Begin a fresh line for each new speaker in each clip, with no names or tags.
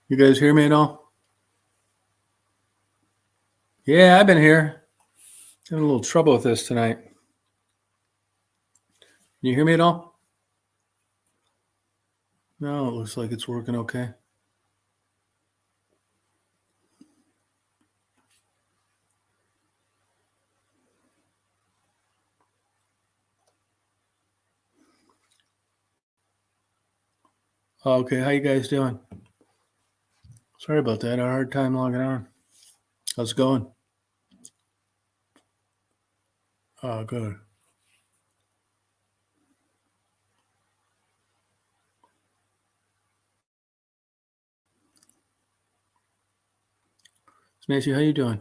You guys hear me at all? Yeah, I've been here. Having a little trouble with this tonight. Can you hear me at all? No, it looks like it's working okay. Okay, how you guys doing? Sorry about that. I had a hard time logging on. How's it going? Oh, good. Nancy, how you doing?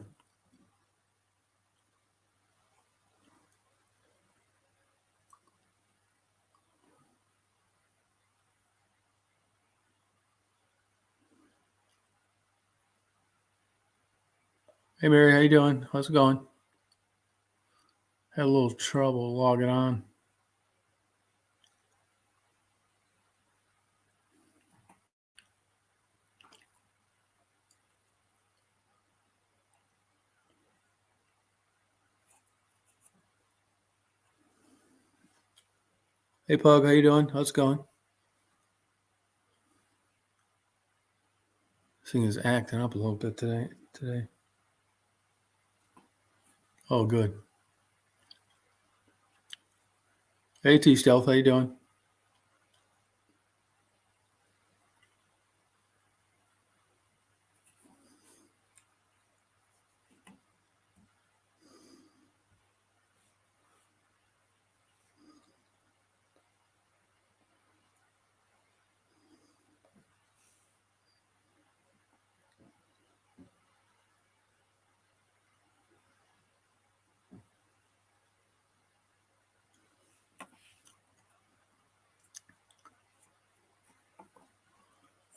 Hey, Mary, how you doing? How's it going? Had a little trouble logging on. Hey, Pug, how you doing? How's it going? This thing is acting up a little bit today. Oh, good. Hey, T-Stealth, how you doing?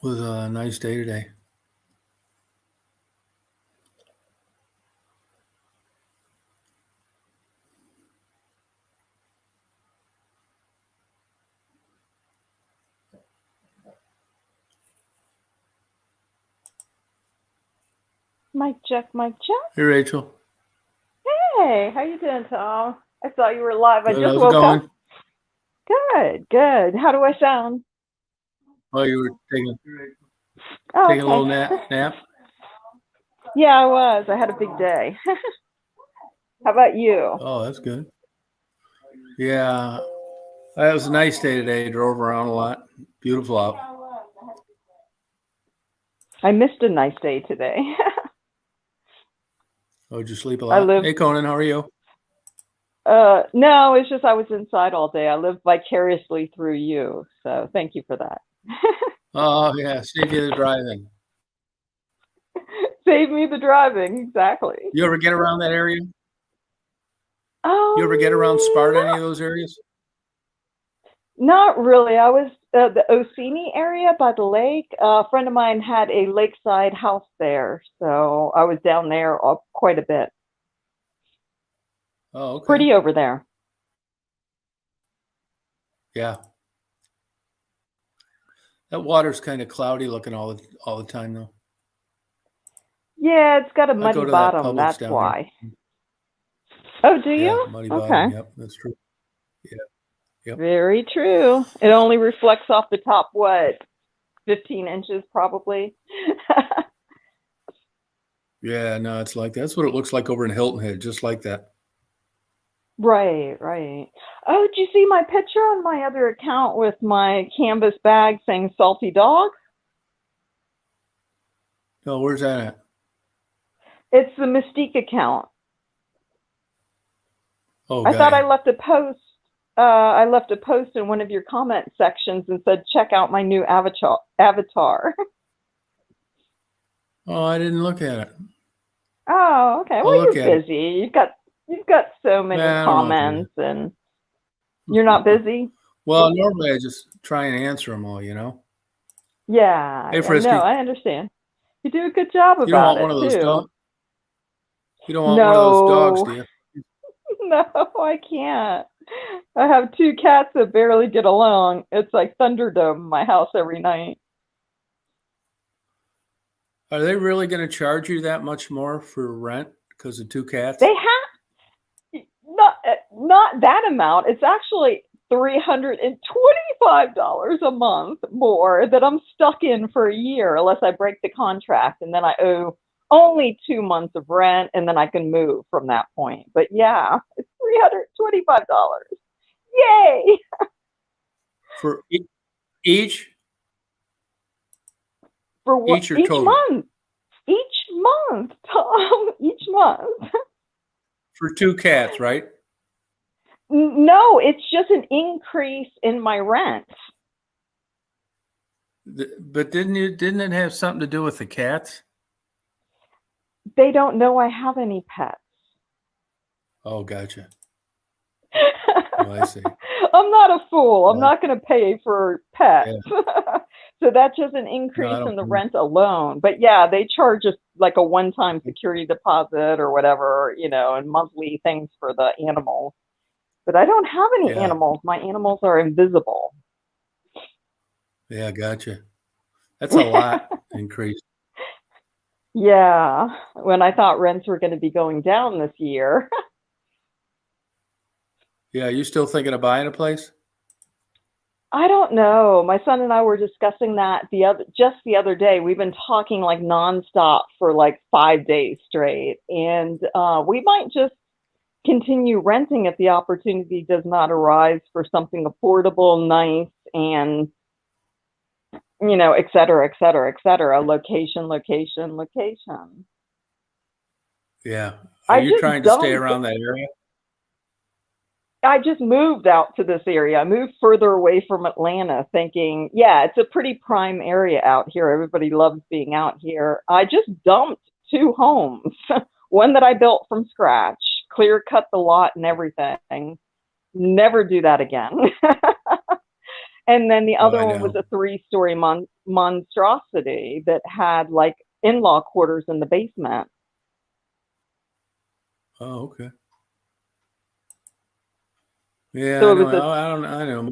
Was a nice day today.
Mic check, mic check.
Hey, Rachel.
Hey, how you doing, Tom? I thought you were live.
Good.
I just
How's
woke
it going?
up. Good. How do I sound?
Oh, you were taking
Okay.
a little nap?
Yeah, I was. I had a big day. How about you?
Oh, that's good. Yeah, it was a nice day today. Drove around a lot. Beautiful out.
I missed a nice day today.
Oh, did you sleep a lot? Hey, Conan, how are you?
No, it's just I was inside all day. I live vicariously through you, so thank you for that.
Oh, yeah, save you the driving.
Save me the driving, exactly.
You ever get around that area?
Oh,
you ever get around Sparta, any of those areas?
Not really. I was the Ossini area by the lake. A friend of mine had a lakeside house there, so I was down there quite a bit.
Oh, okay.
Pretty over there.
Yeah. That water's kind of cloudy looking all the time, though.
Yeah, it's got a muddy bottom.
That
That's why. Here. Oh, do you?
Yeah, muddy bottom. Yep, that's true. Yeah. Yep.
Very true. It only reflects off the top, what, 15 inches probably?
Yeah, no, it's like that's what it looks like over in Hilton Head, just like that.
Right. Oh, did you see my picture on my other account with my canvas bag saying salty dog?
No, where's that at?
It's the Mystique account.
Oh,
I thought I left a post. I left a post in one of your comment sections and said, "Check out my new avatar."
Oh, I didn't look at it.
Oh, okay. Well, you're busy. You've got so many comments, and you're not busy.
Well, normally I just try and answer them all, you know.
Yeah.
Hey, Frisky.
No, I understand. You do a good job about it.
You don't want one of those dogs? You don't want one of those dogs, do you?
No, I can't. I have 2 cats that barely get along. It's like Thunderdome in my house every night.
Are they really going to charge you that much more for rent because of 2 cats?
They have not that amount. It's actually $325 a month more that I'm stuck in for a year unless I break the contract, and then I owe only 2 months of rent, and then I can move from that point. But yeah, it's $325. Yay!
For each?
For what?
Each or
Each
total?
month. Each month, Tom. Each month.
For 2 cats, right?
No, it's just an increase in my rent.
But didn't it have something to do with the cats?
They don't know I have any pets.
Oh, gotcha. Oh, I see.
I'm not a fool. I'm
Yeah.
not going to pay for pets.
Yeah.
So that's just an increase in the
know.
rent alone. But yeah, they charge us like a one-time security deposit or whatever, and monthly things for the animals. But I don't have any
Yeah.
animals. My animals are invisible.
Yeah, gotcha. That's a lot increase.
Yeah, when I thought rents were going to be going down this year.
Yeah, you still thinking of buying a place?
I don't know. My son and I were discussing that just the other day. We've been talking like nonstop for like 5 days straight, and we might just continue renting if the opportunity does not arise for something affordable, nice, and et cetera, et cetera, et cetera. Location, location, location.
Yeah. Are you trying to stay around that area?
I just moved out to this area. I moved further away from Atlanta thinking, yeah, it's a pretty prime area out here. Everybody loves being out here. I just dumped 2 homes, one that I built from scratch, clear cut the lot and everything. Never do that again. And then the other one was a 3-story monstrosity that had like in-law quarters in the basement.
Oh, okay. Yeah,
So
I know.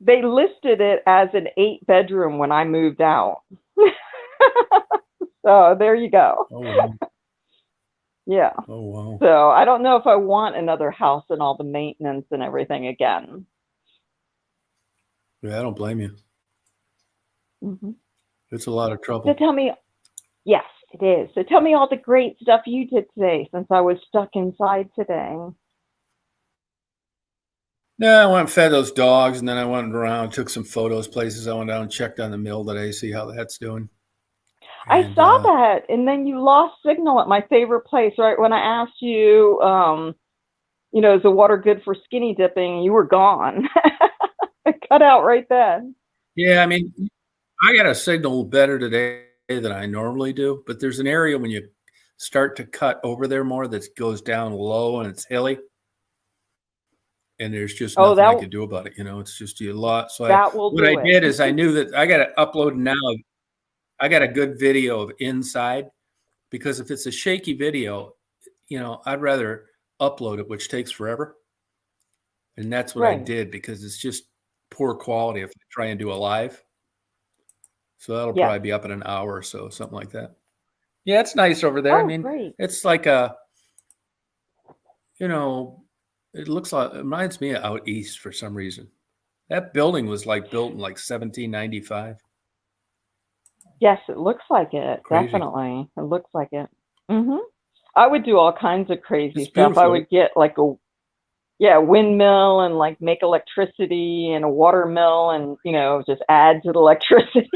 They listed it as an 8-bedroom when I moved out. So there you go.
Oh, wow.
Yeah.
Oh, wow.
So I don't know if I want another house and all the maintenance and everything again.
Yeah, I don't blame you.
Mm-hmm.
It's a lot of trouble.
So tell me, yes, it is. So tell me all the great stuff you did today since I was stuck inside today.
Yeah, I went and fed those dogs, and then I went around, took some photos, places. I went down and checked on the mill today, see how that's doing.
I saw that, and then you lost signal at my favorite place, right? When I asked you, is the water good for skinny dipping? You were gone. I cut out right then.
Yeah, I mean, I got a signal better today than I normally do, but there's an area when you start to cut over there more that goes down low and it's hilly. And there's just nothing I could do about it. It's just a lot. So what I did is I knew that I got to upload now. I got a good video of inside, because if it's a shaky video, I'd rather upload it, which takes forever. And that's what I did, because it's just poor quality if I try and do a live. So that'll probably be up in an hour or so, something like that. Yeah, it's nice over there.
Oh,
I mean,
great.
It's like it reminds me of out east for some reason. That building was built in 1795.
Yes, it looks like it. Crazy. Definitely. It looks like it. Mm-hmm. I would do all kinds of crazy stuff. Beautiful. I would get a windmill and make electricity, and a water mill, and just add to the electricity.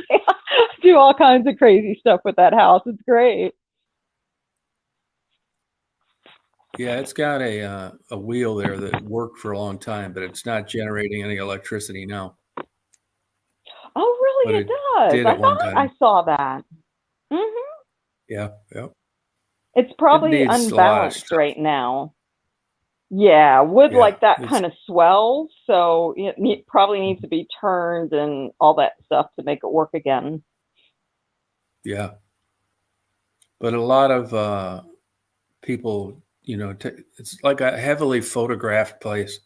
Do all kinds of crazy stuff with that house. It's great.
Yeah, it's got a wheel there that worked for a long time, but it's not generating any electricity now.
Oh, really? It does. I thought I saw that. Mm-hmm.
Yeah.
It's probably unbalanced right now. Yeah, wood like that kind of swells, so it probably needs to be turned and all that stuff to make it work again.
Yeah. But a lot of people, it's like a heavily photographed place.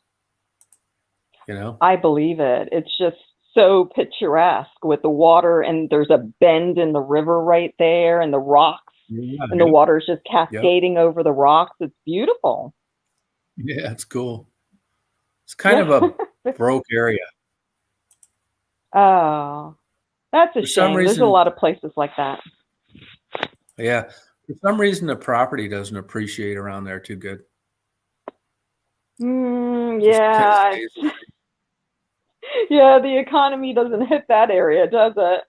I believe it. It's just so picturesque with the water, and there's a bend in the river right there, and the rocks,
Yeah,
and the water's just
yep.
cascading over the rocks. It's beautiful.
Yeah, it's cool. It's kind of a broke area.
Oh, that's a
For some
shame. There's a
reason,
lot of places like that.
yeah, for some reason the property doesn't appreciate around there too good. Just kind of
Yeah,
stays the same.
yeah, the economy doesn't hit that area, does it?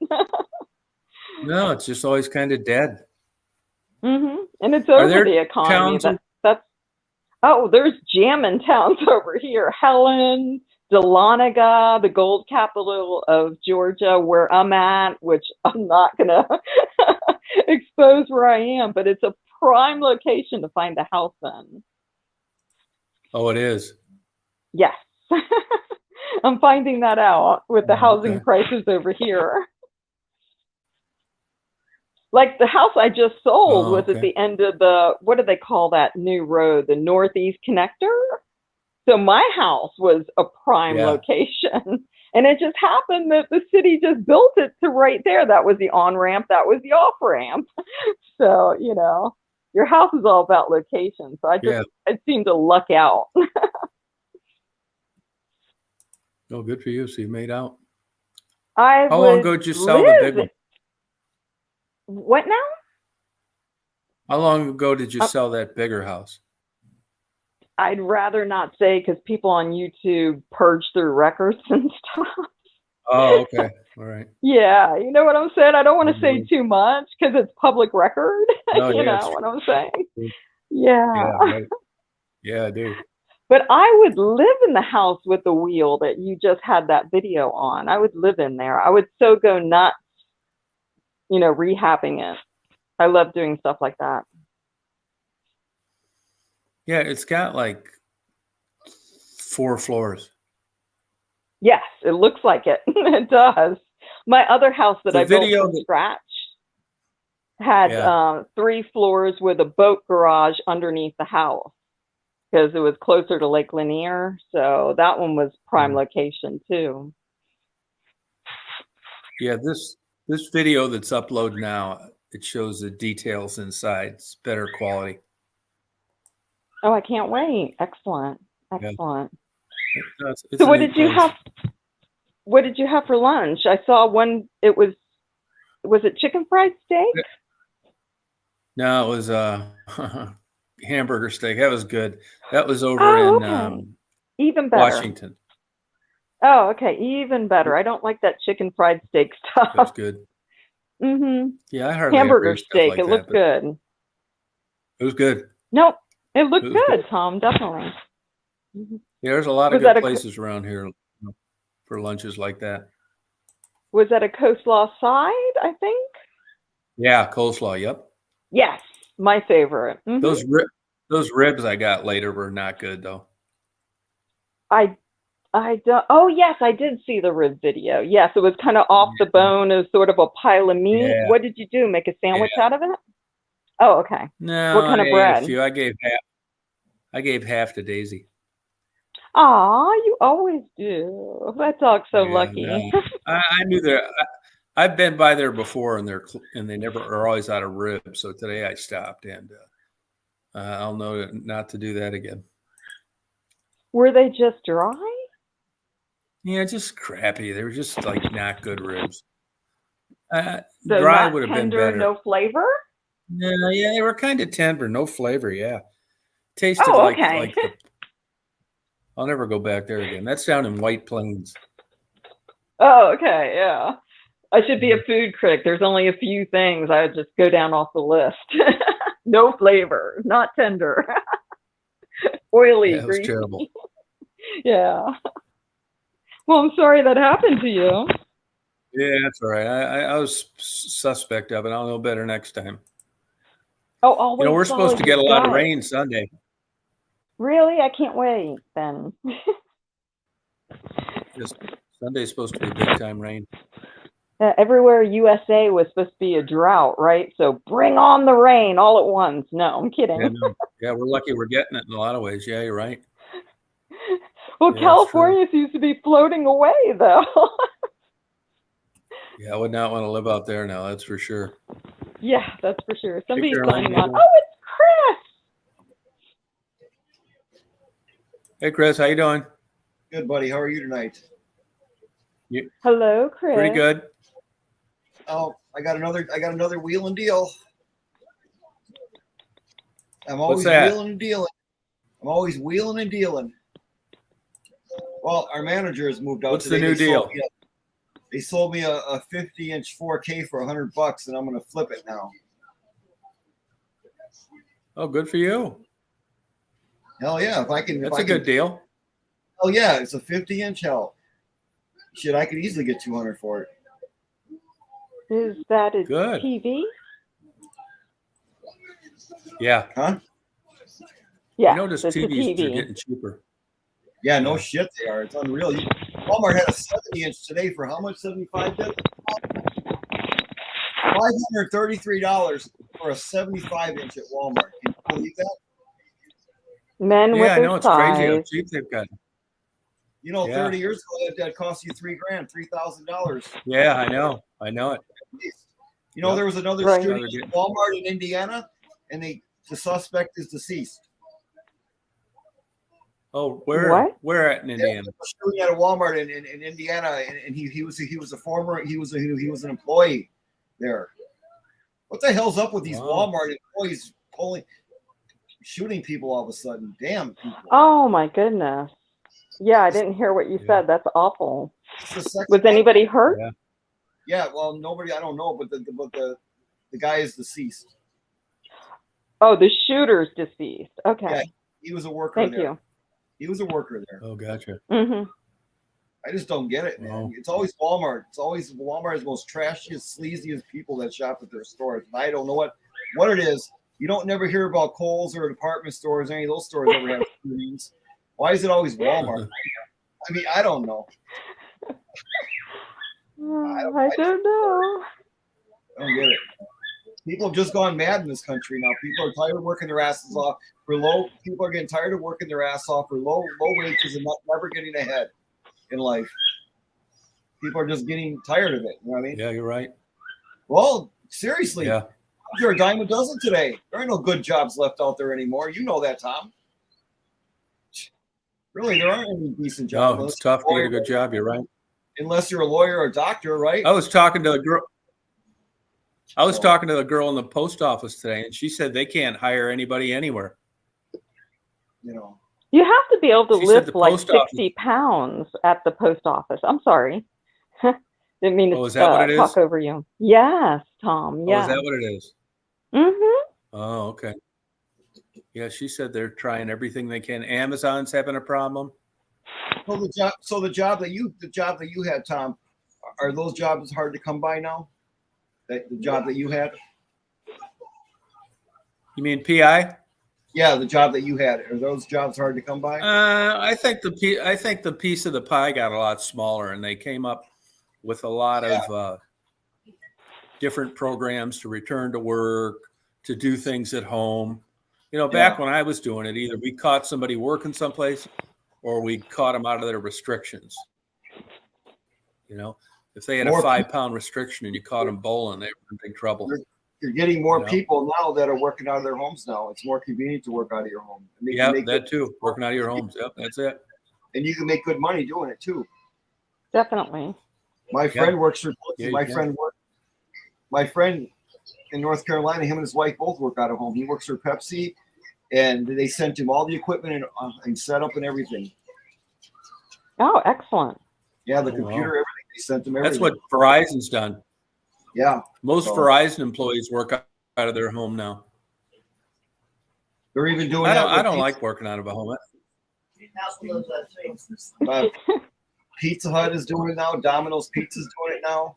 No, it's just always kind of dead.
And it's
Are
over
there
the economy.
towns?
That's oh, there's jammin' towns over here. Helen, Dahlonega, the gold capital of Georgia, where I'm at, which I'm not gonna expose where I am, but it's a prime location to find a house in.
Oh, it is.
Yes. I'm finding that out with the housing
Okay.
prices over here. Like the house I just sold
Oh,
was at
okay.
the end of the, what do they call that new road? The Northeast Connector. So my house was a prime
Yeah.
location. And it just happened that the city just built it to right there. That was the on ramp, that was the off ramp. So, you know, your house is all about location. So
Yeah.
I seemed to luck out.
Oh, good for you. So you made out.
I
How long
would
ago did you sell the big
live.
one?
What now?
How long ago did you sell that bigger house?
I'd rather not say because people on YouTube purge through records and stuff.
Oh, okay. All right.
Yeah, you know what I'm saying? I don't want to say too much because it's public record.
Oh,
You
yeah.
know what I'm saying?
True.
Yeah.
Yeah, right. Yeah, I do.
But I would live in the house with the wheel that you just had that video on. I would live in there. I would so go nuts, you know, rehabbing it. I love doing stuff like that.
Yeah, it's got like 4 floors.
Yes, it looks like it. It does. My other house that
The
I built
video
from
that-
scratch had
Yeah.
3 floors with a boat garage underneath the house because it was closer to Lake Lanier. So that one was prime location too.
Yeah, this video that's uploaded now, it shows the details inside. It's better quality.
Oh, I can't wait. Excellent. Excellent.
It's
So
a
what
neat
did you
place.
have? What did you have for lunch? I saw one. It was it chicken fried steak?
No, it was hamburger steak. That was good. That was over
Oh,
in
okay. Even better.
Washington.
Oh, okay. Even better. I don't like that chicken fried steak stuff.
That's good.
Mm-hmm.
Yeah, I hardly
Hamburger
ever eat stuff
steak.
like
It
that,
looked
but
good.
it was good.
Nope. It looked
It was
good, Tom. Definitely. Mhm.
Yeah, there's a lot of
Was that
good
a
places around here, you know, for lunches like that.
was that a coleslaw side? I think.
Yeah, coleslaw. Yep.
Yes, my favorite. Mhm.
Those ribs I got later were not good though.
I don't. Oh yes, I did see the rib video. Yes, it was kind of off the bone as sort of a pile of meat.
Yeah.
What did you do? Make a sandwich out of it? Oh, okay.
No,
What kind of
I ate
bread?
a few. I gave half to Daisy.
Aw, you always do. That dog's so
Yeah,
lucky.
no. I knew there. I've been by there before, and they never are always out of ribs. So today I stopped, and I'll know not to do that again.
Were they just dry?
Yeah, just crappy. They were just like not good ribs.
So
Dry
not
would have been
tender,
better.
no flavor?
No, yeah, they were kind of tender, no flavor. Yeah, tasted
Oh,
like
okay.
I'll never go back there again. That's down in White Plains.
Oh, okay, yeah. I should be a food critic. There's only a few things I would just go down off the list. No flavor, not tender, oily,
Yeah, it was
greasy.
terrible.
Yeah. Well, I'm sorry that happened to you.
Yeah, that's all right. I was suspect of it. I'll know better next time.
Oh, always.
You know, we're supposed to
follow
get a
your
lot of
gut.
rain Sunday.
Really? I can't wait then.
Sunday's supposed to be big time rain.
Everywhere USA was supposed to be a drought, right? So bring on the rain all at once. No, I'm kidding.
Yeah, no. Yeah, we're lucky we're getting it in a lot of ways. Yeah, you're right.
Well,
Yeah,
California seems to be floating away, though.
Yeah, I would not want to live out there now. That's for sure.
Yeah, that's for sure. Somebody's
Caroline,
signing
how you
on.
doing?
Oh, it's Chris.
Hey, Chris, how you doing?
Good, buddy. How are you tonight?
Hello, Chris.
Pretty good.
Oh, I got another wheel and deal. I'm always
What's that?
wheeling and dealing. I'm always wheeling and dealing. Well, our manager has moved out.
What's
today.
the new deal?
They sold me a 50-inch 4K for $100, and I'm going to flip it now.
Oh, good for you.
Hell yeah! If I can,
That's a good deal.
Oh yeah, it's a 50-inch. Hell, shit, I could easily get 200 for it.
Is that a
Good.
TV?
Yeah.
Huh?
Yeah,
You notice
it's a
TVs are
TV.
getting cheaper.
Yeah, no shit, they are. It's unreal. Walmart had a 70-inch today for how much? 75. $533 for a 75-inch at Walmart. Can you believe that?
Men with
Yeah, I
their
know it's crazy how
size.
cheap they've got.
You know,
Yeah.
30 years ago, that cost you $3,000.
Yeah, I know. I know it.
You know,
Yep.
there was another
Right.
shooting at Walmart in Indiana, and the suspect is deceased.
Oh, where?
What?
Where at in Indiana?
They were shooting at a Walmart in Indiana, and he was an employee there. What the hell's up with these
Wow.
Walmart employees shooting people all of a sudden? Damn people.
Oh my goodness. Yeah, I didn't hear what you said. That's awful.
It's the second
Was anybody hurt?
Yeah.
Yeah, well, nobody. I don't know, but the guy is deceased.
Oh, the shooter's deceased. Okay.
Yeah, he was a worker.
Thank
there.
you.
He was a worker there.
Oh, gotcha.
Mm-hmm.
I just don't get it, man.
Oh.
It's always Walmart. It's always Walmart's most trashiest, sleaziest people that shop at their stores. And I don't know what it is. You don't never hear about Kohl's or department stores. Any of those stores ever have shootings. Why is it always Walmart? I mean, I don't know.
I don't know.
I don't get it. People have just gone mad in this country now. People are tired of working their asses off for low. People are getting tired of working their ass off for low wages and never getting ahead in life. People are just getting tired of it. You know what I mean?
Yeah, you're right.
Well, seriously,
Yeah.
you're a dime a dozen today. There ain't no good jobs left out there anymore. You know that, Tom. Really, there aren't any decent jobs.
No, it's tough to get a good job. You're right.
Unless you're a lawyer or a doctor, right?
I was talking to a girl. I was talking to a girl in the post office today, and she said they can't hire anybody anywhere.
You know.
You have to be able to
She said
lift
the
like
post
60 pounds at the post office. I'm sorry. Didn't mean to
Oh, is that what it
talk
is?
over you. Yes, Tom.
Oh,
Yeah.
is that what it is?
Mm-hmm.
Oh, okay. Yeah, she said they're trying everything they can. Amazon's having a problem.
So the job that you had, Tom, are those jobs hard to come by now? The job that you had?
You mean PI?
Yeah, the job that you had. Are those jobs hard to come by?
I think the piece of the pie got a lot smaller, and they came up with a lot of different programs to return to work, to do things at home. You know, back when I was doing it, either we caught somebody working someplace, or we caught them out of their restrictions. You know, if they had a 5-pound restriction and you caught them bowling, they were in big trouble.
You're getting more people now that are working out of their homes now. It's more convenient to work out of your home.
Yeah, that too. Working out of your homes. Yep, that's it.
And you can make good money doing it too.
Definitely.
My friend works for my friend in North Carolina, him and his wife both work out of home. He works for Pepsi, and they sent him all the equipment and setup and everything.
Oh, excellent.
Yeah, the computer, everything. They sent him everything.
That's what Verizon's done.
Yeah.
Most Verizon employees work out of their home now.
They're even doing
I don't like working out of a home.
Pizza Hut is doing it now. Domino's Pizza's doing it now.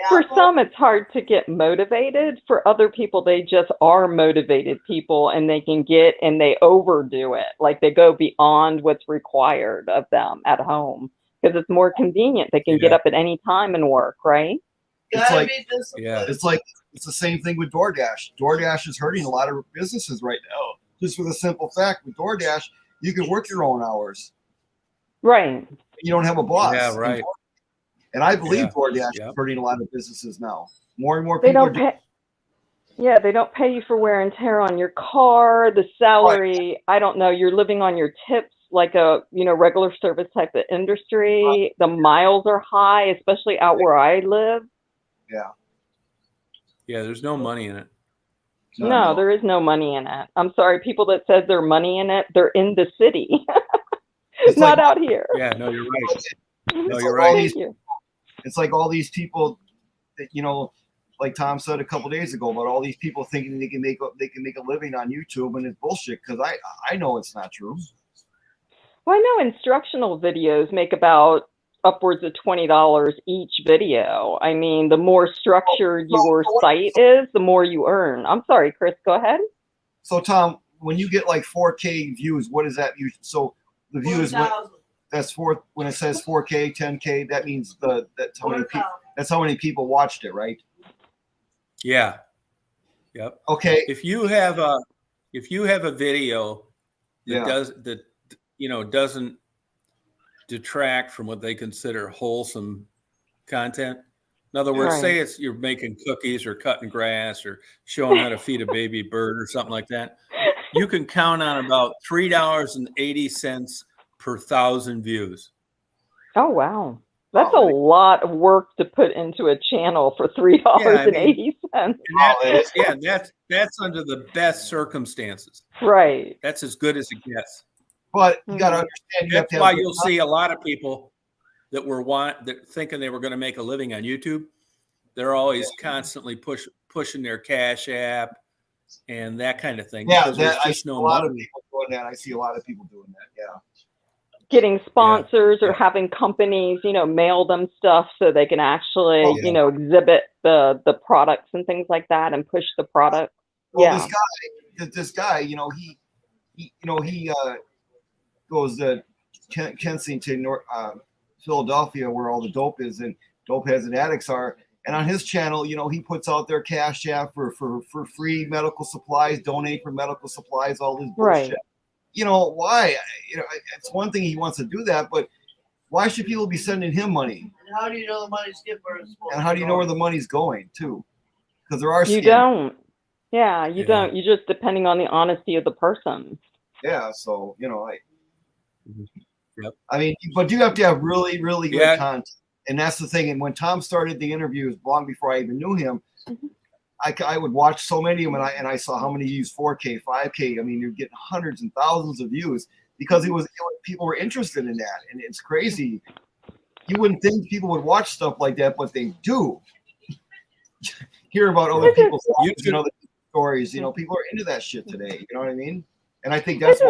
For some, it's hard to get motivated. For other people, they just are motivated people, and they can get and they overdo it. Like they go beyond what's required of them at home because it's more convenient. They can get up at any time and work, right?
It's the same thing with DoorDash. DoorDash is hurting a lot of businesses right now. Just for the simple fact, with DoorDash, you can work your own hours.
Right.
You don't have a boss.
Yeah, right.
And I believe
Yeah.
DoorDash
Yep.
is hurting a lot of businesses now. More and more
They
people
don't pay. Yeah, they don't pay you for wear and tear on your car, the salary. I don't know. You're living on your tips like a, regular service type of industry. The miles are high, especially out where I live.
Yeah.
Yeah, there's no money in it.
No, there is no money in it. I'm sorry. People that said there's money in it, they're in the city, not out here.
Yeah, no, you're right. No,
It's
you're
like all
right.
these-
Thank you.
It's like all these people that, like Tom said a couple days ago, about all these people thinking they can make a living on YouTube, and it's bullshit, because I know it's not true.
Well, I know instructional videos make about upwards of $20 each video. I mean, the more structured your site is, the more you earn. I'm sorry, Chris, go ahead.
So Tom, when you get like 4K views, what does that use? So the view is when it says 4K, 10K, that means that's how many people watched it, right?
Yeah. Yep.
Okay.
If you have a video that doesn't detract from what they consider wholesome content. In other words, say you're making cookies or cutting grass or showing how to feed a baby bird or something like that. You can count on about $3.80 per 1,000 views.
Oh, wow. That's a lot of work to put into a channel for $3.80.
That's under the best circumstances.
Right.
That's as good as it gets.
But you got to understand.
That's why you'll see a lot of people that thinking they were going to make a living on YouTube. They're always constantly pushing their Cash App and that kind of thing.
Yeah,
I see a lot of people
doing that. I see a lot of people doing that. Yeah.
Getting sponsors or having companies, mail them stuff so they can actually, exhibit the products and things like that and push the product.
Well, this guy, he goes to Kensington, Philadelphia, where all the dope is and dope heads and addicts are. And on his channel, he puts out their Cash App for free medical supplies, donate for medical supplies, all this bullshit.
Right.
Why? It's one thing he wants to do that, but why should people be sending him money?
And how do you know the money's going?
And how do you know where the money's going too? Because there are
You don't. Yeah, you don't. You just depending on the honesty of the person.
Yeah, so
Yep.
I mean, but you have to have really, really good content, and that's the thing. And when Tom started the interviews, long before I even knew him, I would watch so many of them, and I saw how many use 4K, 5K. I mean, you're getting hundreds and thousands of views because people were interested in that, and it's crazy. You wouldn't think people would watch stuff like that, but they do. Hear about other people's lives and other stories. People are into that shit today. You know what I mean? And I think that's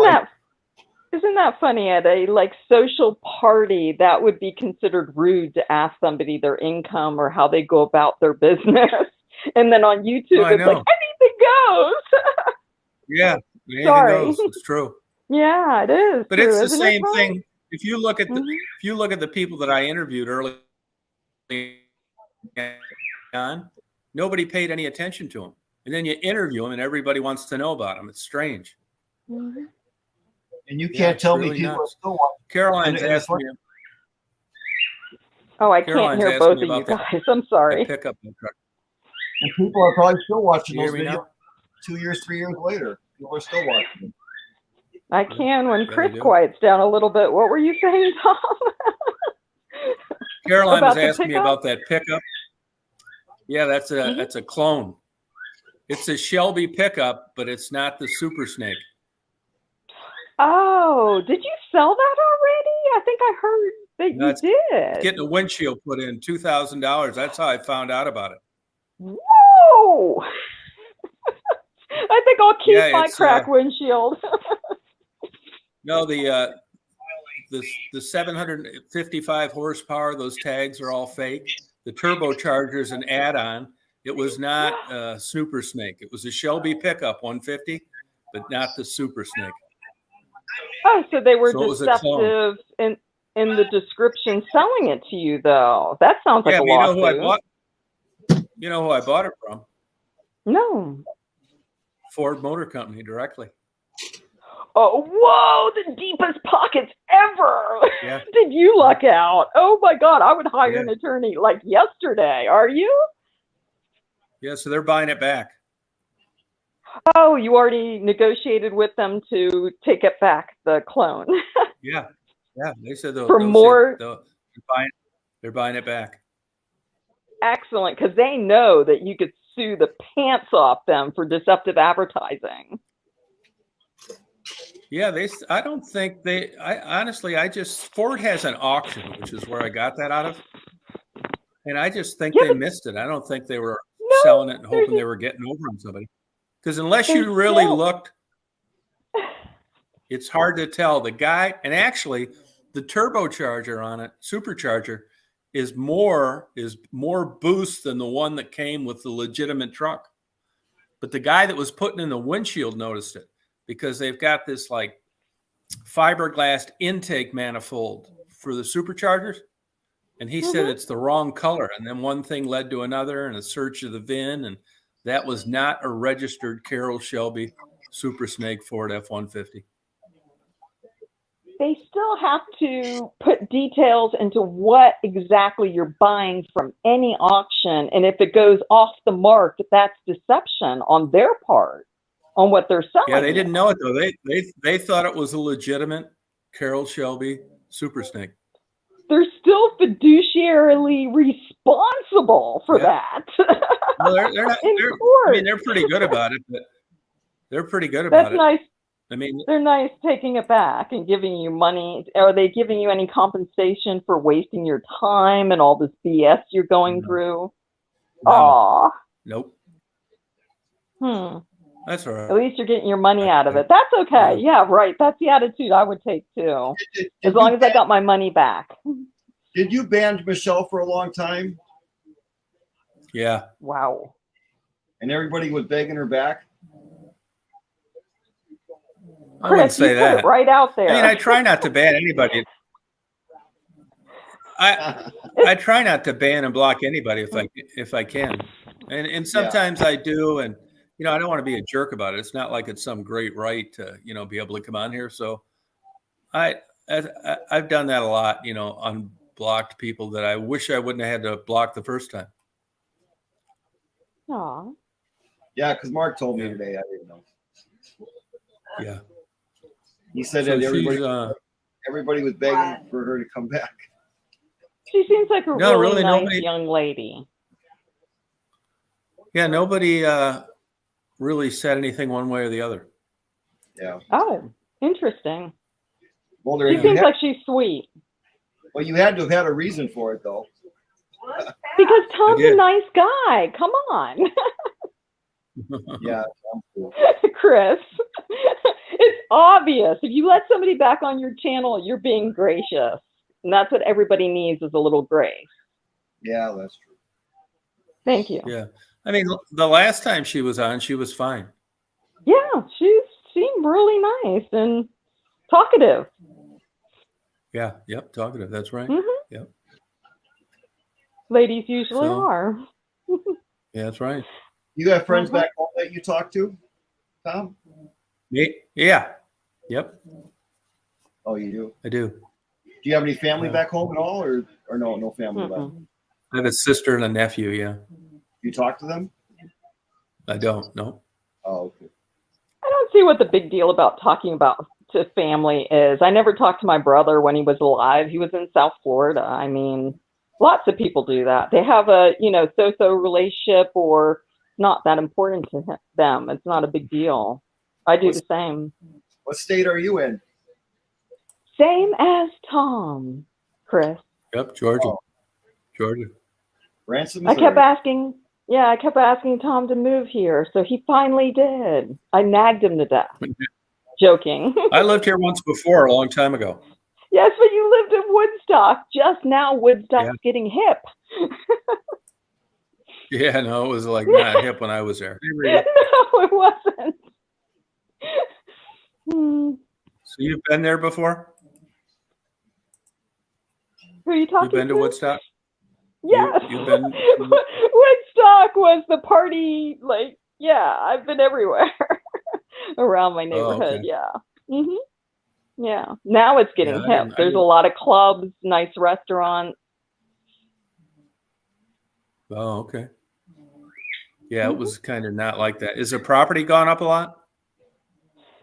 Isn't that funny? At a social party, that would be considered rude to ask somebody their income or how they go about their business. And then on YouTube, it's like, anything goes.
Yeah, anything goes. It's true.
Yeah, it is.
But it's the same thing. If you look at the people that I interviewed early on, nobody paid any attention to them. And then you interview them, and everybody wants to know about them. It's strange.
Mm-hmm.
And you can't tell me people are still watching.
Caroline's asked me.
Oh, I can't hear both of you guys. I'm sorry.
Pickup truck.
And people are probably still watching those videos
now?
2 years, 3 years later. People are still watching them.
I can when Chris quiets down a little bit. What were you saying, Tom?
Caroline was asking me about that pickup. Yeah, that's a clone. It's a Shelby pickup, but it's not the Super Snake.
Oh, did you sell that already? I think I heard that you did.
Getting a windshield put in, $2,000. That's how I found out about it.
Whoa! I think I'll keep my crack windshield.
No, the 755 horsepower, those tags are all fake. The turbocharger's an add-on. It was not a Super Snake. It was a Shelby pickup 150, but not the Super Snake.
Oh, so they were deceptive in the description selling it to you, though. That sounds like a lawsuit.
You know who I bought it from?
No.
Ford Motor Company directly.
Oh, whoa, the deepest pockets ever.
Yeah.
Did you luck out? Oh my God, I would hire
Yeah.
an attorney like yesterday. Are you?
Yeah, so they're buying it back.
Oh, you already negotiated with them to take it back, the clone.
Yeah. Yeah. They said
For more.
They're buying it back.
Excellent, because they know that you could sue the pants off them for deceptive advertising.
Yeah, I don't think honestly, Ford has an auction, which is where I got that out of. And I just think they missed it. I don't think they were selling it and hoping they were getting over on somebody. Because unless you really looked, it's hard to tell. The guy, and actually the turbocharger on it, supercharger, is more boost than the one that came with the legitimate truck. But the guy that was putting in the windshield noticed it, because they've got this like fiberglass intake manifold for the superchargers. And he said it's the wrong color. And then one thing led to another, and a search of the VIN. And that was not a registered Carroll Shelby Super Snake Ford F-150.
They still have to put details into what exactly you're buying from any auction. And if it goes off the mark, that's deception on their part on what they're selling.
Yeah, they didn't know it, though. They thought it was a legitimate Carroll Shelby Super Snake.
They're still fiduciarily responsible for that.
Well, they're not. I mean, they're pretty good about it, but they're pretty good about it.
That's nice.
I mean,
they're nice taking it back and giving you money. Are they giving you any compensation for wasting your time and all this BS you're going through?
No.
Aw.
Nope. That's all right.
At least you're getting your money out of it. That's okay. Yeah, right. That's the attitude I would take too. As long as I got my money back.
Did you ban Michelle for a long time?
Yeah.
Wow.
And everybody was begging her back?
I wouldn't say that.
Put it right out there.
I mean, I try not to ban anybody. I try not to ban and block anybody if I can, and sometimes I do, and I don't want to be a jerk about it. It's not like it's some great right to be able to come on here. So I've done that a lot. Unblocked people that I wish I wouldn't have had to block the first time.
Aw.
Yeah, because Mark told me today. I didn't know.
Yeah.
He said that everybody was begging for her to come back.
She seems like a really nice young lady.
Yeah, nobody really said anything one way or the other.
Yeah.
Oh, interesting.
Well,
she seems like she's sweet.
Well, you had to have had a reason for it, though.
Because Tom's a nice guy. Come on.
Yeah, I'm cool.
Chris, it's obvious. If you let somebody back on your channel, you're being gracious. And that's what everybody needs, is a little grace.
Yeah, that's true.
Thank you.
Yeah. I mean, the last time she was on, she was fine.
Yeah, she seemed really nice and talkative.
Yeah, yep, talkative. That's right. Yep.
Ladies usually are.
Yeah, that's right.
You have friends back home that you talk to, Tom?
Me? Yeah. Yep.
Oh, you do?
I do.
Do you have any family back home at all, or no family left?
I have a sister and a nephew, yeah.
You talk to them?
I don't, no.
Oh, okay.
I don't see what the big deal about talking about to family is. I never talked to my brother when he was alive. He was in South Florida. I mean, lots of people do that. They have a, so-so relationship, or not that important to them. It's not a big deal. I do the same.
What state are you in?
Same as Tom, Chris.
Yep, Georgia.
Oh.
Georgia.
Ransom?
I kept asking Tom to move here, so he finally did. I nagged him to death. Joking.
I lived here once before, a long time ago.
Yes, but you lived in Woodstock. Just now, Woodstock's getting hip.
Yeah, no, it was like not hip when I was there.
No, it wasn't.
So you've been there before?
Who are you talking to?
You've been to Woodstock?
Yes.
You've been.
Woodstock was the party. I've been everywhere around my neighborhood.
Okay.
Yeah. Yeah. Now it's getting
Yeah,
hip. There's a lot of clubs, nice restaurants.
Oh, okay. Yeah, it was kind of not like that. Is the property gone up a lot?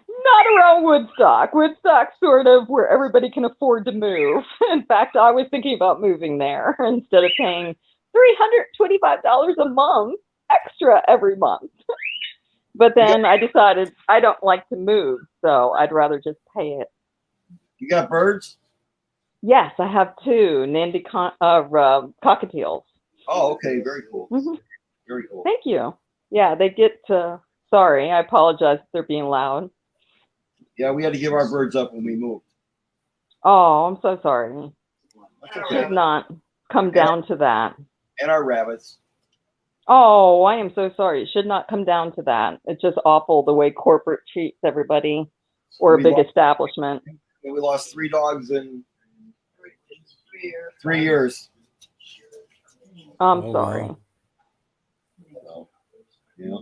Not around Woodstock. Woodstock's sort of where everybody can afford to move. In fact, I was thinking about moving there instead of paying $325 a month extra every month. But then I decided I don't like to move, so I'd rather just pay it.
You got birds?
Yes, I have two Nandi cockatiels.
Oh, okay. Very cool.
Mm-hmm.
Very cool.
Thank you. Yeah, they get sorry, I apologize if they're being loud.
Yeah, we had to give our birds up when we moved.
Oh, I'm so sorry.
That's
It
okay.
did not come down to that.
And our rabbits.
Oh, I am so sorry. It should not come down to that. It's just awful the way corporate treats everybody or a big establishment.
And we lost 3 dogs in 3
years.
years.
I'm
Oh,
sorry.
wow.
So, yeah.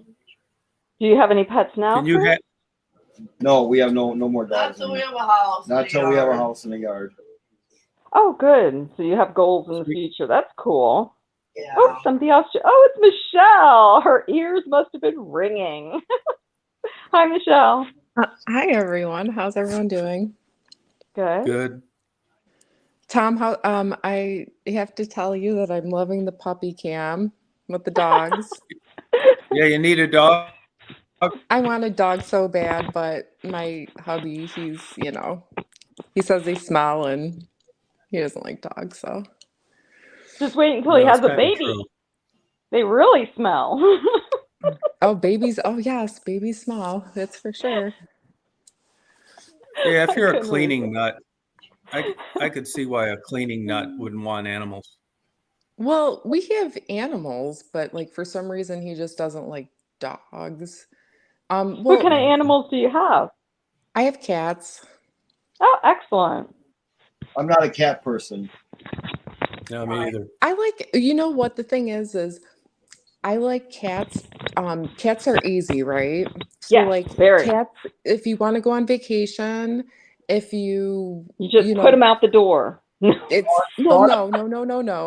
Do you have any pets now?
Can you
Chris?
No, we have no more
Not
dogs.
till we have a house.
Not till we have a house in the yard.
Oh, good. So you have goals in the future. That's cool.
Yeah.
Oh, somebody else. Oh, it's Michelle. Her ears must have been ringing. Hi, Michelle.
Hi, everyone. How's everyone doing?
Good.
Good.
Tom, how I have to tell you that I'm loving the puppy cam with the dogs.
Yeah, you need a dog.
I want a dog so bad, but my hubby, he says they smell and he doesn't like dogs, so.
Just wait until he has a
kinda
baby.
true.
They really smell.
Oh, babies. Oh, yes, babies smell. That's for sure.
Yeah, if you're a
couldn't
cleaning
resist.
nut, I could see why a cleaning nut wouldn't want animals.
Well, we have animals, but like for some reason he just doesn't like dogs.
What
Well,
kind of animals do you have?
I have cats.
Oh, excellent.
I'm not a cat person.
No, me either.
I like, you know what the thing is I like cats. Cats are easy, right? So
Yes,
like
very.
cats, if you want to go on vacation, if you
You just put them out the door.
it's well, no.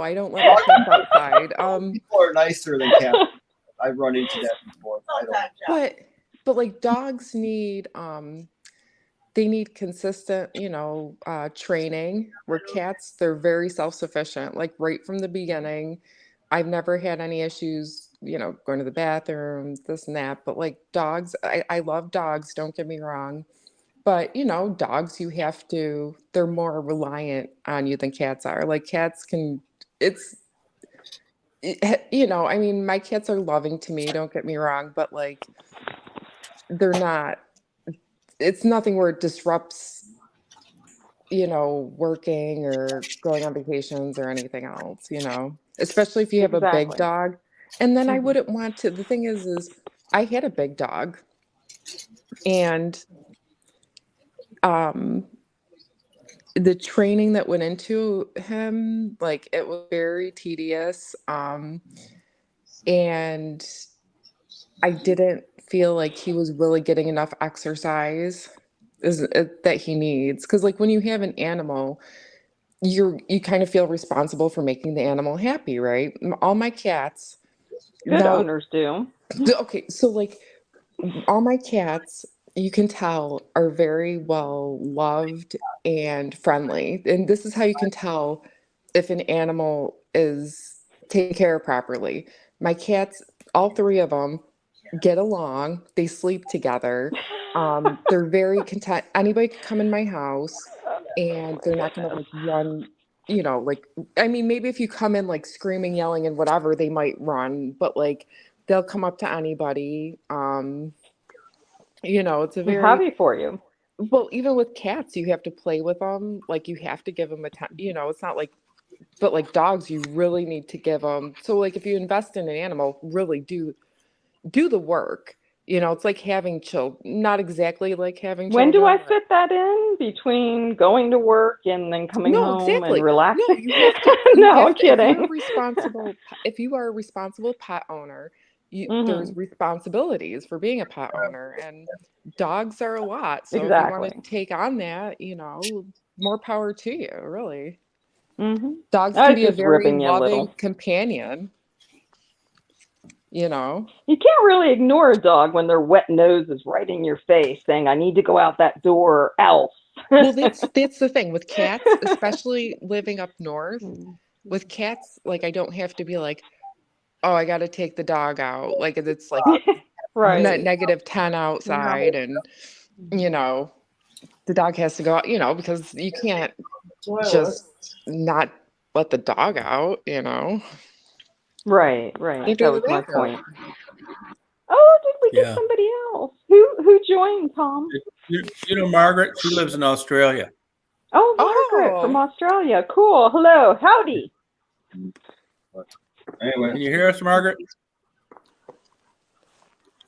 I don't let my cats outside.
People are nicer than cats. I've run into that before. I don't.
But like dogs need they need consistent, training. Where cats, they're very self-sufficient, like right from the beginning. I've never had any issues, going to the bathroom, this and that. But like dogs, I love dogs, don't get me wrong. But, dogs, they're more reliant on you than cats are. Like cats I mean, my cats are loving to me, don't get me wrong. But like, they're not, it's nothing where it disrupts, working or going on vacations or anything else, especially if you have a big
Exactly.
dog. And then I wouldn't want to, the thing is I had a big dog and the training that went into him, like it was very tedious. And I didn't feel like he was really getting enough exercise that he needs. Because like when you have an animal, you kind of feel responsible for making the animal happy, right? All my cats.
Good owners do.
Okay, so like all my cats, you can tell, are very well loved and friendly. And this is how you can tell if an animal is taken care of properly. My cats, all 3 of them, get along. They sleep together. They're very content. Anybody can come in my house and they're not going to like run, I mean, maybe if you come in like screaming, yelling and whatever, they might run, but like they'll come up to anybody. It's a
I'm
very
happy for you.
well, even with cats, you have to play with them. Like you have to give them it's not like, but like dogs, you really need to give them. So like if you invest in an animal, really do the work. It's like having children, not exactly like having
When
children.
do I fit that in between going to work and then coming home and relaxing?
No, you have to.
No, I'm kidding.
If you are a responsible pet owner, there's responsibilities for being a pet owner, and dogs are a lot. So if you want
Exactly.
to take on that, more power to you, really.
Mm-hmm.
Dogs
I
can
was
be a
just
very
ribbing you a
loving
little.
companion.
You can't really ignore a dog when their wet nose is right in your face saying, I need to go out that door or else.
Well, that's the thing with cats, especially living up north. With cats, like, I don't have to be like, oh, I got to take the dog out. Like, it's like
Right.
-10 outside, and the dog has to go out, because you can't just not let the dog out.
Right.
Can't
That
do
was
the
my
bathroom.
point. Oh, did we get
Yeah.
somebody else? Who joined, Tom?
Margaret, she lives in Australia.
Oh, Margaret from Australia. Cool. Hello. Howdy.
Anyway.
Can you hear us, Margaret? I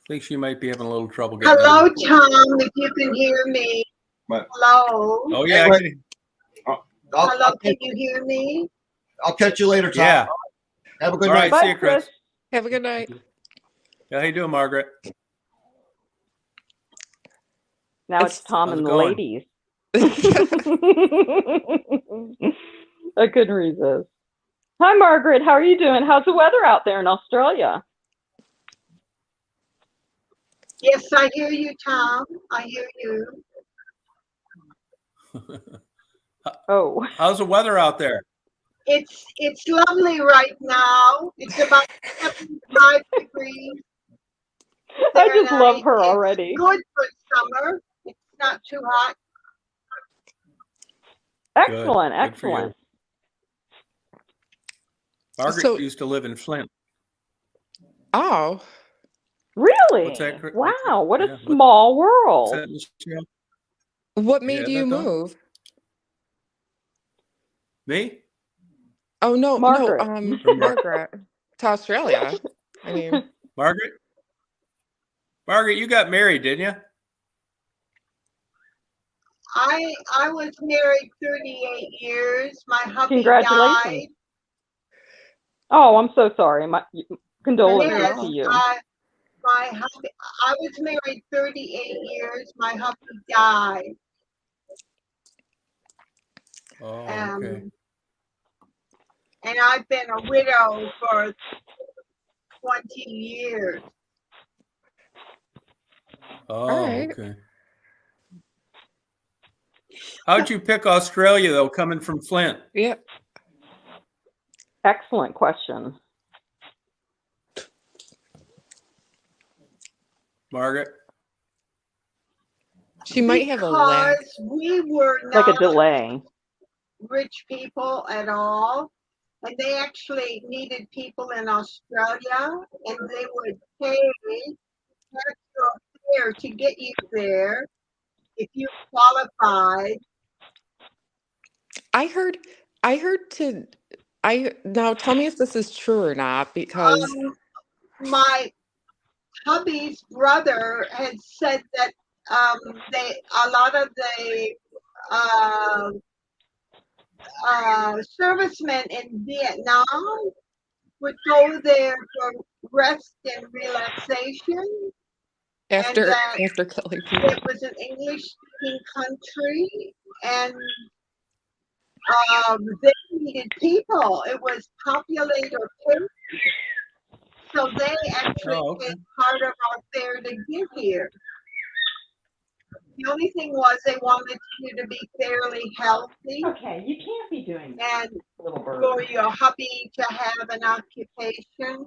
think she might be having a little trouble getting
Hello,
in.
Tom, if you can hear me.
What?
Hello.
Oh, yeah.
Anyway.
Hello, can you hear me?
I'll catch you later, Tom.
Yeah.
Have a good
All
night.
right.
Bye,
See you, Chris.
Have a good night.
Yeah, how you doing, Margaret?
Now it's Tom
How's
and
it
the
going?
ladies. I couldn't resist. Hi, Margaret. How are you doing? How's the weather out there in Australia?
Yes, I hear you, Tom. I hear you.
Oh.
How's the weather out there?
It's lovely right now. It's about 75 degrees.
I just love
Fahrenheit.
her
It's
already.
good for summer. It's not too hot.
Excellent.
Good for you.
Excellent.
Margaret used to live in Flint.
Oh.
Really?
What's that, Chris?
Wow. What a small world.
What's that, Michelle?
What made you move?
Me?
Oh, no,
Margaret.
Margaret to Australia. I mean,
Margaret, you got married, didn't you?
I was married 38 years. My hubby
Congratulations.
died.
Oh, I'm so sorry. My condolences to you.
My hubby, I was married 38 years. My hubby died.
Oh, okay.
And I've been a widow for 20 years.
Oh, okay. How'd you pick Australia, though, coming from Flint?
Yeah.
Excellent question.
Margaret?
She might have a lag.
Because we were not
like a delay.
Rich people at all. And they actually needed people in Australia, and they would pay extra fare to get you there if you qualified.
Now tell me if this is true or not, because
my hubby's brother had said that a lot of the servicemen in Vietnam would go there for rest and relaxation.
after killing people.
It was an English-speaking country, and they needed people. It was populator proof, so they actually paid part of our fare to get here. The only thing was they wanted you to be fairly healthy.
Okay, you can't be doing
that. And
little bird.
for your hubby to have an occupation.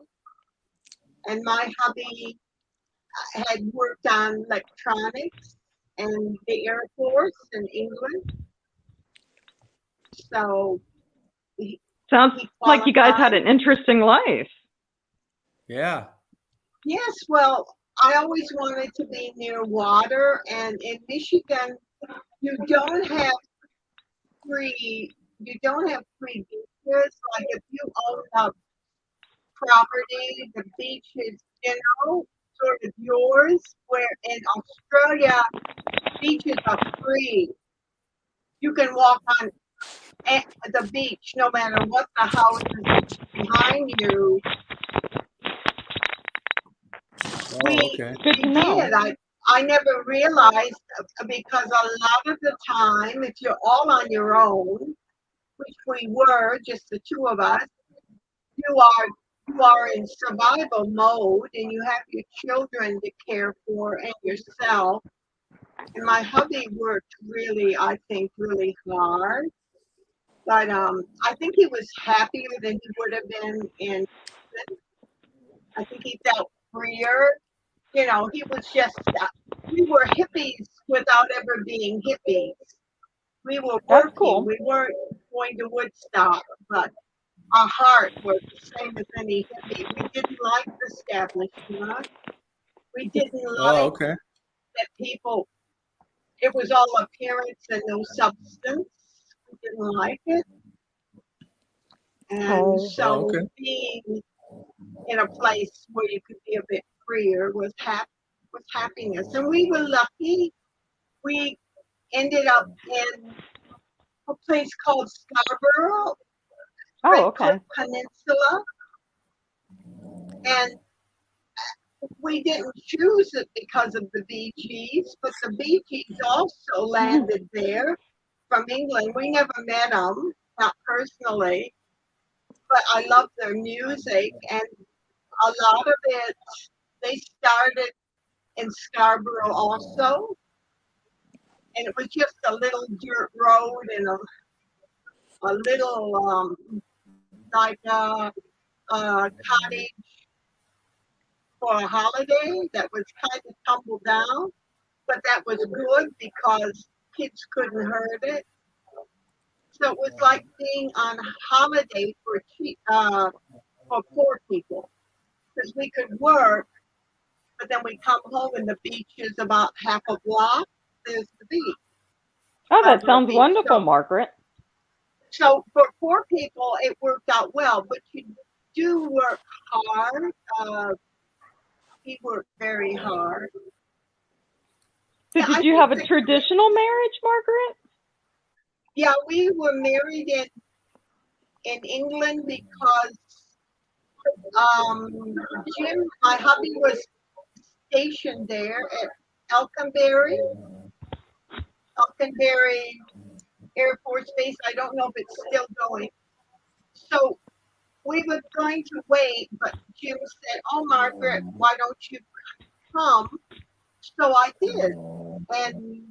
And my hubby had worked on electronics and the Air Force in England. So
sounds like you guys had an interesting life.
Yeah.
Yes, well, I always wanted to be near water, and in Michigan, you don't have free beaches. Like if you own a property, the beach is, sort of yours, where in Australia, beaches are free. You can walk on the beach no matter what the house is behind you.
Oh, okay.
Good to know.
did. I never realized because a lot of the time, if you're all on your own, which we were, just the two of us, you are in survival mode and you have your children to care for and yourself. And my hubby worked really, I think, really hard. But I think he was happier than he would have been in. I think he felt freer. You know, he was just. We were hippies without ever being hippies. We were
That's
working.
cool.
We weren't going to Woodstock, but our heart was the same as any hippie. We didn't like the establishment. We didn't
Oh,
like
okay.
that people. It was all appearance and no substance. We didn't like it. And
Oh.
so
Okay.
being in a place where you could be a bit freer was happiness. And we were lucky. We ended up in a place called Scarborough,
Oh,
Red
okay.
Cliff Peninsula. And we didn't choose it because of the Bee Gees, but the Bee Gees also landed there from England. We never met them, not personally, but I love their music. And a lot of it, they started in Scarborough also. And it was just a little dirt road and a little like cottage for a holiday that was kind of tumbled down, but that was good because kids couldn't hurt it. So it was like being on holiday for poor people because we could work, but then we come home and the beach is about half a block. There's the beach.
Oh, that
Scarborough
sounds
Beach.
wonderful, Margaret.
So for poor people, it worked out well, but you do work hard. He worked very hard.
So
Yeah, I
did you
think
have a
that-
traditional marriage, Margaret?
Yeah, we were married in England because Jim, my hubby, was stationed there at Elconbury Air Force Base. I don't know if it's still going. So we were going to wait, but Jim said, "Oh, Margaret, why don't you come?" So I did, and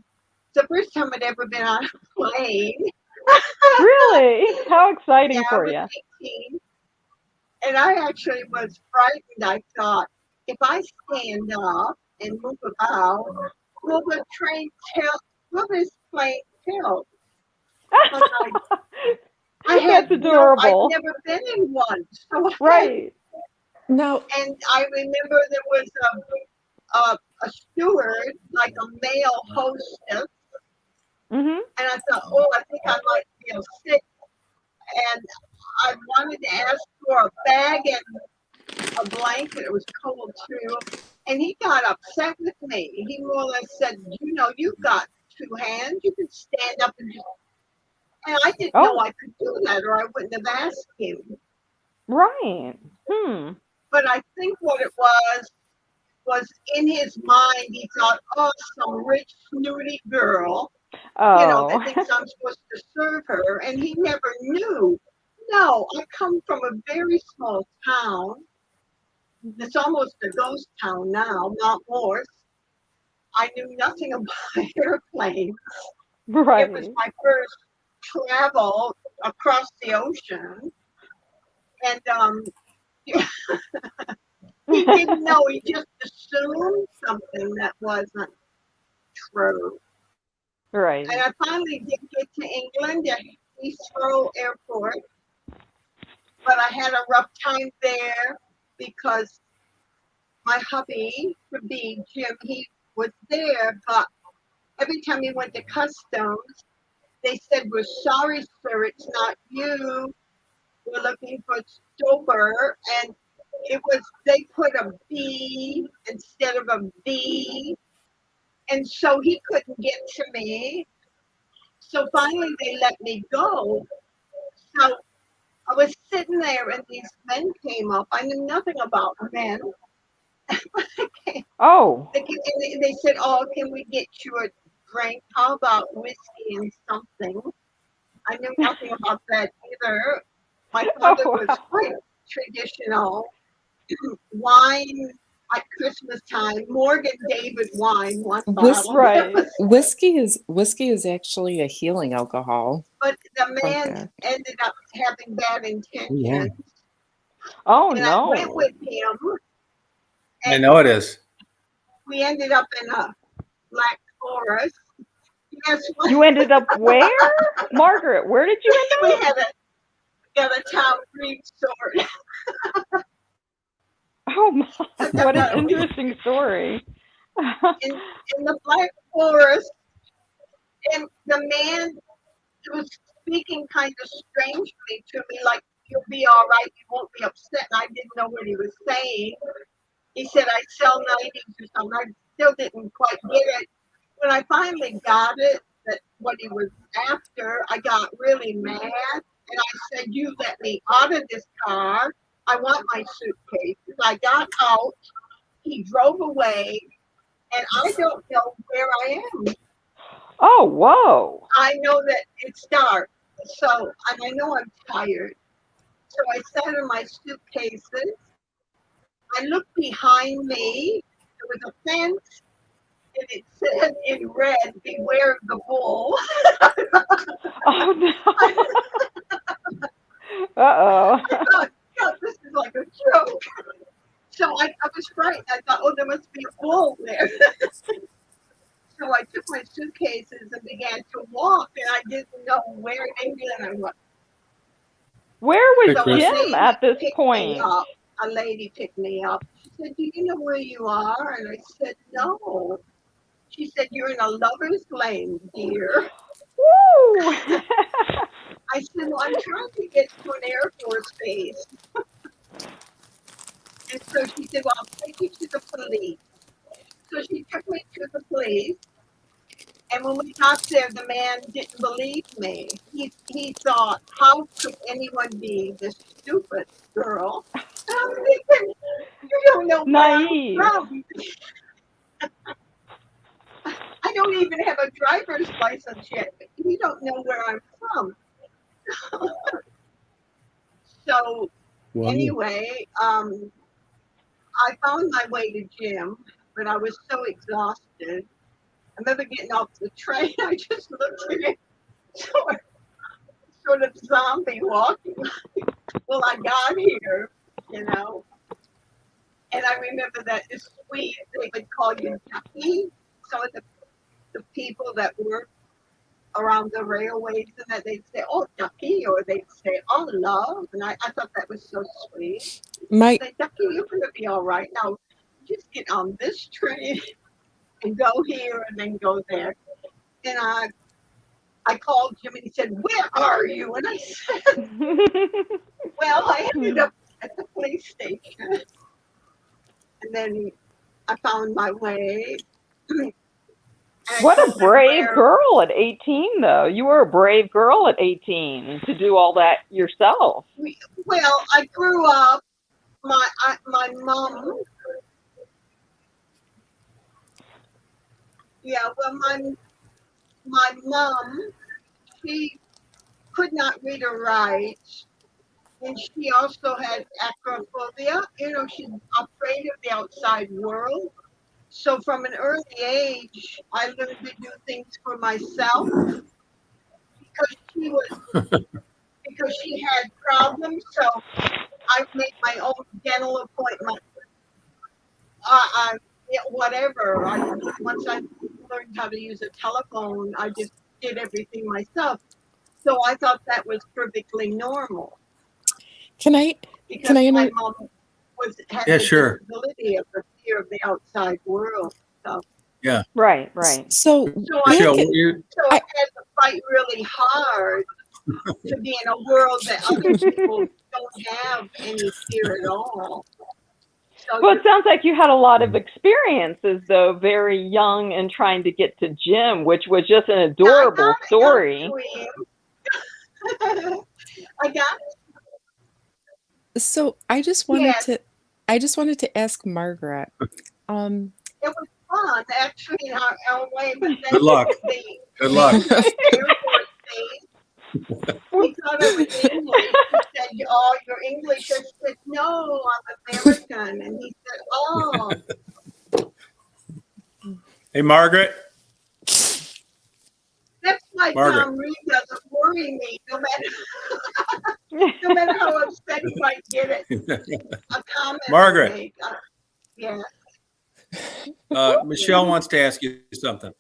it's the first time I'd ever been on a plane.
Really? How exciting
Yeah, I
for
was
you.
18, and I actually was frightened. I thought, if I stand up and move about, will the train tilt? Will this plane tilt? But I had
That's adorable.
I'd never been in one, so
Right.
Now,
and I remember there was a steward, like a male hostess,
Mhm.
and I thought, oh, I think I might feel sick, and I wanted to ask for a bag and a blanket. It was cold too, and he got upset with me. He more or less said, "You know, you've got two hands. You can stand up and just." And I didn't know
Oh,
I could do that, or I wouldn't have asked him.
right.
But I think what it was in his mind. He thought, "Oh, some rich, snooty girl, that
Oh.
thinks I'm supposed to serve her," and he never knew. No, I come from a very small town. It's almost a ghost town now, Mount Morse. I knew nothing about airplanes. It was
Right.
my first travel across the ocean, and he didn't know. He just assumed something that wasn't true.
Right.
And I finally did get to England at Heathrow Airport, but I had a rough time there because my hubby, to be Jim, he was there, but every time he went to customs, they said, "We're sorry, sir, it's not you. We're looking for Stober." And they put a B instead of a V. And so he couldn't get to me. So finally they let me go. So I was sitting there and these men came up. I knew nothing about men.
Oh,
They said, "Oh, can we get you a drink? How about whiskey and something?" I knew nothing about that either. My father
oh
was
wow.
quite traditional. Wine at Christmas time, Morgan David wine, one bottle.
Right.
Whiskey is actually a healing alcohol.
But the
Fun
man
fact.
ended up having bad intentions,
Oh
and I went
no.
with him,
I
and
know it is.
we ended up in a black forest. Guess what?
You ended up where? Margaret, where did you
We
end up?
got a town green sword.
Oh my, what an
in,
interesting story.
in the black forest, and the man was speaking kind of strangely to me, like, "You'll be all right, you won't be upset." And I didn't know what he was saying. He said, "I sell 90s or something." I still didn't quite get it. When I finally got it, that what he was after, I got really mad. And I said, "You let me out of this car. I want my suitcases." I got out. He drove away. And I don't know where I am.
Oh, whoa.
I know that it's dark. So, and I know I'm tired. So I sat in my suitcases. I looked behind me. There was a fence, and it said in red, "Beware of the bull."
Oh no. Uh-oh.
I thought, "God, this is like a joke." So I was frightened. I thought, "Oh, there must be a bull there." So I took my suitcases and began to walk, and I didn't know where in England I was.
Where was
Good
So a
question.
Jim
lady
at this
picked me
point?
up. A lady picked me up. She said, "Do you know where you are?" And I said, "No." She said, "You're in a lover's lane, dear."
Woo!
I said, "Well, I'm trying to get to an Air Force base." And so she said, "Well, I'll take you to the police." So she took me to the police. And when we got there, the man didn't believe me. He thought, "How could anyone be this stupid girl?" And I'm thinking, "You don't know where I'm
Naive.
from. I don't even have a driver's license yet. You don't know where I'm from." So anyway, I found my way to Jim, but I was so exhausted. I remember getting off the train. I just looked at it, sort of zombie walking. Well, I got here, you know, and I remember that this sweet, they would call you Ducky. Some of the people that work around the railways, and that they'd say, "Oh, Ducky," or they'd say, "Oh, love." And I thought that was so sweet.
My
Say, "Ducky, you're going to be all right. Now, just get on this train and go here and then go there." And I called Jim and he said, "Where are you?" And I said, "Well, I ended up at the police station." And then I found my way. And I
What a
told them
brave
where.
girl at 18, though. You were a brave girl at 18 to do all that yourself.
Well, I grew up. My mom. Yeah, well, my mom, she could not read or write, and she also had acrophobia. You know, she's afraid of the outside world. So from an early age, I learned to do things for myself because she had problems. So I made my own dental appointment. Whatever. Once I learned how to use a telephone, I just did everything myself. So I thought that was perfectly normal
can I
because
inter-
my mom had
Yeah,
the
sure.
disability of the fear of the outside world. So
Yeah.
Right, right.
so
So I
Michelle,
back
I had to fight really hard to be in a world that other people don't have any fear at all. So
Well, it sounds like you had a lot of experiences, though, very young and trying to get to Jim, which was just an adorable story.
I got
so I just wanted
Yes.
to I just wanted to ask Margaret. Um,
It was fun, actually, in our way, but then
Good luck. Good luck.
the Air Force Base, he thought I was English. He said, "Oh, you're English." I said, "No, I'm American." And he said, "Oh."
Hey, Margaret.
That's why
Margaret.
Tom Reed doesn't worry me, no matter how upset he might get it. A comment I
Margaret.
make. Yeah.
Michelle wants to ask you something.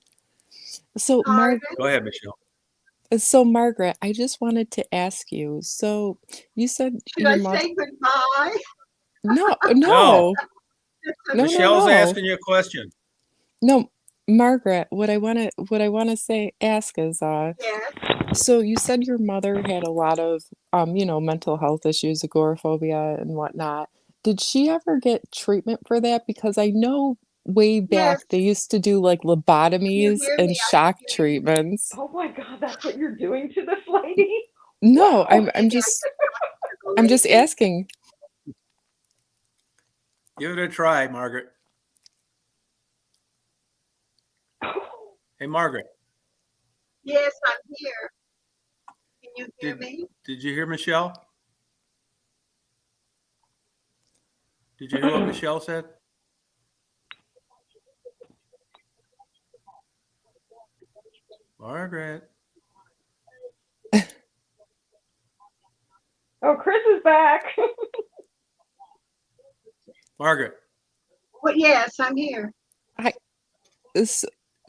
so
Margaret?
Go ahead, Michelle.
Margaret, I just wanted to ask you. So you said
Should
your
I
mother.
say goodbye?
No,
No.
no, no,
Michelle's
no.
asking you a question.
No, Margaret, what I wanna ask is,
Yes.
so you said your mother had a lot of, mental health issues, agoraphobia and whatnot. Did she ever get treatment for that? Because I know way back
Yes.
they used to do like
Can you
lobotomies
hear
and
me? I
shock
can hear you.
treatments.
Oh my God, that's what you're doing to this lady?
No,
Wow.
I'm
Maybe I
just
should talk to the
I'm just
lady.
asking.
Give it a try, Margaret. Hey, Margaret.
Yes, I'm here. Can you hear me?
Did you hear Michelle? Did you hear what Michelle said? Margaret.
Oh, Chris is back.
Margaret.
Well, yes, I'm here.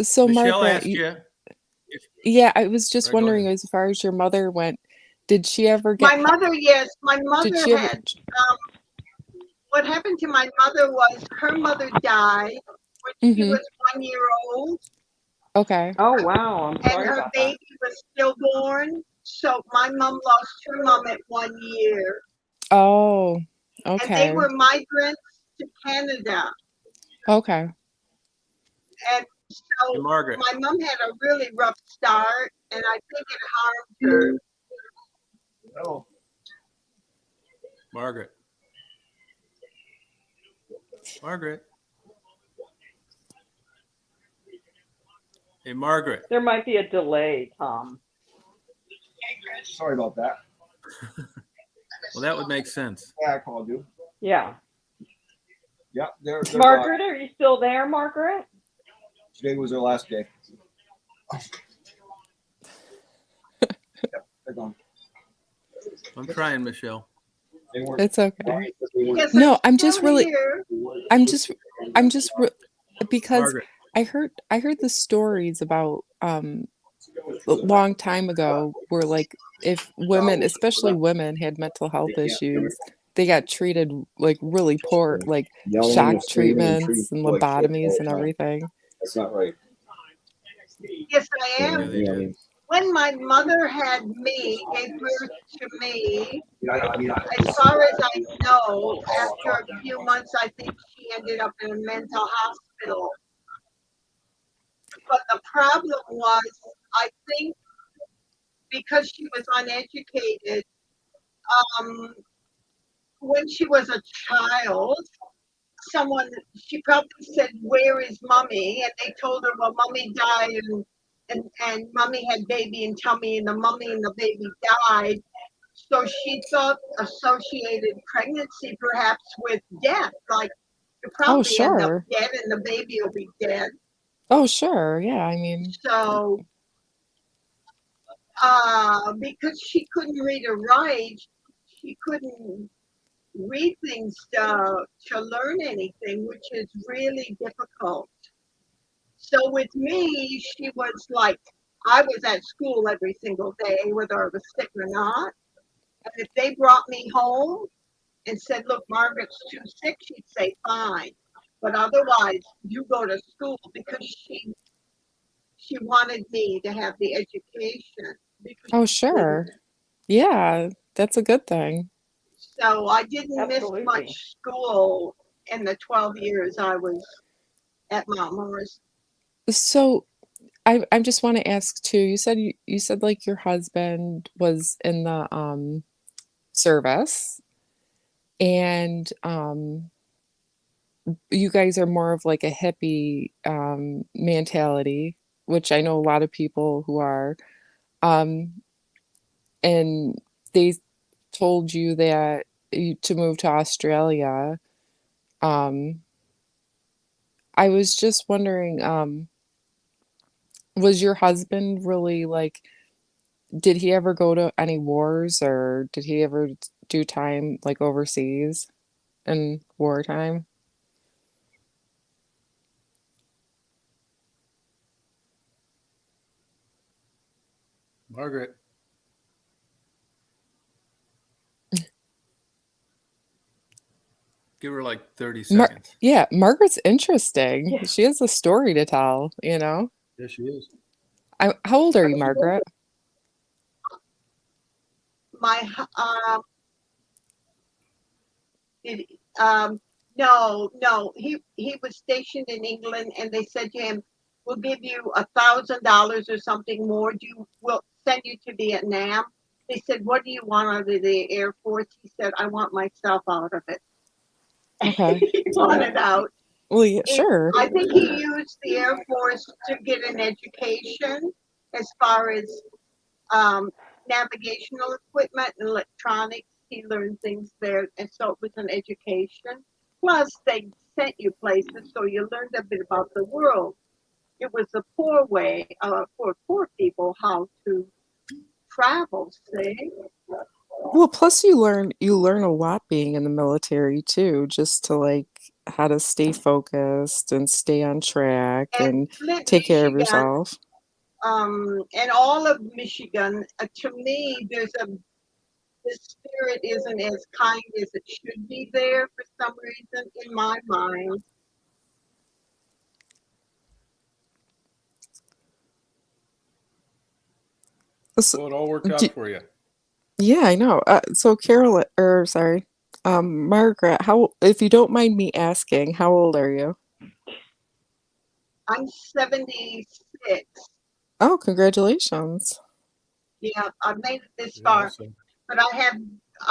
So
Michelle
Margaret,
asked you.
yeah, I was just
Right, go
wondering
ahead.
as far as your mother went, did she ever
My
get
mother, yes, my
did
mother
she ever
had, what happened to my mother was her mother died when she
Mhm.
was 1 year old,
Okay.
Oh wow, I'm
and
sorry
her
about that.
baby was stillborn. So my mom lost her mom at 1 year,
Oh,
and they
okay.
were migrants to Canada.
Okay.
And
Hey,
so
Margaret.
my mom had a really rough start, and I think it harmed her.
No.
Margaret. Margaret. Hey, Margaret.
There might be a delay, Tom.
Sorry about that.
Well, that would make sense.
Yeah, I called you.
Yeah.
Yeah, they're
Margaret, are you still there, Margaret?
today was their last day. Yep, they're gone.
I'm trying, Michelle.
They weren't.
It's okay.
Yes,
No,
I'm
I'm just
still
really
here.
I'm just because
Margaret.
I heard the stories about a long time ago where like if women, especially women, had mental health issues, they got treated like really poor, like
Yelling
shock
and screaming and treating
treatments and
people like shit all
lobotomies
the
and
time.
everything.
That's not right.
Yes, I
Yeah,
am.
Yeah, they
you know, I
did.
mean,
When my mother had me, gave birth to me,
I mean,
as far as I know, after a few months, I think she ended up in a mental hospital. But the problem was, I think, because she was uneducated, um, when she was a child, she probably said, "Where is mommy?" And they told her, "Well, mommy died, and mommy had baby and tummy, and the mommy and the baby died." So she thought associated pregnancy perhaps with death, like you
Oh,
probably end up
sure.
dead and the baby will be dead.
Oh, sure. Yeah, I mean,
So because she couldn't read or write, she couldn't read things to learn anything, which is really difficult. So with me, she was like, I was at school every single day, whether I was sick or not. And if they brought me home and said, "Look, Margaret's too sick," she'd say, "Fine. But otherwise, you go to school," because she wanted me to have the education because
oh,
she couldn't.
sure. Yeah, that's a good thing.
So I didn't miss
Absolutely.
much school in the 12 years I was at Mount Morris.
So I just want to ask too, you said like your husband was in the service and you guys are more of like a hippie mentality, which I know a lot of people who are. Um, and they told you that to move to Australia. Um, I was just wondering, was your husband really like, did he ever go to any wars or did he ever do time like overseas in wartime?
Margaret, give her like 30 seconds.
Yeah, Margaret's interesting.
Yeah.
She has a story to tell, you know?
Yes, she is.
How old are you, Margaret?
My did no, he was stationed in England, and they said to him, "We'll give you $1,000 or something more. We'll send you to Vietnam." They said, "What do you want out of the Air Force?" He said, "I want myself out of it."
Okay.
He wanted out.
Well, yeah, sure.
I think he used the Air Force to get an education as far as navigational equipment and electronics. He learned things there, and so it was an education. Plus, they sent you places, so you learned a bit about the world. It was a poor way for poor people how to travel. See,
Well, plus you learn a lot being in the military too, just to like how to stay focused and stay on track
and
and
Flint,
take care of
Michigan,
yourself.
and all of Michigan. To me, the spirit isn't as kind as it should be there for some reason in my mind.
So,
Well, it all worked
do,
out for you.
yeah, I know. So Carol, or sorry, Margaret, if you don't mind me asking, how old are you?
I'm 76.
Oh, congratulations.
Yeah, I've made it this
Yeah,
far,
so
but I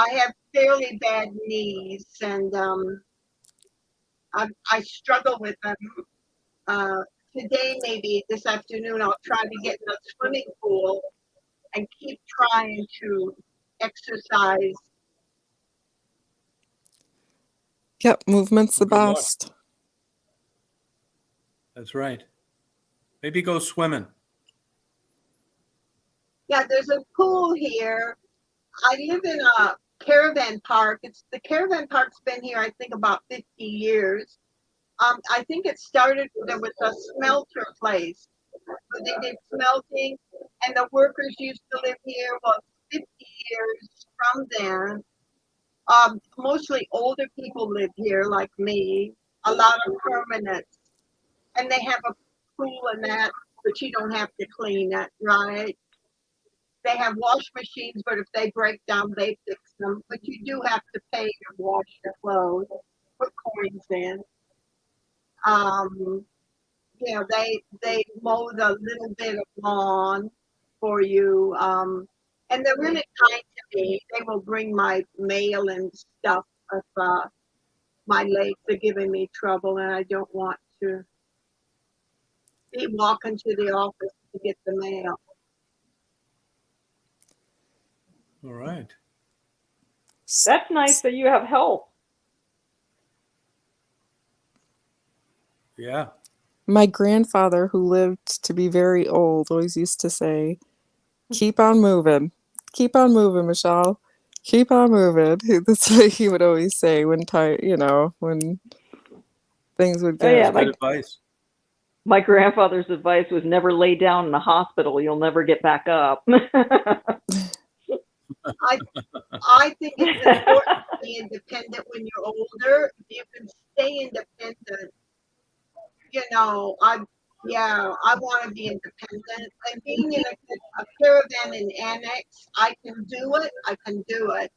have fairly bad knees, and I struggle with them. Uh, Today, maybe this afternoon, I'll try to get in the swimming pool and keep trying to exercise.
Yep, movement's the
well, good luck.
best.
That's right. Maybe go swimming.
Yeah, there's a pool here. I live in a caravan park. The caravan park's been here, I think, about 50 years. I think it started when there was a smelter place where they did smelting, and the workers used to live here. Well, 50 years from then. Mostly older people live here, like me. A lot of permanents, and they have a pool and that, but you don't have to clean it, right? They have wash machines, but if they break down, they fix them. But you do have to pay to wash your clothes, put coins in. Um, they mow the little bit of lawn for you, and they're really kind to me. They will bring my mail and stuff if my legs are giving me trouble, and I don't want to be walking to the office to get the mail.
All right.
That's nice that you have help.
Yeah.
My grandfather, who lived to be very old, always used to say, "Keep on moving. Keep on moving, Michelle. Keep on moving." That's what he would always say when when things would
Oh
get.
yeah,
That's good advice.
my grandfather's advice was never lay down in the hospital. You'll never get back up.
I think it's important to be independent when you're older. If you can stay independent, I want to be independent. And being in a caravan and annex, I can do it. I can do it.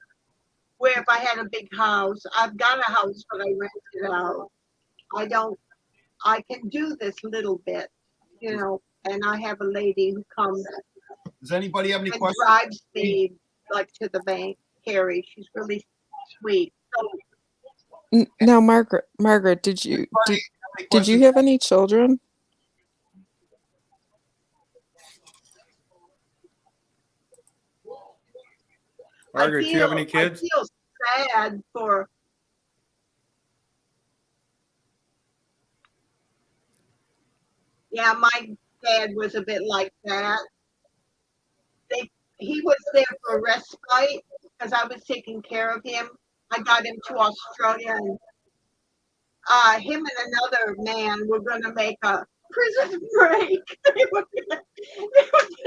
Where if I had a big house, I've got a house, but I rent it out. I don't. I can do this little bit, and I have a lady who comes
Does anybody have any
and
questions?
drives me like to the bank. Carrie, she's really sweet. So
Now, Margaret, did you have any children?
Margaret, do you have any kids?
I feel sad for. Yeah, my dad was a bit like that. He was there for respite because I was taking care of him. I got him to Australia, and him and another man were going to make a prison break. They were going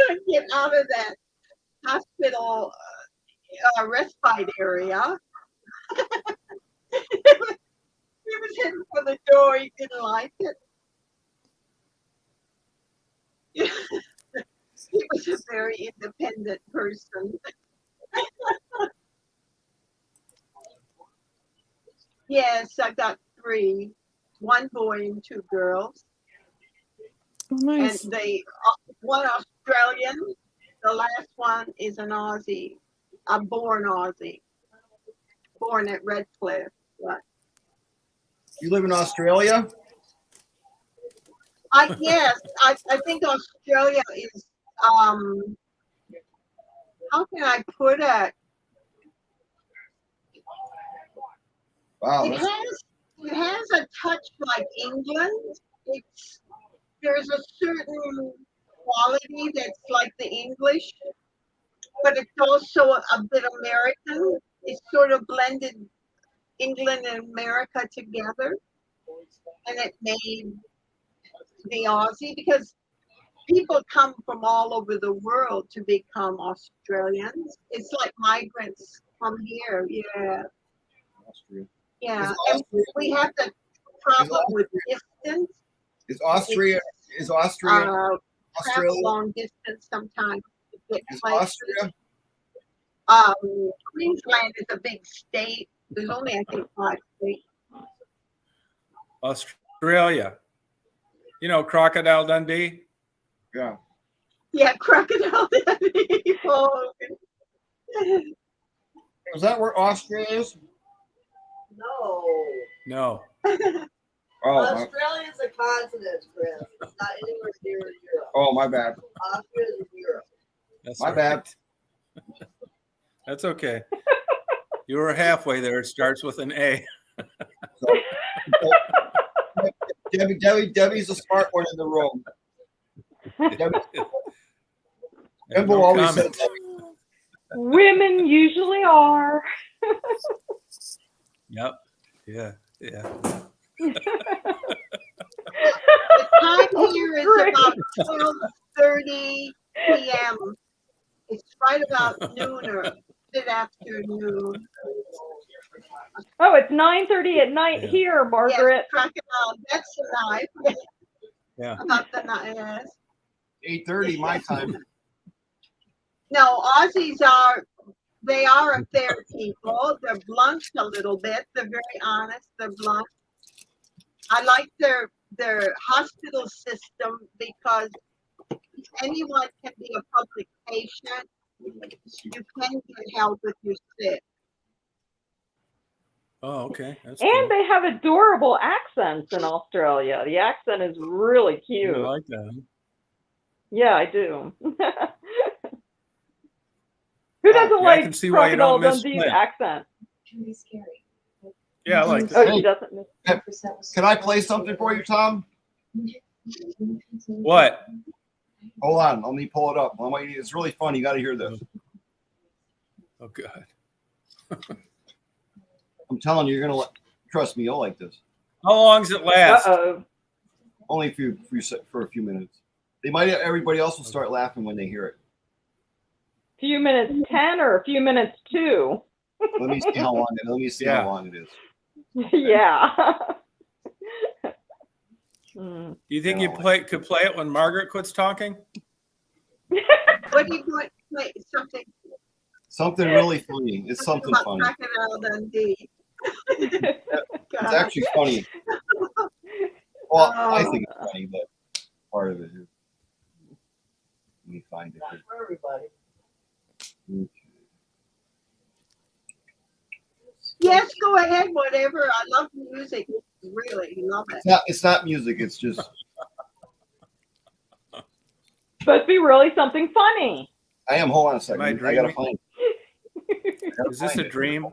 to get out of that hospital respite area. He was heading for the door. He didn't like it. He was a very independent person. Yes, I got 3, 1 boy and 2 girls.
Oh, nice.
And one Australian, the last one is an Aussie, a born Aussie, born at Redcliffe. But
You live in Australia?
Yes, I think Australia is, how can I put it?
Wow.
It has a touch like England. There's a certain quality that's like the English, but it's also a bit American. It's sort of blended England and America together, and it made the Aussie, because people come from all over the world to become Australians. It's like migrants from here. Yeah.
Austria.
Yeah.
Is
And we have the problem with distance.
Is Austria
Perhaps
Australia?
long distance sometimes to get
Is
places.
Austria?
Queensland is a big state. There's only, I think, 5 states.
Australia. You know, Crocodile Dundee?
Yeah.
Yeah, crocodile.
Is that where Austria is?
No.
No.
Oh,
Australia's a continent, Chris. It's not anywhere near Europe.
oh, my bad.
Austria's in Europe.
That's
My
all
bad.
right. That's okay. You were halfway there. It starts with an A.
Debbie's a smart one in the room. Debbie
No
always said
comment.
Women usually are.
Yep. Yeah. Yeah.
The time here is about 12:30 p.m. It's right about noon or bit after noon.
Oh, it's 9:30 at night
Yeah.
here, Margaret.
Yes, crocodile. That's the knife.
Yeah.
About the knife. Yes.
8:30 my time.
No, Aussies they are a fair people. They're blunt a little bit. They're very honest. They're blunt. I like their hospital system because anyone can be a public patient. You can get help if you're sick.
Oh, okay. That's
And
cool.
they have adorable accents in Australia. The accent is really
You
cute.
like that? Huh?
Yeah, I do. Who doesn't
Yeah, I
like
can see why you
Crocodile
don't miss
Dundee's
Flint.
accent?
Can be scary.
Yeah, I like
Oh,
that.
she doesn't miss.
Can I play something for you, Tom?
What?
Hold on. Let me pull it up. It's really fun. You got to hear this.
Oh, God.
I'm telling you, you're going to trust me. You'll like this.
How long does it last?
Uh-oh.
Only for a few minutes. Everybody else will start laughing when they hear it.
Few minutes 10 or a few minutes 2?
Let me see how long
Yeah.
how long it is.
Yeah. Hmm.
Do you think you could play it when Margaret quits talking?
What do you want? Wait, something
Something really funny. It's something
about
funny.
Crocodile Dundee.
It's actually funny. Well, I think it's funny, but part of it is. Let me find it here.
For everybody.
Okay.
Yes, go go ahead, whatever. I love music. Really love it.
It's not music. It's just.
Supposed to be really something funny.
I am. Hold on a second.
Am I
I gotta
dreaming?
find.
Is this a dream?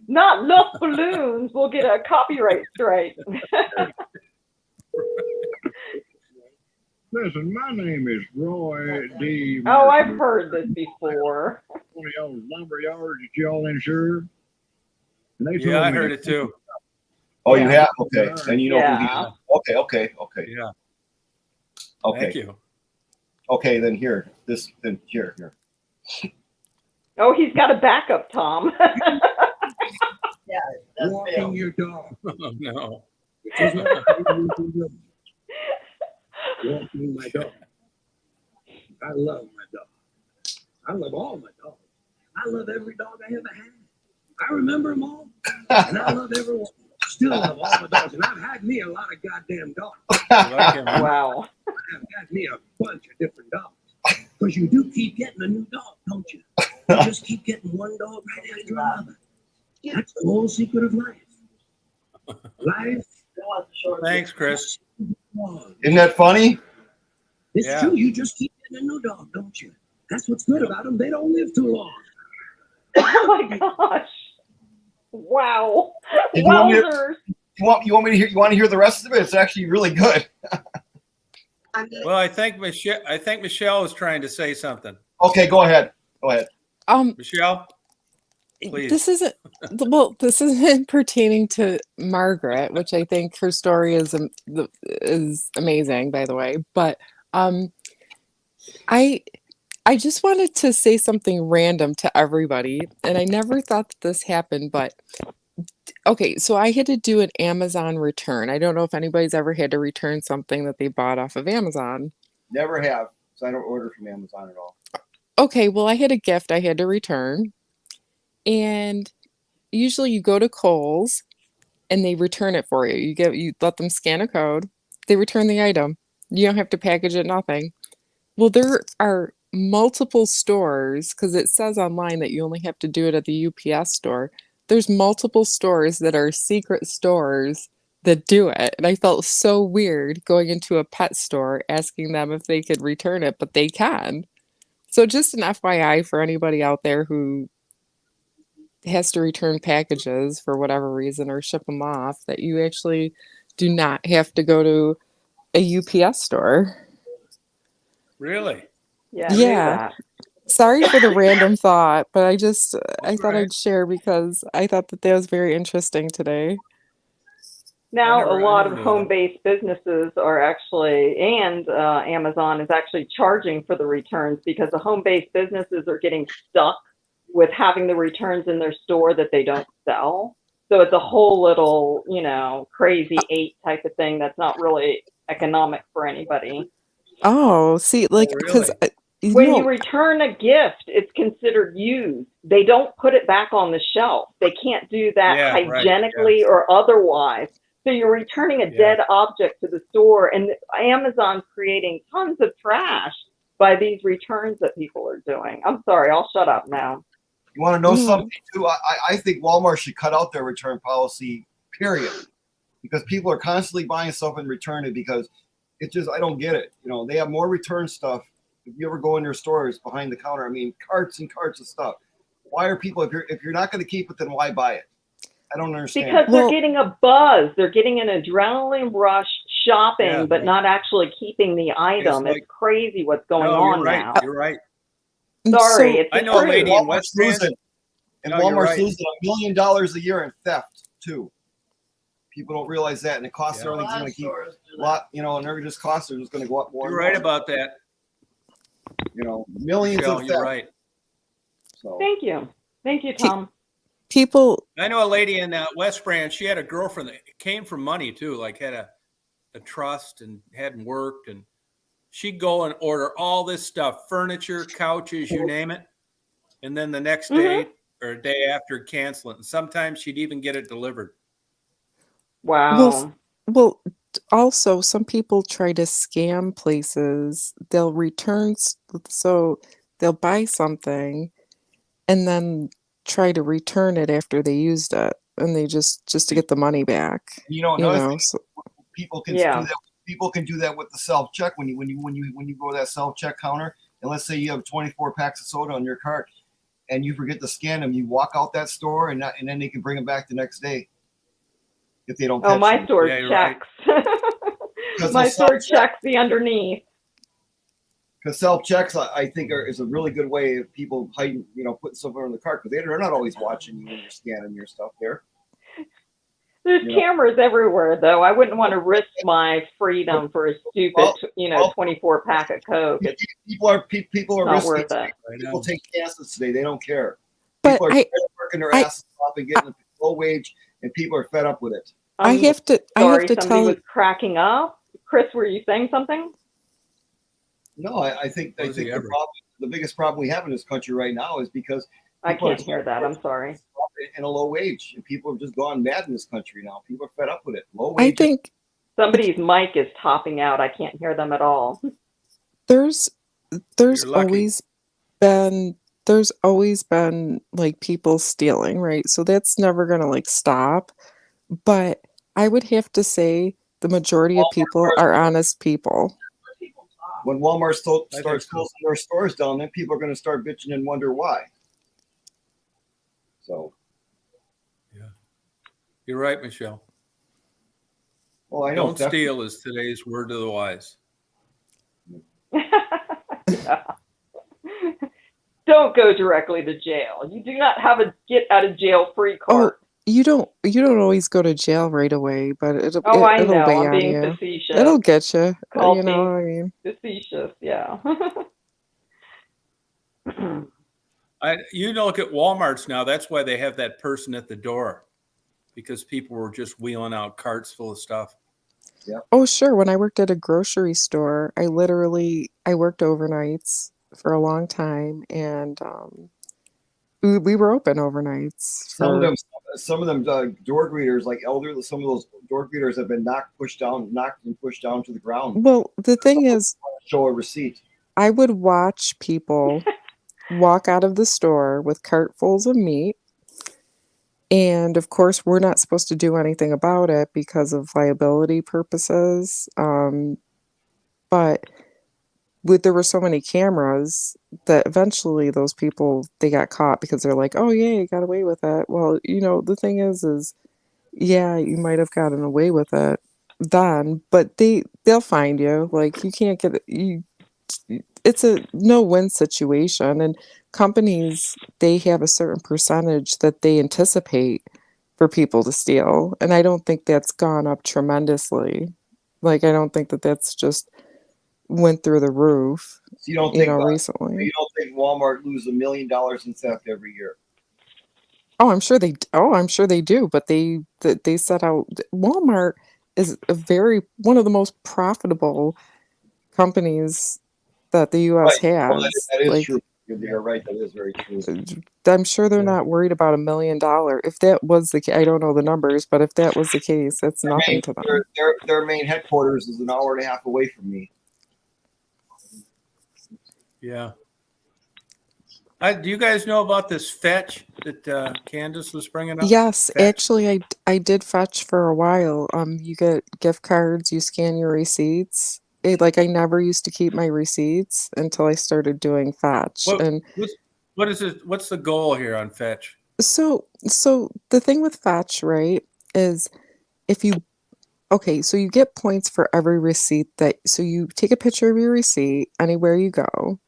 Not enough balloons. We'll get a copyright strike.
Listen, my name is Roy D.
Oh, I've heard this before.
One of y'all's lumber yards that y'all insure. And they
Yeah, I
me
heard
to-
it too.
Oh, you have? Okay. Then you know.
Yeah.
Okay.
Yeah.
Okay.
Thank you.
Okay. Then here. Here.
Oh, he's got a backup, Tom.
Walking your dog.
Oh, no.
Which is not walking my dog. I love my dog. I love all my dogs. I love every dog I ever had. I remember them all, and I love every one. Still love all my dogs, and I've had me a lot of goddamn dogs.
I like him.
Wow.
I've had me a bunch of different dogs. Because you do keep getting a new dog, don't you? You just keep getting one dog right after another. That's the whole secret of life. Life.
Thanks, Chris.
Isn't that funny?
It's
Yeah.
true. You just keep getting a new dog, don't you? That's what's good about them. They don't live too long.
Oh my gosh. Wow.
Did you want me to-
Wowzers.
You want me to hear? You want to hear the rest of it? It's actually really good.
Well, I think Michelle is trying to say something.
Okay, go ahead.
Michelle, please.
This isn't pertaining to Margaret, which I think her story is amazing, by the way. But I just wanted to say something random to everybody, and I never thought that this happened, but okay, so I had to do an Amazon return. I don't know if anybody's ever had to return something that they bought off of Amazon.
Never have. So I don't order from Amazon at all.
Okay, well, I had a gift I had to return, and usually you go to Kohl's and they return it for you. You let them scan a code, they return the item. You don't have to package it, nothing. Well, there are multiple stores because it says online that you only have to do it at the UPS store. There's multiple stores that are secret stores that do it. And I felt so weird going into a pet store asking them if they could return it, but they can. So just an FYI for anybody out there who has to return packages for whatever reason or ship them off, that you actually do not have to go to a UPS store.
Really?
Yeah. I knew
Yeah.
that.
Sorry for the random thought, but I thought
right.
I'd share because I thought that was very interesting today.
Now, a lot of
knew that.
home-based businesses are actually, and Amazon is actually charging for the returns because the home-based businesses are getting stuck with having the returns in their store that they don't sell. So it's a whole little, crazy eight type of thing that's not really economic for anybody.
Oh, see, like, because
really?
When you return a gift, it's considered used. They don't put it back on the shelf. They can't do that
Yeah, right,
hygienically or otherwise. So you're returning a dead object to the store, and Amazon's creating tons of trash by these returns that people are doing. I'm sorry, I'll shut up now.
You want to know something too? I think Walmart should cut out their return policy, period, because people are constantly buying stuff and returning it because it's just, I don't get it. They have more return stuff. If you ever go in their stores behind the counter, I mean, carts and carts of stuff. Why are people, if you're not going to keep it, then why buy it? I don't understand.
Because they're getting a buzz. They're getting an adrenaline rush shopping, but not actually keeping the item. It's crazy what's going on now.
You're right.
Sorry, it's
I know a lady in
Walmart's
West Branch.
losing, and
No, you're
Walmart's
right.
losing $1 million a year in theft too. People don't realize that, and it costs everything's going to keep a lot, and they're just costs are just going to go up more.
You're right about that.
Millions
Michelle,
of theft.
you're right.
So.
Thank you, Tom.
People.
I know a lady in West Branch. She had a girlfriend that came from money too, like had a trust and hadn't worked, and she'd go and order all this stuff, furniture, couches, you name it, and then the next day or a day after cancel it. And sometimes she'd even get it delivered.
Wow.
Well, also some people try to scam places. They'll return, so they'll buy something, and then try to return it after they used it, and they just to get the money back.
Another thing,
So,
people can
Yeah.
do that. People can do that with the self check when you go to that self check counter, and let's say you have 24 packs of soda on your cart, and you forget to scan them. You walk out that store, and then they can bring them back the next day if they don't.
Oh,
catch
my
you.
store
Yeah, you're
checks.
Because
My
they'll
store
self-check.
checks the underneath.
Because self checks, I think, is a really good way of people hiding, putting somewhere in the cart, because they're not always watching you when you're scanning your stuff there.
There's
Yeah.
cameras everywhere, though. I wouldn't want to risk my freedom for a stupid, 24 pack of Coke. It's
People are
not
risky.
worth it.
I
People
know.
take chances today. They don't care.
but
People are
I
working their asses off and getting a low wage, and people are fed up with it.
I
I'm
have to
sorry, somebody
tell.
was cracking up. Chris, were you saying something?
No, I think
Busy ever.
the biggest problem we have in this country right now is because
I
people
can't
are
hear that. I'm sorry.
in a low wage, and people have just gone mad in this country now. People are fed up with it. Low
I
wage.
think
Somebody's mic is topping out. I can't hear them at all.
there's
You're lucky.
always been like people stealing, right? So that's never gonna like stop. But I would have to say the majority of people are honest people.
When Walmart starts
think so.
closing their stores down, then people are going to start bitching and wonder why. So,
You're right, Michelle.
well, I know.
Don't steal is today's word to the wise.
Yeah. Don't go directly to jail. You do not have a get out of jail free card.
You don't always go to jail right away, but it'll
I
it'll
know.
weigh
I'm
on
being
you.
facetious.
It'll get you.
Call
You know,
me.
I mean,
Facetious, yeah.
You look at Walmart's now. That's why they have that person at the door, because people were just wheeling out carts full of stuff.
oh sure. When I worked at a grocery store, I worked overnights for a long time, and we were open overnights.
Some of them door greeters, like elderly, some of those door greeters have been knocked and pushed down to the ground.
Well, the thing is,
Show a receipt.
I would watch people walk out of the store with cartfuls of meat. And of course, we're not supposed to do anything about it because of liability purposes. But there were so many cameras that eventually those people, they got caught because they're like, oh yeah, you got away with it. Well, the thing is yeah, you might have gotten away with it then, but they'll find you. Like you can't get it's a no-win situation, and companies, they have a certain percentage that they anticipate for people to steal, and I don't think that's gone up tremendously. Like I don't think that's just went through the roof,
So you don't think
recently.
you don't think Walmart loses $1 million in theft every year?
Oh, I'm sure they do, but they set out. Walmart is one of the most profitable companies that the U.S.
Right. Well,
has.
that is
Like,
true. You're right. That is very true.
I'm sure they're not worried about $1 million. If that was the case, I don't know the numbers, but if that was the case, that's nothing to them.
Their main headquarters is an hour and a half away from me.
Yeah. Do you guys know about this fetch that Candace was bringing up?
Yes,
Fetch?
actually, I did fetch for a while. You get gift cards, you scan your receipts. Like I never used to keep my receipts until I started doing fetch.
What is it? What's the goal here on fetch?
So the thing with fetch, right, is so you get points for every receipt so you take a picture of your receipt anywhere you go,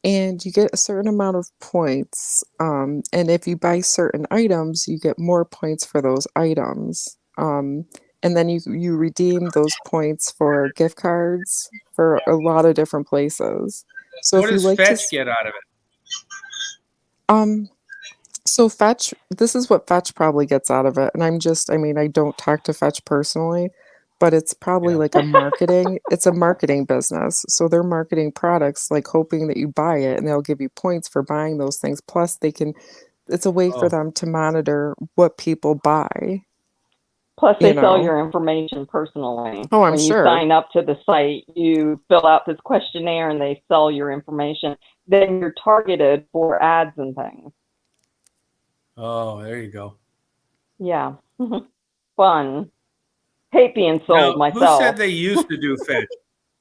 and you get a certain amount of points. And if you buy certain items, you get more points for those items. And then you redeem those points for gift cards for a lot of different places. So
what does Fetch get out of it?
So Fetch, this is what Fetch probably gets out of it. And I don't talk to Fetch personally, but it's probably like it's a marketing business. So they're marketing products, like hoping that you buy it, and they'll give you points for buying those things. Plus it's a way for them to monitor what people buy.
Plus, they sell your information personally.
Oh, I'm
when
sure.
You sign up to the site, you fill out this questionnaire, and they sell your information. Then you're targeted for ads and things.
Oh, there you go.
Yeah. Fun. Hate being sold
Now, who said
myself.
they used to do fetch?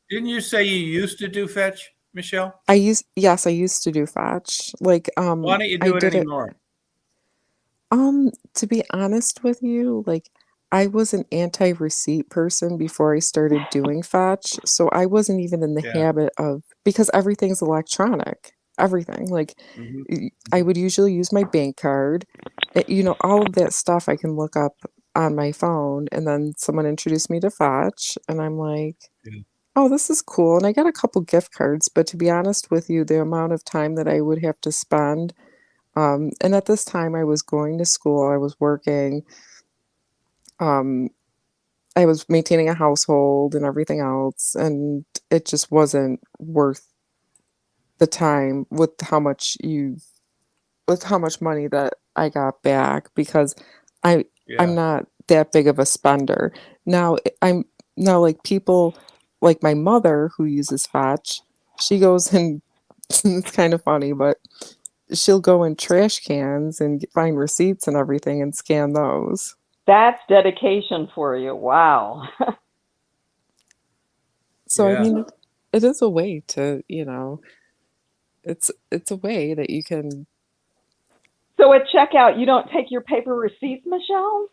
Didn't you say you used to do fetch, Michelle?
I used to do fetch. Like,
Why don't you
I
do it
did it.
anymore?
To be honest with you, like, I was an anti-receipt person before I started doing fetch, so I wasn't even in the
Yeah.
habit of, because everything's electronic. Everything. Like,
Mhm.
I would usually use my bank card. All of that stuff I can look up on my phone, and then someone introduced me to fetch, and I'm like,
Yeah.
oh, this is cool. And I got a couple gift cards, but to be honest with you, the amount of time that I would have to spend, and at this time I was going to school, I was working, um, I was maintaining a household and everything else, and it just wasn't worth the time with how much money that I got back, because I I'm
Yeah.
not that big of a spender. Now I'm now like people like my mother who uses Fetch, she goes and it's kind of funny, but she'll go in trash cans and find receipts and everything and scan those.
That's dedication for you. Wow.
So I
Yeah.
mean, it is a way to, it's a way that you can.
So at checkout, you don't take your paper receipts, Michelle?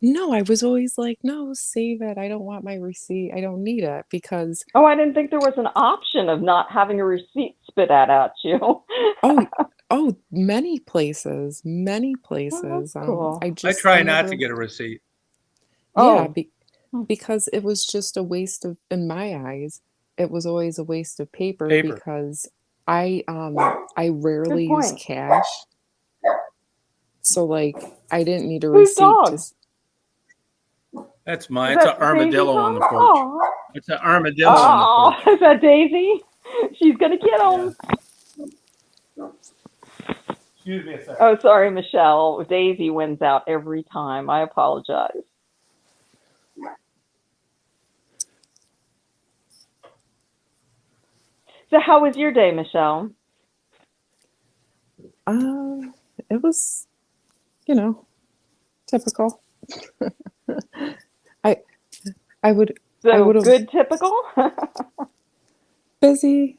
No, I was always like, no, save it. I don't want my receipt. I don't need it because,
Oh, I didn't think there was an option of not having a receipt spit out at you.
oh, oh, many
Oh, that's
places.
cool.
I
I
try not to
never,
get a receipt.
yeah,
Oh. Hmm.
because it was just a waste of, in my eyes, it was always a waste of paper
Paper.
because I rarely
Good
use
point.
cash. So like I didn't need a
Whose
receipt
dog?
That's mine.
Is
It's an
that Daisy's
armadillo on
dog?
the porch.
Oh.
It's an armadillo on the
Oh,
porch.
is that Daisy? She's gonna get
Yeah.
him.
Excuse me a second.
Oh, sorry, Michelle. Daisy wins out every time. I apologize. So, how was your day, Michelle?
Uh, it was, you know, typical. I I would I
So
would have
good, typical.
busy,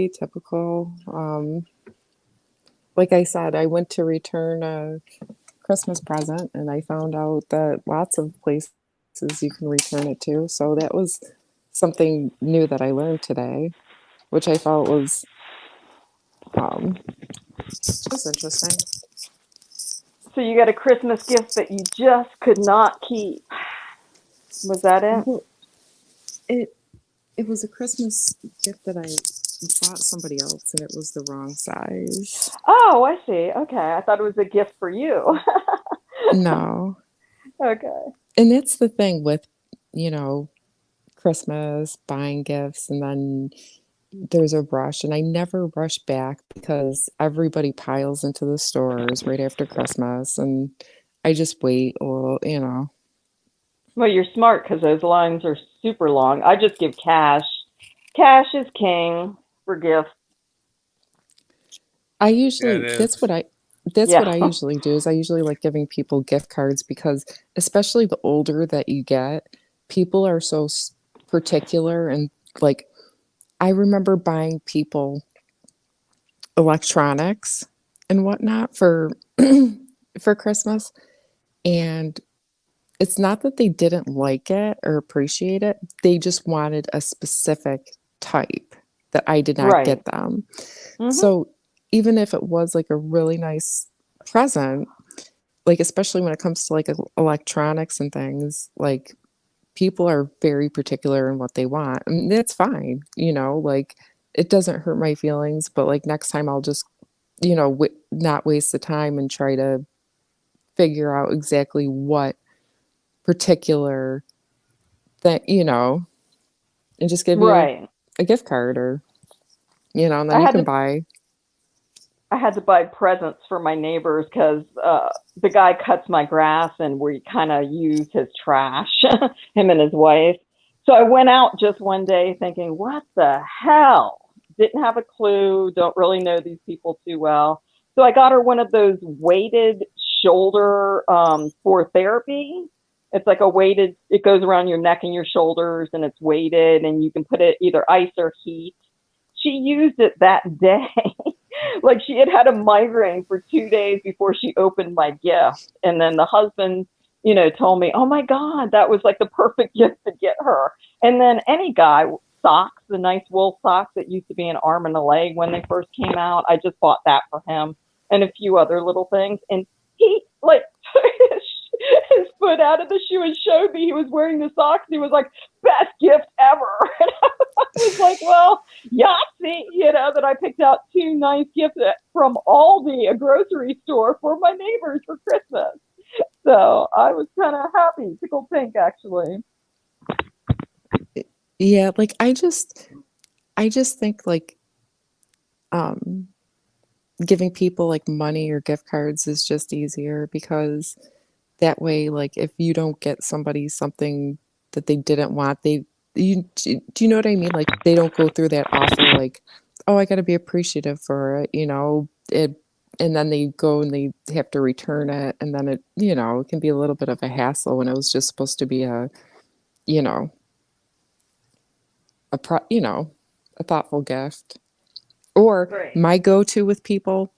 typical. Like I said, I went to return a Christmas present and I found out that lots of places you can return it to. So that was something new that I learned today, which I felt was um just interesting.
So you got a Christmas gift that you just could not keep. Was that it?
Well, it it was a Christmas gift that I bought somebody else and it was the wrong size.
Oh, I see. Okay, I thought it was a gift for you.
No.
Okay.
And that's the thing with, you know, Christmas, buying gifts, and then there's a rush. And I never rush back because everybody piles into the stores right after Christmas. And I just wait a little.
Well, you're smart because those lines are super long. I just give cash. Cash is king for gifts.
I
Yeah, it
usually,
is.
that's what
Yeah.
I usually do is I usually like giving people gift cards because especially the older that you get, people are so particular and like I remember buying people electronics and whatnot for for Christmas. And it's not that they didn't like it or appreciate it. They just wanted a specific type that I did not
Right.
get them.
Mhm.
So even if it was like a really nice present, like especially when it comes to like electronics and things, like people are very particular in what they want. And that's fine, like it doesn't hurt my feelings, but like next time I'll just, not waste the time and try to figure out exactly what particular that, and just give you
Right.
a gift card or, and then
I
you
had
can
to
buy.
I had to buy presents for my neighbors because the guy cuts my grass and we kind of use his trash, him and his wife. So I went out just one day thinking, what the hell? Didn't have a clue, don't really know these people too well. So I got her one of those weighted shoulder for therapy. It's like a weighted, it goes around your neck and your shoulders and it's weighted and you can put it either ice or heat. She used it that day. Like she had a migraine for 2 days before she opened my gift. And then the husband, told me, oh my God, that was like the perfect gift to get her. And then any guy, socks, the nice wool socks that used to be an arm and a leg when they first came out, I just bought that for him and a few other little things. And he like took his foot out of the shoe and showed me he was wearing the socks. He was like, best gift ever. And I was like, well, Yahtzee, that I picked out 2 nice gifts from Aldi, a grocery store for my neighbors for Christmas. So I was kind of happy, tickled pink actually.
Yeah, like I just think like giving people like money or gift cards is just easier because that way, like if you don't get somebody something that they didn't want, do you know what I mean? Like they don't go through that awful like, oh, I got to be appreciative for it, and then they go and they have to return it, and then it can be a little bit of a hassle when it was just supposed to be a thoughtful gift. Or
Right.
my go-to with people,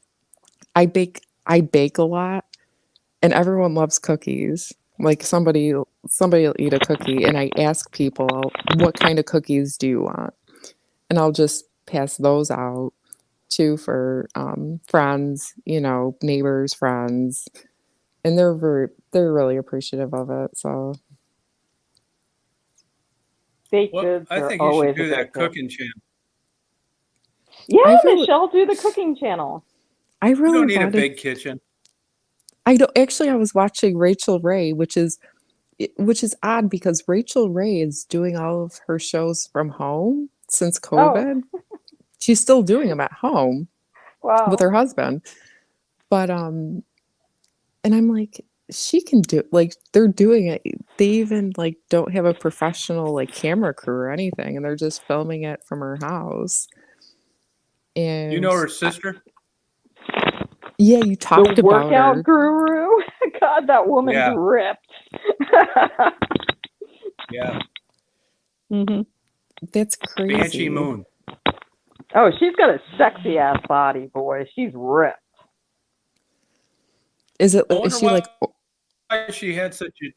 I bake a lot, and everyone loves cookies. Like somebody will eat a cookie, and I ask people, what kind of cookies do you want? And I'll just pass those out too for friends, neighbors, friends, and they're really appreciative of it. So
Baked
Well,
goods
I
are
think you
always
should do that
addictive.
cooking channel.
Yeah,
really-
Michelle, do the cooking channel.
I
You
really
don't need a
wanted.
big kitchen.
I don't actually. I was watching Rachel Ray, which is odd because Rachel Ray is doing all of her shows from home since COVID. She's still doing them at home
Wow.
with her husband. But and I'm like, she can do, like, they're doing it. They even like don't have a professional like camera crew or anything, and they're just filming it from her house. And
You know her sister?
yeah, you talked
The
about
workout
her.
guru. God, that woman's
Yeah.
ripped.
Yeah.
hmm
That's crazy.
Banshee Moon.
Oh, she's got a sexy ass body, boy. She's ripped.
Is
I wonder
she like?
why she had such a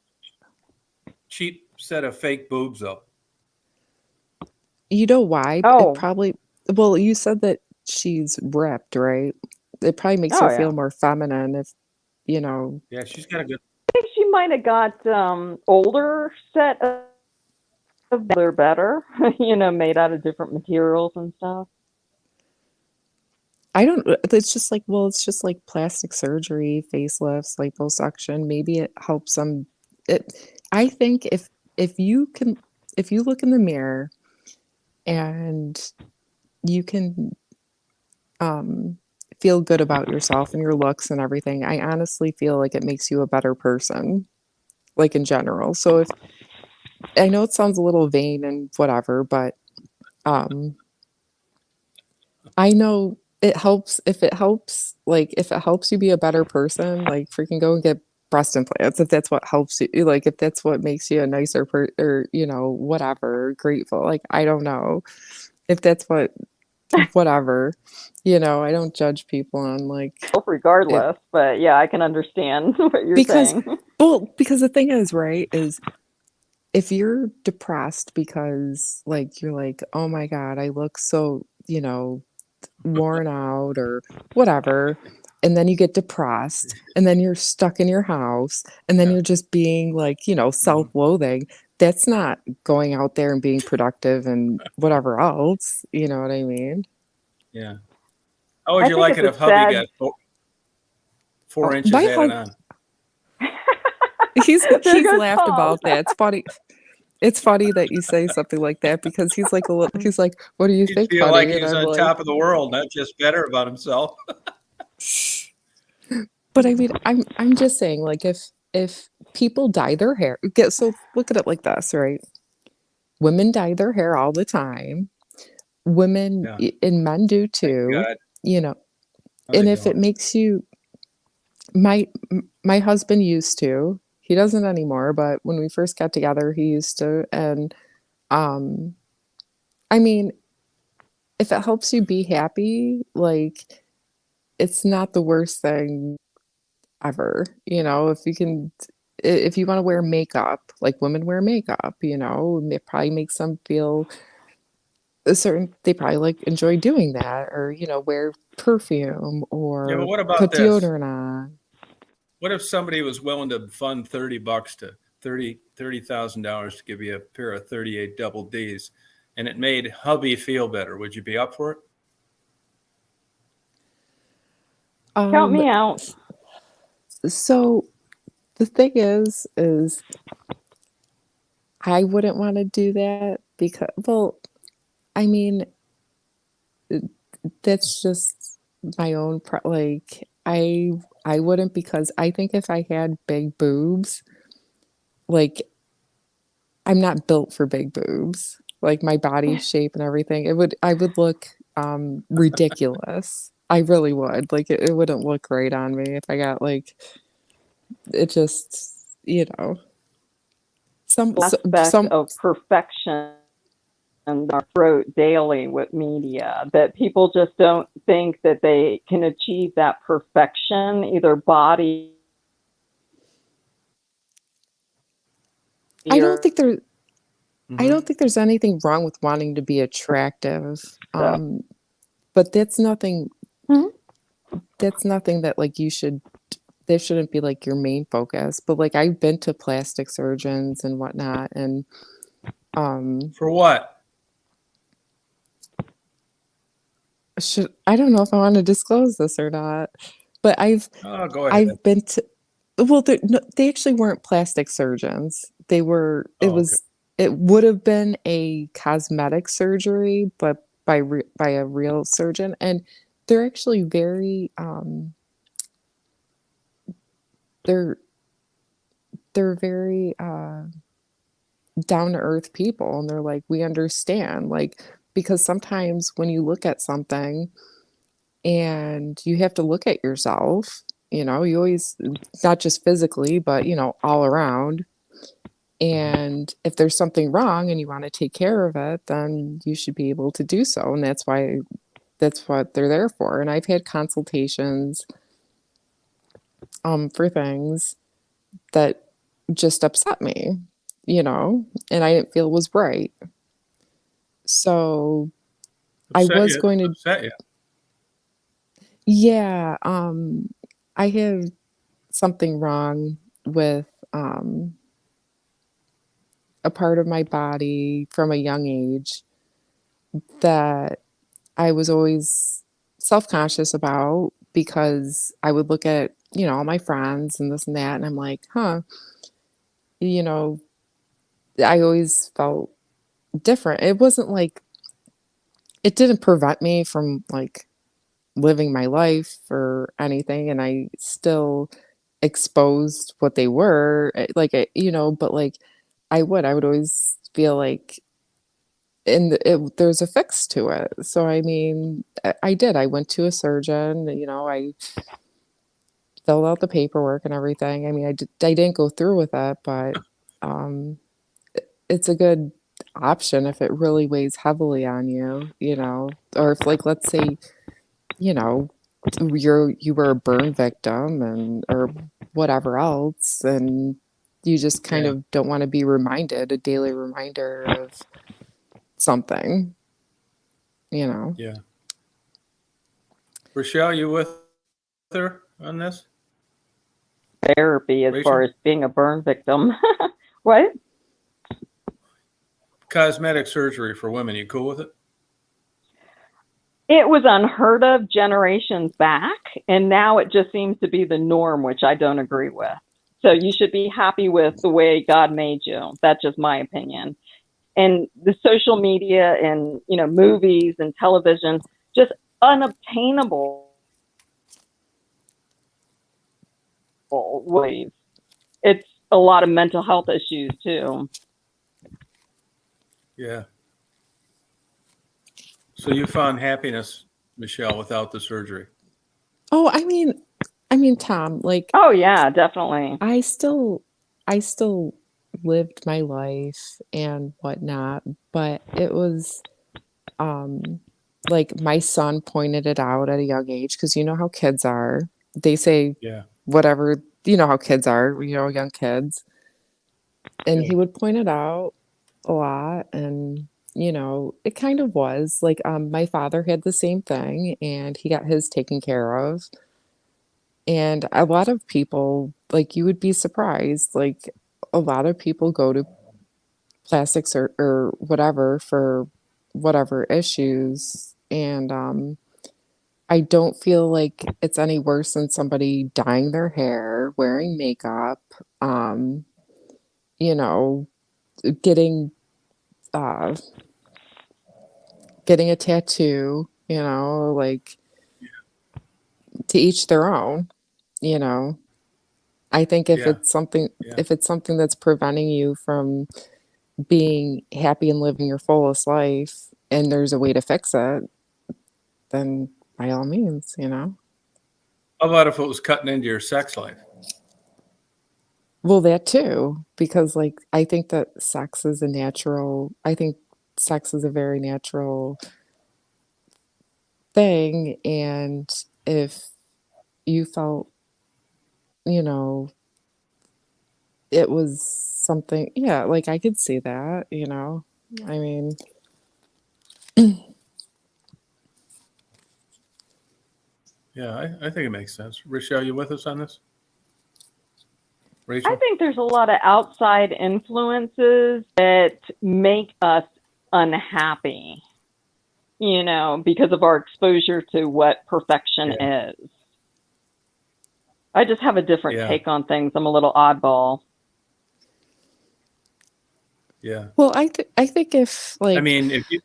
cheap set of fake boobs up.
You know why?
Oh.
It probably. Well, you said that she's ripped, right? It probably makes
Oh,
her feel
yeah.
more feminine if
Yeah, she's got a good.
I think she might have got older set of they're better, made out of different materials and stuff.
I don't. It's just like, well, it's just like plastic surgery, facelifts, liposuction. Maybe it helps them. I think if you look in the mirror and you can feel good about yourself and your looks and everything, I honestly feel like it makes you a better person, like in general. So if I know it sounds a little vain and whatever, but I know it helps. If it helps you be a better person, like freaking go and get breast implants if that's what helps you, like if that's what makes you a nicer or whatever, grateful. Like I don't know if that's whatever, I don't judge people on like
Regardless, but yeah, I can understand what you're saying.
Because the thing is, right, is if you're depressed because like you're like, oh my God, I look so, worn out or whatever, and then you get depressed and then you're stuck in your house and then you're just being like, self-loathing. That's not going out there and being productive and whatever else, you know what I mean?
Yeah. How would you like it if hubby got 4 inches added on?
He's laughed
Tom.
about that. It's funny. It's funny that you say something like that because he's like he's like, what do you think,
Feel
honey?
like
And
he's
I'm
on
like,
top of the world, not just better about himself.
but I mean, I'm just saying, like, if people dye their hair, so look at it like this, right? Women dye their hair all the time. Women and men do too.
God.
and
they
if it
don't.
makes you, my husband used to. He doesn't anymore, but when we first got together, he used to. And um, I mean, if it helps you be happy, like it's not the worst thing ever. You know, if you can, if you want to wear makeup, like women wear makeup, you know, it probably makes them feel a certain, they probably like enjoy doing that, or, you know, wear perfume
Yeah, but
or
what about
put
this?
deodorant on.
What if somebody was willing to fund $30 to $30,000 to give you a pair of 38 double D's, and it made hubby feel better? Would you be up for it?
Count
Um,
me out.
so the thing is I wouldn't want to do that because, well, I mean, that's just my own like I wouldn't, because I think if I had big boobs, like I'm not built for big boobs. Like my body shape and everything, I would look ridiculous. I really would. Like it wouldn't look great on me if I got like it just, you know,
Aspect
some
of perfection and are throat daily with media that people just don't think that they can achieve that perfection, either body
I don't
or
think there I
Mm-hmm.
don't think there's anything wrong with wanting to be attractive.
so.
But that's nothing
Mhm.
that like you should, that shouldn't be like your main focus. But like I've been to plastic surgeons and whatnot, and
For what?
I don't know if I want to disclose this or not, but
Oh, go ahead.
I've been to, well, no, they actually weren't plastic surgeons. They were,
Oh, okay.
it would have been a cosmetic surgery, but by a real surgeon. And they're actually very, they're, they're very, down to earth people. And they're like, we understand, like, because sometimes when you look at something and you have to look at yourself, you know, you always, not just physically, but, you know, all around. And if there's something wrong and you want to take care of it, then you should be able to do so. And that's what they're there for. And I've had consultations for things that just upset me, you know, and I didn't feel was right. So I
Upset
was
you.
going to,
Upset you.
yeah, I have something wrong with a part of my body from a young age that I was always self-conscious about, because I would look at, you know, all my friends and this and that, and I'm like, huh, you know, I always felt different. It wasn't like, it didn't prevent me from like living my life or anything, and I still exposed what they were, like, you know, but like I would always feel like, and there's a fix to it. So I mean, I did. I went to a surgeon. You know, I filled out the paperwork and everything. I mean, I didn't go through with it, but um, it's a good option if it really weighs heavily on you. You know, or if, like, let's say, you know, you were a burn victim, and or whatever else, and you just kind
Yeah.
of don't want to be reminded, a daily reminder of something, you know.
Yeah. Rochelle, you with her on this?
Therapy as far
Rachel?
as being a burn victim. What?
Cosmetic surgery for women. You cool with it?
It was unheard of generations back, and now it just seems to be the norm, which I don't agree with. So you should be happy with the way God made you. That's just my opinion. And the social media and, you know, movies and television, just unobtainable ways. It's a lot of mental health issues too.
Yeah. So you found happiness, Michelle, without the surgery?
Oh, I mean, Tom, like
Oh yeah, definitely.
I still lived my life and whatnot, but it was like my son pointed it out at a young age because you know how kids are. They say
Yeah.
whatever, you know how kids are, you know, young kids. And
Yeah.
he would point it out a lot and you know, it kind of was like my father had the same thing and he got his taken care of. And a lot of people, like you would be surprised, like a lot of people go to plastics or whatever for whatever issues. And I don't feel like it's any worse than somebody dyeing their hair, wearing makeup, um, you know, getting uh getting a tattoo, you know, like to each their own, you know. I think
Yeah. Yeah.
if it's something that's preventing you from being happy and living your fullest life and there's a way to fix it, then by all means, you know.
How about if it was cutting into your sex life?
Well, that too, because like I think that I think sex is a very natural thing. And if you felt, you know, it was something, yeah, like I could see that, you know. I mean,
Yeah, I think it makes sense. Rochelle, you with us on this?
I
Rachel?
think there's a lot of outside influences that make us unhappy, you know, because of our exposure to what perfection is. I just have a different
Yeah.
take on things. I'm a little oddball.
Yeah.
well, I think if
I
like
mean, if you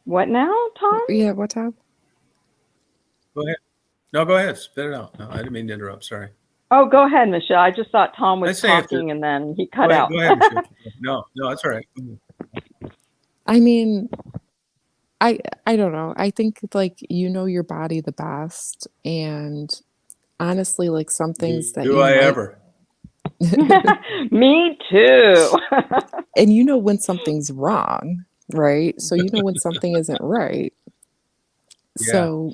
What now, Tom?
yeah, what's up?
go ahead. No, go ahead. Spit it out. No, I didn't mean to interrupt. Sorry.
Oh, go ahead, Michelle. I just thought Tom
I
was
say if
talking and then he
Go
cut
ahead.
out.
Go ahead. Michelle. No, that's all right.
I mean, I don't know. I think like you know your body the best and honestly like some things that
Do
you
I
might
ever?
Me too.
and you know when something's wrong, right? So you know when something isn't right.
Yeah.
So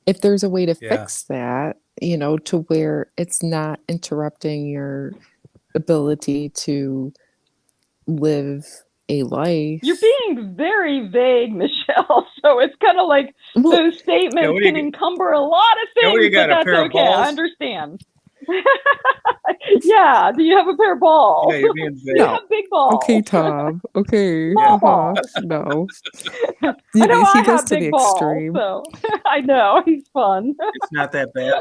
if there's a way to
Yeah.
fix that, you know, to where it's not interrupting your ability to live a life.
You're being very vague, Michelle. So it's kind of like
Well,
those
Yeah,
statements
what do you
can
get?
encumber a lot of
Yeah, what do you
things, but
got? A
that's
pair of
okay. I
balls?
understand. Yeah. Do you have a pair of balls?
Yeah, you're being
You
vague.
no.
have big balls.
Okay, Tom. Okay.
Small balls.
No.
I
You
know
know, he
I
goes
have
to the
big balls,
extreme.
so I know he's fun.
It's not that bad.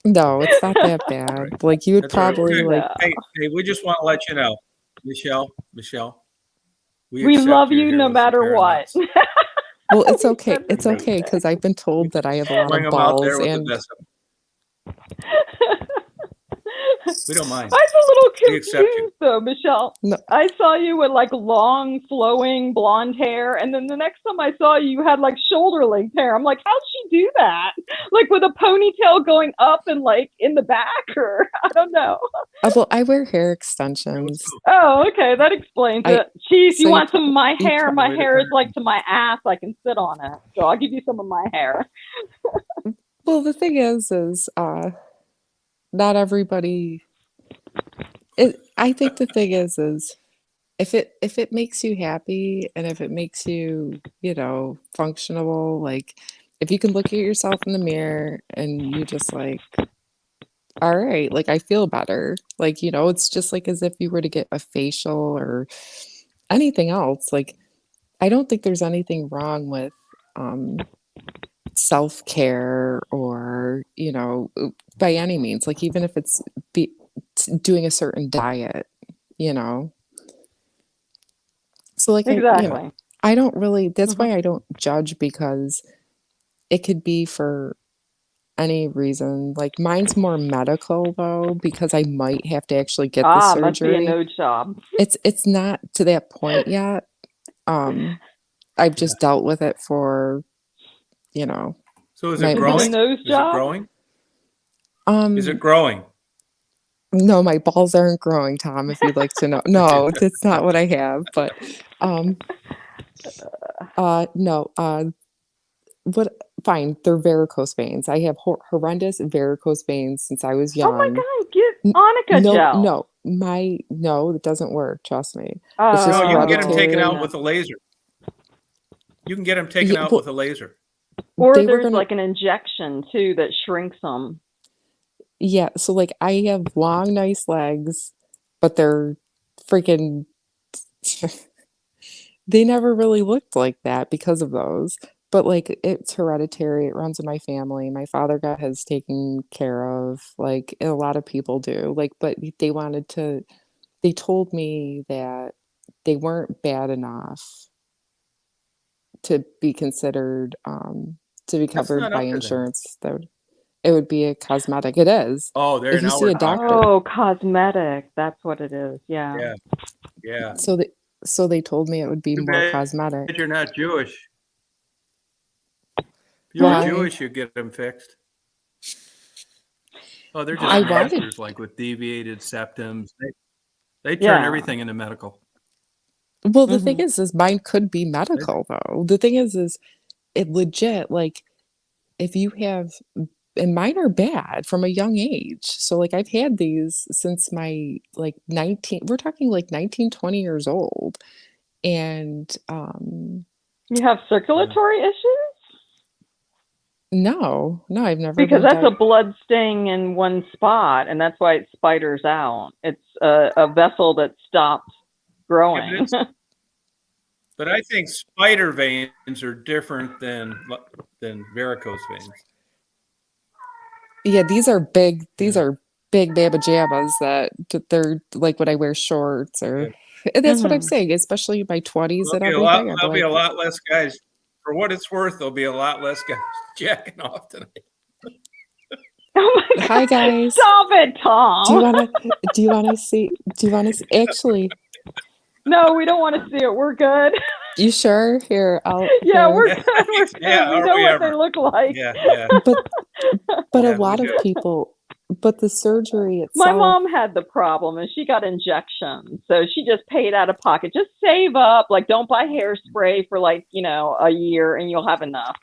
No, it's not that
All right.
bad. Like you would
That's all right. We're
probably
good.
like
No.
Hey, we just want to let you know, Michelle, we
We
accept
love
you're
you
here
no
with a
matter
pair of
what.
nuts.
well, it's
He
okay.
said the
It's
same
okay
thing.
because I've been told that I have a lot
Swing
of
them out there
balls
with the
and
best of them. We don't mind.
I was a little
We accept you.
confused though, Michelle.
no,
I saw you with like long, flowing blonde hair, and then the next time I saw you, you had like shoulder length hair. I'm like, how'd she do that? Like with a ponytail going up and like in the back, or I don't know.
well, I wear hair
That was
extensions.
cool.
Oh, okay, that explains
I
it. Chief,
so
you
you
want some
pro
of my
you
hair?
pro
My
Way to
hair is
turn.
like to my ass. I can sit on it, so I'll give you some of my hair.
well, the thing is not everybody I think the thing is if it makes you happy and if it makes you, you know, functional, like if you can look at yourself in the mirror and you just like, all right, like I feel better. Like, you know, it's just like as if you were to get a facial or anything else. Like, I don't think there's anything wrong with um self-care or, you know, by any means, like even if it's be doing a certain diet, you know. So like you know,
Exactly.
I don't really that's
Hmm.
why I don't judge because it could be for any reason. Like mine's more medical though because I might have to actually get the
Ah, must be a
surgery.
nose job.
It's not to that point yet. Um I've just dealt with it for, you know,
So is
my-
it
Is it
growing?
a nose
Is
job?
it growing?
um
Is it growing?
no, my balls aren't growing, Tom, if you'd like to know. No, that's not what I have, but no, what fine, they're varicose veins. I have horrendous varicose veins since I was young.
Oh my God, get
N-
Annika
no,
gel.
no, it doesn't work, trust me.
Oh,
just
No, you can get them taken
hereditary.
out with a laser. You can get them taken
Yeah,
out
well,
with a laser.
Or
they were
there's
gonna
like an injection too that shrinks them.
yeah, so like I have long, nice legs, but they're freaking they never really looked like that because of those. But like it's hereditary, it runs in my family. My father got his taken care of, like a lot of people do. Like, but they told me that they weren't bad enough to be considered to be
That's
covered
not
by
up to them.
insurance. It would be a cosmetic. It is.
Oh, there
If you
now
see
we're
a
talking.
doctor,
Oh, cosmetic. That's what it is. Yeah.
Yeah, yeah.
so they told me it would be
Too
more
bad
cosmetic.
you're not Jewish. If you were
Why?
Jewish, you'd get them fixed. Oh, they're just
I wanted
masters, like with deviated septums. They turn
Yeah.
everything into medical.
Well, the thing
Mhm.
is mine could be medical though. The thing is it legit, like if you have, and mine are bad from a young age. So like I've had these since my like 19, we're talking like 19, 20 years old. And
You have circulatory issues?
no, I've never
Because
been
that's a blood stain in one spot, and that's why it spiders out. It's a vessel that stopped growing.
But I think spider veins are different than varicose veins.
Yeah, these are big
Yeah.
baba jabbas that they're like when I wear shorts or and that's what I'm
Mhm.
saying, especially in my 20s and
There'll be a lot.
everything. I'm
There'll be a
like,
lot less guys. For what it's worth, there'll be a lot less guys jacking off tonight.
Oh my
hi
God.
guys.
Stop it,
Do you
Tom.
wanna see actually,
No, we don't want to see it. We're good.
you sure? Here,
Yeah,
here.
we're good. We're good.
Yeah,
We
are
know
we
what they
ever?
look like.
Yeah.
But
Yeah,
a lot
we
of
do.
people, but the surgery
My
itself,
mom had the problem and she got injections. So she just paid out of pocket. Just save up. Like, don't buy hairspray for like, a year and you'll have enough.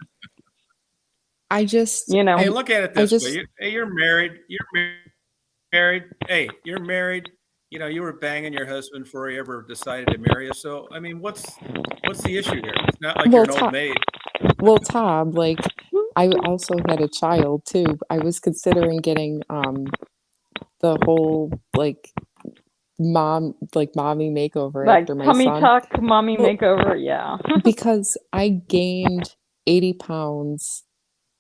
I just,
Hey, look at it
I
this
just,
way. You're married. You're married. Hey, you're married. You were banging your husband before he ever decided to marry you. So, I mean, what's the issue here? It's not like
well,
you're an old maid.
well, Tom, like I also had a child too. I was considering getting the whole like mommy makeover
Like
after my
tummy
son
tuck, mommy
Well,
makeover. Yeah.
because I gained 80 pounds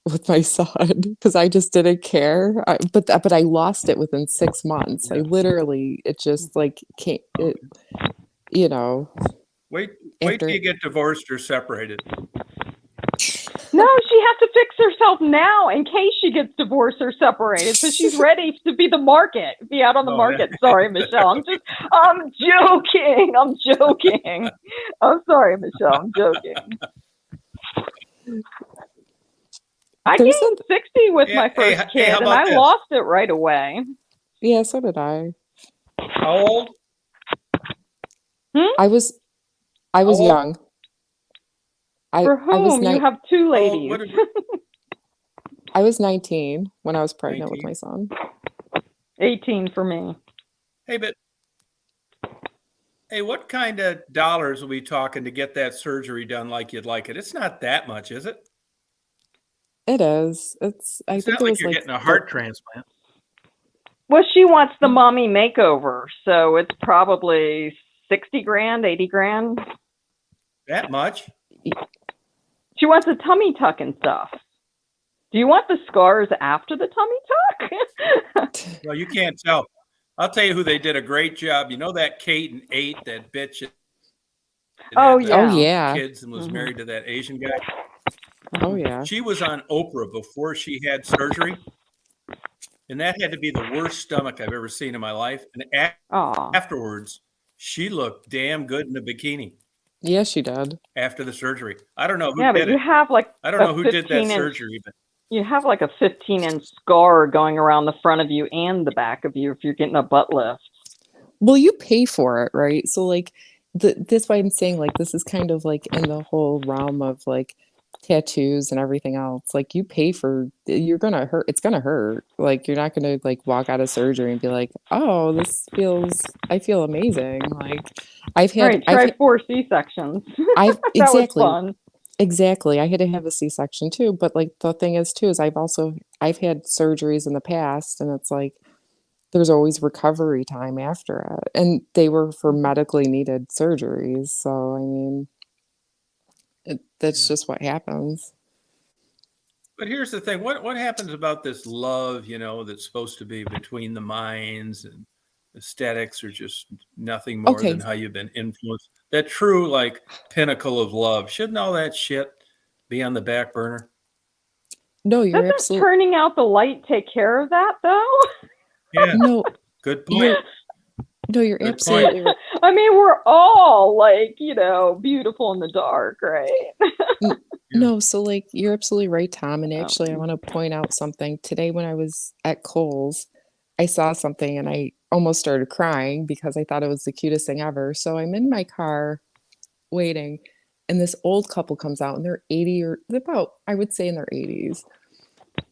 with my son because I just didn't care. But I lost it within 6 months. I
Yeah.
literally it just like can't it, you know,
Wait
after
till you get divorced or separated.
No, she has to fix herself now in case she gets divorced or separated. So she's ready to be out on the
Oh,
market.
yeah.
Sorry, Michelle. I'm joking. I'm joking. I'm sorry, Michelle. I'm joking. I
There's
gained 60 with
Yeah,
my
hey,
first
hey,
kid,
how
and
about
I
this?
lost it right away.
yeah, so did I.
How old?
I was
How old?
young.
For
I was
whom? You have two
How old?
ladies.
What did
I was 19 when I was pregnant with
19?
my son.
18 for me.
Hey, what kind of dollars are we talking to get that surgery done like you'd like it? It's not that much, is it?
It is. I
It's
think
not
it
like
was
you're
like
getting a heart transplant.
Well, she wants the mommy makeover, so it's probably 60 grand, 80 grand.
That much?
She wants a tummy tuck and stuff. Do you want the scars after the tummy tuck?
Well, you can't tell. I'll tell you who they did a great job. You know that Kate and 8, that bitch that
Oh,
had the
Oh
yeah.
yeah.
kids and was married to that Asian guy?
Oh yeah.
She was on Oprah before she had surgery, and that had to be the worst stomach I've ever seen in my life. And
Aw.
afterwards, she looked damn good in a bikini.
Yeah, she did.
after the surgery. I don't know who
Yeah, but
did
you
it.
have like
I don't
a
know who did that
15-inch
surgery, but
you have like a 15-inch scar going around the front of you and the back of you if you're getting a butt lift.
Well, you pay for it, right? So like that's why I'm saying like this is kind of like in the whole realm of like tattoos and everything else. Like you pay for you're gonna hurt it's gonna hurt. Like you're not gonna like walk out of surgery and be like, oh, I feel amazing. Like
Right,
I've
try 4 C-sections.
I've
That was
exactly.
fun.
Exactly. I had to have a C-section too, but like the thing is too is I've had surgeries in the past and it's like there's always recovery time after it. And they were for medically needed surgeries. So I mean, that's
yeah.
just what happens.
But here's the thing: what happens about this love? That's supposed to be between the minds, and aesthetics are just nothing more
Okay.
than how you've been influenced. That true like pinnacle of love. Shouldn't all that shit be on the back burner?
No, you're
Doesn't
absolutely
turning out the light take care of that though?
Yeah.
no,
Good point.
you're
Good
absolutely right.
I mean, we're all like, beautiful in the dark, right?
No, so like you're absolutely right, Tom. And
Oh.
actually, I want to point out something. Today when I was at Kohl's, I saw something and I almost started crying because I thought it was the cutest thing ever. So I'm in my car waiting, and this old couple comes out and they're 80 or about, I would say in their 80s.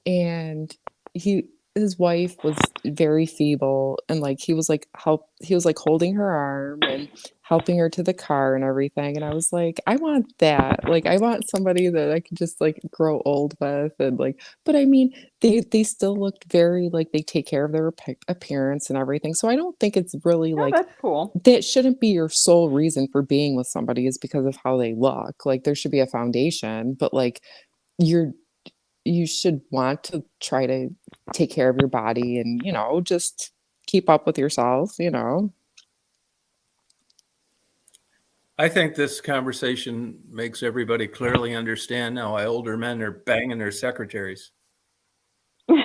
And his wife was very feeble and like he was like holding her arm and helping her to the car and everything, and I was like, I want that. Like I want somebody that I could just like grow old with. And like, but I mean, they still looked very like they take care of their appearance and everything. So I don't think it's really
Yeah,
like
that's cool.
that shouldn't be your sole reason for being with somebody is because of how they look. Like there should be a foundation, but like you should want to try to take care of your body and, just keep up with yourself.
I think this conversation makes everybody clearly understand now why older men are banging their secretaries.
I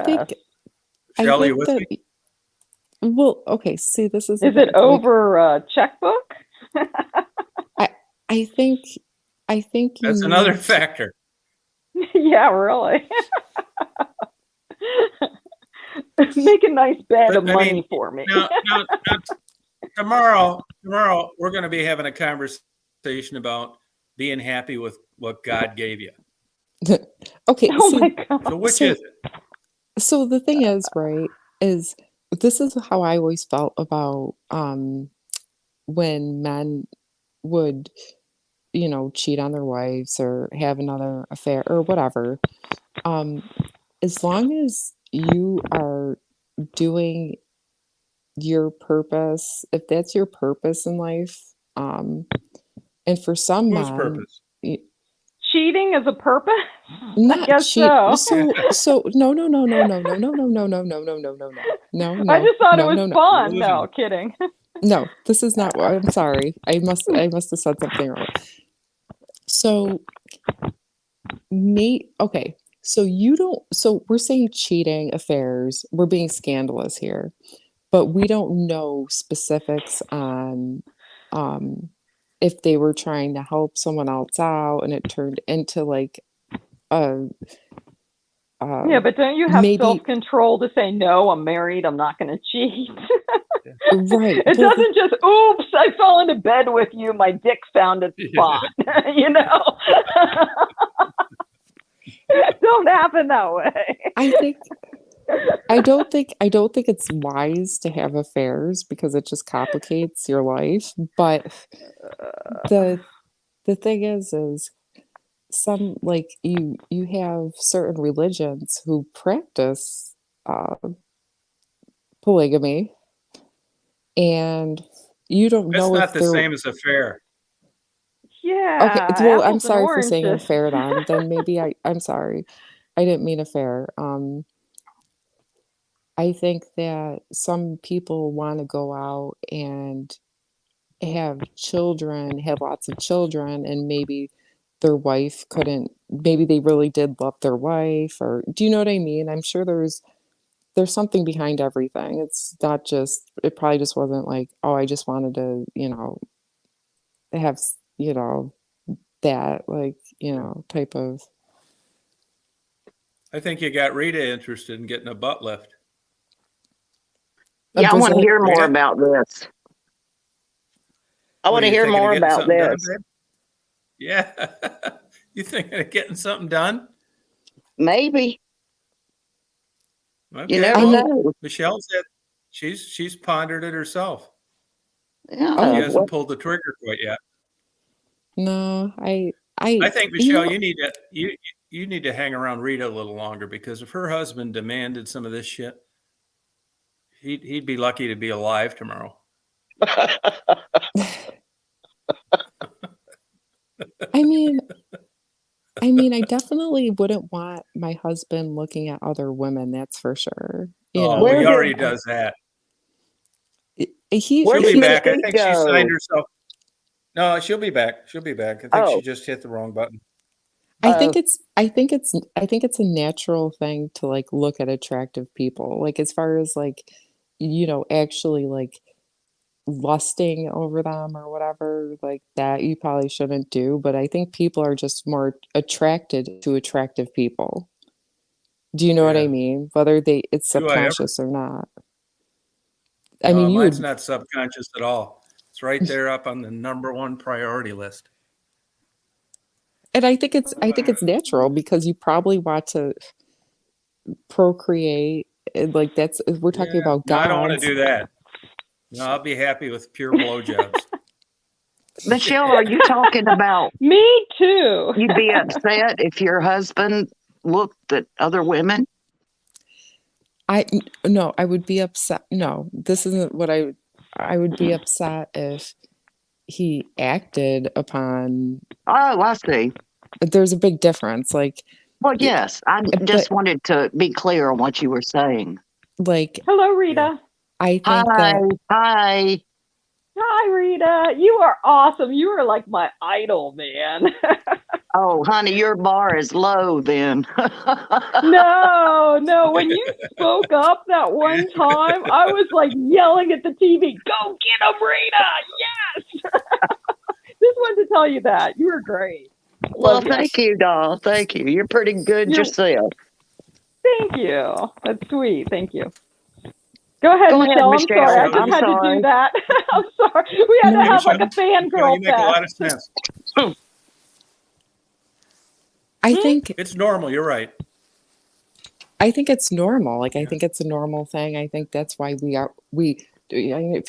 think
Shelley, you with
that,
me?
well, okay, see, this is
Is
the
it
thing, like,
over checkbook?
I think you
That's another
need
factor.
Yeah, really. Make a nice bed
But,
of
I
money
mean,
for me.
Now, tomorrow, we're going to be having a conversation about being happy with what God gave you.
okay,
Oh
see,
my God.
So which
So-
is it?
so the thing is, right, is this is how I always felt about when men would cheat on their wives or have another affair or whatever. As long as you are doing your purpose, if that's your purpose in life, and for some
Whose
men,
purpose?
Cheating is a purpose? I
not
guess
cheat.
so.
So no, no, no, no, no, no, no, no, no, no, no, no, no, no, no, no,
I just thought it
no,
was
no, no,
fun.
Losing.
No, kidding.
no. This is not what I'm sorry. I must have said something wrong. So okay. So we're saying cheating, affairs, we're being scandalous here, but we don't know specifics on if they were trying to help someone else out and it turned into like a
Yeah, but don't you have
maybe
self-control to say, no, I'm married, I'm not going to cheat?
right.
It
Well,
doesn't just, oops, I fell into bed with you, my dick found its spot. It don't happen that way.
I don't think it's wise to have affairs because it just complicates your life. But the thing is some like you have certain religions who practice polygamy, and you don't
That's
know
not
if
the
they're
same as affair.
okay.
Yeah,
Well, I'm
apples and
sorry for saying
oranges.
affair then maybe I'm sorry. I didn't mean affair. I think that some people want to go out and have children, have lots of children, and maybe their wife couldn't, maybe they really did love their wife, or do you know what I mean? I'm sure there's there's something behind everything. It's not just, it probably just wasn't like, oh, I just wanted to, have, that, like, type of.
I think you got Rita interested in getting a butt lift.
Yeah, I
Was
want to
that-
hear more
Rita?
about this. I
What,
want
are
to
you
hear
thinking of
more
getting
about
something done,
this.
babe? Yeah. You thinking of getting something done?
Maybe.
Okay.
You never
I mean-
know.
Michelle said she's pondered it herself.
Yeah.
She
Oh,
hasn't
well,
pulled the trigger quite yet.
No, I
think, Michelle, you need to hang around Rita a little longer, because if her husband demanded some of this shit, he'd be lucky to be alive tomorrow.
I mean, I definitely wouldn't want my husband looking at other women, that's for sure.
Oh,
Where
he
did-
already does that.
He
Where
She'll
did
be back. I
Mystique
think she signed
go?
herself. No, she'll be back. She'll be back. I think
Oh.
she just hit the wrong button.
I think it's a natural thing to like look at attractive people. Like as far as like, actually like lusting over them or whatever, like that you probably shouldn't do. But I think people are just more attracted to attractive people. Do you know what I
Yeah.
mean? Whether it's
Do I ever?
subconscious or not.
No,
I mean, you
mine's
would,
not subconscious at all. It's right there up on the #1 priority list.
and I think it's natural because you probably want to procreate. And like we're talking
Yeah.
about
No, I don't want to
gods.
do that. No, I'll be happy with pure blowjobs.
Michelle, are you talking about
Me too.
you'd be upset if your husband looked at other women?
No, I would be upset. No, this isn't what I would be upset if he acted upon.
Oh, I see.
There's a big difference. Like,
Well, yes. I just
but-
wanted to be clear on what you were saying.
like
Hello, Rita.
I think
Hi.
that
Hi.
Hi, Rita. You are awesome. You are like my idol, man.
Oh, honey, your bar is low then.
No. When you spoke up that one time, I was like yelling at the TV, "Go get him, Rita!" Yes. Just wanted to tell you that. You were great.
Well,
Love you.
thank you, doll. Thank you. You're pretty good
You're-
yourself.
Thank you. That's sweet. Thank you. Go ahead,
Go ahead,
Michelle. I'm
Michelle.
sorry. I just
I'm
had to
sorry.
do that. I'm sorry. We had to have like a
Michelle,
fangirl
you make a lot of
fest.
sense.
I think
It's normal. You're right.
it's normal. Like I think it's a normal thing. I think that's why if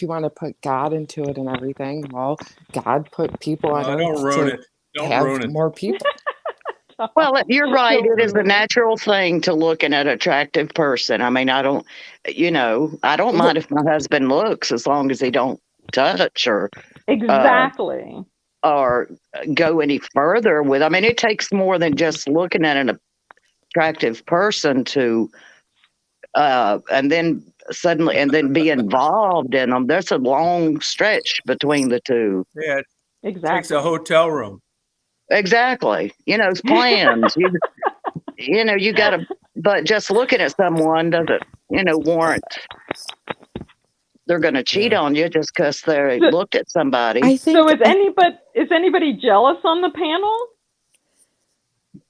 you want to put God into it and everything, well, God put people on
Don't
earth
ruin
to
it. Don't
have
ruin it.
more people.
Well, you're right.
Don't
It is a
ruin it.
natural thing to look at an attractive person. I mean, I don't mind if my husband looks as long as he don't touch
Exactly.
or go any further with. I mean, it takes more than just looking at an attractive person to and then be involved in them. There's a long stretch between the two.
Yeah, it takes
Exactly.
a hotel room.
Exactly. It's plans. You got to, but just looking at someone doesn't, warrant they're going to cheat on you just because they looked at somebody.
I think
So is anybody jealous on the panel?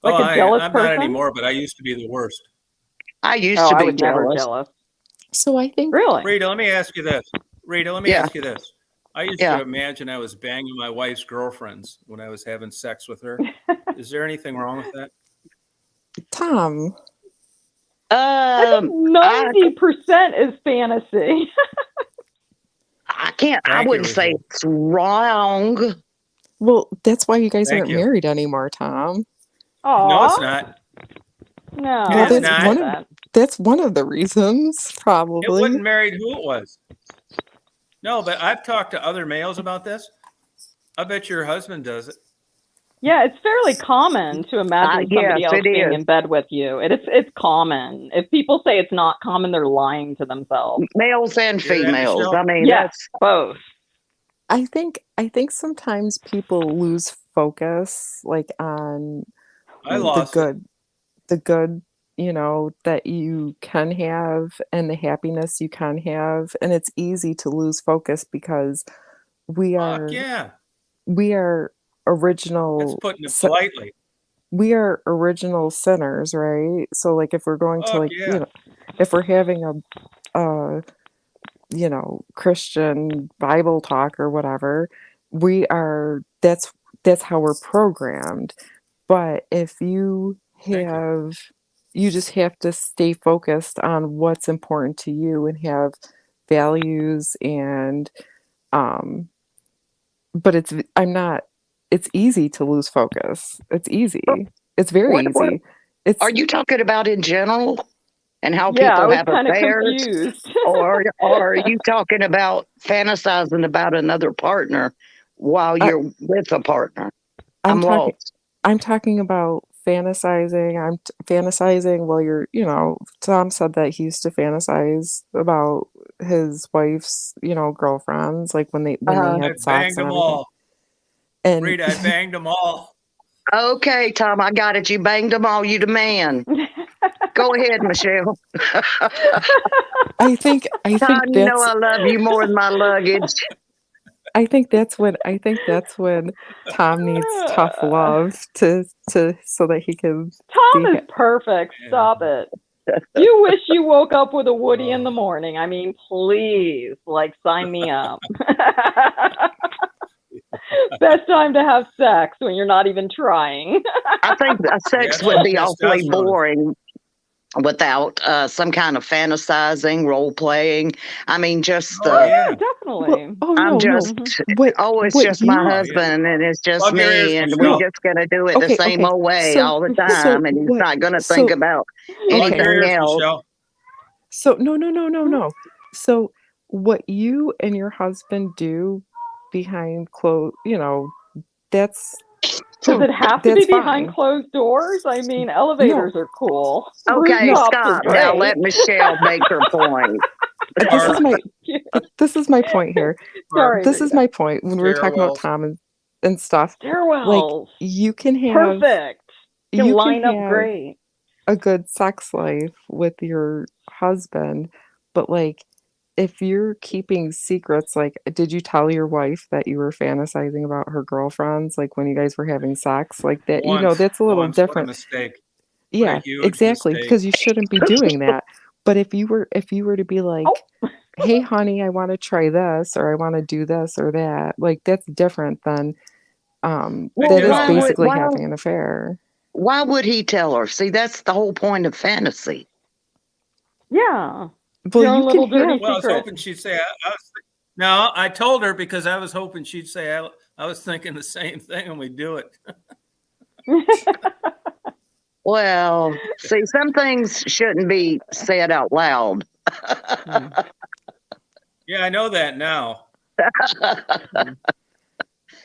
Like a jealous
I'm
person?
not anymore, but I used to be the worst.
I used
Oh,
to
I
be
was never
jealous.
jealous.
so. I think
Really?
Rita, let me ask you this. I used
Yeah.
to imagine I was banging my wife's girlfriends when I was having sex with her. Is there anything wrong with that?
Tom.
I think 90% is fantasy.
I can't. I
Thank you,
wouldn't say
Rita.
it's wrong.
Well, that's why you guys
Thank
aren't
you.
married anymore, Tom.
Aw.
No, it's not.
No.
It
Well,
is
I
not.
wouldn't
one
say
of-
that.
That's one of the reasons,
It
probably.
wouldn't marry who it was. No, but I've talked to other males about this. I bet your husband does it.
Yeah, it's fairly common to imagine somebody
yes,
else
it
being
is.
in bed with you. It's common. If people say it's not common, they're lying to themselves.
Males and
Hear that,
females.
Michelle?
I mean,
Yes, both.
I think sometimes people lose focus like on
I
the
lost it.
good you know, that you can have and the happiness you can have. And it's easy to lose focus because we
Fuck
are
yeah.
we are
That's
original
putting it
si-
politely.
we are original sinners, right? So like if we're going to
Fuck
like,
yeah.
if we're having a Christian Bible talk or whatever, we are that's how we're programmed. But if
Thank you.
you just have to stay focused on what's important to you and have values and um but it's easy to lose focus. It's easy. It's very
What
easy. It's
are you talking about in general and how
Yeah, I
people
was
have
kind of
affairs?
confused.
Or are you talking about fantasizing about another partner while
I,
you're with a partner?
I'm
I'm
talking
lost.
I'm talking about fantasizing. Fantasizing while Tom said that he used to fantasize about his wife's, girlfriends, like when they
Uh,
I
had sex
banged
and
them
everything.
all.
And
Rita, I banged them all.
okay, Tom, I got it. You banged them all. You the man. Go ahead, Michelle.
I think
Tom, you know
that's
I love you more than my luggage.
I think that's when Tom needs tough love to so that he can be
Tom is perfect.
Yeah.
Stop it. You wish you woke up with a Woody in the
Oh.
morning. I mean, please, like, sign me up. Best time to have sex when you're not even trying.
I think sex
That's
would
when
be awfully
testosterone is.
boring without some kind of fantasizing, role playing. I mean, just
Oh,
Oh
the
yeah,
yeah.
definitely.
oh
I'm
no,
just,
no.
Mhm.
it's
What
just my
you
Oh, yeah.
husband and it's just
Plug your ears,
me and we
Michelle.
No.
just gonna do it the
Okay,
same
okay.
old way
So
all the
so
time and he's
what
not gonna think
so
about
Plug
okay.
your
anything
ears,
else.
Michelle.
So no. So what you and your husband do behind that's
Does it have to be
that's
behind
fine.
closed doors? I mean,
No,
elevators are cool.
Okay,
no.
Rooftops are
stop. Now
great.
let Michelle make her point.
This is
Park,
this is my point here.
park,
Sorry,
This is
Rita.
my point when we were talking about
stairwells.
Tom and stuff. Like
Stairwells.
you can have
Perfect. Can
you can
line up
have
great.
a good sex life with your husband, but like if you're keeping secrets, like did you tell your wife that you were fantasizing about her girlfriends, like when you guys were having sex, like that, that's a little
Once. What a
different.
mistake. What a
Yeah,
huge
exactly,
mistake.
because you shouldn't be doing that. But if you were to be like,
Oh,
"Hey honey, I want to try this or I want to do this or that," like that's different than
I
Well,
that
did
is
all that.
basically having an affair.
why would he tell her? See, that's the whole point of fantasy.
yeah.
Well,
Your
you
own
can
little dirty
have
Well, I was
secret.
hoping she'd say, no, I told her because I was hoping she'd say, I was thinking the same thing and we do it.
Well, see, some things shouldn't be said out loud.
Yeah, I know that now.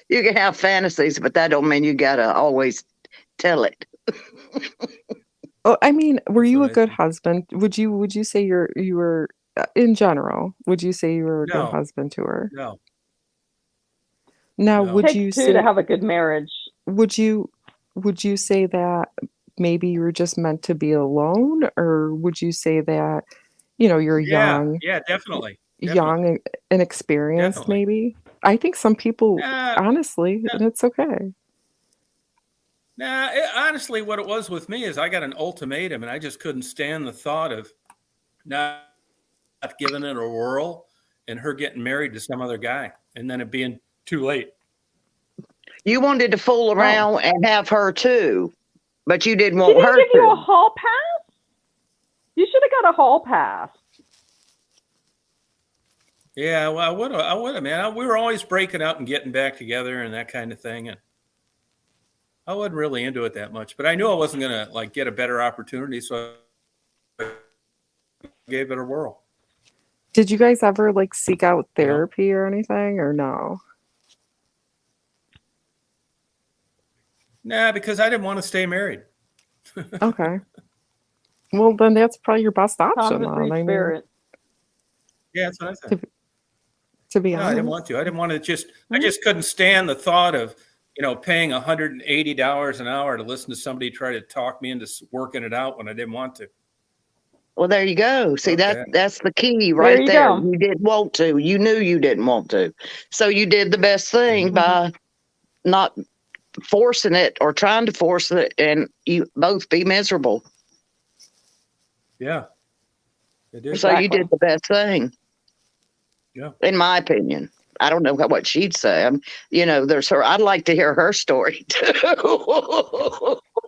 You can have fantasies, but that don't mean you gotta always tell it.
Oh, I mean, were
That's
you
what
a
I
good
think.
husband? Would you say you were in general, would you say you were a good
No,
husband to her?
no,
Now,
no.
would
Takes
you
two to
say
have a good marriage.
would you would you say that maybe you were just meant to be alone, or would you say that, you're
Yeah,
young,
yeah, definitely.
young
Definitely.
and inexperienced
Definitely.
maybe? I think some people
Nah,
honestly,
nah,
and it's okay.
honestly, what it was with me is I got an ultimatum and I just couldn't stand the thought of not giving it a whirl and her getting married to some other guy and then it being too late.
You wanted to fool
Oh.
around and have her too, but you didn't
She
want
didn't
her
give you a
to.
hall pass? You should have got a hall pass.
Yeah, well, I would have, man. We were always breaking up and getting back together and that kind of thing. And I wasn't really into it that much, but I knew I wasn't going to like get a better opportunity. So I gave it a whirl,
Did you guys ever like seek out
you know?
therapy or anything, or no?
Nah, because I didn't want to stay married.
Okay. Well, then that's probably your best
Tom's
option
a
then.
free
I mean,
spirit.
Yeah, that's what I said.
to to be
No, I didn't want
honest.
to. I didn't want to I
Hmm?
just couldn't stand the thought of paying $180 an hour to listen to somebody try to talk me into working it out when I didn't want to.
Well, there you go. See,
Okay.
that's the key right
you
there.
go.
You didn't want to. You knew you didn't want to. So you did the best thing by not forcing it or trying to force it, and you both be miserable.
Yeah. It is.
So you
Exactly.
did the best thing.
Yeah.
In my opinion. I don't know what she'd say. There's her. I'd like to hear her story too.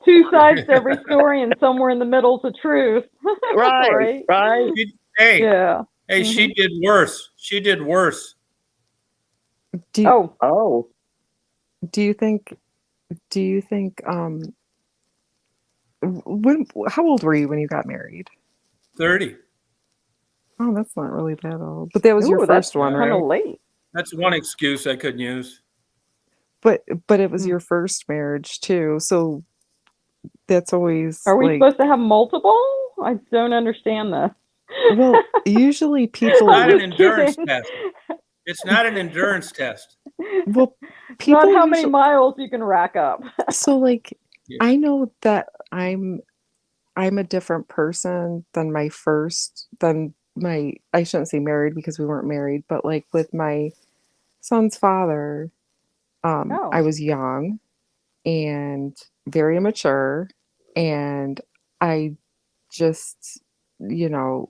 Two sides to every story, and somewhere in the middle's the truth.
Right.
Hey,
Yeah.
hey, she did worse. She did worse.
Do you,
Oh,
Oh,
do you think how old were you when you got married?
30.
Oh, that's not really that old. But that was your
ooh, that's
first one,
kind
right?
of late.
That's one excuse I couldn't use.
But it was your first marriage too. So that's always
Are we
like,
supposed to have multiple? I don't understand this.
well, usually
It's
people
not an
just
endurance
kidding.
test. It's not an endurance test.
well,
Not
people
how many
usually,
miles you can rack up.
so like
Yeah.
I know that I'm a different person than my I shouldn't say married because we weren't married, but like with my son's father,
Oh.
I was young and very immature, and I just, you know,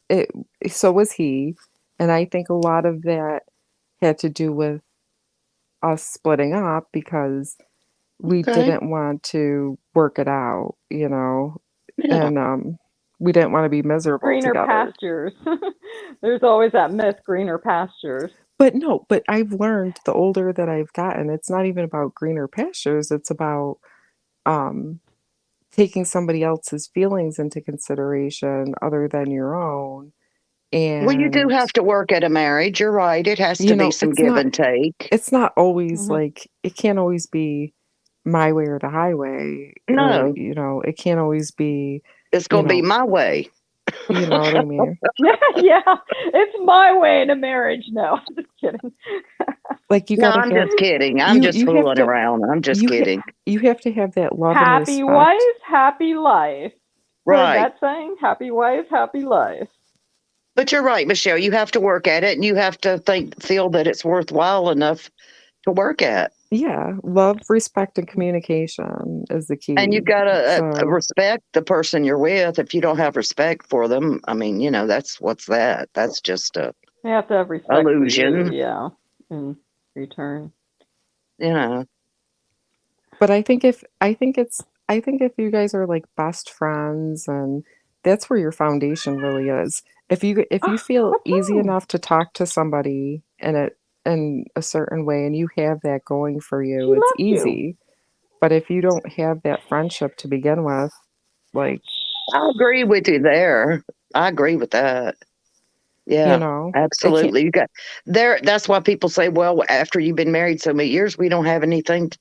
it so was he, and I think a lot of that had to do with us splitting up because we
okay.
didn't want to work it out,
Yeah.
and we didn't want to be miserable
Greener
together.
pastures. There's always that myth, greener pastures.
But no, but I've learned the older that I've gotten, it's not even about greener pastures, it's about um taking somebody else's feelings into consideration other than your own.
Well, you do
And
have to work at a marriage. You're right. It has to be some give and take.
it's not always
Mhm.
like, it can't always be my way or the highway, or
No,
it can't always be,
it's
you
going to be
know
my way.
you know what I mean.
Yeah, it's my way in a marriage. No, I'm just kidding.
Like, you
No,
gotta
I'm
have,
just kidding. I'm just
you have
fooling
to,
around. I'm just kidding.
you have to have that love and
Happy
respect.
wife, happy life. Heard
Right.
that saying? Happy wife, happy life.
But you're right, Michelle. You have to work at it, and you have to feel that it's worthwhile enough to work at.
Yeah, love, respect, and communication is the
And you've
key.
got to
So
respect the person you're with. If you don't have respect for them, I mean, what's that? That's just a
You have to have respect
illusion.
for you, yeah, in return.
but I think if you guys are like best friends, and that's where your foundation really is. If you feel
That's
easy
true.
enough to talk to somebody in a certain way, and you have that going for
She
you, it's
loves you.
easy. But if you don't have that friendship to begin with, like,
I agree with you there. I agree with that.
you
Yeah,
know, it can't.
absolutely. You got there. That's why people say, well, after you've been married so many years, we don't have anything to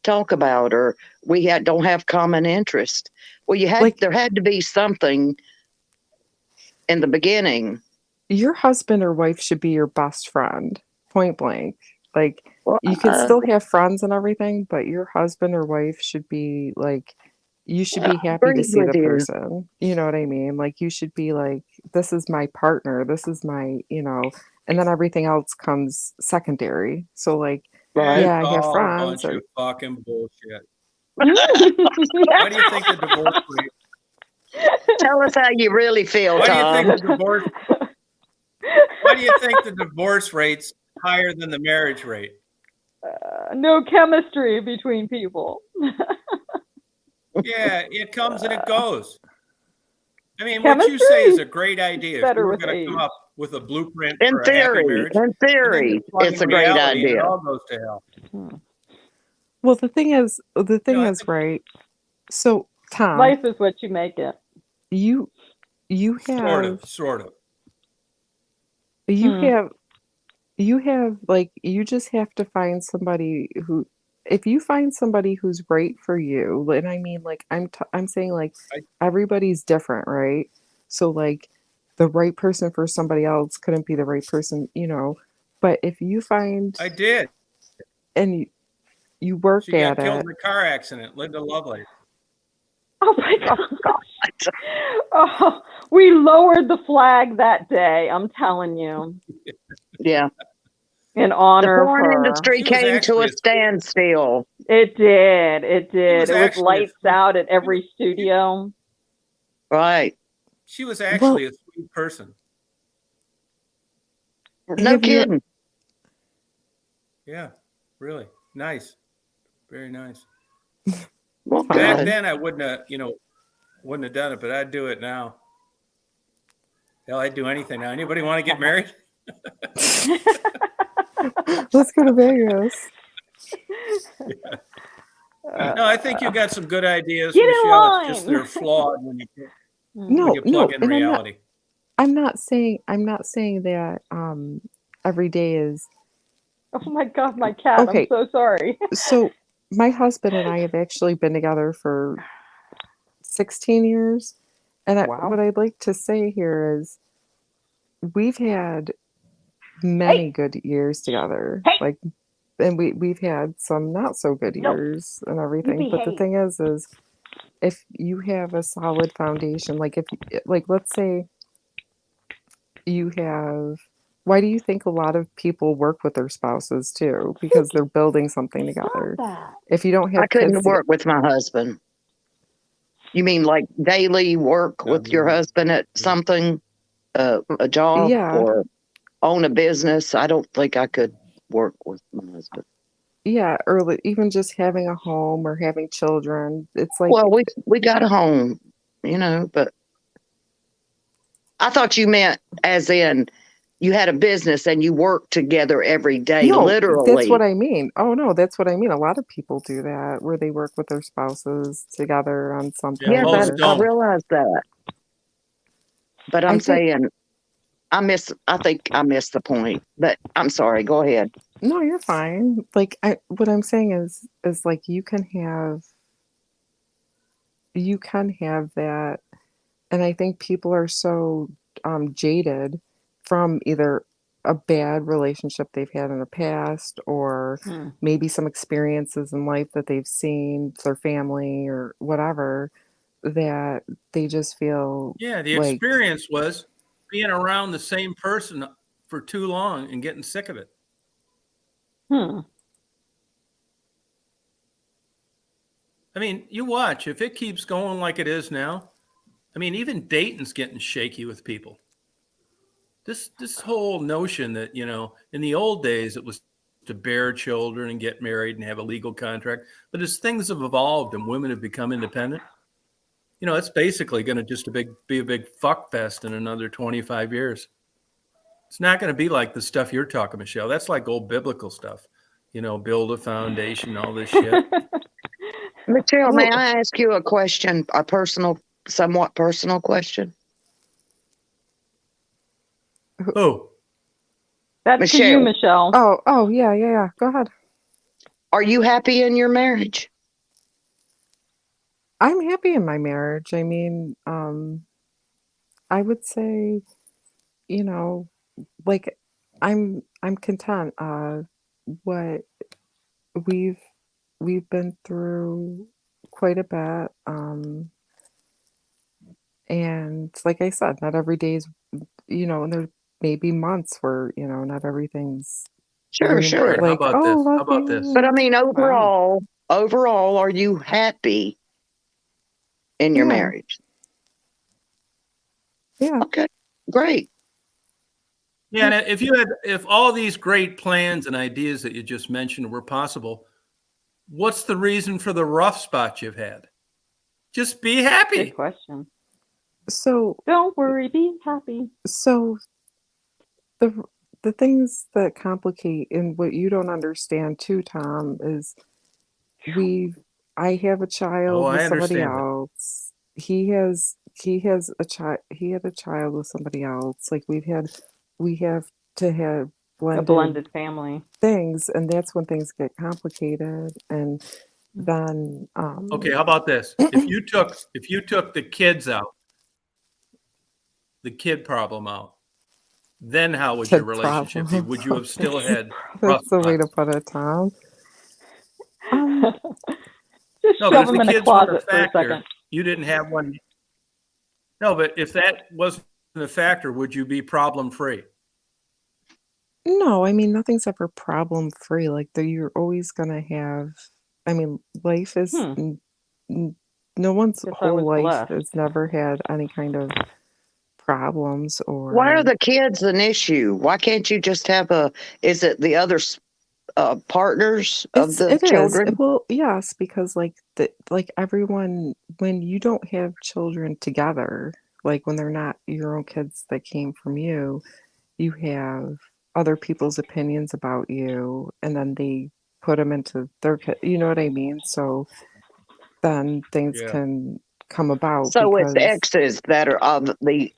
talk about, or don't have common interest. Well,
Like,
there had to be something in the beginning.
your husband or wife should be your best friend, point blank. Like,
Well,
you can still have friends and everything, but your husband or wife should be like, you should be
I
happy to
agree
see
with
the
you.
person. You know what I mean? Like, you should be like, this is my partner, this is my, and then everything else comes secondary. So, like,
Right.
yeah, I
It's
have
all a
friends,
bunch
or
of fucking bullshit. Why do you think the divorce rate?
Tell us how you really feel,
Why do you
Tom.
think the divorce? Why do you think the divorce rate's higher than the marriage rate?
No chemistry between people.
Yeah, it comes and it goes. I mean, what
Chemistry
you say is a great idea. If
better
you were
with
going to
age.
come up with a blueprint
In
for a happy
theory,
marriage, and then you plug
it's
in
a great
reality, and it
idea.
all goes to hell.
well, the thing is,
I think
right? So, Tom,
Life is what you make it.
you
sort
have
of, sort of.
you
Hmm.
have you have like, you just have to find somebody who, if you find somebody who's right for you, and I mean, like, I'm saying, like,
I-
everybody's different, right? So, like, the right person for somebody else couldn't be the right person, but if you find,
I did.
and you work
She got
at
killed
it.
in a car accident. Linda Lovelace.
Oh my gosh. Oh, we lowered the flag that day. I'm telling you,
Yeah.
in
The
honor of
porn
her.
industry
She was
came to
actually
a standstill.
It did. It
She
did.
was
It was
actually a
lights
sweet.
out at every studio.
Right.
She was
Well,
actually a sweet person.
No
have you?
kidding.
Yeah, really nice, very nice.
Well,
Back
good.
then, I wouldn't have, wouldn't have done it, but I'd do it now. Hell, I'd do anything now. Anybody want to get married?
Let's go to Vegas.
No, I think you got some good ideas,
Get in
Michelle. It's just
line.
they're flawed when
No,
you
no,
plug in
and
reality.
I'm not saying that every day is
Oh my God, my cat. I'm
okay.
so sorry.
So my husband and I have actually been together for 16 years. And
Wow.
what I'd like to say here is we've had many good years together.
Hey.
Like, and we've had some not so good
No.
years and everything. But the
behave.
thing is if you have a solid foundation, like let's say you have, why do you think a lot of people work with their spouses too? Because they're building something together.
That.
If you don't
I
have
couldn't
kids,
work with my husband. You mean like daily work with your husband at something, a job
yeah,
or own a business? I don't think I could work with my husband.
yeah, or even just having a home or having children, it's like,
Well, we got a home, but I thought you meant as in you had a business and you work together every day,
no, that's
literally.
what I mean. Oh no, that's what I mean. A lot of people do that where they work with their spouses together on something.
Yeah,
Yes,
most
or,
I
don't.
realize that. But
I
I'm
think,
saying I think I missed the point. But I'm sorry, go ahead.
no, you're fine. Like what I'm saying is like you can have that, and I think people are so jaded from either a bad relationship they've had in the past or maybe some experiences in life that they've seen with their family or whatever, that they just feel
Yeah, the
like,
experience was being around the same person for too long and getting sick of it. I mean, you watch. If it keeps going like it is now, I mean, even dating's getting shaky with people. This whole notion that, in the old days it was to bear children and get married and have a legal contract. But as things have evolved and women have become independent, it's basically going to just be a big fuck fest in another 25 years. It's not going to be like the stuff you're talking, Michelle. That's like old biblical stuff, build a foundation, all this shit.
Michelle, may I ask you a question, somewhat personal question?
Oh,
That's to you, Michelle.
oh yeah. Go ahead.
Are you happy in your marriage?
I'm happy in my marriage. I mean, I would say, like I'm content. What we've been through quite a bit. And like I said, not every day is, and there may be months where, not everything's
Sure.
like,
How about this? How about this?
But I mean, overall, are you happy in your marriage?
Yeah.
Okay, great.
Yeah, and if all these great plans and ideas that you just mentioned were possible, what's the reason for the rough spot you've had? Just be happy.
Good question.
So
don't worry, be happy.
So the things that complicate, and what you don't understand too, Tom, is I have a child with somebody else. He has a child. He had a child with somebody else. Like we have to have
A blended family
things, and that's when things get complicated. And then
okay, how about this? If you took the kids out, the kid problem out, then how would your relationship be? Would you have still had rough
That's the way to
spots?
put it, Tom.
Just
No, but
shove
if
them
the
in a
kids weren't a
closet for a
factor,
second.
you didn't have one. No, but if that wasn't a factor, would you be problem free?
No, I mean, nothing's ever problem free. Like, you're always gonna have, I mean, life is, no one's
Guess I
whole
was
life
blessed.
has never had any kind of problems
Why are
or
the kids an issue? Why can't you just have is it the other partners of the
it is.
children?
Well, yes, because like everyone, when you don't have children together, like when they're not your own kids that came from you, you have other people's opinions about you, and then they put them into their kid. You know what I mean? So then things
Yeah.
can come about
So it's
because
exes that are of the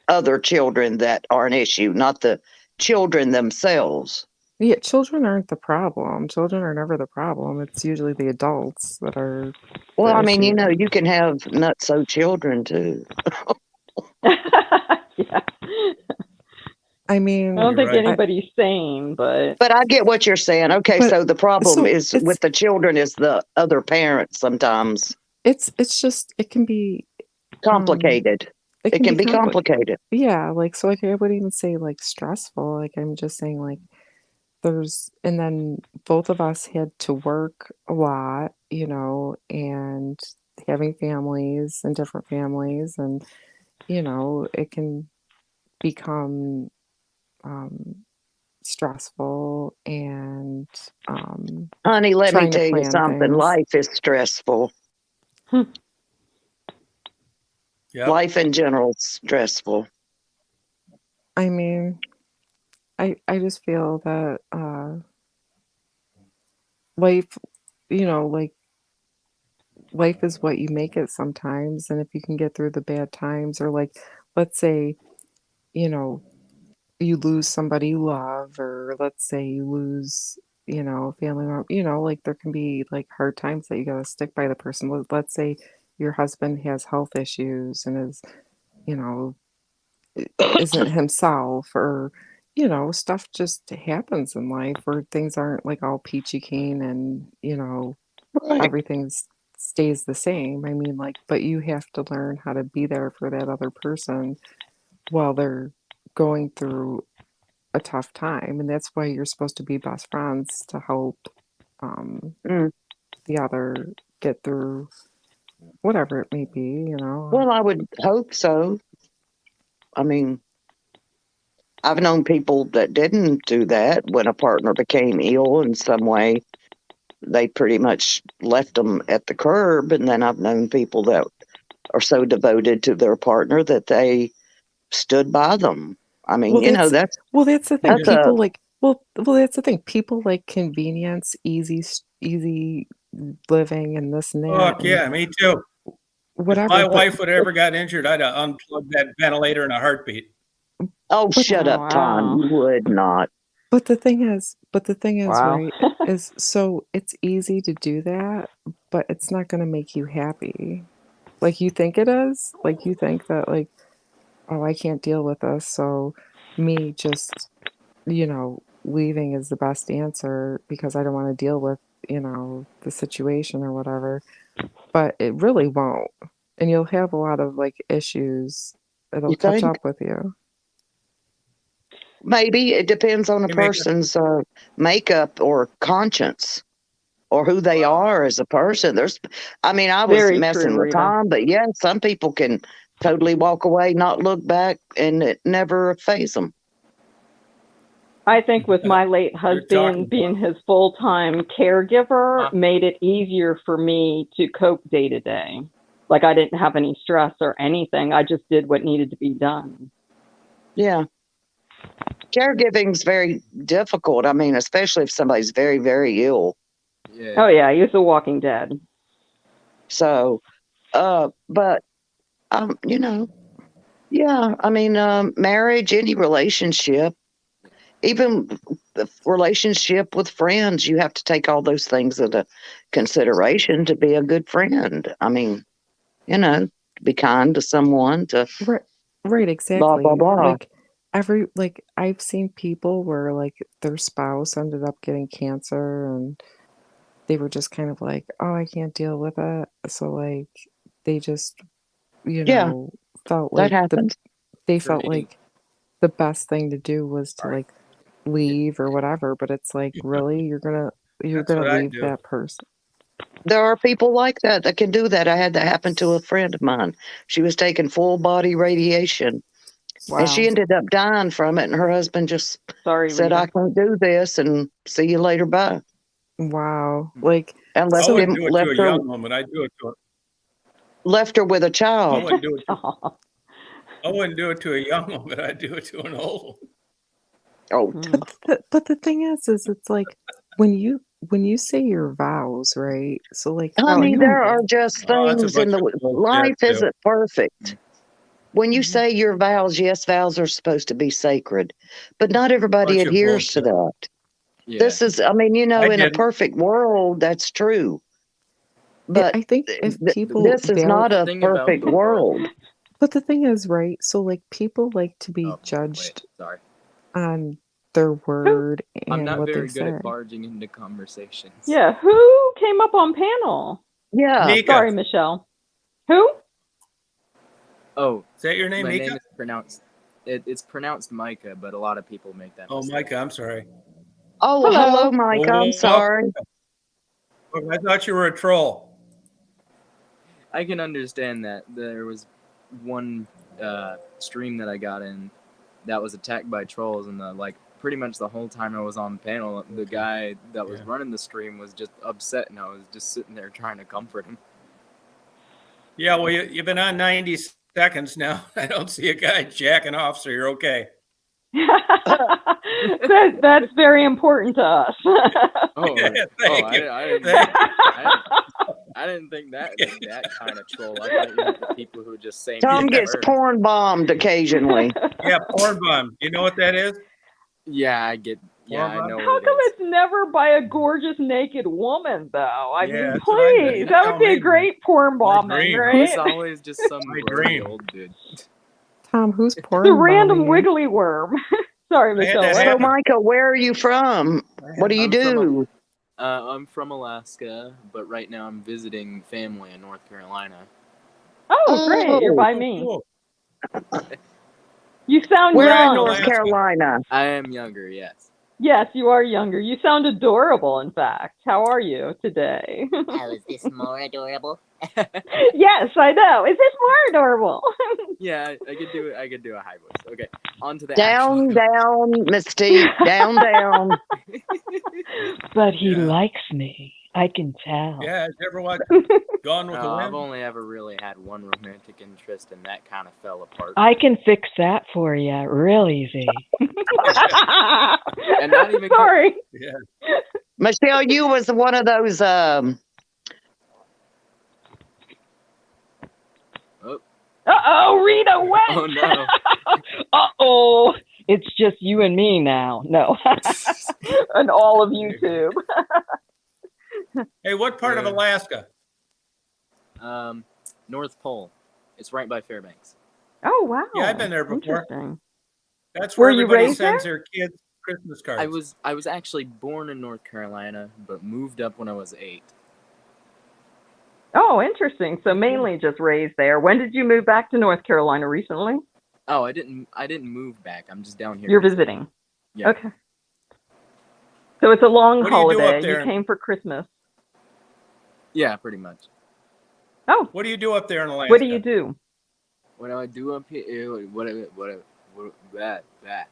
other children that are an issue, not the children themselves.
yeah, children aren't the problem. Children are never the problem. It's usually the adults that are
Well,
the
I mean,
issue.
you can have nutso children too.
Yeah.
I
I
mean,
don't think
right.
anybody's sane, but
But I get what you're saying. Okay,
but
so the problem
so
is with the children is the other parents sometimes
it's just it can be
complicated.
it
It
can
can
be
be complicated.
yeah, like so like I wouldn't even say like stressful. Like I'm just saying like there's and then both of us had to work a lot, you know, and having families and different families and you know, it can become um stressful and
Honey, let me
trying to
tell you
plan
something.
things.
Life is stressful.
Yep.
Life in general is stressful.
I mean, I just feel that life, you know, like life is what you make it sometimes, and if you can get through the bad times or like let's say, you know, you lose somebody you love or let's say you lose, you know, a family member, you know, like there can be like hard times that you got to stick by the person. Let's say your husband has health issues and is, you know, isn't himself or you know stuff just happens in life where things aren't like all peachy keen and you know
Right.
everything stays the same. I mean like but you have to learn how to be there for that other person while they're going through a tough time and that's why you're supposed to be best friends to help
Mm.
the other get through whatever it may be, you know.
Well, I would hope so. I mean, I've known people that didn't do that when a partner became ill in some way. They pretty much left them at the curb. And then I've known people that are so devoted to their partner that they stood by them. I mean,
Well,
you know,
that's the thing.
that's a,
People like that's the thing. People like convenience, easy living, and this and that,
Fuck
and
yeah, me too. If
whatever.
my wife would ever got injured, I'd have unplugged that ventilator in a heartbeat.
oh,
But
shut
oh,
up, Tom.
wow.
You would not.
the thing is,
Wow.
right? Is so it's easy to do that, but it's not going to make you happy. Like you think it is. Like you think that like, oh, I can't deal with this, so me just you know, leaving is the best answer because I don't want to deal with, you know, the situation or whatever. But it really won't. And you'll have a lot of like issues. It'll
You
catch
think?
up with you.
Maybe it depends on a
Hey, Mika.
person's makeup or conscience or who they are as a person. I mean, I was
Very true,
messing with
Rita.
Tom, but yeah, some people can totally walk away, not look back, and it never faze them.
I think with my late
You're talking
husband being his full-time caregiver made it easier for me to cope day to day. Like I didn't have any stress or anything. I just did what needed to be done.
Yeah. Caregiving's very difficult. I mean, especially if somebody's very, very ill.
Yeah.
Oh yeah, he was a walking dead.
So, but, you know, yeah, I mean, marriage, any relationship, even the relationship with friends, you have to take all those things into consideration to be a good friend. I mean, you know, to be kind to someone, to
Right. Right,
blah, blah,
exactly.
blah.
Like I've seen people where like their spouse ended up getting cancer and they were just kind of like, oh, I can't deal with it. So like they just,
Yeah,
felt
that
like
happens.
they
For
felt
me.
like the best thing to do was to
Sorry.
like leave or whatever. But it's like, really, you're gonna
That's what I
leave
do.
that person?
There are people like that can do that. I had that happen to a friend of mine. She was taking full body radiation, and she
Wow.
ended up dying from it. And her husband just
Sorry,
said, "I
Rita.
can't do this," and see you later, bye,
Wow. Like,
and
I
left
so
wouldn't do it to a
her
young woman. I'd do it to
with a
I
child.
wouldn't do it to
Oh.
I wouldn't do it to a young woman. I'd do it to an old one.
Oh,
Hmm.
but the thing is it's like when you say your vows, right? So like how
honey,
you
there are just
Oh, that's a
things in
bunch
the
of bullshit
life
too.
isn't perfect. When you
Mhm.
say your vows, yes, vows are supposed to be sacred, but not everybody
Bunch of
adheres to
bullshit.
that.
Yeah.
This is, I mean,
I
in a
didn't.
perfect world, that's true, but
I think if people
this is not
The
a
thing about
perfect
the world.
world.
but the thing is, right? So like people like to be
Oh, wait.
judged
Sorry.
on their word
I'm
and
not
what they
very good
say.
at barging into conversations.
Yeah, who came up on panel?
Yeah,
Mika.
Sorry, Michelle. Who?
Oh,
Is that your name,
my
Mika?
name is pronounced. It's pronounced Micah, but a lot of people make that
Oh,
mistake.
Micah. I'm sorry.
oh,
Hello.
hello, Mike. I'm
Well,
sorry.
I thought you were a troll.
I can understand that. There was one stream that I got in that was attacked by trolls, and pretty much the whole time I was on the panel, the guy that was
Yeah.
running the stream was just upset, and I was just sitting there trying to comfort him.
Yeah, well, you've been on 90 seconds now. I don't see a guy jacking off, so you're okay.
That's very important to us.
Oh,
Yeah, thank you.
I didn't think that kind of troll. I thought you meant the people who just say
Tom
mean
gets
words.
porn bombed occasionally.
Yeah, porn bomb. You know what that is?
Yeah, I get. Yeah, I know
How
what it
come
is.
it's never by a gorgeous naked woman, though? I
Yeah,
mean,
that's what I did.
please,
You
that
tell
would be a
me,
great porn
My
bombing,
dream.
It's
right?
always just some
My
grody
dream.
old dude.
Tom, who's
The
porn
random
bombing you?
wiggly worm. Sorry,
I had
Michelle.
that
What?
So,
happen.
Micah, where are you from? What do you
I'm from
do?
I'm from Alaska, but right now I'm visiting family in North Carolina.
Oh, great! You're
Oh,
by
Oh,
me.
cool.
You sound
where
Where
in
in
young.
North
Alaska?
Carolina?
I am younger, yes.
Yes, you are younger. You sound adorable, in fact. How are you today?
Oh, is this more adorable?
Yes, I know. Is this more adorable?
Yeah, I could do it. I could do a high voice. Okay, on to the
Down,
actual.
down, Mystique. Down, down.
But he
Yeah.
likes me. I can tell.
Yeah, have you ever watched Gone with the
I've
Wind?
only ever really had one romantic interest, and that kind of fell apart.
I can fix that for you real easy.
And not even
Sorry.
Yeah.
Michelle, you was one of those.
Uh-oh, Rita went.
Oh no.
Uh-oh. It's just you and me now. No. And all of YouTube.
Hey, what part of Alaska?
North Pole. It's right by Fairbanks.
Oh, wow.
Yeah, I've been there before.
Interesting.
That's
Were
where
you
everybody
raised
sends
there?
their kids Christmas cards.
I was actually born in North Carolina, but moved up when I was 8.
Oh, interesting. So mainly just raised there. When did you move back to North Carolina recently?
Oh, I didn't move back. I'm just down here.
You're visiting.
Yeah.
Okay. So it's a long
What do you do
holiday.
up there?
You came for Christmas.
Yeah, pretty much.
Oh,
What do you do up there in Alaska?
what do you do?
What do I do up here? What that.
Your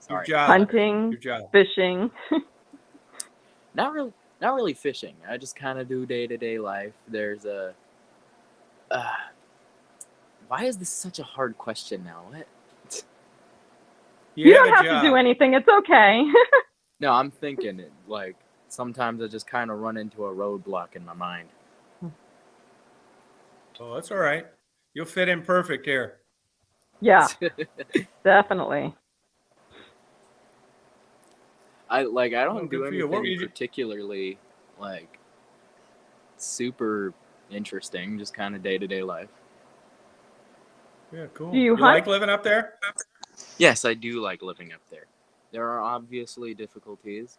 Sorry.
job.
Hunting,
Your job.
fishing.
Not really fishing. I just kind of do day-to-day life. There's a why is this such a hard question now? What?
You
have
don't
a
have
job.
to do anything. It's okay.
No, I'm thinking it. Like sometimes I just kind of run into a roadblock in my mind.
Oh, that's all right. You'll fit in perfect here.
Yeah, definitely.
I don't
Well,
do
good for you. What were
anything
you
particularly like super interesting. Just kind of day-to-day life.
Yeah, cool.
Do you
like
hunt?
living up there?
Yes, I do like living up there. There are obviously difficulties.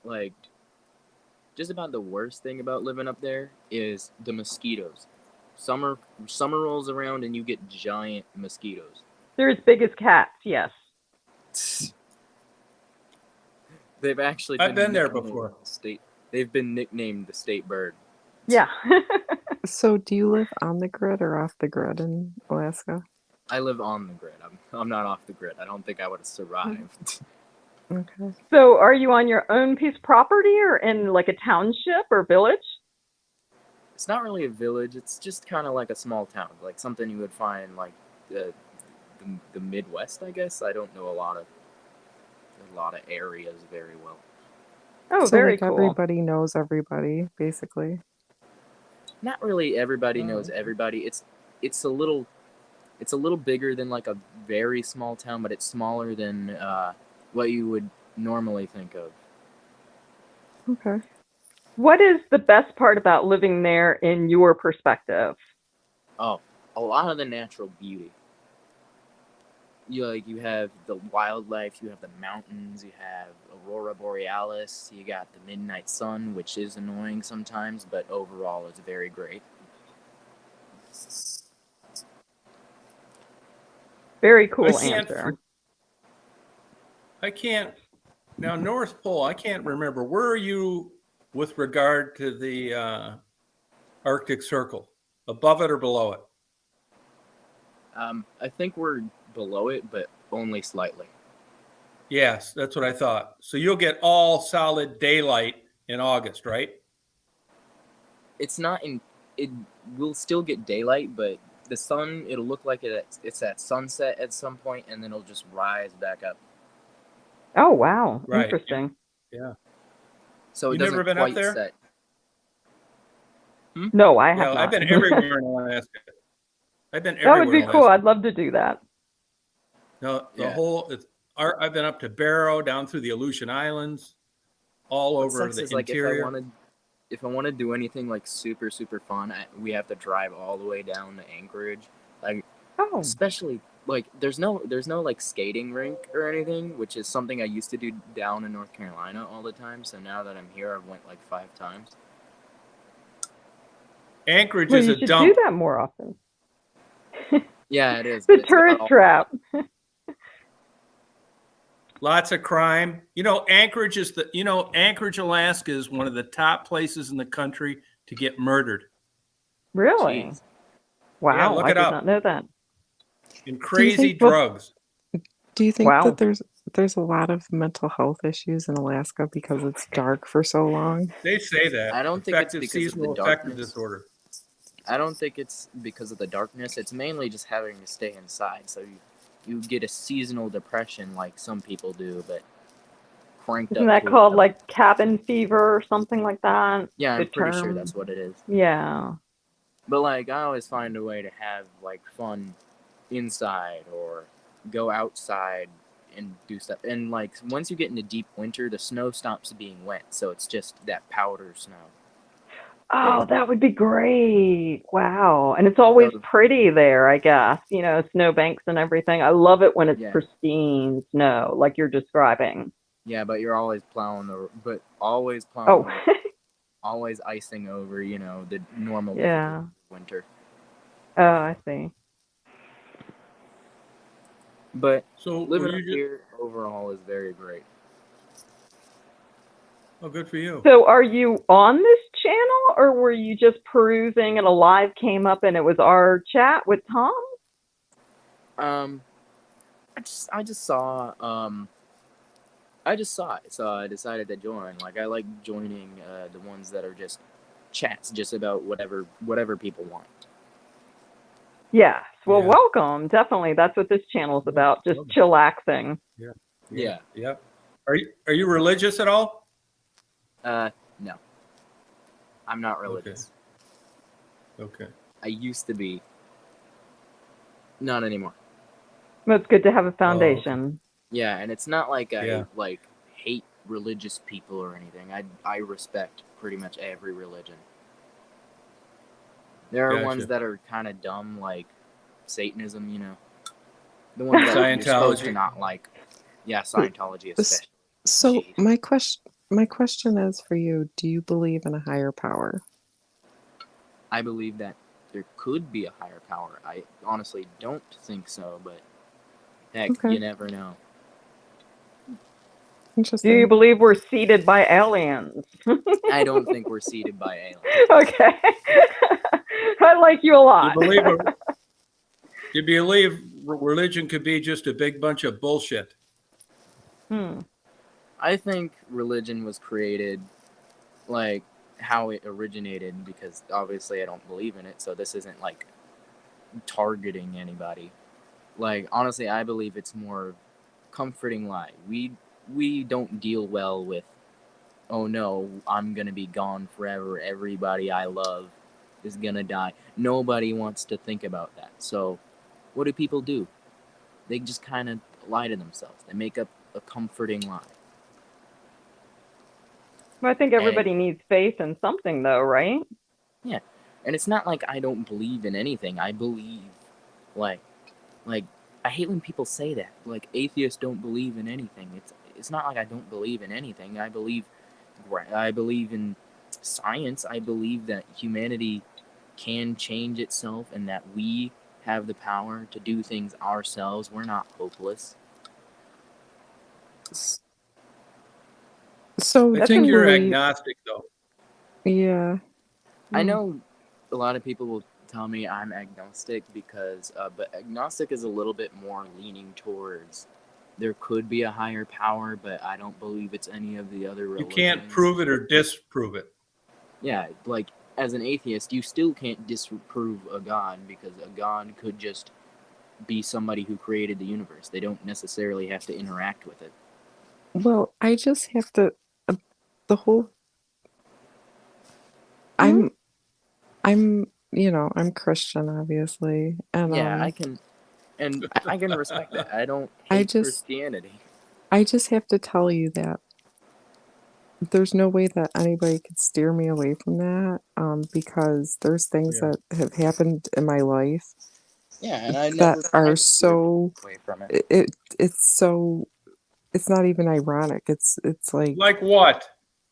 Like, just about the worst thing about living up there is the mosquitoes. Summer rolls around and you get giant mosquitoes.
They're as big as cats, yes.
They've actually
I've been there
nicknamed
before.
They've been nicknamed the state bird.
Yeah.
So do you live on the grid or off the grid in Alaska?
I live on the grid. I'm not off the grid. I don't think I would have survived.
Okay.
So are you on your own piece of property or in like a township or village?
It's not really a village. It's just kind of like a small town, like something you would find like the Midwest, I guess. I don't know a lot of areas very well.
Oh,
So
very
like
cool.
everybody knows everybody, basically.
Not really everybody knows everybody. It's a little bigger than like a very small town, but it's smaller than what you would normally think of.
Okay.
What is the best part about living there in your perspective?
Oh, a lot of the natural beauty. You have the wildlife, you have the mountains, you have Aurora Borealis, you got the midnight sun, which is annoying sometimes, but overall it's very great.
Very cool answer.
Now, North Pole, I can't remember. Where are you with regard to the Arctic Circle? Above it or below it?
I think we're below it, but only slightly.
Yes, that's what I thought. So you'll get all solid daylight in August, right?
It's not in. It will still get daylight, but the sun, it'll look like it's at sunset at some point, and then it'll just rise back up.
Oh, wow.
Right.
Interesting.
Yeah.
So it
You
doesn't
never been up
quite
there?
set.
No, I have
Yeah,
not.
I've been everywhere in Alaska. I've been
That
everywhere.
would be
in
cool.
Alaska.
I'd love to do that.
No,
Yeah.
I've been up to Barrow, down through the Aleutian Islands, all
What
over
sucks
the
is, like,
interior.
if I want to do anything like super fun, we have to drive all the way down to Anchorage. Like,
Oh,
especially like there's no like skating rink or anything, which is something I used to do down in North Carolina all the time. So now that I'm here, I've went like 5 times.
Anchorage
well,
is
you
a
should
dump.
do that more often.
Yeah, it is.
The
but it's got
tourist
all-
trap.
Lots of crime. Anchorage, Alaska is one of the top places in the country to get murdered.
Really?
Jeez.
Wow,
look
I
it
did
up.
not know that.
And crazy
think-
drugs.
Do you think
Wow.
that there's a lot of mental health issues in Alaska because it's dark for so long?
They say that.
I don't think it's
Affective
because of the
seasonal affective
darkness.
disorder.
I don't think it's because of the darkness. It's mainly just having to stay inside. So you get a seasonal depression like some people do, but cranked
Isn't
up
that
to
called
11.
like cabin fever or something like that?
Yeah, I'm
The
pretty sure
term?
that's what it is.
Yeah.
But like, I always find a way to have like fun inside or go outside and do stuff. And like, once you get into deep winter, the snow stops being wet, so it's just that powder snow.
Oh, that would be great. Wow. And it's always pretty there, I guess. Snowbanks and everything. I love it when it's
Yeah.
pristine snow, like you're describing.
Yeah, but you're always always
Oh,
always icing over, the normal
Yeah.
difficulty of winter.
oh, I see.
But
So
living
were
up
you just,
here overall is very great.
oh, good for you.
So are you on this channel or were you just perusing and a live came up and it was our chat with Tom?
I just saw it, so I decided to join. Like, I like joining the ones that are just chats, just about whatever people want.
Yes. Well,
Yeah.
welcome. Definitely. That's what this channel is about. Just chillaxing.
Yeah.
Yep. Are you religious at all?
No, I'm not religious.
Okay.
I used to be. Not anymore.
Well, it's good to have a foundation.
Yeah, and it's not like I
Yeah.
hate religious people or anything. I respect pretty much every religion. There are
Gotcha.
ones that are kind of dumb, like Satanism, the ones that you're supposed to
Scientology.
not like. Yeah, Scientology especially.
So
Jeez.
my question my question is for you, do you believe in a higher power?
I believe that there could be a higher power. I honestly don't think so, but heck,
Okay.
you never know.
Do
Interesting.
you believe we're seeded by aliens?
I don't think we're seeded by aliens.
Okay. I like you a lot.
You believe religion could be just a big bunch of bullshit?
I think religion was created like how it originated, because obviously I don't believe in it, so this isn't like targeting anybody. Like, honestly, I believe it's more comforting lie. We don't deal well with, oh no, I'm gonna be gone forever, everybody I love is gonna die. Nobody wants to think about that. So what do people do? They just kind of lie to themselves. They make up a comforting lie.
I think everybody needs faith in something, though, right?
Yeah, and it's not like I don't believe in anything. I believe, like I hate when people say that. Like, atheists don't believe in anything. It's not like I don't believe in anything. I believe in science. I believe that humanity can change itself and that we have the power to do things ourselves. We're not hopeless.
So
I think you're agnostic, though.
Yeah.
I know a lot of people will tell me I'm agnostic because, but agnostic is a little bit more leaning towards there could be a higher power, but I don't believe it's any of the other religions.
You can't prove it or disprove it.
Yeah, like, as an atheist, you still can't disprove a god, because a god could just be somebody who created the universe. They don't necessarily have to interact with it.
Well, I just have to the whole I'm I'm Christian, obviously, and
Yeah, I can respect that. I don't hate Christianity.
I just have to tell you that there's no way that anybody could steer me away from that, because there's things that have happened in my life
Yeah, and I
that
never
are so
away from it.
it's so it's not even ironic. It's like
what?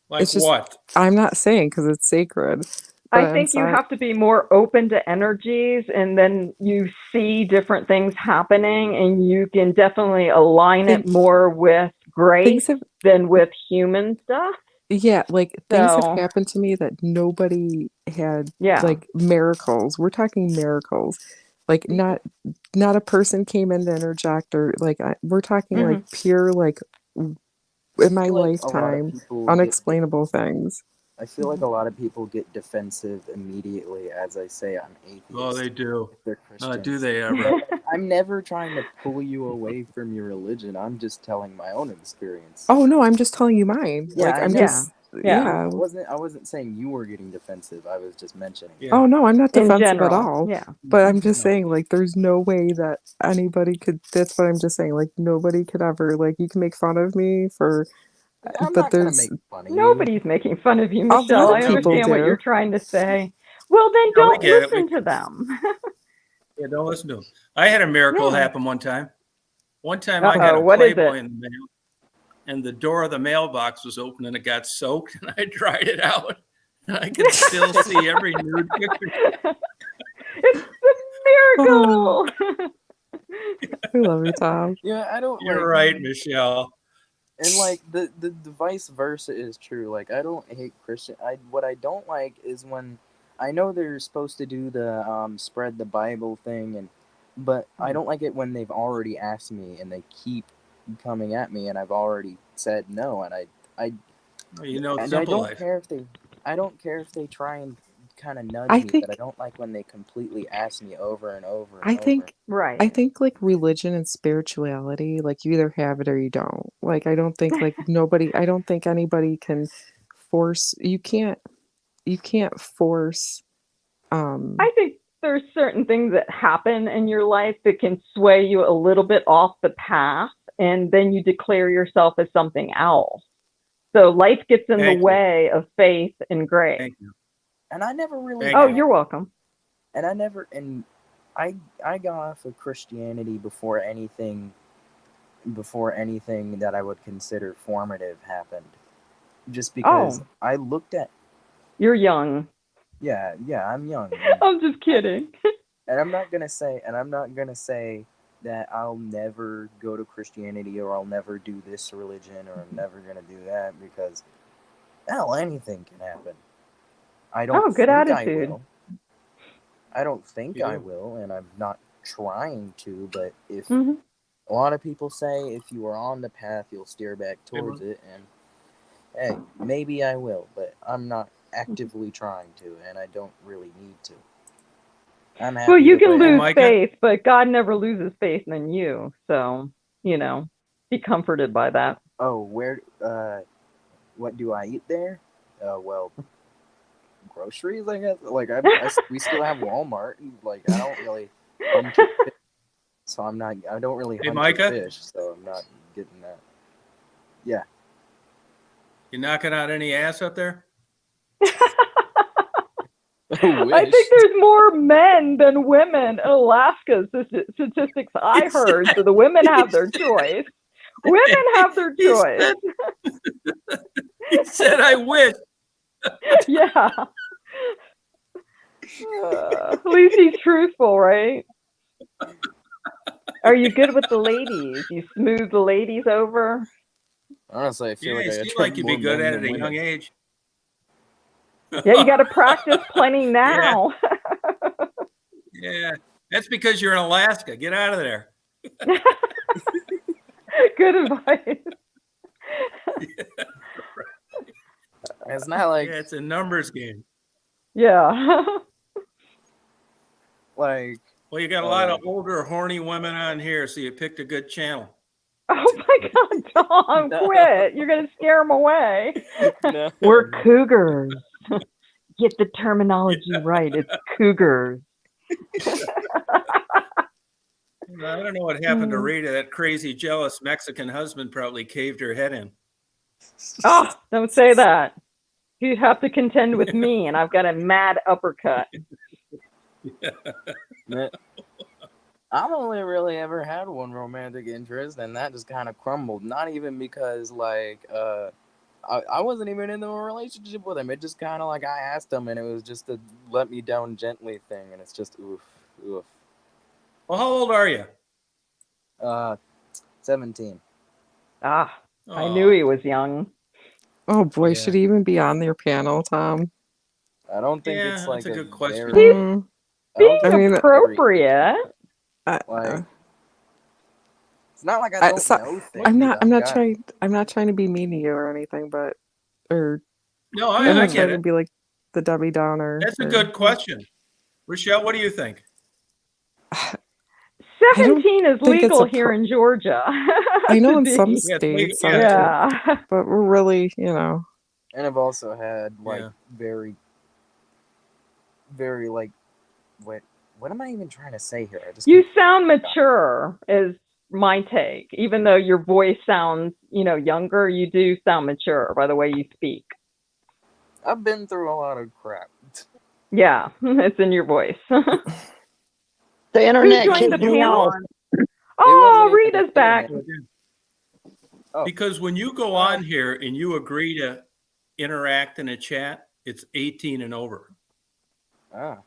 Like
it's just,
what?
I'm not saying because it's sacred. But
I think you have to be more open to energies, and then you see different things happening, and you can definitely align it more with grace than with human stuff.
Yeah, like things have happened to me that nobody had, like miracles. We're talking miracles. Like not a person came in to interject, or like we're talking like pure, like in my lifetime, unexplainable things.
I feel like a lot of people get defensive immediately as I say I'm atheist.
Oh, they do.
They're Christians.
Do they ever?
I'm never trying to pull you away from your religion. I'm just telling my own experience.
Oh no, I'm just telling you mine.
Yeah,
like I'm just
I wasn't saying you were getting defensive. I was just mentioning.
Yeah.
Oh no, I'm not defensive
general,
at all.
yeah.
But I'm just saying, like, there's no way that anybody could. That's what I'm just saying. Like, nobody could ever. Like, you can make fun of me for.
I'm
but
not gonna
there's
make fun of you.
Nobody's making fun of you,
A lot
Michelle.
of
I
people
understand what
do.
you're trying to say. Well, then
No, we
don't
get it.
listen to them.
Yeah, don't listen to them. I had a miracle happen one time. One time I got a
what is
Playboy
it?
in the mail, and the door of the mailbox was open and it got soaked, and I dried it out. And I can still see every nude picture.
It's a miracle.
I love you, Tom.
Yeah, I don't.
You're right, Michelle.
And like the vice versa is true. Like, I don't hate Christian. What I don't like is when I know they're supposed to do the spread the Bible thing, but I don't like it when they've already asked me and they keep coming at me and I've already said no, and I don't care if they try and kind of nudge me, but I don't like when they completely ask me over and over and over.
I think like religion and spirituality, like you either have it or you don't. Like I don't think I don't think anybody can force. You can't force.
I think there's certain things that happen in your life that can sway you a little bit off the path, and then you declare yourself as something else. So life gets in the way of faith and grace.
Thank you.
And I never really.
Oh, you're welcome.
And I got off of Christianity before anything that I would consider formative happened, just because
Oh.
I looked at.
You're young.
Yeah, I'm young,
I'm just kidding.
and I'm not gonna say that I'll never go to Christianity or I'll never do this religion or I'm never gonna do that because hell, anything can happen. I don't
Oh, good
think
attitude.
I will. I don't think
You
I
do.
will, and I'm not trying to. But if
hmm
a lot of people say if you are on the path, you'll steer back
Hey,
towards
Mark.
it, and hey, maybe I will, but I'm not actively trying to, and I don't really need to. I'm happy.
Well, you
the
can
way I am.
lose
Micah?
faith, but God never loses faith in you. So, be comforted by that.
Oh, where? What do I eat there? Well, groceries, I guess. Like we still have Walmart. Like I don't really hunt or fish, so I'm not. I don't really
Hey,
hunt
Micah?
or fish, so I'm not getting that. Yeah.
You knocking out any ass up there?
I think there's more men than women in Alaska. Statistics I heard. So the women have their choice. Women have their choice.
He said, I wish.
Yeah. At least he's truthful, right? Are you good with the ladies? You smooth the ladies over?
Honestly, I feel
Yeah,
like
you
I
seem
attract
like you'd be
more
good
men
at it
than
at a
women.
young age.
Yeah, you got to practice plenty now.
Yeah, that's because you're in Alaska. Get out of there.
Good advice.
It's not like
Yeah, it's a numbers game.
Yeah.
like
Well, you got a lot of older, horny women on here, so you picked a good channel.
Oh my God, Tom,
No.
quit. You're going to scare them away.
no.
We're cougars. Get the terminology right. It's cougars.
I don't know what happened to Rita. That crazy, jealous Mexican husband probably caved her head in.
Oh, don't say that. You have to contend with me, and I've got a mad uppercut.
I've only really ever had one romantic interest, and that just kind of crumbled. Not even because I wasn't even in a relationship with him. It just kind of like I asked him, and it was just a let me down gently thing, and it's just oof.
Well, how old are you?
17.
Ah, I knew he was young.
Oh boy,
Yeah.
should he even be on your panel, Tom?
I don't think
Yeah,
it's like
that's a good question.
very-
Mm,
I don't
Being
think it's very-
appropriate.
Like, it's not like I don't know things.
I'm not
about God.
trying to be mean to you or anything, but
No,
I'm
I
not
get
trying to
it.
be like the Debbie Downer.
That's a good question. Rochelle, what do you think?
17 is
think it's
legal here in Georgia.
I know in
to
some
be-
states,
Yeah.
but we're really,
And I've also had like
Yeah.
very, very like, what am I even trying to say here?
You sound mature is my take. Even though your voice sounds, younger, you do sound mature by the way you speak.
I've been through a lot of crap.
Yeah, it's in your voice.
The internet
Who joined
kicked
the
me
panel?
off.
Oh,
wasn't even
Rita's back.
Oh.
Because when you go on here and you agree to interact in a chat, it's 18 and over,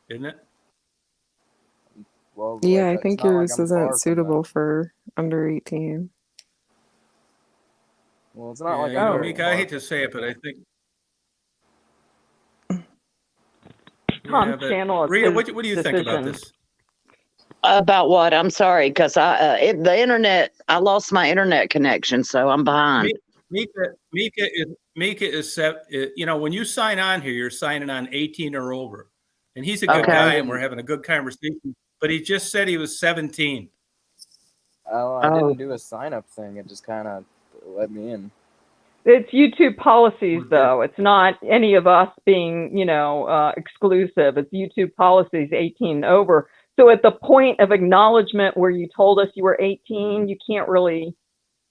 isn't it?
Well,
yeah, I
it's
think
not like
yours
I'm far
isn't
from
suitable for under 18.
that. Well, it's not like
Yeah,
I'm very
Mika, I
far
hate to say it, but I think
Tom's
but
channel is
Rita,
his
what do you think about
decision.
this?
About what? I'm sorry, because the internet. I lost my internet connection, so I'm behind.
Mika is set. When you sign on here, you're signing on 18 or over, and he's a good
Okay.
guy, and we're having a good conversation. But he just said he was 17.
I didn't do a sign up thing. It just kind of let me in.
It's YouTube policies, though. It's not any of us being, exclusive. It's YouTube policies 18 and over. So at the point of acknowledgement where you told us you were 18, you can't really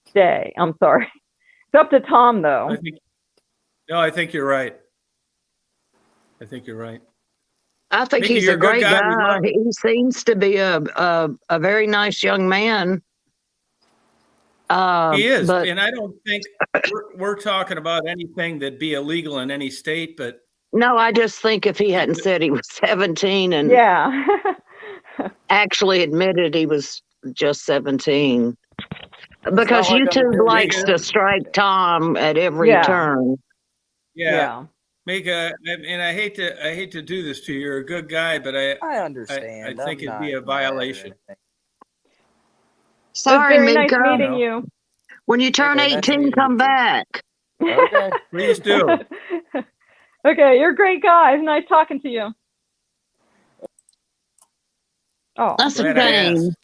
stay. I'm sorry. It's up to Tom, though.
I think you're right. I think
Mickey, he's
you're
a great
good
guy. He seems to be a very nice young man.
He is,
But
and I don't think we're talking about anything that'd be illegal in any state, but
no, I just think if he hadn't said he was 17 and
Yeah.
actually admitted he was just 17, because
all I gotta
YouTube
do.
likes to strike Tom at every
Yeah.
turn.
yeah. Mika, and I hate to do this to you. You're a good guy, but
I understand.
I think
I'm
it'd be
not
a
mad or
violation.
anything.
It was
Sorry,
very
Mika.
nice meeting you.
When you turn
Okay, nice
18,
meeting
come
you too.
back.
Okay.
Please do.
Okay, you're a great guy. It's nice talking to you. Oh,
That's a
Glad I
shame.
asked.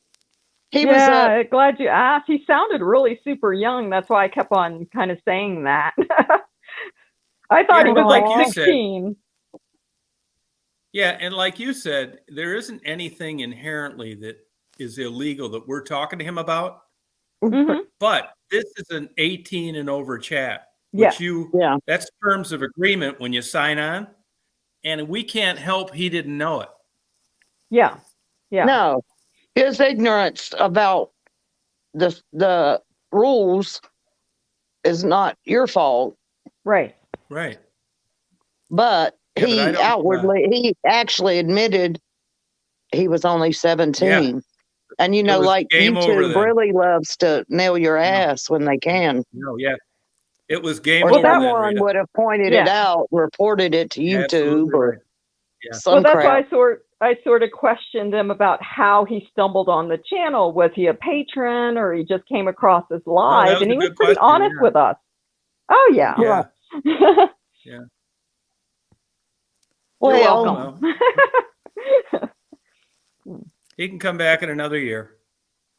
He was
yeah, glad you asked. He sounded really super young. That's why I kept on kind of saying that. I thought he was
like
like
you said.
16.
Yeah, and like you said, there isn't anything inherently that is illegal that we're talking to him about.
Mhm.
But this is an 18 and over chat,
Yeah.
which
Yeah.
that's terms of agreement when you sign on, and we can't help he didn't know it.
Yeah. Yeah.
No, his ignorance about the rules is not your fault,
Right.
Right.
but
Yeah, but I
he
don't,
outwardly, he actually admitted he was only 17. And you
It
know,
was
like
game over
YouTube
then.
really loves to nail your ass when they can.
No, yeah. It was game
Or
over then,
someone
Rita.
would have pointed it
Yeah.
out, reported it to
Yeah,
YouTube
absolutely
or
right. Yeah.
some
Well, that's
crap.
why I sort of questioned him about how he stumbled on the channel. Was he a patron or he just came across as live?
was
And
a
he was
good
pretty
question,
honest
yeah.
with us. Oh, yeah.
Yeah.
You're
Well,
welcome.
He can come back in another year.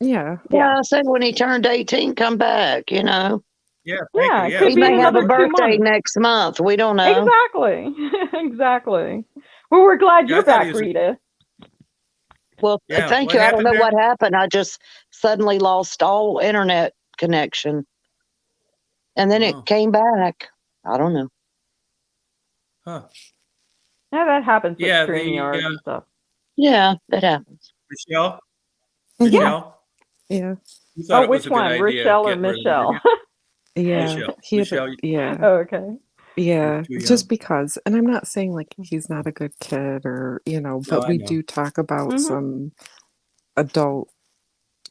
Yeah.
yeah, I said when he turned 18, come back, you know.
Yeah, thank
Yeah,
you.
it
Yeah,
could
He
be
may have
another
a
2
birthday
months.
next month. We don't know.
Exactly. Exactly. Well, we're glad
Yeah,
you're
I thought he
back,
was-
Rita.
Well,
Yeah,
thank
what
you. I don't
happened
know
there?
what happened. I just suddenly lost all internet connection. And then
Oh.
it came back. I don't know.
Huh.
Yeah, that happens with
Yeah,
Streamyard and stuff.
Yeah, that happens.
Michelle?
Mhm.
Michelle?
Yeah.
You thought it was
Which
a good
one,
idea
Rochelle or
getting rid of it,
Michelle?
didn't you?
Yeah.
Michelle.
He had
Michelle,
yeah.
Oh, okay.
Yeah,
too young.
just because, and I'm not saying like he's not a good kid or,
No,
but
I
we
know.
do talk about
Mhm.
some adult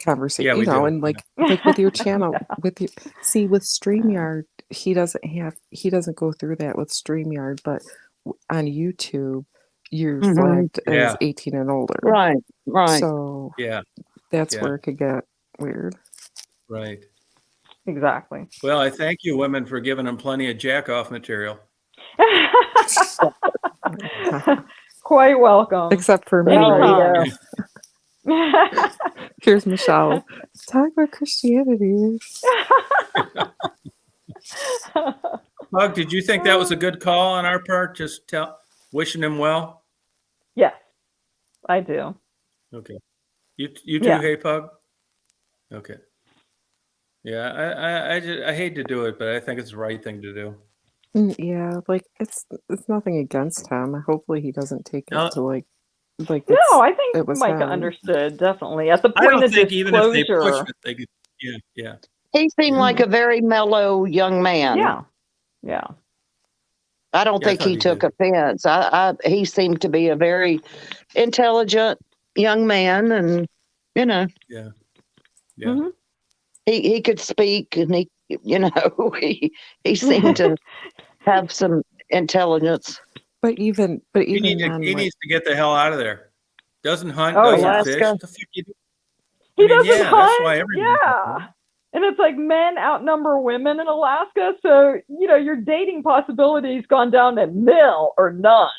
conversation,
Yeah, we do.
and like with your channel,
Yeah.
with StreamYard, he doesn't go through that with StreamYard, but on YouTube, you're
Mhm.
flagged
Yeah.
as 18 and older.
Right, right.
So
Yeah,
that's
Yeah.
where it could get weird.
right.
Exactly.
Well, I thank you, women, for giving him plenty of jack-off material.
Quite welcome.
Except for me,
Anytime.
right? Here's Michelle. Talk about Christianity.
Pug, did you think that was a good call on our part? Just wishing him well?
Yes, I do.
Okay. You do,
Yeah.
hey, Pug? Okay. Yeah, I hate to do it, but I think it's the right thing to do.
Yeah, like it's nothing against him. Hopefully he doesn't take
No.
it to like
No,
it's,
I think
it was
Micah
him.
understood, definitely. At the
I
point
don't
of
think even if they
disclosure.
push it, they could. Yeah.
He seemed like a very mellow young man.
Yeah. Yeah.
I don't
Yeah, I
think
thought
he
he
took
did.
offense. He seemed to be a very intelligent young man, and you know,
Yeah.
Mhm.
he could speak, and he seemed to have some intelligence.
But even
He needs
then, like,
to get the hell out of there. Doesn't hunt,
Oh,
doesn't
yeah.
fish.
Alaska.
What the fuck you do?
He
I mean,
doesn't
yeah,
hunt.
that's why everybody.
Yeah. And it's like men outnumber women in Alaska. So, your dating possibilities gone down to nil or none.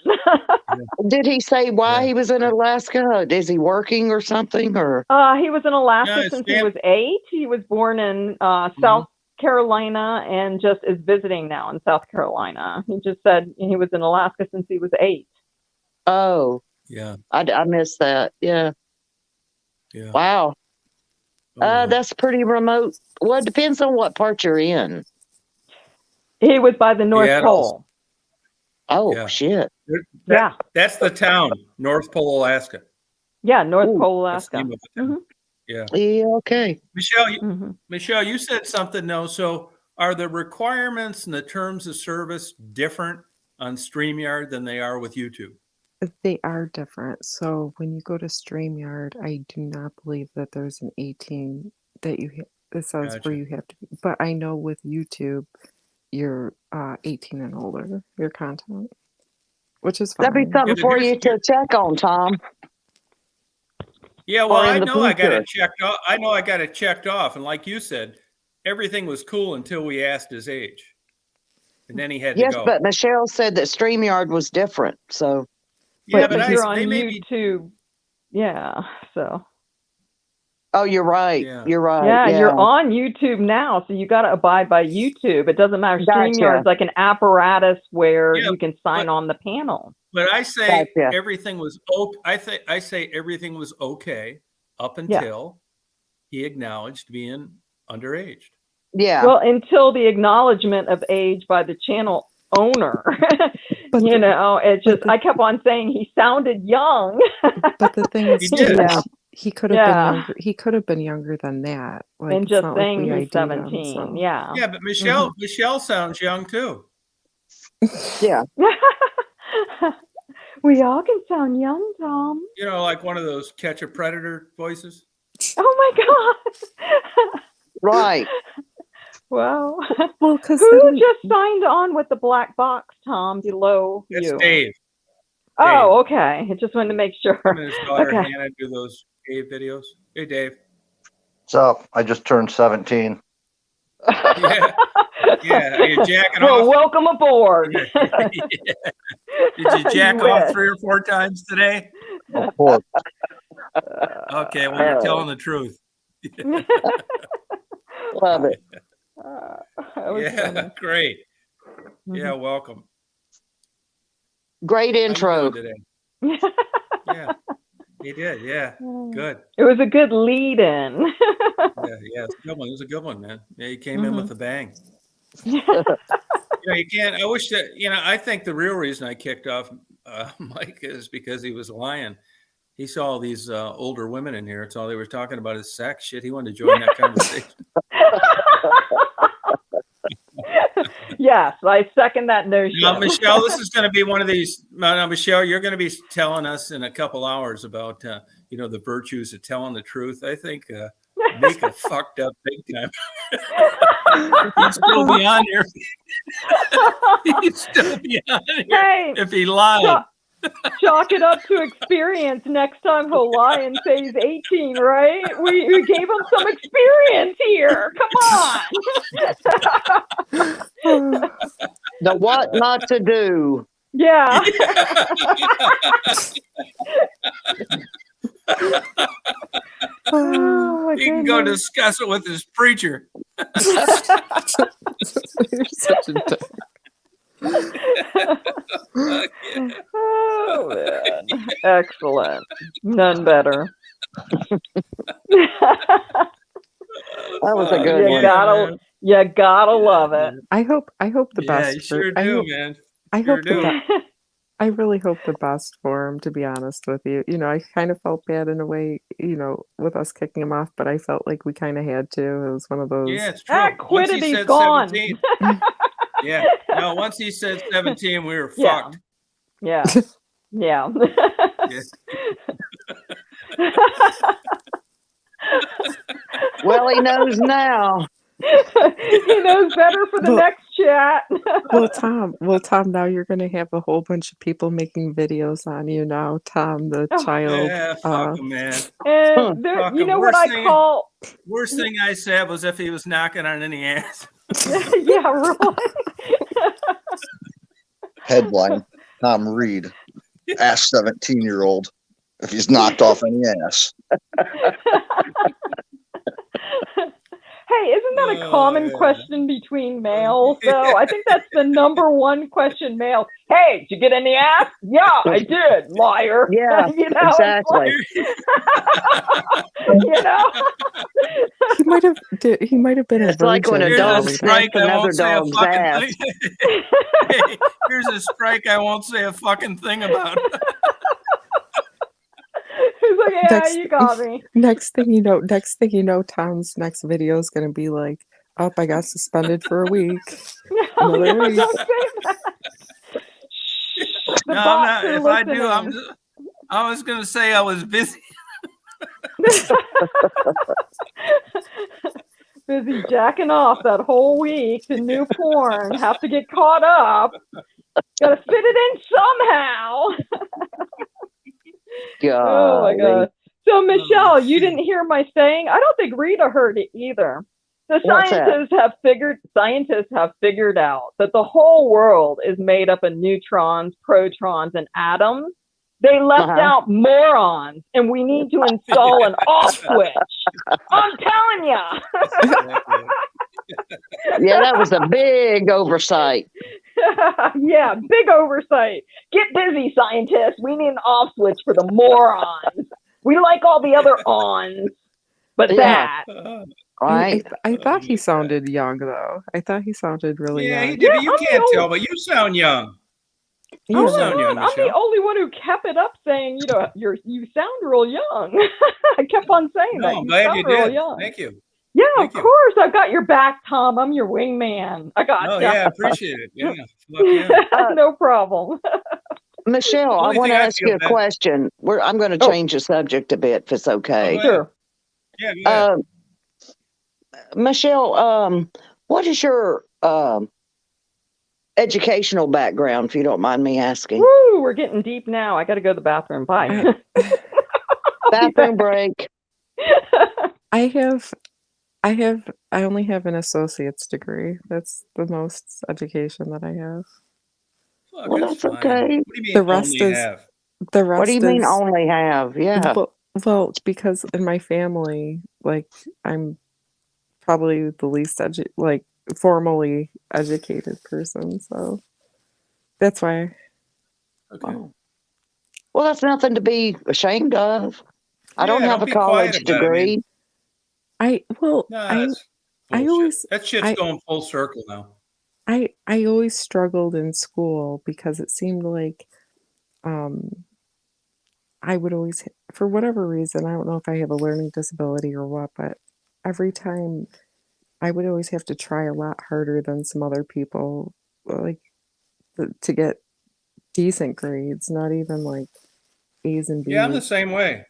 Did he say why
Yeah.
he was in Alaska? Is he working or something? Or
He was in Alaska
No, it's
since he
fam-
was 8. He was born in South Carolina and just is visiting now in South Carolina. He just said he was in Alaska since he was 8.
oh,
Yeah.
I missed that. Yeah.
Yeah.
Wow.
Oh, wow.
That's pretty remote. Well, it depends on what part you're in.
He was by the North
Seattle's-
Pole.
Oh
Yeah.
shit.
Yeah.
That's the town, North Pole, Alaska.
Yeah, North
Ooh,
Pole,
That's the
Alaska.
name of the town. Yeah.
Yeah, okay.
Michelle, you said something though. So are the requirements and the terms of service different on StreamYard than they are with YouTube?
They are different. So when you go to Streamyard, I do not believe that there's an 18 that it says
Gotcha.
where you have to be. But I know with YouTube, you're 18 and older, your content, which is fine.
That'd be something for you to check on, Tom.
Yeah, well,
Or in
I
the
know I got
future.
it checked off. I know I got it checked off. And like you said, everything was cool until we asked his age. And then he had
Yes,
to go.
but Michelle said that StreamYard was different. So
Yeah,
but
but
you're on
they may be,
YouTube. Yeah, so.
oh, you're right.
Yeah.
You're right.
Yeah, you're on YouTube now, so you got to abide by YouTube. It doesn't matter.
Gotcha.
StreamYard's like an apparatus where
Yeah,
you can sign
but-
on the panel.
but I say
Gotcha.
everything was I say everything was okay up
Yeah.
until he acknowledged being underage.
Yeah.
Well, until the acknowledgement of age by the channel owner.
But
You
the-
know, it's
but
just,
the-
I kept on saying he sounded young.
But the thing is,
He
too,
did.
is he could have
Yeah.
been younger. He could have been younger than that. Like,
And
it's
just
not like
saying
we
he's
ID'd him,
17.
so.
Yeah.
Yeah, but Michelle sounds young too.
Yeah.
We all can sound young, Tom.
You know, like one of those catch a predator voices.
Oh my God.
Right.
Wow.
Well, because
Who just signed on with the black box, Tom, below
That's
you?
Dave.
Oh, okay. I just wanted to make sure.
Him and his daughter
Okay.
Hannah do those Dave videos. Hey, Dave.
What's up? I just turned 17.
Yeah, yeah. Are you jacking
Well,
off?
welcome aboard.
Did you jack
You
off
wish.
3 or 4 times today?
Of course.
Okay, well, you're telling the truth.
Love it.
That was
Yeah,
funny.
great. Yeah,
Mhm.
welcome.
Great
How you
intro.
doing today? Yeah, he did. Yeah, good.
It was a good lead in.
Yeah, it's a good one. It was a good one, man. Yeah, he came in with a bang.
Yeah.
You know, you can't. I wish that. You know, I think the real reason I kicked off Mike is because he was lying. He saw all these older women in here. It's all they were talking about is sex shit. He wanted to join that conversation.
Yes, I second that notion.
Now, Michelle, this is going to be one of these. Now, Michelle, you're going to be telling us in a couple hours about the virtues of telling the truth. I think Mika fucked up big time. He'd still be on here. He'd still be on here
Hey,
if he lied.
chalk it up to experience. Next time he'll lie and say he's 18, right? We gave him some experience here. Come on.
The what not to do.
Yeah. Oh my
He can go
goodness.
discuss it with his preacher.
You're such a dick.
Oh, man. Excellent. None better.
That was a good
you
one.
gotta love it.
I hope the
Yeah,
best.
you sure
I
do,
hope,
man.
I
Sure
hope
do.
I really hope the best for him, to be honest with you. You know, I kind of felt bad in a way, with us kicking him off, but I felt like we kind of had to. It was one of those.
Yeah, it's true.
That
Once he
quidity's
said
gone.
17, yeah. No, once he said 17, we were
Yeah.
fucked.
Yeah. Yeah.
Well, he knows now.
He knows better for the
Well-
next chat.
Well, Tom, now you're going to have a whole bunch of people making videos on you now, Tom, the
Oh.
child.
Yeah, fuck him, man.
And there,
Fuck
you
'em.
know
We're
what I
saying-
call?
Worst thing I said was if he was knocking on any ass.
Yeah, really.
Headline: Tom Reed asked 17-year-old if he's knocked off any ass.
Hey, isn't that a
Oh,
common
yeah.
question between males, though? I think that's the number one question males. Hey, did you get any ass? Yeah, I did, liar.
Yeah,
You know, it's
exactly.
like, you know?
He might have been
It's
a
like when a
virgin.
Here's
dog
a
early.
strike, I
another
won't say a
dog's
fucking
ass.
thing. Hey, here's a strike I won't say a fucking thing about.
It's like, Yeah, you got me.
Next thing you know, Tom's next video is gonna be like, "Oh, I got suspended for a week."
Oh,
Another
no,
week.
don't say that. The
No, I'm
bots
not.
are
If I do,
listening.
I was going to say I was busy.
Busy jacking off that whole week to new porn. Have to get caught up. Gotta fit it in somehow. Oh my
Golly.
god. So Michelle, you
shoot.
didn't hear my saying? I don't think Rita heard it either. The
What's that?
scientists have figured out that the whole world is made up of neutrons, protons, and atoms. They left out morons, and we need to install an off switch. I'm telling ya.
Yeah, that was a big oversight.
Yeah, big oversight. Get busy, scientists. We need an off switch for the morons. We like all the other ons, but
Yeah.
that.
Right?
I thought he sounded young though. I thought he sounded really
Yeah, he
young.
did. But you
I'm the
can't
old-
tell, but you sound young.
Yeah.
Oh
You
my
sound young,
god, I'm the
Michelle.
only one who kept it up saying, you sound real young. I kept on saying
No,
that.
I'm
You
glad
sound
you
real
did.
young.
Thank you.
Yeah,
Thank
of
you.
course. I've got your back, Tom. I'm your wingman. I got
Oh
ya.
yeah, appreciate it. Yeah, fuck yeah.
No problem.
Michelle, I
Only
want
thing
to
I
ask
feel
you a
bad-
question. I'm going to
Oh.
change the subject a bit if it's
Oh,
okay.
go
Sure.
ahead. Yeah, go ahead.
Michelle, what is your educational background, if you don't mind me asking?
Woo, we're getting deep now. I got to go to the bathroom. Bye.
Bathroom break.
I only have an associate's degree. That's the most education that I have.
Fuck,
Well,
that's
that's
fine.
okay.
What do you mean
The rest
only
is
have?
the rest
What do you mean
is
only have? Yeah.
well, because in my family, like I'm probably the least formally educated person, so that's why.
Okay.
Oh. Well, that's nothing to be ashamed of. I don't
Yeah,
have a
be quiet
college
about it, man.
degree.
I
No,
I
that's bullshit.
always
That shit's
I
going full circle now.
I always struggled in school because it seemed like um I would always, for whatever reason, I don't know if I have a learning disability or what, but every time I would always have to try a lot harder than some other people, like to get decent grades, not even like A's and
Yeah, I'm the
B's.
same way.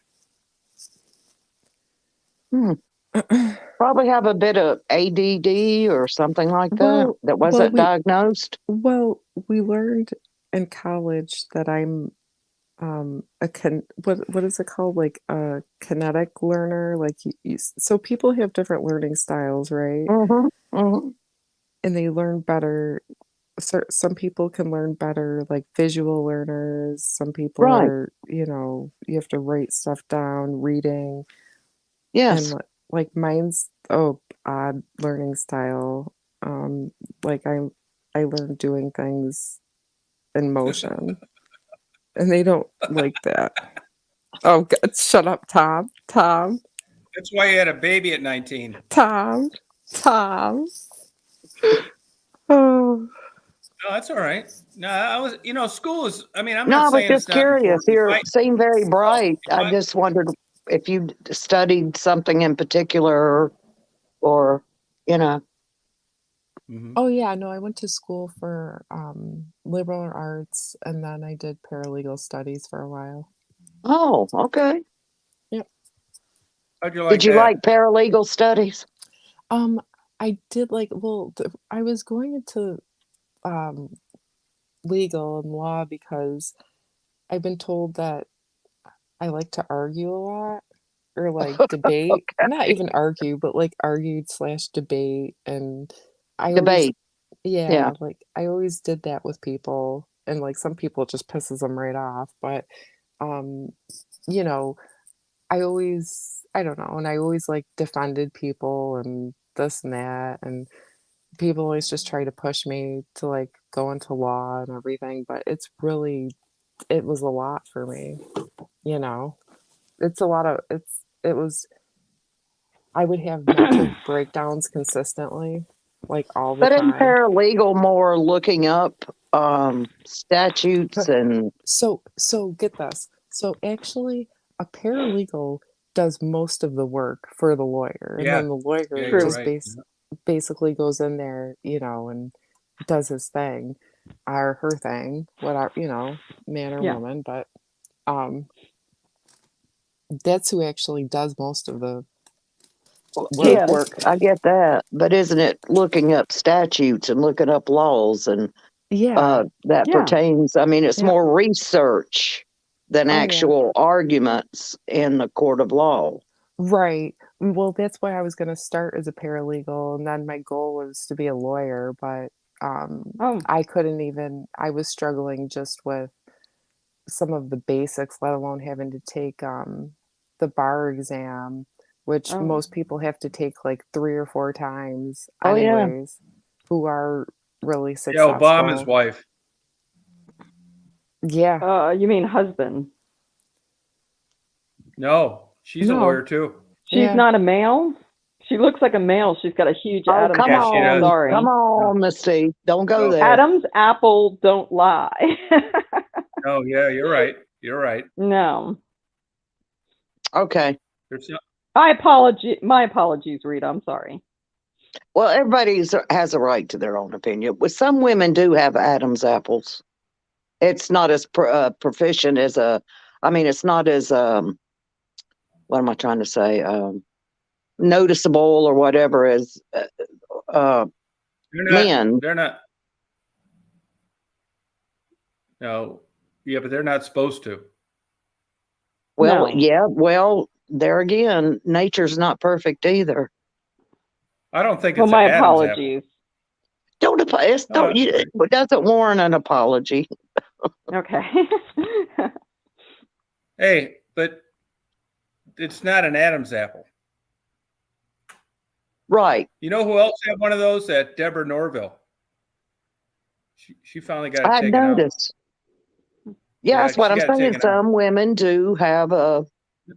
Probably have a bit of ADD or something like that that wasn't diagnosed.
Well, we learned in college that I'm what is it called, like a kinetic learner, like so people have different learning styles, right? And they learn better. Some people can learn better, like visual learners. Some people
Right.
are, you have to write stuff down, reading.
Yes.
And like mine's odd learning style. Like I learned doing things in motion, and they don't like that. Oh, God, shut up, Tom. Tom.
That's why you had a baby at 19.
Tom. Oh.
No, that's all right. No, I was, school is, I'm
No, I
not
was
saying it's
just
not
curious.
important.
You seem very bright. I just wondered if you studied something in particular or,
Mhm.
Oh yeah, no, I went to school for liberal arts, and then I did paralegal studies for a while.
Oh, okay.
Yep.
How'd you like
Did you
that?
like paralegal studies?
I did I was going into legal and law because I've been told that I like to argue a lot, or like debate. Not even argue, but like argued/debate, and I always
Debate.
yeah, like I always did that with people, and like some people it just pisses them right off, but you know, I don't know, and I always like defended people and this and that, and people always just try to push me to like go into law and everything, but it was a lot for me, it's a lot of it was I would have mental breakdowns consistently, like all the
But in
time.
paralegal, more looking up statutes and.
So get this. So actually, a paralegal does most of the work for the lawyer, and
Yeah.
then the lawyer
Yeah, you're
just
right.
basically goes in there, and does his thing or her thing, whatever, man or
Yeah.
woman, but that's who actually does most of the work.
Casework.
I get that, but isn't it looking up statutes and looking up laws and
Yeah.
that
Yeah.
pertains? I mean, it's
Yeah.
more research than
Oh, yeah.
actual arguments in the court of law.
Right. Well, that's why I was going to start as a paralegal, and then my goal was to be a lawyer, but
Oh.
I was struggling just with some of the basics, let alone having to take the bar exam, which
Oh.
most people have to take like 3 or 4 times
Oh, yeah.
anyways, who are really
Yeah,
successful.
Obama's wife.
Yeah.
You mean husband?
No, she's a
No.
lawyer too.
She's
Yeah.
not a male? She looks like a male. She's got a huge
Oh,
Adam's
come
Yeah, she
apple.
does.
Sorry.
Come on, Miss C. Don't go
No.
there.
Adam's apple don't lie.
Oh, yeah, you're right. You're right.
No.
Okay.
There's no,
My apologies, Rita. I'm sorry.
Well, everybody has a right to their own opinion. Well, some women do have Adam's apples. It's not as proficient as it's not as, what am I trying to say? Noticeable or whatever as men.
They're not. No. Yeah, but they're not supposed to.
Well,
No.
yeah, well, there again, nature's not perfect either.
I don't think
Well,
it's
my
an Adam's apple.
apologies.
It doesn't warrant an apology.
Okay.
Hey, but it's not an Adam's apple.
Right.
You know who else had one of those? That Deborah Norville. She finally got it
I've
taken
noticed. Yeah, that's what
she
I'm
got it
saying.
taken out.
Some women do have
No,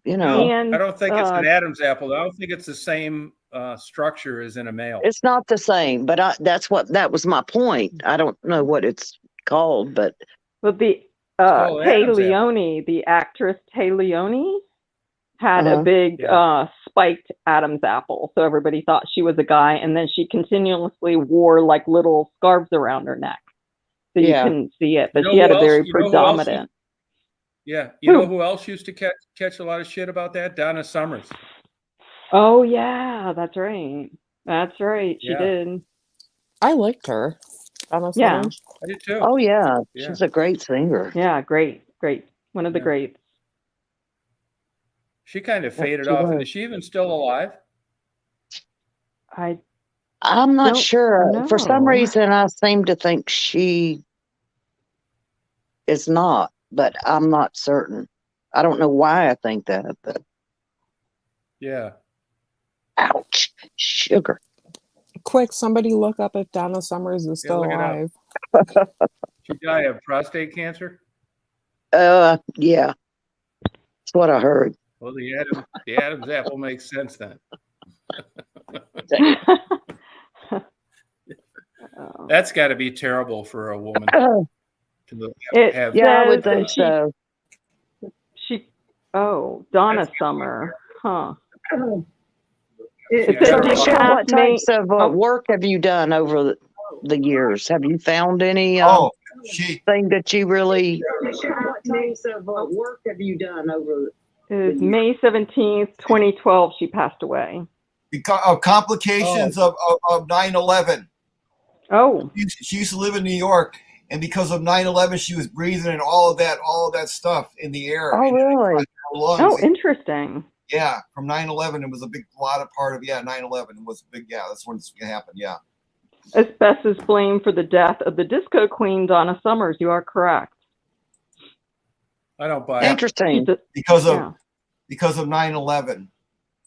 And,
I don't think it's an Adam's apple. I don't think it's the same structure as in a male.
it's not the same, but that was my point. I don't know what it's called, but
But the
called
Tay
Adam's apple.
Leone, the actress Tay Leone, had a big
Yeah.
spiked Adam's apple, so everybody thought she was a guy, and then she continuously wore like little scarves around her neck, so you
Yeah.
couldn't see it. But
You know
she had
who
a very
else- you know who else
predominant.
Yeah. You
Who?
know who else used to catch a lot of shit about that? Donna Summers.
Oh yeah, that's right. That's right. She
Yeah.
did.
I liked her. Honestly.
Yeah.
I did too.
oh yeah,
Yeah.
she's a great singer.
Yeah, great. One of the
Yeah.
greats.
She kind of
Yes,
faded
she
off.
was.
Is she even still alive?
I'm not
Don't
sure. For some
know.
reason, I seem to think she is not, but I'm not certain. I don't know why I think that, but
Yeah.
ouch, sugar.
Quick, somebody look up if Donna Summers is still
look it up.
alive.
She died of prostate cancer.
Yeah, that's what I heard.
Well, the Adam's apple makes sense then.
Oh.
That's got to be terrible for a woman
Oh,
to
It
have.
yeah, I would
says
think so.
Donna
That's-
Summer, huh?
It
says
says
she
she
passed
What types of
oh.
work have you done over the years? Have you found any
She
thing that you really? What types of work have you done over?
It is May 17th, 2012, she passed away.
because of complications of 9/11.
Oh,
She used to live in New York, and because of 9/11, she was breathing in all of that stuff in the air.
Oh, really?
Her lungs.
oh, interesting.
Yeah, from 9/11, it was a lot of part of 9/11 was big. Yeah, that's when it happened. Yeah.
Asbestos blame for the death of the disco queen, Donna Summers. You are correct.
I don't buy it.
Interesting.
Because of
Yeah.
because of 9/11.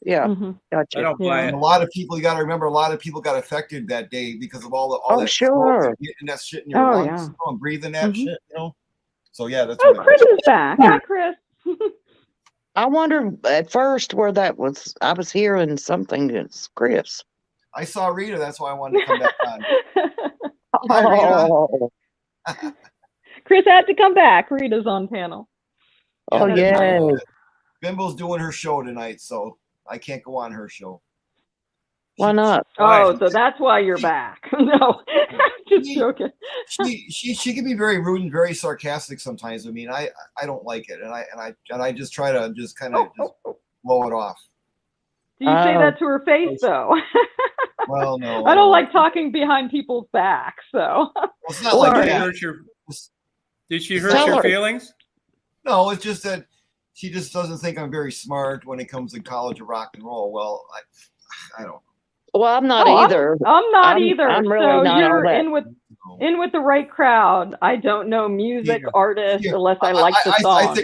Yeah,
Mhm.
gotcha.
I don't buy
And
it.
a lot of people, you got to remember, a lot of people got affected that day because of all
Oh,
that
sure.
smoke and getting that shit in your
Oh,
lungs,
yeah.
you know, and breathing that
Mhm.
shit, So yeah, that's
Oh,
what
Chris is back. Hi, Chris.
I wonder at first where that was. I was hearing something that's Chris.
I saw Rita. That's why I wanted to come back on. Hi, Rita.
Oh,
Chris had to come back. Rita's on panel.
oh
Yeah.
yeah.
Bimbo's doing her show tonight, so I can't go on her show.
Why not?
Oh, so that's why you're back. No, just joking.
She can be very rude and very sarcastic sometimes. I mean, I don't like it, and I just try to just kind of blow it off.
Do you say that to her face though?
Well, no.
I don't like talking behind people's backs, so.
Well, it's not like that.
Did she hurt your feelings?
No, it's just that she just doesn't think I'm very smart when it comes to college of rock and roll. Well, I don't.
Well, I'm not either.
I'm not either.
I'm really
so
not
you're
all
in with the right crowd. I don't know music artists unless I like the song.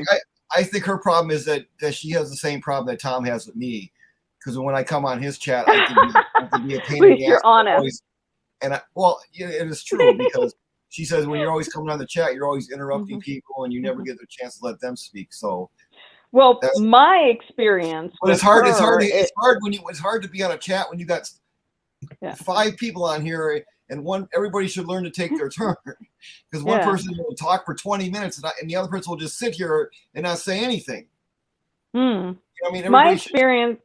I think her problem is that she has the same problem that Tom has with me. Because when I come on his chat, I can be a pain in the ass.
You're honest.
It is true because she says when you're always coming on the chat, you're always interrupting people and you never get the chance to let them speak. So.
Well, my experience.
But it's hard. It's hard to be on a chat when you got 5 people on here, and everybody should learn to take their turn, because one person will talk for 20 minutes, and the other person will just sit here and not say anything. You know what I mean,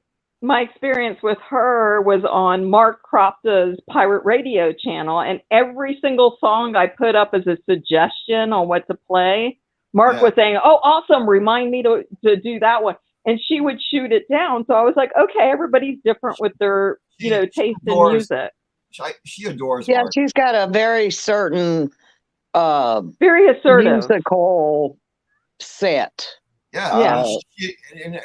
my experience with her was on Mark Kropta's pirate radio channel, and every single song I put up as a suggestion on what to play, Mark was saying, "Oh, awesome! Remind me to do that one," and she would shoot it down. So I was like, "Okay, everybody's different with their taste in music." She adores.
Yeah,
Mark.
she's got a very certain,
very assertive
musical set.
Yeah.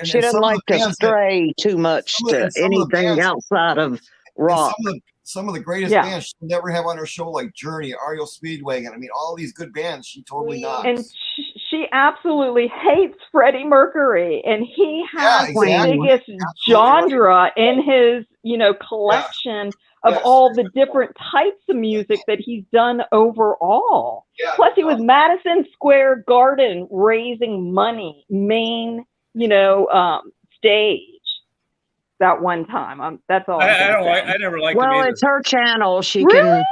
She doesn't like to stray too much to anything outside of rock.
Some of the greatest bands she never have on her show, like Journey, REO Speedwagon. I mean, all these good bands, she totally knocks.
And she absolutely hates Freddie Mercury, and he has the biggest genre in his, collection of all the different types of music that he's done overall. Plus, he was Madison Square Garden raising money, main, stage. That one time, that's all.
I never liked him either.
It's her channel. She
can.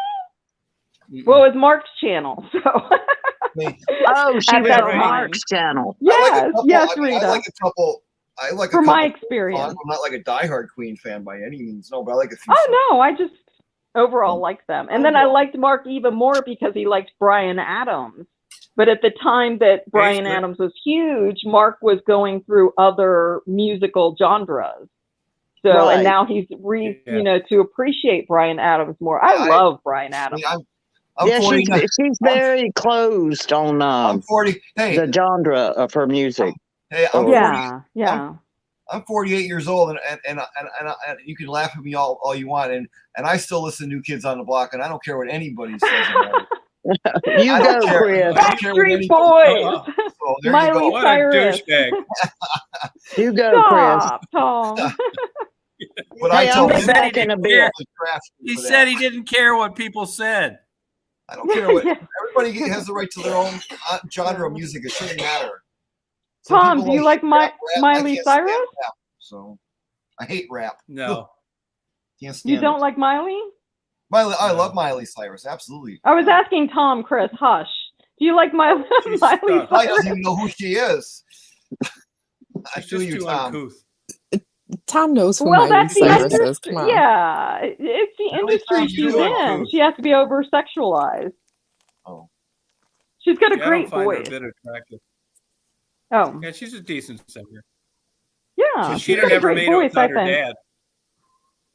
Well, it's Mark's channel, so.
She was on Mark's channel.
Yes, Rita.
I like a couple.
From my experience,
I'm not like a diehard Queen fan by any means, no, but I like a few.
No, I just overall like them, and then I liked Mark even more because he liked Bryan Adams. But at the time that Bryan Adams was huge, Mark was going through other musical genres. So, and now he's to appreciate Bryan Adams more. I love Bryan Adams.
She's very closed on
I'm 40. Hey,
the genre of her music.
Hey, I'm 48 years old, and you can laugh at me all you want, and I still listen to New Kids on the Block, and I don't care what anybody says about it.
You go, Chris.
Backstreet Boys.
So
Miley Cyrus.
You go, Chris.
Tom.
But I told him
he said he didn't care what people said.
I don't care what everybody has the right to their own genre of music. It shouldn't matter.
Tom, do you like Miley Cyrus?
Rap, so I hate rap.
No.
Can't stand
you don't like Miley?
I love Miley Cyrus. Absolutely.
I was asking Tom, Chris, hush. Do you like Miley Cyrus?
I don't even know who she is. I
do you, Tom.
Tom knows who Miley Cyrus is.
Come on. Yeah, it's the industry she's in. She has to be over sexualized.
Oh.
She's got a great voice.
A bit attractive.
Oh.
Yeah, she's a decent singer.
Yeah.
So she didn't ever made voice, without her dad.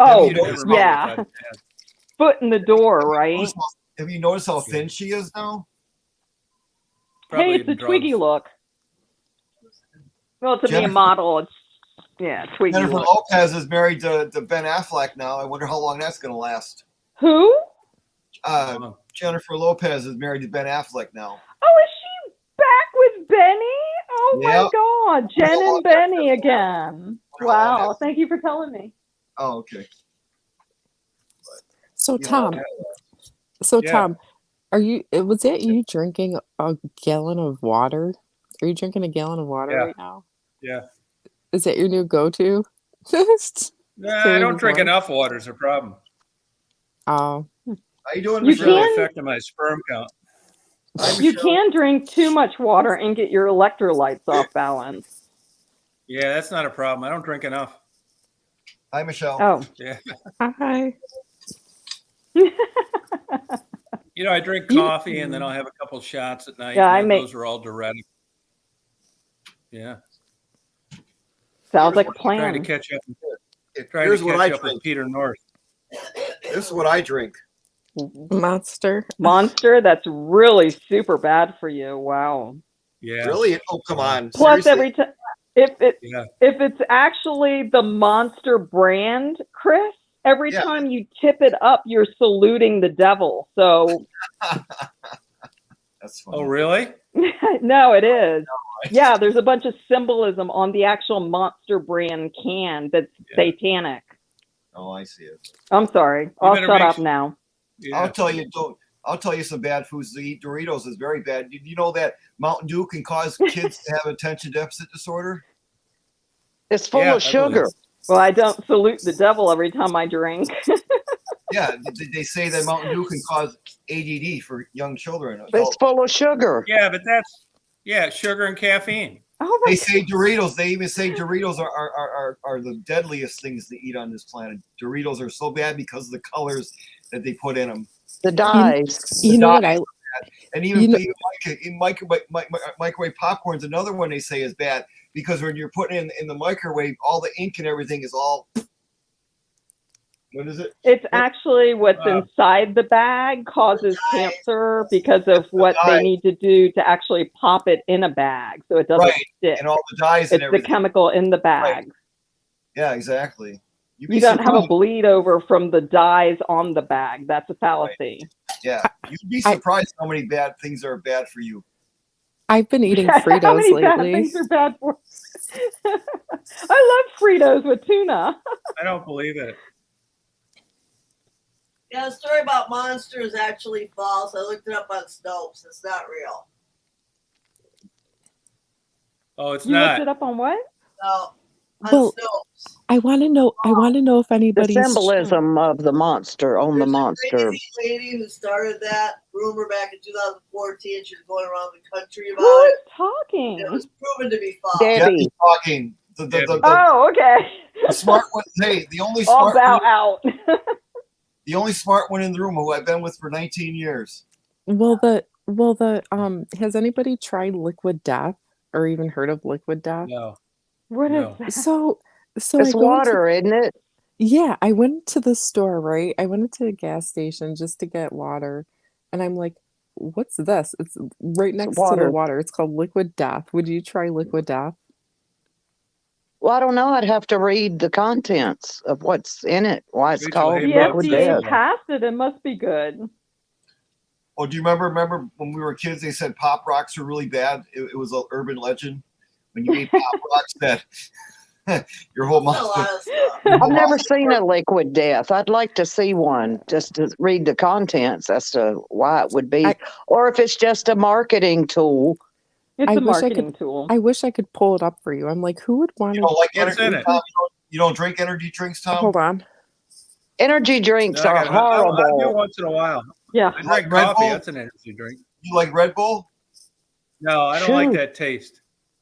Oh, yeah. Foot in the door, right?
Have you noticed how thin she is now?
Hey, it's a Twiggy look. Well, to be a model, it's Twiggy
Jennifer
look.
Lopez is married to Ben Affleck now. I wonder how long that's going to last.
Who?
Jennifer Lopez is married to Ben Affleck now.
Oh, is she back with Benny? Oh my God, Jen and Benny again. Wow, thank you for telling me.
Oh, okay.
So Tom, Tom, was it you drinking a gallon of water? Are you drinking a gallon of water right now?
Yeah.
Is that your new go-to?
I don't drink enough water is a problem.
Oh.
How you doing?
It's really affecting my sperm count.
You can drink too much water and get your electrolytes off balance.
Yeah, that's not a problem. I don't drink enough.
Hi, Michelle.
Oh.
Yeah.
Hi.
You know, I drink coffee and then I'll have a couple shots at night.
Yeah,
and those are all diuretic. Yeah.
Sounds like a
Trying to
plan.
catch up.
Here's what I drink.
With Peter North.
This is what I drink.
Monster.
Monster, that's really super bad for you. Wow.
Yeah.
Really? Oh, come on.
Plus,
Seriously?
every time if it's actually the Monster brand, Chris, every time you tip it up, you're saluting the devil. So.
That's funny.
Oh, really?
No, it is. Yeah, there's a bunch of symbolism on the actual Monster brand can that's satanic.
Oh, I see it.
I'm sorry. I'll shut up now.
Yeah. I'll tell you some bad foods to eat. Doritos is very bad. Did you know that Mountain Dew can cause kids to have attention deficit disorder?
It's full of sugar.
Well, I don't salute the devil every time I drink.
Yeah, they say that Mountain Dew can cause ADD for young children.
It's full of sugar.
Yeah, but that's sugar and caffeine.
Oh
they say Doritos. They even say Doritos are the deadliest things to eat on this planet. Doritos are so bad because of the colors that they put in them.
The dyes.
You know what I?
And even microwave popcorn is another one they say is bad because when you're putting it in the microwave, all the ink and everything is all. What is it?
It's actually what's inside the bag causes cancer because of what they need to do to actually pop it in a bag so it doesn't stick.
And all the dyes and everything.
It's the chemical in the bag.
Right. Yeah, exactly.
You don't have a bleed over from the dyes on the bag. That's a fallacy.
Right. Yeah, you'd be surprised how many bad things are bad for you.
I've been eating Fritos
how many
lately.
bad things are bad for? I love Fritos with tuna.
I don't believe it.
Yeah, the story about Monster is actually false. I looked it up on Snopes. It's not real.
Oh, it's
you
not.
Looked it up on what?
No, on Snopes.
I want to know. I want to know if anybody's
the symbolism of the monster on the monster.
Crazy lady who started that rumor back in 2014. She was going around the country about
Who is
it.
talking?
It was proven to be false.
Debbie
talking.
Oh, okay.
The smart one. Hey, the only
all
smart
bow
one,
out.
the only smart one in the room who I've been with for 19 years.
Well, has anybody tried liquid death or even heard of liquid death?
No.
What is that?
So
it's
I go
water, isn't it?
Yeah, I went to the store, right? I went into a gas station just to get water, and I'm like, "What's this?" It's right next to the water. It's called liquid death. Would you try liquid death?
Well, I don't know. I'd have to read the contents of what's in it. Why it's called
The
liquid
FDA
death.
passed it. It must be good.
Oh, do you remember when we were kids? They said pop rocks were really bad. It was an urban legend. When you ate pop rocks, that your whole mouth.
I've never seen a liquid death. I'd like to see one just to read the contents as to why it would be, or if it's just a marketing tool.
It's a marketing tool.
I wish I could pull it up for you. I'm like, who would want
You
to?
don't like
What's
energy,
in it?
Tom? You don't drink energy drinks, Tom?
Hold on.
Energy drinks are
I do
horrible.
once in a while.
Yeah.
I
Like
drink
Red
coffee.
Bull?
That's an energy drink.
You like Red Bull?
No, I don't like that taste.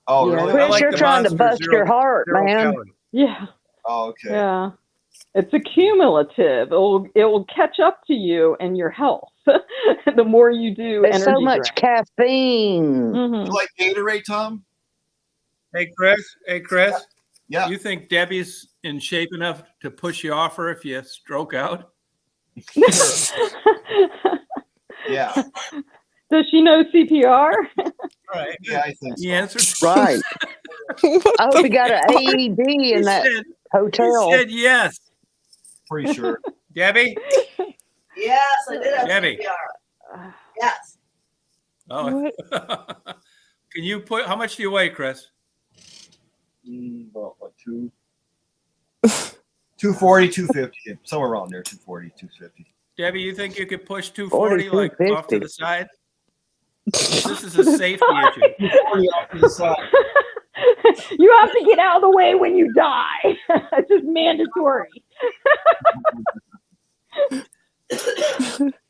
Oh,
Yeah.
really?
Chris,
I like
you're
the
trying to
Monster
bust your heart,
zero
man.
calorie.
Yeah.
Oh, okay.
Yeah. It's accumulative. It will catch up to you and your health. The more you do
There's
energy
so much
drink.
caffeine.
Mhm.
You like Gatorade, Tom?
Hey, Chris.
Yeah.
You think Debbie's in shape enough to push you off her if you stroke out?
Yeah.
Does she know CPR?
Right.
Yeah, I think so.
The answer's
Right. I hope you got an AED in that hotel.
He said yes.
Pretty sure.
Debbie?
Yes, I did have
Debbie.
CPR. Yes.
Oh. Can you put, how much do you weigh, Chris?
About what, 240, 250, somewhere around there, 240, 250.
Debbie, you think you could push 240 like off to the side? This is a safety issue.
240 off to the side.
You have to get out of the way when you die. It's just mandatory.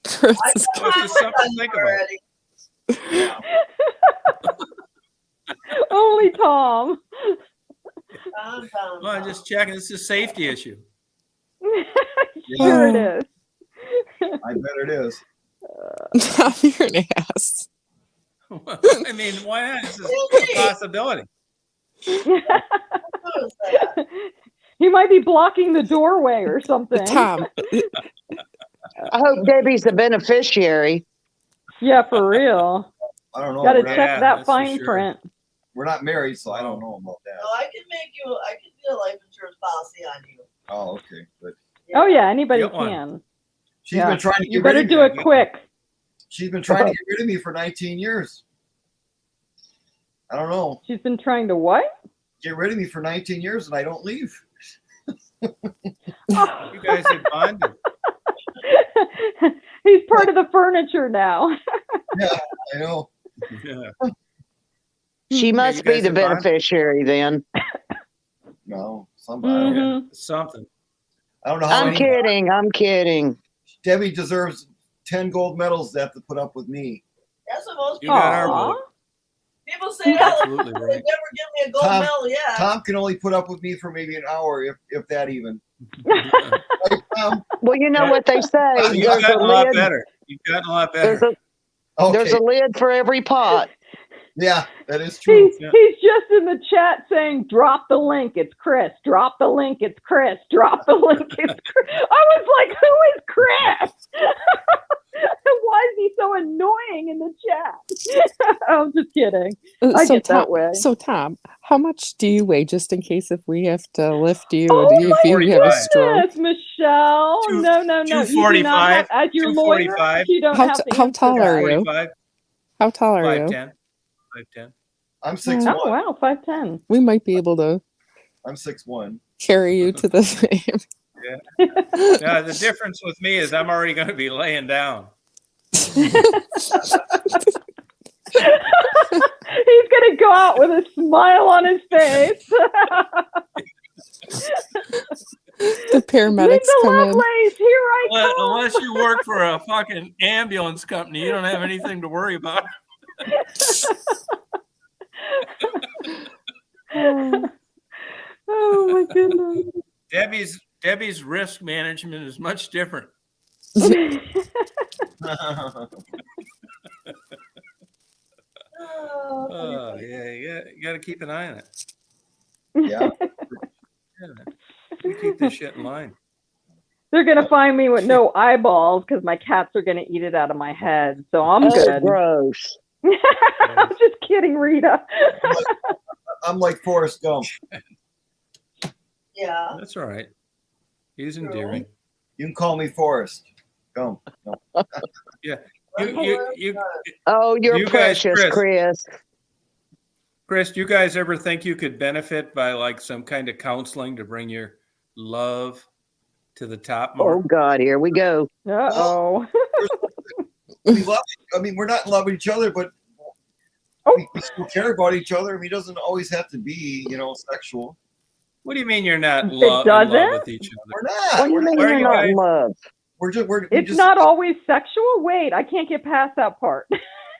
Chris
I
is
got my
Just something to
done
think about.
already.
Only Tom.
Tom.
Well, I'm just checking. It's a safety issue.
Sure it is.
I bet it is.
Tom, you're an ass.
I mean, why not? It's a possibility.
He might be blocking the doorway or something.
Tom,
I hope Debbie's the beneficiary.
Yeah, for real.
I don't know.
Got to
We're not,
check that
that's for
fine
sure.
print.
we're not married, so I don't know about that.
No, I can do a life insurance policy on you.
Oh, okay. But
Oh yeah, anybody
Get one.
can.
she's
Yeah.
been trying to get
You
rid
better
of me.
do it quick.
She's been trying to get rid of me for 19 years. I don't know.
She's been trying to what?
Get rid of me for 19 years and I don't leave.
You guys have bonded.
He's part of the furniture now.
Yeah, I know.
Yeah.
She
you
must be
guys
the
have bonded?
beneficiary then.
No, somebody. I don't know.
Mhm.
Something.
I don't know how
I'm
many.
kidding. I'm kidding.
Debbie deserves 10 gold medals to have to put up with me.
That's what most
You
people.
got our
Aw.
vote.
People say that.
Absolutely
They
right.
never give me a gold
Tom-
medal yet.
Tom can only put up with me for maybe an hour, if that even. Right, Tom?
Well, you know what they say.
You've
There's a
gotten a lot
lid.
better. You've gotten a lot
There's
better.
there's
Okay.
a lid for every pot.
Yeah, that is true.
He's just in the chat saying, "Drop the link. It's Chris. Drop the link. It's Chris. Drop the link. It's Chris." I was like, "Who is Chris? Why is he so annoying in the chat?" I'm just kidding. I get that way.
So Tom, how much do you weigh, just in case if we have to lift you
Oh
if you have a
245.
stroke?
Yes, Michelle.
Two-
No. You do not
245,
have, as your lawyer,
245.
you don't
How
have
t-
to
how
answer
tall
that.
are you?
45,
How tall are you?
5'10". 5'10".
I'm 6'1".
Oh wow, 5'10".
We might be able to
I'm 6'1".
carry you to the thing.
Yeah, the difference with me is I'm already going to be laying down.
He's gonna go out with a smile on his face.
The paramedics
Linda
come in.
Lovelace, here I come.
Unless you work for a fucking ambulance company, you don't have anything to worry about.
Oh my goodness.
Debbie's risk management is much different. Oh, yeah, you got to keep an eye on it.
Yeah.
Yeah, we keep this shit in line.
They're gonna find me with no eyeballs because my cats are gonna eat it out of my head. So I'm
Oh,
good.
gross.
I'm just kidding, Rita.
I'm like Forrest Gump.
Yeah.
That's all right. He's endearing.
You can call me Forrest Gump. No.
Yeah. You,
Oh, you're
You guys,
precious, Chris.
Chris, do you guys ever think you could benefit by like some kind of counseling to bring your love to the top more?
Oh God, here we go.
Uh-oh.
We're not in love with each other, but
Oh.
we still care about each other. I mean, it doesn't always have to be, sexual.
What do you mean you're not in
It
love
doesn't?
with each other?
We're
What
not.
do you mean
where
you're
you
not in
guys-
love?
It's not always sexual? Wait, I can't get past that part.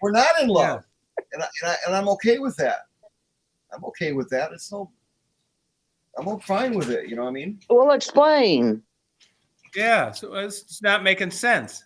We're not in love, and I'm okay with that. I'm okay with that. I'm fine with it. You know what I mean?
Well, explain.
Yeah, so it's not making sense.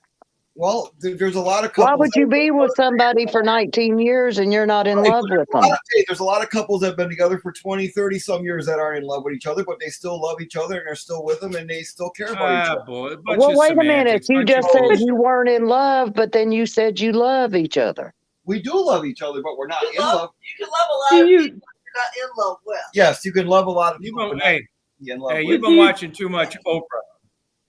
Well, there's a lot of couples.
Why would you be with somebody for 19 years and you're not in love with them?
There's a lot of couples that have been together for 20, 30 some years that aren't in love with each other, but they still love each other and they're still with them and they still care about each other.
Boy, a bunch
Well,
of
wait a minute.
semantics,
You
bunch
just
of
said
bullshit.
you weren't in love, but then you said you love each other.
We do love each other, but we're not in love.
You can love a lot
Do
of
you-
people you're not in love with.
Yes, you can love a lot of
You've
people.
been,
but not
hey,
be in love
hey,
with.
you've been watching too much Oprah.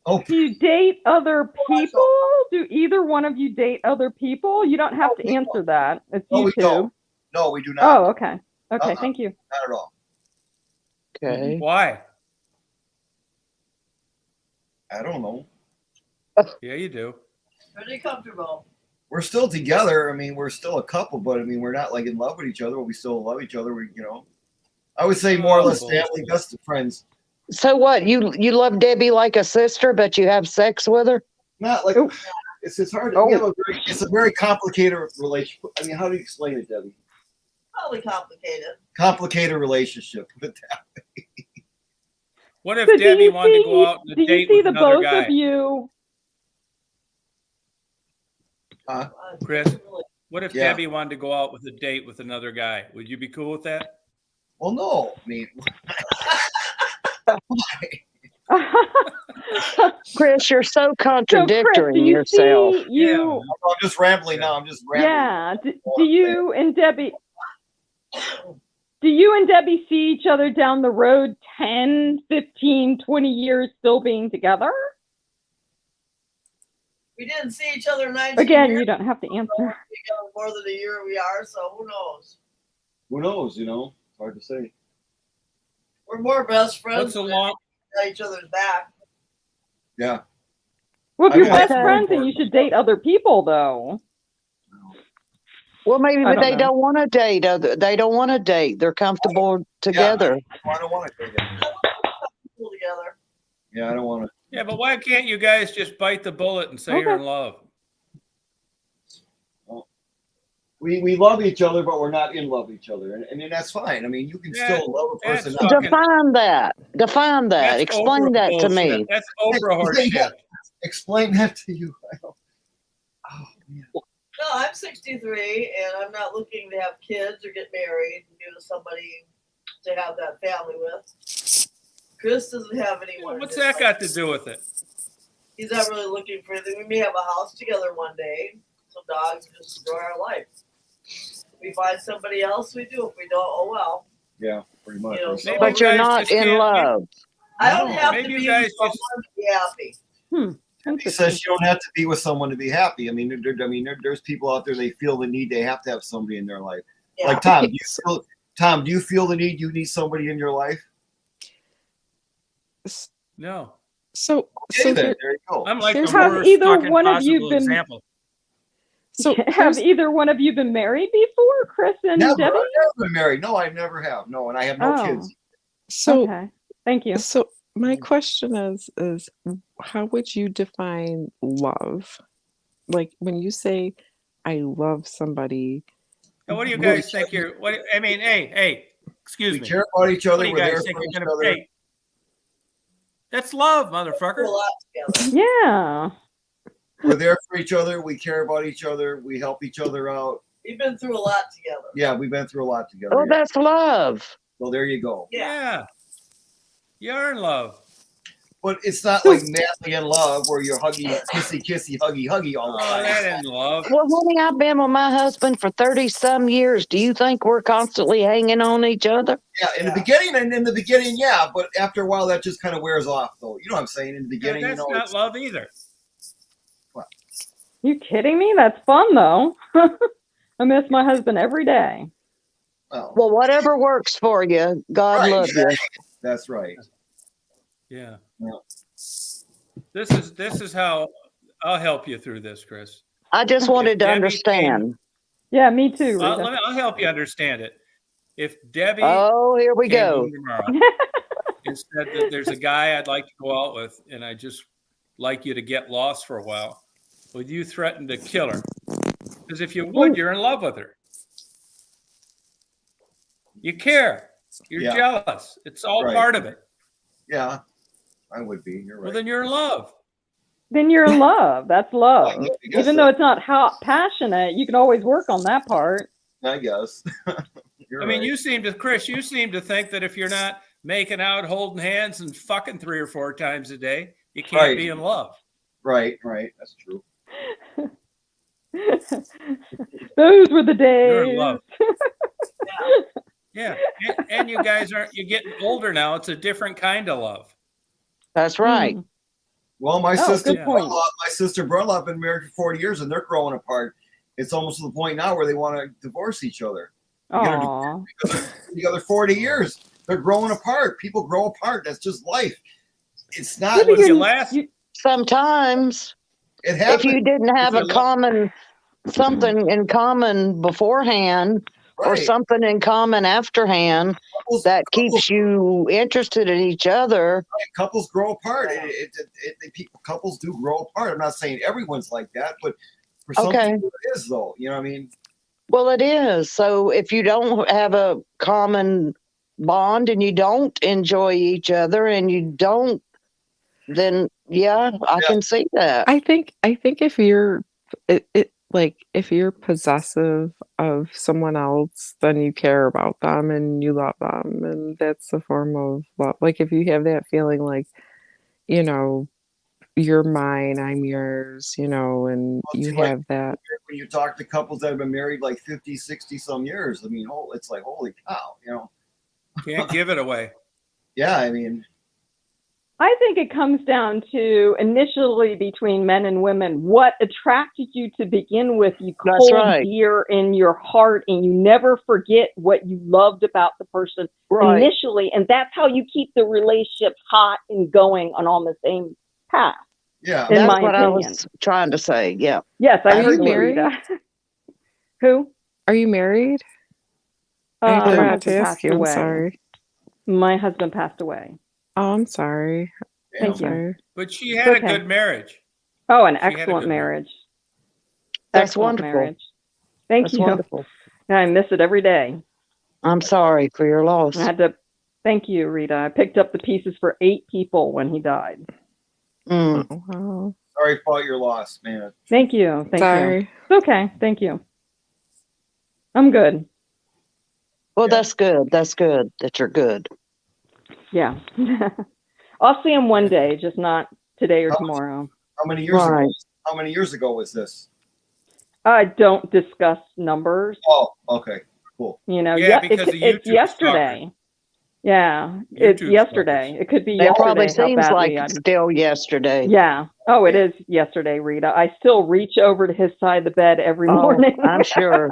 Oh,
Do you date other people? Do either one of you date other people? You don't have to answer that. It's
no,
you
we
two.
don't. No, we do not.
Oh, okay. Okay,
Uh-uh.
thank you.
Not at all.
Okay.
Why?
I don't know.
Yeah, you do.
Pretty comfortable.
We're still together. I mean, we're still a couple, but I mean, we're not like in love with each other, but we still love each other. I would say more or less family, best of friends.
So what? You love Debbie like a sister, but you have sex with her?
Not like
Oh.
it's hard.
Oh.
It's a very complicated relationship. I mean, how do you explain it, Debbie?
Probably complicated.
Complicated relationship. Put it that way.
What if
So do
Debbie
you
wanted to go
see?
out on a
Do you
date
see
with
the
another
both
guy?
of you?
Chris, what if
Yeah.
Debbie wanted to go out with a date with another guy? Would you be cool with that?
Well, no. I mean,
Chris, you're so
So, Chris,
contradictory
do
in
you
yourself.
see you?
I'm just rambling now. I'm just rambling.
Yeah. Do you and Debbie? Do you and Debbie see each other down the road 10, 15, 20 years still being together?
We didn't see each other 19
Again,
years.
you don't have to answer.
Together more than a year we are, so who knows?
Who knows? You know, it's hard to say.
We're more best friends
What's the
than
long?
at each other's back.
Yeah.
Well, if
I
you're
know.
best
Okay.
friends, then you should date other people, though.
Well, maybe
I
but
don't
they
know.
don't want to date. They don't want to date. They're comfortable together.
I don't want to take it.
Pull together.
Yeah, I don't want to.
Yeah, but why can't you guys just bite the bullet and say you're in love?
We love each other, but we're not in love with each other, and that's fine. I mean, you can
Yeah,
still love a person.
that's
not-
fucking-
Define that. Define that.
That's
Explain
Oprah
that to
bullshit.
me.
That's Oprah horseshit.
Explain that to you. Oh, man.
No, I'm 63 and I'm not looking to have kids or get married and give to somebody to have that family with. Chris doesn't have anyone.
What's
in his
that
life.
got to do with it?
He's not really looking for anything. We may have a house together one day, some dogs, and just enjoy our life. If we find somebody else, we do. If we don't, oh well.
Yeah, pretty much.
You know,
Maybe
But
you
you're
guys
not
just
in
can't-
love.
I don't have
maybe
to
you
be
guys
with someone to be happy.
He says you don't have to be with someone to be happy. I mean, there's people out there, they feel the need, they have to have somebody in their life.
Yeah.
Like Tom, do you feel the need you need somebody in your life?
No.
So,
Okay,
so
then,
here,
there you go.
I'm like
Here's
the
Have
worst
either
fucking
one of you
possible
been-
example.
so
Have
here's-
either one of you been married before, Chris and
Never,
Debbie?
I've never been married. No, I never have. No, and I have no
Oh.
kids.
so
Okay. Thank you.
So my question is how would you define love? Like when you say I love somebody,
Now, what do you
Well,
guys think you're? What I mean, hey, excuse
We
me.
care about each other.
What do you
We're there
guys think
for
you're
each
gonna
other.
pay? That's love,
We do a
motherfucker.
lot together.
Yeah.
We're there for each other. We care about each other. We help each other out.
We've been through a lot together.
Yeah, we've been through a lot together.
Oh,
yeah.
that's love.
So there you go.
Yeah.
You're in love.
But it's not like madly in love where you're huggy, kissy, huggy all the
Oh,
time.
that ain't love.
Well, honey, I've been with my husband for 30 some years. Do you think we're constantly hanging on each other?
Yeah, in the beginning, yeah, but after a while that just kind of wears off, though. You know what I'm saying? In the beginning,
That's
you know,
not
it's,
love either.
You kidding me? That's fun though. I miss my husband every day.
well,
Well, whatever works for you, God
right,
love you.
that's right.
Yeah.
Yeah.
This is how I'll help you through this, Chris.
I just wanted to
Debbie
understand.
Yeah, me too. Rita.
I'll help you understand it. If Debbie
Oh, here we
came
go.
home tomorrow and said that there's a guy I'd like to go out with, and I just like you to get lost for a while, would you threaten to kill her? Because if you would, you're in love with her. You care. You're
Yeah.
jealous. It's all
Right.
part of it.
Yeah, I would be. You're
Well,
right.
then you're in love.
Then you're in love. That's love.
I guess
Even
so.
though it's not hot, passionate, you can always work on that part.
I guess. You're
I mean,
right.
Chris, you seem to think that if you're not making out, holding hands, and fucking 3 or 4 times a day, you can't
Right.
be in love.
Right. That's true.
Those were the days.
You're in love. Yeah. And you guys you're getting older now. It's a different kind of love.
That's right.
Mm.
Well, my
Oh,
sister,
good point.
my sister brother have been married for 40 years, and they're growing apart. It's almost to the point now where they want to divorce each other.
Aw.
Together 40 years, they're growing apart. People grow apart. That's just life. It's not.
Yeah, but
What if you
you're-
last?
you-
Sometimes,
It
if
happens.
you didn't have
If
a
you
common something in common beforehand or
Right.
something in common afterhand that keeps you interested in each other.
Couples grow apart. Couples do grow apart. I'm not saying everyone's like that, but for some
Okay.
people it is, though. You know what I mean?
Well, it is. So if you don't have a common bond and you don't enjoy each other and you don't, then yeah, I can see that.
I think if you're like if you're possessive of someone else, then you care about them and you love them, and that's a form of love. Like if you have that feeling like, you know, you're mine, I'm yours, you know, and
Well,
you
see, like,
have that.
when you talk to couples that have been married like 50, 60 some years, I mean, it's like, holy cow, you know?
Can't give it away.
Yeah, I mean,
I think it comes down to initially between men and women, what attracted you to begin with. You
That's
hold
right.
dear in your heart and you never forget what you loved about the person
Right.
initially. And that's how you keep the relationship hot and going on the same path.
yeah.
In
That's
my
what I
opinion.
was trying to say. Yeah.
Yes, I
Are you
heard you,
married?
Rita. Who?
Are you married? I
My
forgot to
husband
ask
passed
you. I'm
away.
sorry.
My husband passed away.
Oh, I'm sorry.
Thank you.
Sorry.
But she had
Okay.
a good marriage.
Oh, an
She had a
excellent
good
marriage.
That's
Excellent
wonderful.
marriage. Thank
That's
you.
wonderful.
I miss it every day.
I'm sorry for your loss.
I had to. Thank you, Rita. I picked up the pieces for 8 people when he died.
Mm.
Oh, wow.
Sorry about your loss, man.
Thank you. Thank you.
Sorry.
It's okay. Thank you. I'm good.
Well,
Yeah.
that's good. That's good that you're good.
Yeah. I'll see him one day, just not today or tomorrow.
How many years ago?
Right.
How many years ago was this?
I don't discuss numbers.
Oh, okay, cool.
You know,
Yeah, because of
it's
YouTube
yesterday. Yeah, it's
YouTube
yesterday.
stalkers.
It could be
It probably
yesterday. How
seems like
badly
it's still yesterday.
Yeah. Oh, it is yesterday, Rita. I still reach over to his side of the bed every
Oh,
morning.
I'm sure.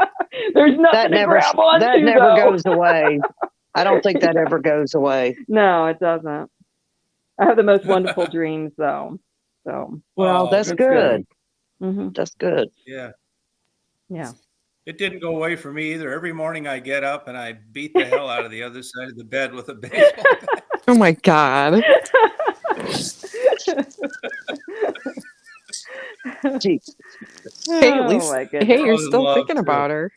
There's nothing
That
to
never
grab onto,
that never
though.
goes away. I don't think that ever goes away.
No, it doesn't. I have the most wonderful dreams, though. So,
Well,
Oh,
that's
it's
good.
hmm
That's good.
Yeah.
yeah.
It didn't go away for me either. Every morning I get up and I beat the hell out of the other side of the bed with a baseball bat.
Oh my God.
Gee,
Hey, at
Oh,
least,
my
hey,
goodness.
you're
I was in
still
love
thinking
too.
about her.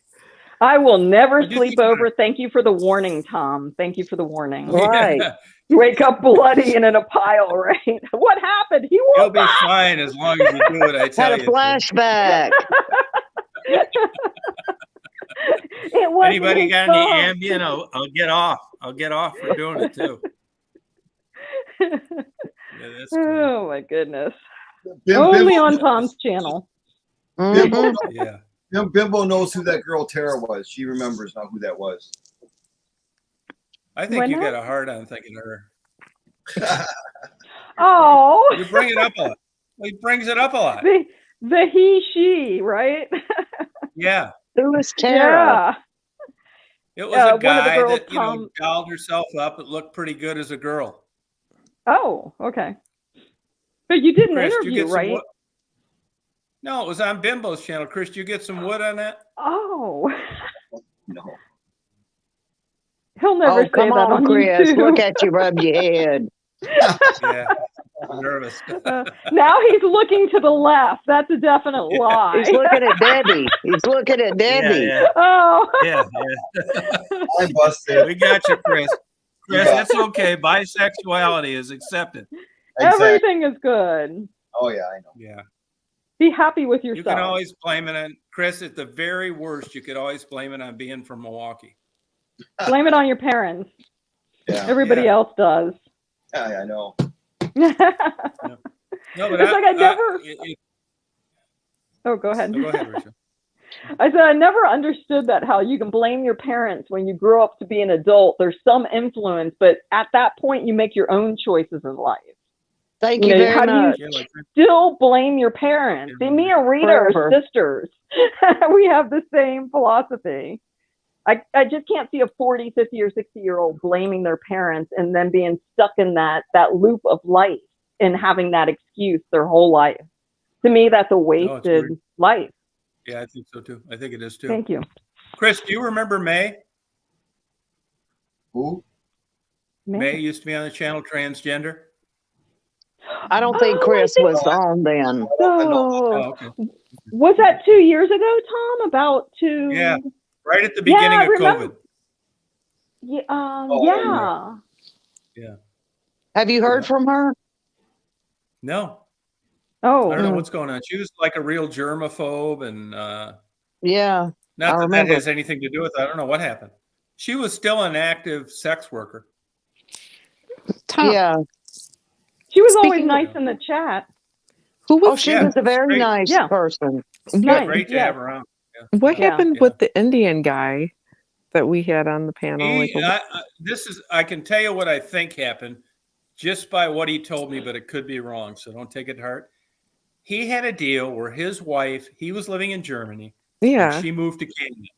I will never
I do
sleep
think about
over. Thank you for the warning, Tom. Thank you for the warning.
right.
Yeah.
You wake up bloody and in a pile, right? What happened? He
You'll
woke
be
up.
fine as long as you do what I
Had
tell
a
you to.
flashback.
It wasn't
Anybody
his
got any
fault.
Ambien? I'll get off. I'll get off for doing it too. Yeah, that's cool.
Oh my goodness.
Bim,
Only
Bimbo,
on Tom's channel.
Bimbo,
Mhm.
Bimbo knows who that girl Tara was. She remembers now who that was.
I think
When
you
that-
got a hard on thinking of her.
Oh.
You bring it up a lot. He brings it up a lot.
The he, she, right?
Yeah.
Who is Tara?
Yeah.
It was a
one of the
guy
girls,
that,
Tom.
dolled herself up. It looked pretty good as a girl.
Oh, okay. But you did an
Chris, you
interview,
get some
right?
wood? No, it was on Bimbo's channel. Chris, you get some wood on that?
Oh.
No.
He'll never
Oh,
say
come
that
on,
on
Chris.
YouTube.
Look at you rub your head.
Yeah. I'm nervous.
Now he's looking to the left. That's a definite lie.
He's looking at Debbie. He's looking at Debbie.
Yeah.
Oh.
Yeah.
I busted.
We got you, Chris. Chris,
Yeah.
it's okay. Bisexuality is accepted.
Exactly.
Everything is good.
Oh yeah, I know.
Yeah.
Be happy with
You
yourself.
can always blame it on Chris. At the very worst, you could always blame it on being from Milwaukee.
Blame it on your parents.
Yeah.
Everybody
Yeah.
else does.
Yeah, I know.
No, but
It's like I never.
it-
Oh, go ahead.
go ahead, Rachel.
I said I never understood that, how you can blame your parents when you grow up to be an adult. There's some influence, but at that point you make your own choices in life.
Thank you very
how do
much.
you still blame your parents? See, me and Rita are
Forever.
sisters. We have the same philosophy. I just can't see a 40, 50, or 60-year-old blaming their parents and then being stuck in that loop of life and having that excuse their whole life. To me, that's a wasted life.
Yeah, I think so too. I think it is too.
Thank you.
Chris, do you remember May?
Who?
May used to be on the channel, transgender.
I don't think Chris was on then.
Oh,
okay.
Was that 2 years ago, Tom? About two?
Yeah, right at the beginning of
remember.
COVID.
Yeah,
Oh,
yeah.
Have you heard
Yeah.
from her?
No,
Oh,
I don't know what's going on. She was like a real germaphobe, and
Yeah,
not
I
that
remember.
has anything to do with it. I don't know what happened. She was still an active sex worker.
Tom,
Yeah.
she was always
speaking
nice in the chat.
who
Oh,
was
she
Yeah,
was a
it's
very
great.
nice
Yeah.
person.
Nice.
Great to
Yes.
have around. Yeah.
what
Yeah.
happened
Yeah.
with the Indian guy that we had on the panel? Like,
I can tell you what I think happened just by what he told me, but it could be wrong, so don't take it to heart. He had a deal where his wife, he was living in Germany, and
yeah.
she moved to Canada.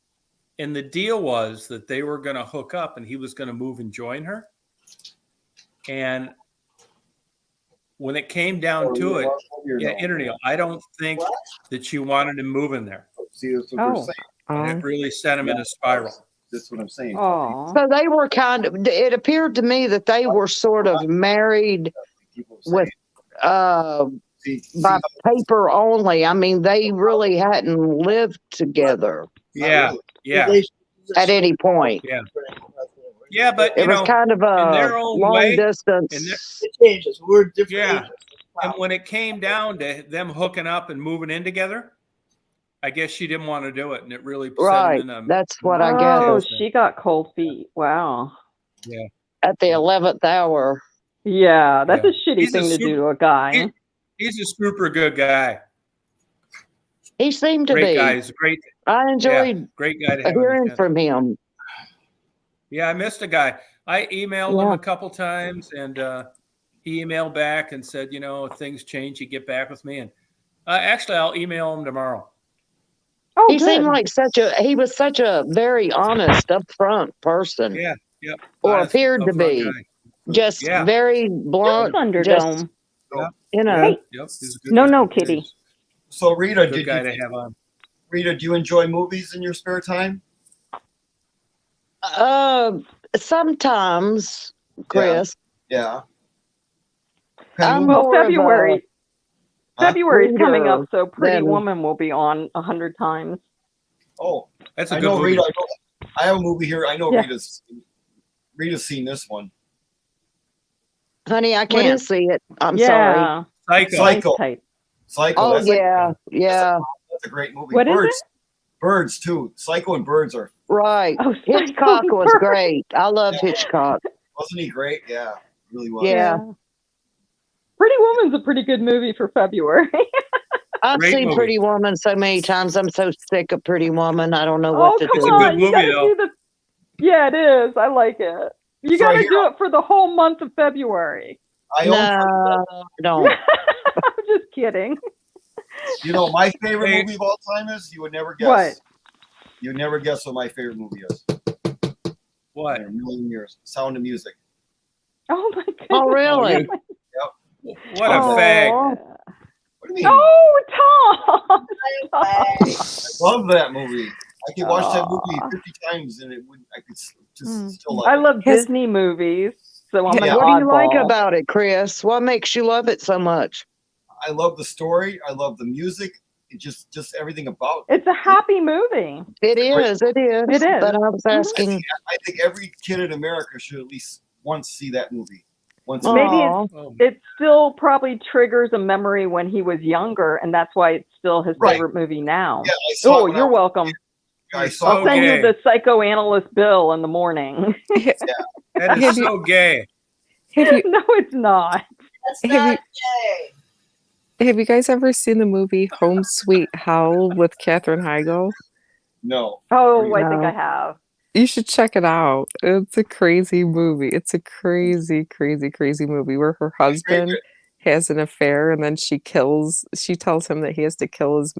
And the deal was that they were going to hook up and he was going to move and join her. And when it came down to it, Interneal, I don't think that she wanted him moving there.
See, that's what
Oh.
they're saying.
And it really sent him in a spiral.
That's what I'm saying.
Oh.
So they were it appeared to me that they were sort of married with by paper only. I mean, they really hadn't lived together
Yeah. Yeah.
at any point.
Yeah. Yeah, but
It was kind of a
their own
long
way,
distance.
It changes. We're different
Yeah.
ages.
And when it came down to them hooking up and moving in together, I guess she didn't want to do it, and it really set
Right.
him in a.
That's what I
Oh,
guess.
she got cold feet. Wow.
Yeah.
At the 11th hour.
Yeah, that's
Yeah.
a shitty
He's a
thing to do
super-
to a guy.
He's a super good guy.
He seemed to
Great
be.
guy. He's a great.
I enjoyed
Great guy to have on the
hearing
channel.
from him.
Yeah, I missed a guy. I emailed him a couple times, and he emailed back and said, if things change, you get back with me. And actually, I'll email him tomorrow.
Oh,
He
good.
seemed like he was such a very honest, upfront person.
Yeah, yeah.
Or
Honest,
appeared to
upfront
be.
guy.
Just
Yeah.
very blunt.
Thunderdome.
Yep.
You know.
Hey.
Yep. He's a good
No,
guy.
no, Kitty.
So Rita,
Good guy to have on.
Rita, do you enjoy movies in your spare time?
Sometimes, Chris.
Yeah.
I'm
Well,
more of a-
February's coming
reader
up, so Pretty
than-
Woman will be on 100 times.
Oh,
That's a
I
good
know
movie.
Rita. I have a movie here. I know
Yeah.
Rita's seen this one.
Honey, I can't see it. I'm sorry.
Yeah.
Psycho.
Type.
Psycho.
Oh,
That's
yeah. Yeah.
That's a great movie.
What is
Birds. Birds too. Psycho and Birds are.
Right.
Oh,
Hitchcock
Psycho
was
Bird.
great. I love Hitchcock.
Wasn't he great? Yeah, really was.
Yeah.
Pretty Woman's a pretty good movie for February.
I've
Great
seen
movie.
Pretty Woman so many times. I'm so sick of Pretty Woman. I don't know
Oh,
what to
come
do.
on. You
movie,
gotta
though.
do the. Yeah, it is. I like it. You
So
gotta
here-
do it for the whole month of February.
I own.
No, I don't.
I'm just kidding.
You know, my favorite
Hey.
movie of all time is. You would never guess.
What?
You would never guess what my favorite movie is.
What?
In a million years. Sound of Music.
Oh my goodness.
Oh, really?
What a fag.
Aw.
What do you mean?
No, Tom.
I love that movie. I could watch that movie 50 times and it would. I could just still love
I
it.
love Disney movies, so I'm an
Yeah.
What do you like
oddball.
about it, Chris? What makes you love it so much?
I love the story. I love the music. It just everything about it.
It's a happy movie.
It is. It is.
It is.
But I was asking.
I think every kid in America should at least once see that movie. Once.
Oh.
Maybe
Aw.
it still probably triggers a memory when he was younger, and that's why it's still his
Right.
favorite movie now.
Yeah, I saw it
Oh,
when I
you're
was-
welcome.
I saw
I'll
it.
send you
Okay.
the psychoanalyst bill in the morning.
That is so gay.
Have you
No, it's not.
That's
Have
not
you-
gay.
have you guys ever seen the movie Home Sweet Hell with Katherine Heigl?
No.
Oh, I think
No.
I have.
You should check it out. It's a crazy movie. It's a crazy, crazy, crazy movie where her husband
favorite.
has an affair and then she tells him that he has to kill his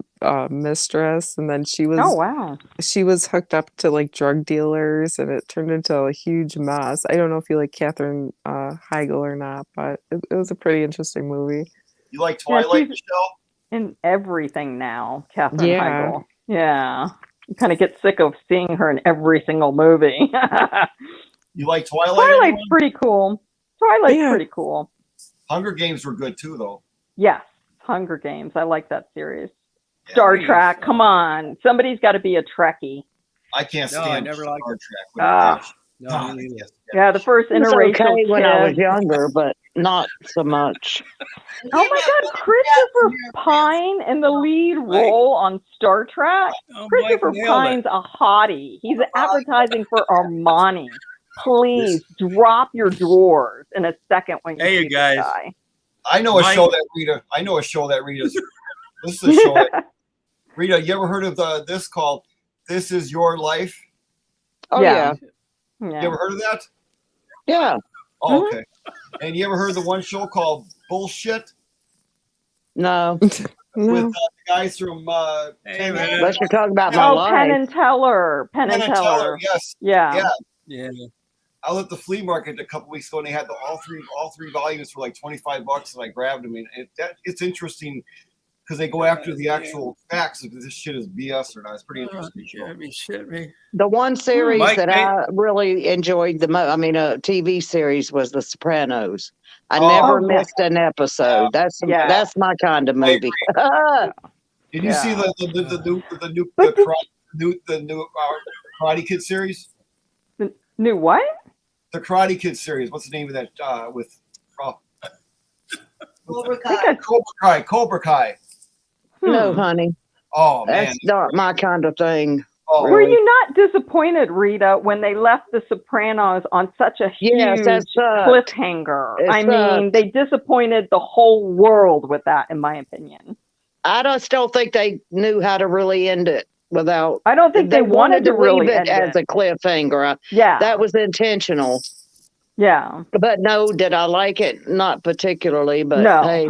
mistress, and then
Oh, wow.
she was hooked up to like drug dealers and it turned into a huge mess. I don't know if you like Katherine Heigl or not, but it was a pretty interesting movie.
You like
Yeah,
Twilight,
she's
Michelle?
in everything now, Katherine
Yeah.
Heigl. Yeah. You kind of get sick of seeing her in every single movie.
You like Twilight?
Twilight's
anyone?
pretty cool. Twilight's
Yeah.
pretty cool.
Hunger Games were good too, though.
Yes. Hunger Games. I like that series.
Yeah.
Star Trek. Come on. Somebody's got to be a Trekkie.
I can't
No,
stand
I never liked
Star
it.
Trek.
Ah.
No, me neither.
Yeah, the first
It was
interracial
okay when I was
kiss.
younger, but not so much.
Oh my God, Christopher Pine in the lead role on Star Trek.
Oh, Mike
Christopher
nailed it.
Pine's a hottie. He's advertising for Armani. Please drop your drawers in a second when you
Hey,
see
you guys.
this guy.
I know a
Mike-
show that Rita. I know a show that Rita's. This is a show that Rita. You ever heard of this called "This Is Your Life"?
Oh
Yeah.
yeah,
You ever heard of that?
yeah.
Oh, okay. And you ever heard of the one show called Bullshit
No,
with
No.
the guys from
Hey, man.
unless you're talking about my
Oh,
life.
Penn and Teller. Penn and Teller.
Yes.
Yeah.
Yeah.
Yeah.
I was at the flea market a couple weeks ago, and they had all three volumes for like $25, and I grabbed them. And it's interesting because they go after the actual facts if this shit is BS or not. It's pretty interesting.
You gotta be shitting me.
The one series
Mike,
that
hey.
I really enjoyed the most, I mean, a TV series was The Sopranos. I
Oh,
never
yeah.
missed an episode.
Yeah.
That's my kind of movie.
Did you see
Yeah.
the new Karate Kid series?
New what?
The Karate Kid series. What's the name of that? With
Cobra
I think
Kai.
I-
Cobra Kai.
No, honey,
Oh man.
that's not my kind of thing.
Oh,
Were
really.
you not disappointed, Rita, when they left The Sopranos on such a huge
Yes, that sucked.
cliffhanger?
It
I mean, they disappointed the whole world with that, in my opinion.
I just don't think they knew how to really end it without.
I don't think they wanted to
leave
really
it
end
as
it.
a cliffhanger.
Yeah.
That was intentional.
Yeah.
But no, did I like it? Not particularly, but
No.
hey.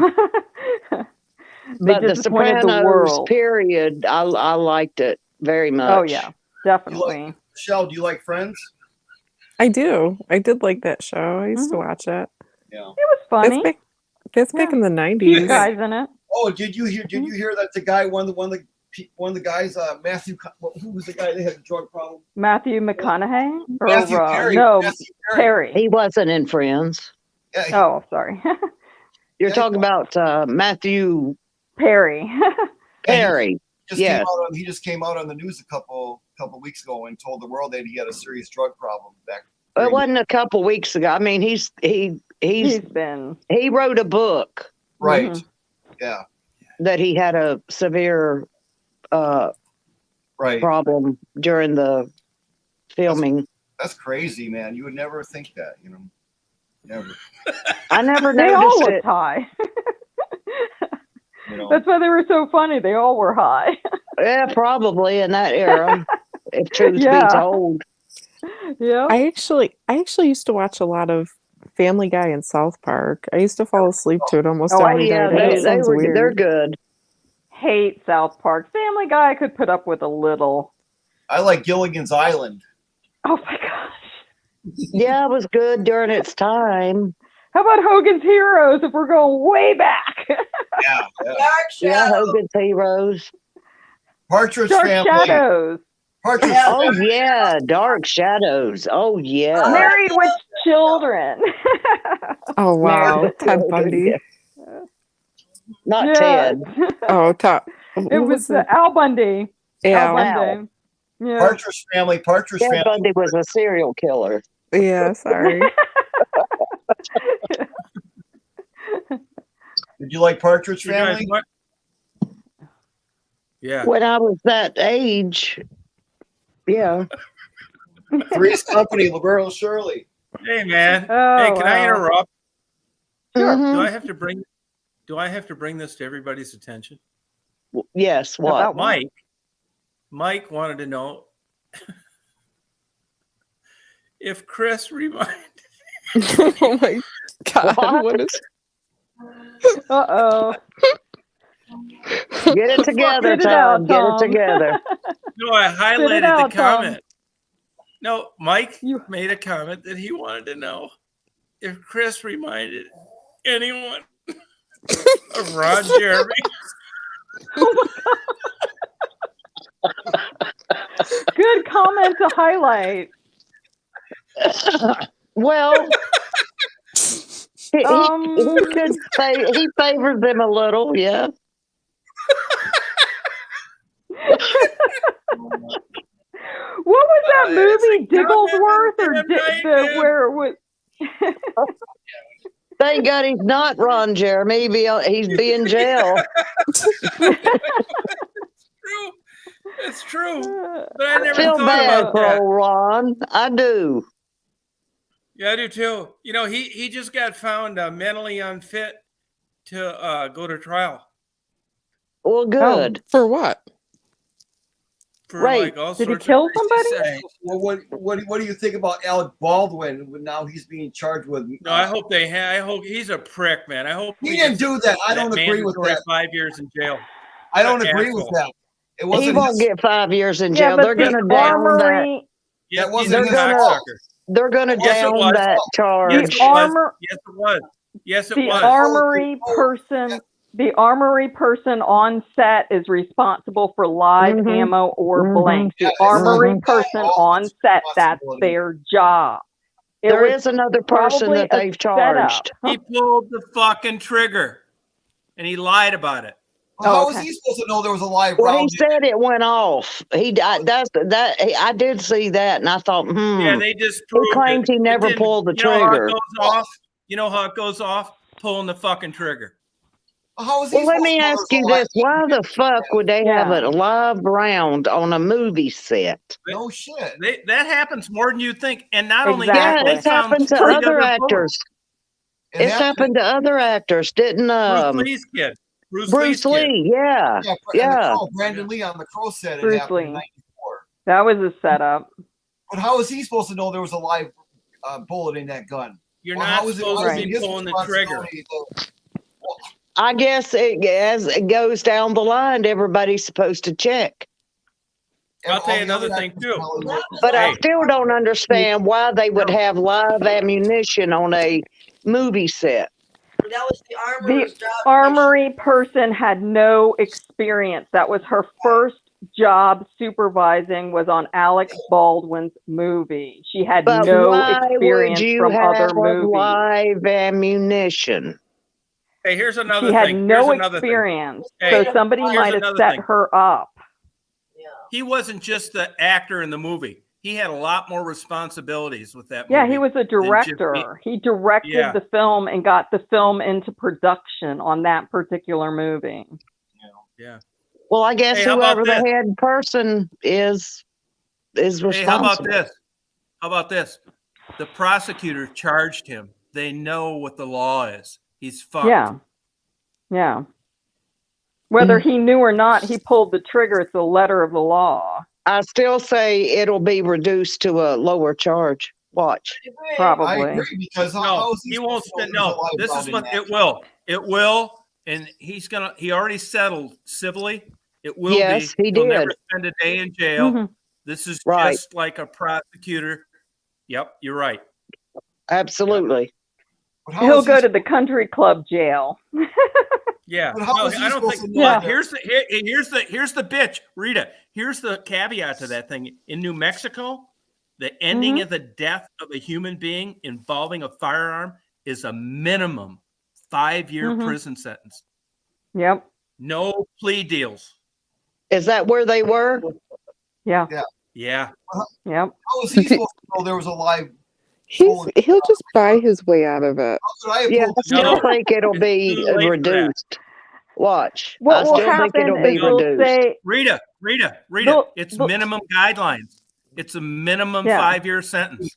They
But The
disappointed the
Sopranos,
world.
period, I liked it very much.
Oh yeah, definitely.
Michelle, do you like Friends?
I do. I did like that show. I used to watch it.
Yeah.
It was funny.
That's back in the
Cute
90s.
guys in it.
Oh, did you hear that the guy one of the guys Matthew? Who was the guy that had a drug problem?
Matthew McConaughey or
Matthew Perry.
no
Matthew Perry.
Perry.
He wasn't in Friends.
Yeah,
Oh, sorry,
You're talking about Matthew
Perry.
Perry. Yes.
He just came out on the news a couple weeks ago and told the world that he had a serious drug problem back.
It wasn't a couple weeks ago. I mean, he's
been.
he wrote a book
Right.
Mhm.
Yeah.
that he had a severe
Right.
problem during the filming.
That's crazy, man. You would never think that, you know. Never.
I never
They all
noticed
looked
it.
high.
You know.
That's why they were so funny. They all were high.
Yeah, probably in that era, if truth
Yeah.
be told.
Yeah.
I actually used to watch a lot of Family Guy and South Park. I used to fall asleep to it almost
Oh,
every day.
Yeah,
I know it sounds
they're
weird.
good.
Hate South Park. Family Guy I could put up with a little.
I like Gilligan's Island.
Oh my gosh.
Yeah, it was good during its time.
How about Hogan's Heroes if we're going way back?
Yeah.
Dark
Yeah,
Shadow.
Hogan's Heroes.
Partridge
Dark
Family.
Shadows.
Partridge
Yeah.
Oh
Family.
yeah, Dark Shadows. Oh yeah.
Married with Children.
Oh wow,
Married
Ted
with
Bundy.
Not
Yeah.
Ted.
Oh,
It was Al Bundy.
yeah,
Al Bundy. Yeah.
Partridge Family. Partridge
Ted
Family.
Bundy was a serial killer.
yeah. Sorry.
Did you like Partridge
You guys
Family?
what? Yeah.
When I was that age, yeah.
Three's Company. Laverne and Shirley.
Hey, man.
Oh,
Hey, can I
wow.
interrupt?
Mhm.
Do I have to bring this to everybody's attention?
Yes. What?
About what?
Mike wanted to know if Chris reminded.
Oh my god.
What?
What is
Uh-oh.
Get it together,
Spit it out,
Tom. Get
Tom.
it together.
No, I highlighted
out,
the
Tom.
comment. No, Mike
You-
made a comment that he wanted to know if Chris reminded anyone of Ron Jeremy.
Good comment to highlight.
Well, he
Um,
he favors them a little, yeah.
What was that
It's
movie,
like,
Digglesworth, or
goddamn right,
where it was?
Thank God he's not Ron Jeremy. He'd be in jail.
True. It's true. But I never
Feel
thought
bad
about
for
that.
old Ron. I do.
Yeah, I do too. You know, he just got found mentally unfit to go to trial
Well, good.
For what?
for
Right.
like all
Did he
sorts
kill
of crazy
somebody?
stuff.
Well, what do you think about Alec Baldwin? Now he's being charged with.
No, I hope I hope he's a prick, man. I hope
He didn't do that. I don't agree with
mandatory
that.
5 years in jail.
I don't
What an
agree with
asshole.
that. It
He
wasn't
won't
his.
get 5 years in
Yeah,
jail.
but
They're going
the
to down that.
armory,
Yeah,
That wasn't
he's a
his
gonna-
fault.
cocksucker.
They're going to
Yes, it
down
was.
that charge.
Yes,
the
it was.
armor,
Yes, it was. Yes, it
the
was.
armory person, the armory person on set is responsible for live
Mhm.
ammo or
Mhm.
blanks. The
Yeah, it's
armory
not
person
all
on
his
set, that's
responsibility.
their job. It
There
was
is another person
probably
that they've
a setup.
charged.
He pulled the fucking trigger, and he lied about it.
Well, how was
okay.
he supposed to know there was a live
Well, he
round?
said it went off. I did see that, and I thought,
Yeah, they just
He
proved
claims
it.
he
It
never
didn't-
pulled the
You know how it
trigger.
goes off? You know how it goes off? Pulling the fucking trigger.
How was he
Well, let
supposed
me
to know
ask
there was
you
a live
this: why the fuck would they have
Yeah.
a live round on a movie set?
No shit.
That happens more than you think. And not only
Yeah,
Exactly.
that,
it's happened to
three
other
bullets.
actors.
It
It's happened to other actors, didn't
Bruce Lee's kid. Bruce Lee's
Bruce
kid.
Lee? Yeah,
Yeah,
yeah.
Brandon Lee on the Crow said it
Bruce
happened in
Lee.
'94.
That was a setup.
But how is he supposed to know there was a live bullet in that gun?
You're
Well,
not
how is it-
supposed
how
to
is it
be
his
pulling the trigger.
responsibility to-
I guess as it goes down the line, everybody's supposed to check.
I'll tell you
all the other
another thing
actors
too.
tell him that-
But I
Hey.
still don't understand why they would have live ammunition on a movie set.
That was the
The
armorer's job.
armory person had no experience. That was her first job supervising, was on Alex Baldwin's movie. She had
But
no
why would
experience
you
from
have
other movies.
live ammunition?
Hey, here's another
She had
thing.
no
Here's another thing.
experience.
Hey,
So somebody
here's
might have
another
set
thing.
her up.
Yeah.
He wasn't just the actor in the movie. He had a lot more responsibilities with that movie.
Yeah, he was a
than just
director. He directed
Yeah.
the film and got the film into production on that particular movie.
Yeah.
Well, I guess
Hey, how about
whoever the
this?
head person is responsible.
Hey, how about this? How about this? The prosecutor charged him. They know what the law is. He's fucked.
Yeah. Yeah. Whether he knew or not, he pulled the trigger. It's the letter of the law.
I still say it'll be reduced to a lower charge. Watch.
I
Probably.
agree because how
No,
is
he won't
supposed to
spend.
know there's a
No,
live
this
round
is
in
what
that?
it will. It will, and he already settled civilly. It will
Yes,
be.
he
He'll never
did.
spend a day in jail.
Mhm.
This is
Right.
just like a prosecutor. Yep, you're right.
Absolutely.
But how
He'll
is he
go to the country club jail.
Yeah.
But how
No,
is he
I don't
supposed
think.
to know
Well,
that?
here's the bitch, Rita. Here's the caveat to that thing. In New Mexico, the ending
Mhm.
of the death of a human being involving a firearm is a minimum 5-year
Mhm.
prison sentence.
Yep.
No plea deals.
Is that where they were?
Yeah.
Yeah.
Yep.
How is he supposed to know there was a live?
He'll just buy his way out of it.
How could I have
Yeah,
pulled
I
the
still
No.
think it'll
It's
be
too late for that.
reduced. Watch. I
What will
still think
happen
it'll be
is they'll
reduced.
say,
Rita,
They'll-
it's
they'll-
minimum guidelines. It's a minimum
Yeah.
5-year sentence.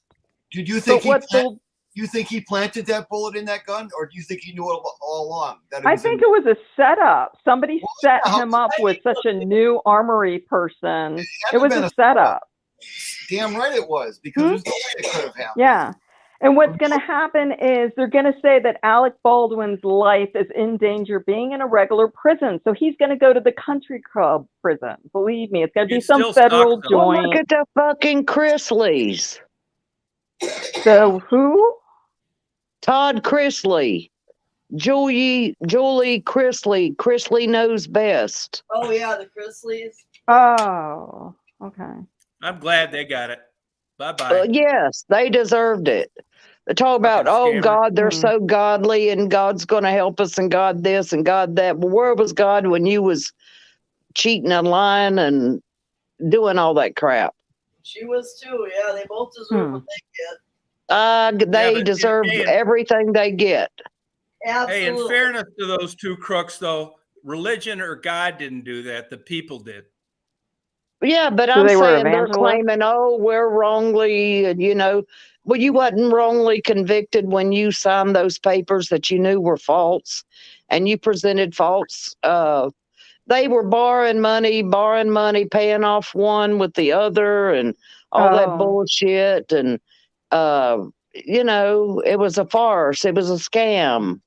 Did you
but
think
what they'll
you think he planted that bullet in that gun, or do you think he knew it all along? That it
I
was
think
in,
it was a setup. Somebody
Well,
set
yeah,
him up with such a new armory person.
had
It was
been
a
a
setup.
damn right it was, because
Hmm?
there's no way it could have happened.
Yeah. And what's going to happen is they're going to say that Alec Baldwin's life is in danger being in a regular prison. So he's going to go to the country club prison. Believe me, it's going to be
It
some
still
federal
sucks, though.
Well, look
joint.
at the fucking Chrisleys.
So who?
Todd Chrisley. Julie Chrisley. Chrisley knows best.
Oh yeah, the Chrisleys.
Oh, okay.
I'm glad they got it. Bye-bye.
Yes, they deserved it. They talk about,
Fucking
oh
scammer.
God, they're
Hmm.
so godly and God's going to help us and God this and God that. Well, where was God when you was cheating and lying and doing all that crap?
She was too. Yeah, they both deserve what they get.
They
but
deserve everything they get.
Absolutely.
Hey, in fairness to those two crooks, though, religion or God didn't do that. The people did.
Yeah, but
So
I'm
they were
saying they're
evangelists?
claiming, oh, we're wrongly, well, you wasn't wrongly convicted when you signed those papers that you knew were false, and you presented false. They were borrowing money, paying off one with the other, and all that bullshit. And it was a farce. It was a scam.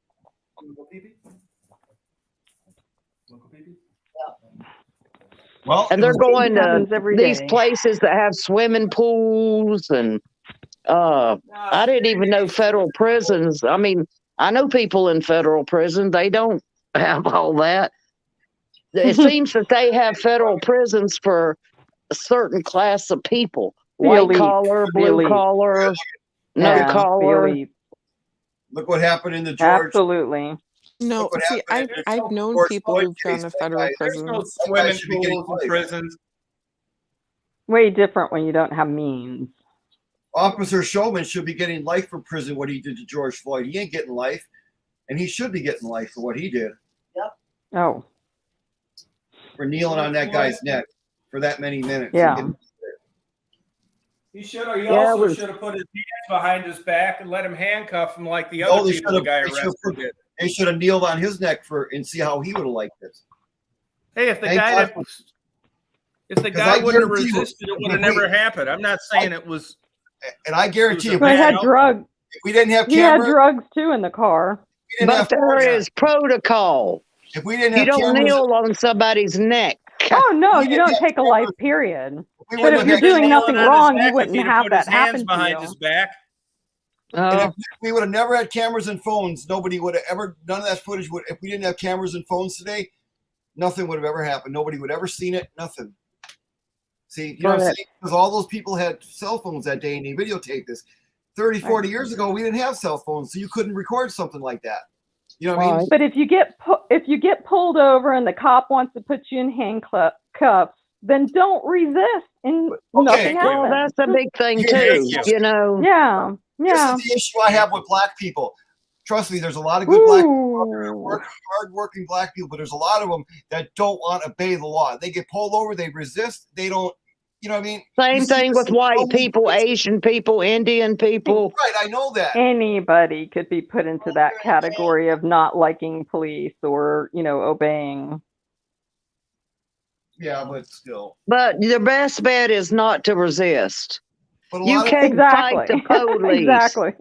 Well,
And they're going to
happens every
these
day.
places that have swimming pools, and I didn't even know federal prisons. I mean, I know people in federal prison. They don't have all that. It seems that they have federal prisons for a certain class of people: white
elite.
collar,
The
blue
elite.
collar, no
Yeah, the
collar.
elite.
Look what happened in the George.
Absolutely.
No,
Look what
see,
happened in the
I've known
George
people
Floyd
who've gone
case.
to
That
federal
guy-
There's no
prisons.
swimming
should be getting
pools in
life.
prisons.
Way different when you don't have means.
Officer Showman should be getting life for prison. What he did to George Floyd, he ain't getting life, and he should be getting life for what he did
Oh,
for kneeling on that guy's neck for that many minutes.
yeah.
He should have. He
Yeah,
also should have put his hands behind his back and let him handcuff him like the
No,
other
they
people the guy
should have
arrested did.
They should have kneeled on his neck and see how he would have liked it.
Hey, if the
Thank
guy
God
that, if the
'Cause
guy
I
wouldn't have
guarantee you,
resisted, it would have
if we-
never happened. I'm not saying it was.
And I guarantee if
But
we,
he had
man,
drugs.
if we didn't have
He had
cameras,
drugs too in the car.
we didn't
But
have
there
cameras.
is protocol.
If we didn't
You
have
don't
cameras,
kneel on somebody's neck.
Oh no,
We
you
didn't
don't
have
take a
cameras.
life period.
we
But
wouldn't
if
have
you're
had
doing
cameras.
nothing
on his
wrong,
neck
you
if
wouldn't
he'd
have
put
that
his hands
happen to
behind
you.
his back.
And
Uh,
if we would have never had cameras and phones, nobody would have ever, none of that footage would, if we didn't have cameras and phones today, nothing would have ever happened. Nobody would ever seen it, nothing. See, you know what I'm
Correct.
saying? Because all those people had cell phones that day and they videotaped this. 30, 40 years ago, we didn't have cell phones, so you couldn't record something like that. You know what I mean?
But if you get pulled over and the cop wants to put you in handcuffs, then don't resist, and nothing
well,
happens.
that's a big thing
Here-
too. You know.
Yeah, yeah.
This is the issue I have with black people. Trust me, there's a lot of good black people out there,
Ooh.
hard-working black people, but there's a lot of them that don't want to obey the law. They get pulled over, they resist, they don't, you know what I mean?
Same
You see
thing
this
with
in
white
so many
people,
places.
Asian people, Indian people.
Right, I know that.
Anybody could be put into that category of not liking police or, obeying.
Yeah, but still.
But the best bet is not to resist.
But a
You
lot of
can't
Exactly.
fight the police.
Exactly.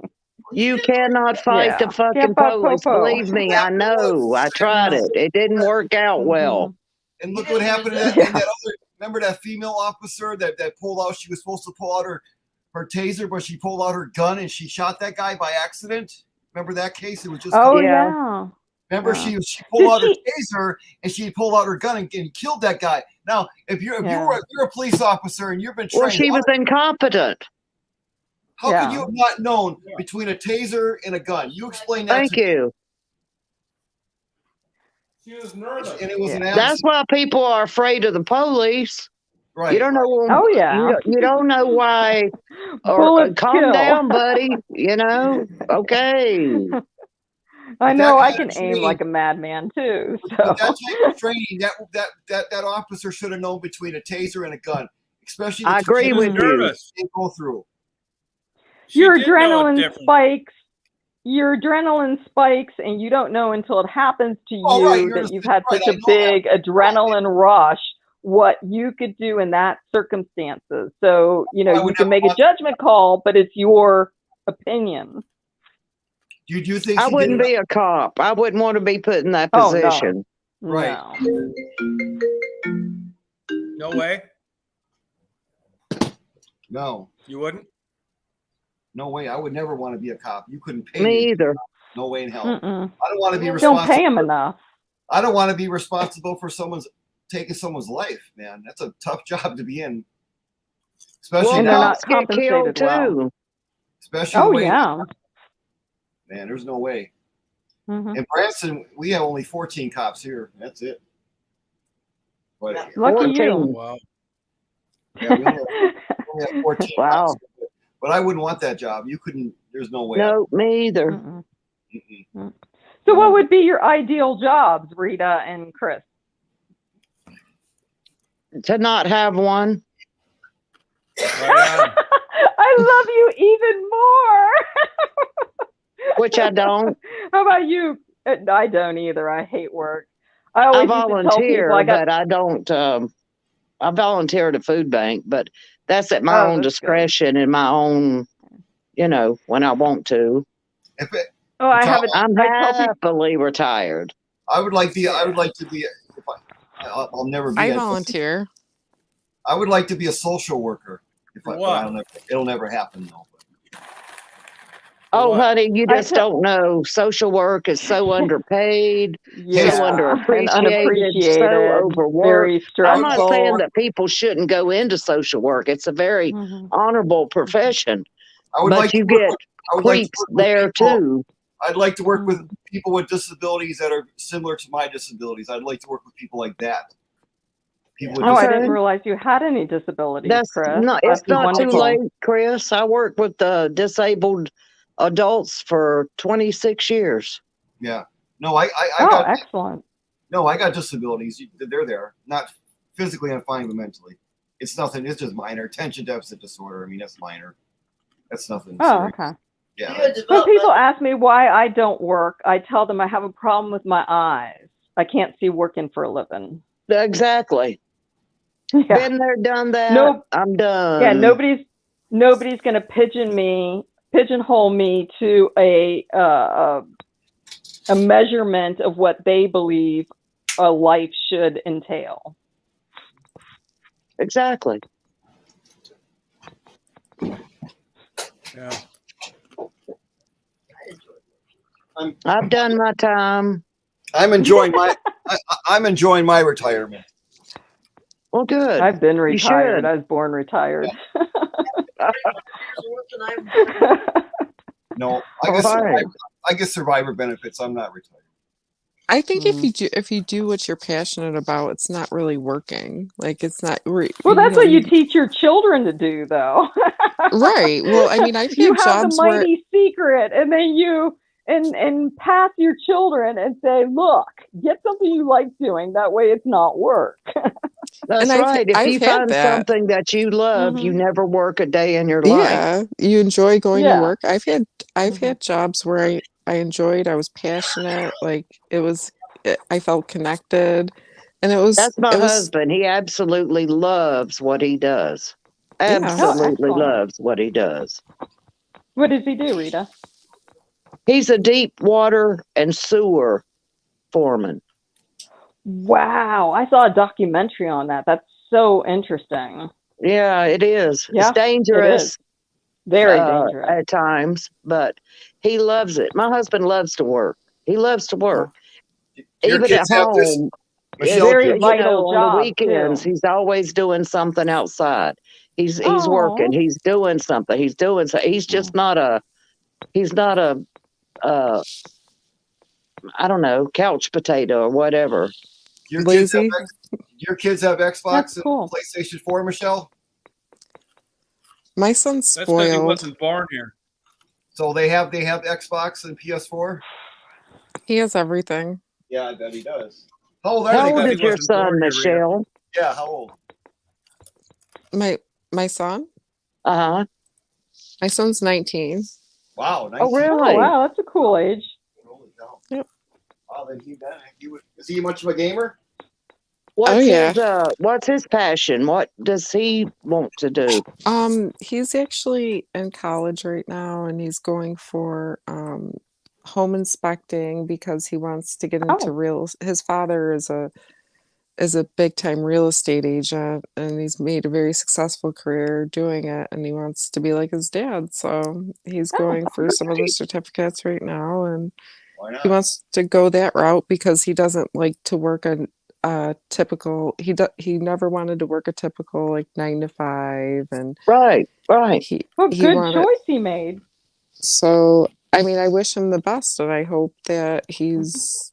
You cannot fight
Yeah.
the fucking
Can't fight
police.
po-po.
Believe me, I know. I tried it. It didn't work out well.
And look what happened in that,
Yeah.
in that other. Remember that female officer that pulled out? She was supposed to pull out her taser, but she pulled out her gun and she shot that guy by accident. Remember that case? It was just.
Oh
Yeah.
yeah.
Remember
Yeah.
she pulled out her
Did
taser and she pulled out her gun and killed that guy. Now, if you're a police officer and you've been trained,
Well, she was incompetent.
how
Yeah.
could you have not known between a taser and a gun? You explain that.
Thank
to me.
you.
She was nervous.
And it was an
That's
accident.
why people are afraid of the police.
Right.
You don't know.
Oh yeah.
You don't know why. Or
Bullets
calm
kill.
down, buddy. Okay.
I
That
know I
kind
can
of
aim
training-
like a madman too. So
But that type of training, that officer should have known between a taser and a gun, especially. the
I
two
agree
kids
with
that
you.
Nervous.
they go through.
She
your
did know it
adrenaline
different.
spikes. Your adrenaline spikes, and you don't know until it happens to you
Oh, right, you're
that you've had
right,
such
I
a
know
big adrenaline rush. What you could do in that circumstances. So
I
you
would
can
never
make a
want-
judgment call, but it's your opinion.
Do you think
I
she
wouldn't
did it?
be a cop. I wouldn't want to be put in that
Oh, no.
position.
Right.
No.
No way.
No,
You wouldn't.
no way. I would never want to be a cop. You couldn't pay
Me
me.
either.
No way in hell.
Mm-mm.
I don't want to be
Don't
responsible.
pay him enough.
I don't want to be responsible for taking someone's life, man. That's a tough job to be in. Especially
Well,
And they're
now.
not
cops get killed
compensated well.
too.
Especially
Oh
the way,
yeah.
man, there's no way.
Mhm.
In Branson, we have only 14 cops here. That's it. But
Lucky you.
14.
Wow.
Yeah, we only have 14
Wow.
rounds. But I wouldn't want that job. You couldn't. There's no way.
No, me either.
Mm-mm.
Mm-mm.
So what would be your ideal jobs, Rita and Chris?
To not have one.
I love you even more.
Which I don't.
How about you? I don't either. I hate work. I
I
always used to tell
volunteer,
people
but I don't. I volunteer at a food bank, but that's at my own
that's good.
discretion and my own, when I want to.
If it,
Oh, I have.
I'm
I tell people,
happily retired.
I would like to be. If I'll never be.
I
a-
volunteer.
I would like to be a social worker. But
What?
it'll never happen though.
Oh,
What?
honey, you
I
just
tell-
don't know. Social work is so underpaid,
yeah,
so
and
underappreciated, so
unappreciated,
overworked.
very
I'm not
stressful.
saying that people shouldn't go into social work. It's a very
Mhm.
honorable profession,
I would
but
like to
you
work
get
with- I would like to
creeps
work with
there
people-
too.
I'd like to work with people with disabilities that are similar to my disabilities. I'd like to work with people like that. People with
Oh, I
Okay.
didn't realize you had any disabilities,
That's
Chris.
no,
That'd
it's
be
not too
wonderful.
late, Chris. I worked with disabled adults for 26 years.
Yeah. No, I
Oh,
got
excellent.
no, I got disabilities. They're there. Not physically, I'm fine, but mentally. It's nothing. It's just minor. Attention deficit disorder. I mean, that's minor. That's nothing.
Oh,
serious.
okay.
Yeah.
You had
When
developed
people ask me why I don't work, I tell them I have a problem with my eyes. I can't see working for a living.
Exactly.
Yeah.
Been there, done that.
Nope.
I'm done.
Yeah, nobody's going to pigeonhole me to a measurement of what they believe a life should entail.
Exactly.
Yeah.
I've done my time.
I'm enjoying my I'm enjoying my retirement.
Well, good.
I've been
You
retired.
should.
I was born retired.
No,
Right.
I get survivor benefits. I'm not retired.
I think if you do what you're passionate about, it's not really working. Like it's not.
Well, that's what you teach your children to do, though.
Right. Well, I mean, I've
You
had
have the
jobs where
mighty secret, and then you and pass your children and say, "Look, get something you like doing. That way, it's not work."
That's
And
right. If
I've
you
had
find
that.
something that you love, you never work a day in your life.
Yeah, you enjoy going to
Yeah.
work. I've had jobs where I enjoyed. I was passionate. Like I felt connected, and
That's my
it was
husband. He absolutely loves what he does.
Yeah.
Absolutely
excellent.
loves what he does.
What does he do, Rita?
He's a deep water and sewer foreman.
Wow, I saw a documentary on that. That's so interesting.
Yeah, it is.
Yeah,
It's dangerous.
it is. Very dangerous.
At times, but he loves it. My husband loves to work. He loves to work.
Your
Even at
kids have this.
home,
Michelle,
Very
your-
vital
on
job,
the weekends,
too.
he's always doing something outside. He's
Aw.
working. He's doing something. He's doing so. He's just not a. He's not a. I don't know, couch potato or whatever.
your kids have
lazy.
your kids have Xbox
That's
and
cool.
PlayStation 4, Michelle.
My son's
That's because he
spoiled.
wasn't born here.
So they have Xbox and PS4.
He has everything.
Yeah, I bet he does. How old are
How
they?
old
because
is
he
your
wasn't
son,
born here, Rita.
Michelle?
Yeah, how old?
My son.
Uh-huh.
My son's 19.
Wow, 19.
Oh, really?
Oh, wow, that's a cool age.
Holy cow.
Yep.
Wow, then is he much of a gamer?
What's his passion? What does he want to do?
He's actually in college right now, and he's going for home inspecting because he wants to get into
Oh.
his father is a big time real estate agent, and he's made a very successful career doing it, and he wants to be like his dad. So he's going for some of the certificates right now, and
Why not?
he wants to go that route because he doesn't like to work a typical. He never wanted to work a typical like 9 to 5, and
Right.
he
Well,
he
good
wanted.
choice he made.
So I mean, I wish him the best, and I hope that he's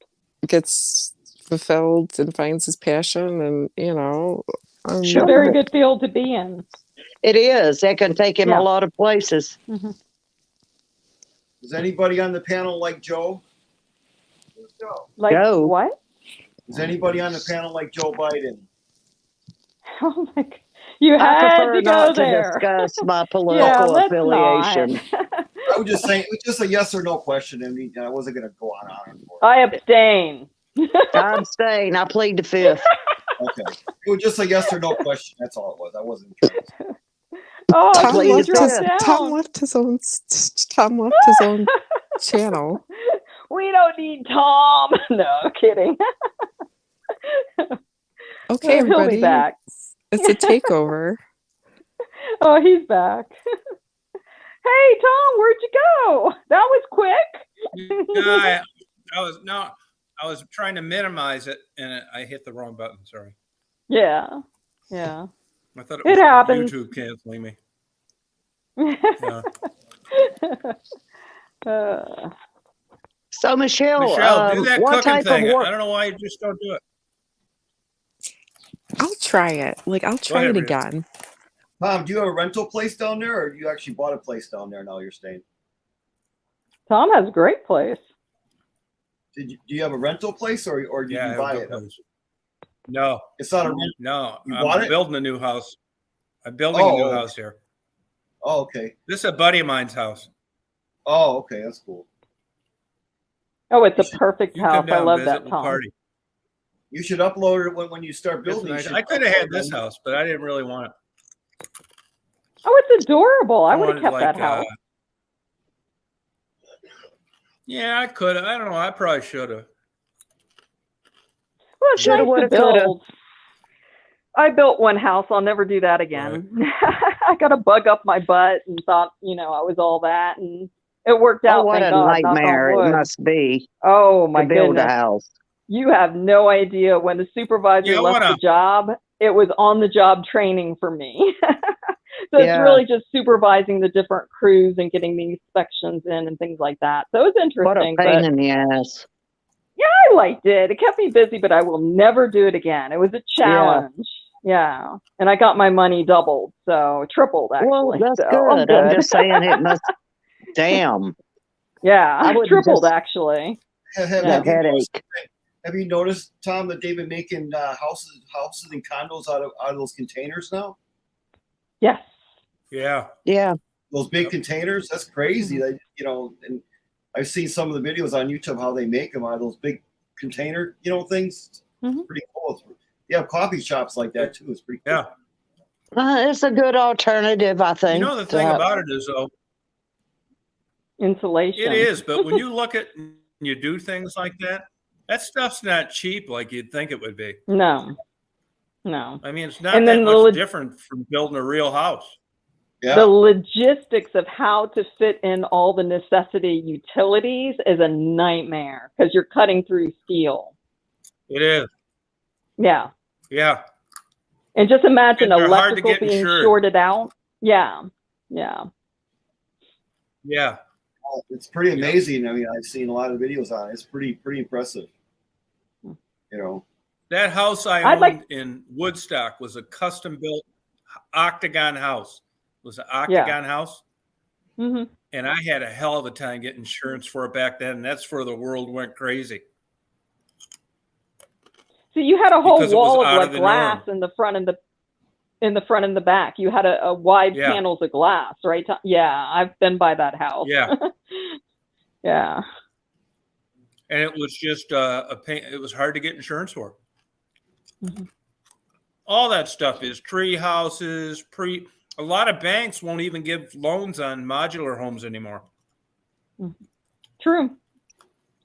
gets fulfilled and finds his passion, and
It's a very good field to be in.
It is. It can take him
Yeah.
a lot of places.
Mhm.
Does anybody on the panel like Joe?
Like
Joe.
what?
Is anybody on the panel like Joe Biden?
Oh my God. You
I
had
prefer
to go
not to
there.
discuss my
Yeah,
political
let's
affiliation.
not.
I was just saying, it was just a yes or no question. I mean, I wasn't going to go on and on.
I abstain.
I abstain. I plead the fifth.
Okay. It was just a yes or no question. That's all it was. I wasn't trying to.
Oh,
Tom
please
left,
don't.
his, Tom left his own. Tom left his own channel.
We don't need Tom. No, kidding.
Okay,
He'll
everybody.
be back.
It's a takeover.
Oh, he's back. Hey, Tom, where'd you go? That was quick.
Yeah, I was trying to minimize it and I hit the wrong button. Sorry.
Yeah.
I thought it
It
was
happens.
YouTube canceling me.
So Michelle,
Do that
what
cooking
type
thing.
of work?
I don't know why you just don't do it.
I'll try it. I'll try
ahead,
it
Rita.
again.
Tom, do you have a rental place down there, or you actually bought a place down there now you're staying?
Tom has a great place.
Do you have a rental place, or did
Yeah, I
you
have a
buy
good
it?
place. No,
It's not a rent.
no.
You bought
I'm
it?
building a new house. I'm building a new house here.
Oh, okay.
This is a buddy of mine's house.
Oh, okay. That's cool.
Oh, it's a perfect
You come
house. I
down,
love
visit,
that,
we'll
Tom.
party.
You should upload it when you start
It's
building. You
nice.
should
I could have had
upload
this
it.
house, but I didn't really want it.
Oh, it's adorable. I would have
wanted,
kept
like,
that house.
Yeah, I could have. I don't know. I probably should have.
Well, it's
Shoulda,
nice to
woulda, coulda.
build. I built one house. I'll never do that again. I got a bug up my butt and thought, I was all that, and it worked out.
Oh, what
thank
a
God. Knock on
nightmare it
wood.
must be
Oh my
to build a
goodness.
house.
You have no idea. When the supervisor
Yeah,
left
what
the
a-
job, it was on the job training for me. So it's
Yeah.
really just supervising the different crews and getting the inspections in and things like that. So it was
What a
interesting.
pain
But
in the ass.
yeah, I liked it. It kept me busy, but I will never do it again. It was a challenge. Yeah. And I got my money doubled, so tripled actually.
Well, that's
So I'm
good. I'm just saying it must. Damn.
Yeah,
I wouldn't
tripled
just-
actually.
Have
That
you
headache.
Have you noticed, Tom, that they've been making houses and condos out of those containers now?
Yes.
Yeah.
Yeah.
Those big containers. That's crazy. They, and I've seen some of the videos on YouTube how they make them out of those big container, things.
Mhm.
Pretty cool. They have coffee shops like that too. It's pretty cool.
Yeah.
It's a good alternative, I think.
You know the thing about it is, though,
Insulation.
it is. But when you look at and you do things like that, that stuff's not cheap like you'd think it would be.
No.
I mean, it's not
And
that
then
much different from building a real house.
Yeah.
The logistics of how to fit in all the necessity utilities is a nightmare because you're cutting through steel.
It is.
Yeah.
Yeah.
And just imagine
And they're hard to
electrical
get
being
insured.
shorted out. Yeah. Yeah.
Yeah.
It's pretty amazing. I mean, I've seen a lot of videos on it. It's pretty impressive.
That house I
I'd
owned
like-
in Woodstock was a custom built octagon house. It was an octagon house.
hmm
And I had a hell of a time getting insurance for it back then. And that's where the world went crazy.
So you had a whole
Because it was
wall of
out
like
of the
glass in the front and the back. You had a wide
Yeah.
panels of glass, right? Yeah, I've been by that house.
Yeah.
Yeah.
And it was just a pain. It was hard to get insurance for.
Mhm.
All that stuff is tree houses, a lot of banks won't even give loans on modular homes anymore.
True.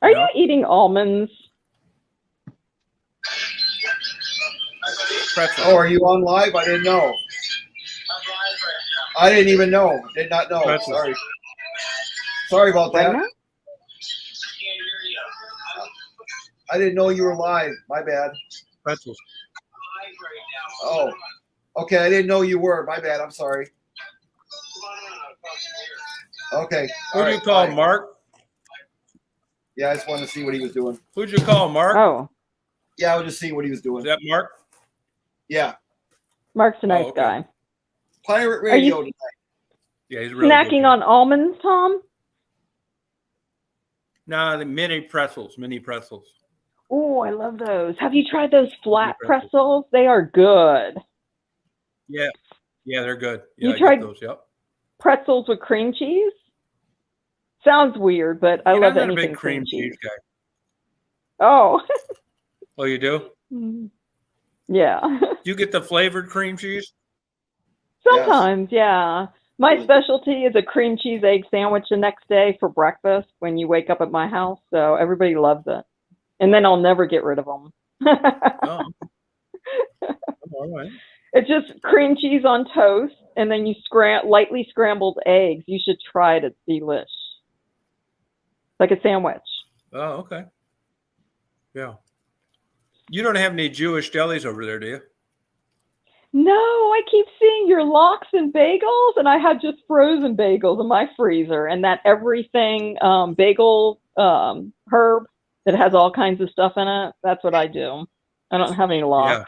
Are
Yeah.
you eating almonds?
Pretzel.
Oh, are you on live? I didn't know. I didn't even know. Did not know.
Pretzel.
Sorry about
Right
that.
now?
I didn't know you were live. My bad.
Pretzels.
Oh, okay. I didn't know you were. My bad. I'm sorry. Okay.
Who'd
all
you
right,
call
bye.
Mark?
Yeah, I just wanted to see what he was doing.
Who'd you call Mark?
Oh.
Yeah, I was just seeing what he was
Is
doing.
that Mark?
Yeah.
Mark's a nice
okay.
guy.
Pirate
Are
radio
you
tonight.
Yeah, he's a really
snacking
good
on almonds, Tom?
No, the mini pretzels.
Oh, I love those. Have you tried those flat
pretzels.
pretzels? They are good.
Yeah, they're good. Yeah,
You
I
tried
get those. Yep.
pretzels with cream cheese? Sounds weird, but I
Yeah,
love
I'm not a
anything
big cream
cheese.
cheese guy.
Oh,
Oh, you do?
yeah.
You get the flavored cream cheese?
Sometimes, yeah. My specialty is a cream cheese egg sandwich the next day for breakfast when you wake up at my house. So everybody loves it. And then I'll never get rid of them.
Oh. All right.
It's just cream cheese on toast, and then you lightly scrambled eggs. You should try it. It's delish. Like a sandwich.
Oh, okay. Yeah. You don't have any Jewish delis over there, do you?
No, I keep seeing your lox and bagels, and I had just frozen bagels in my freezer, and that everything bagel herb that has all kinds of stuff in it. That's what I do. I don't have any lox.
Yeah.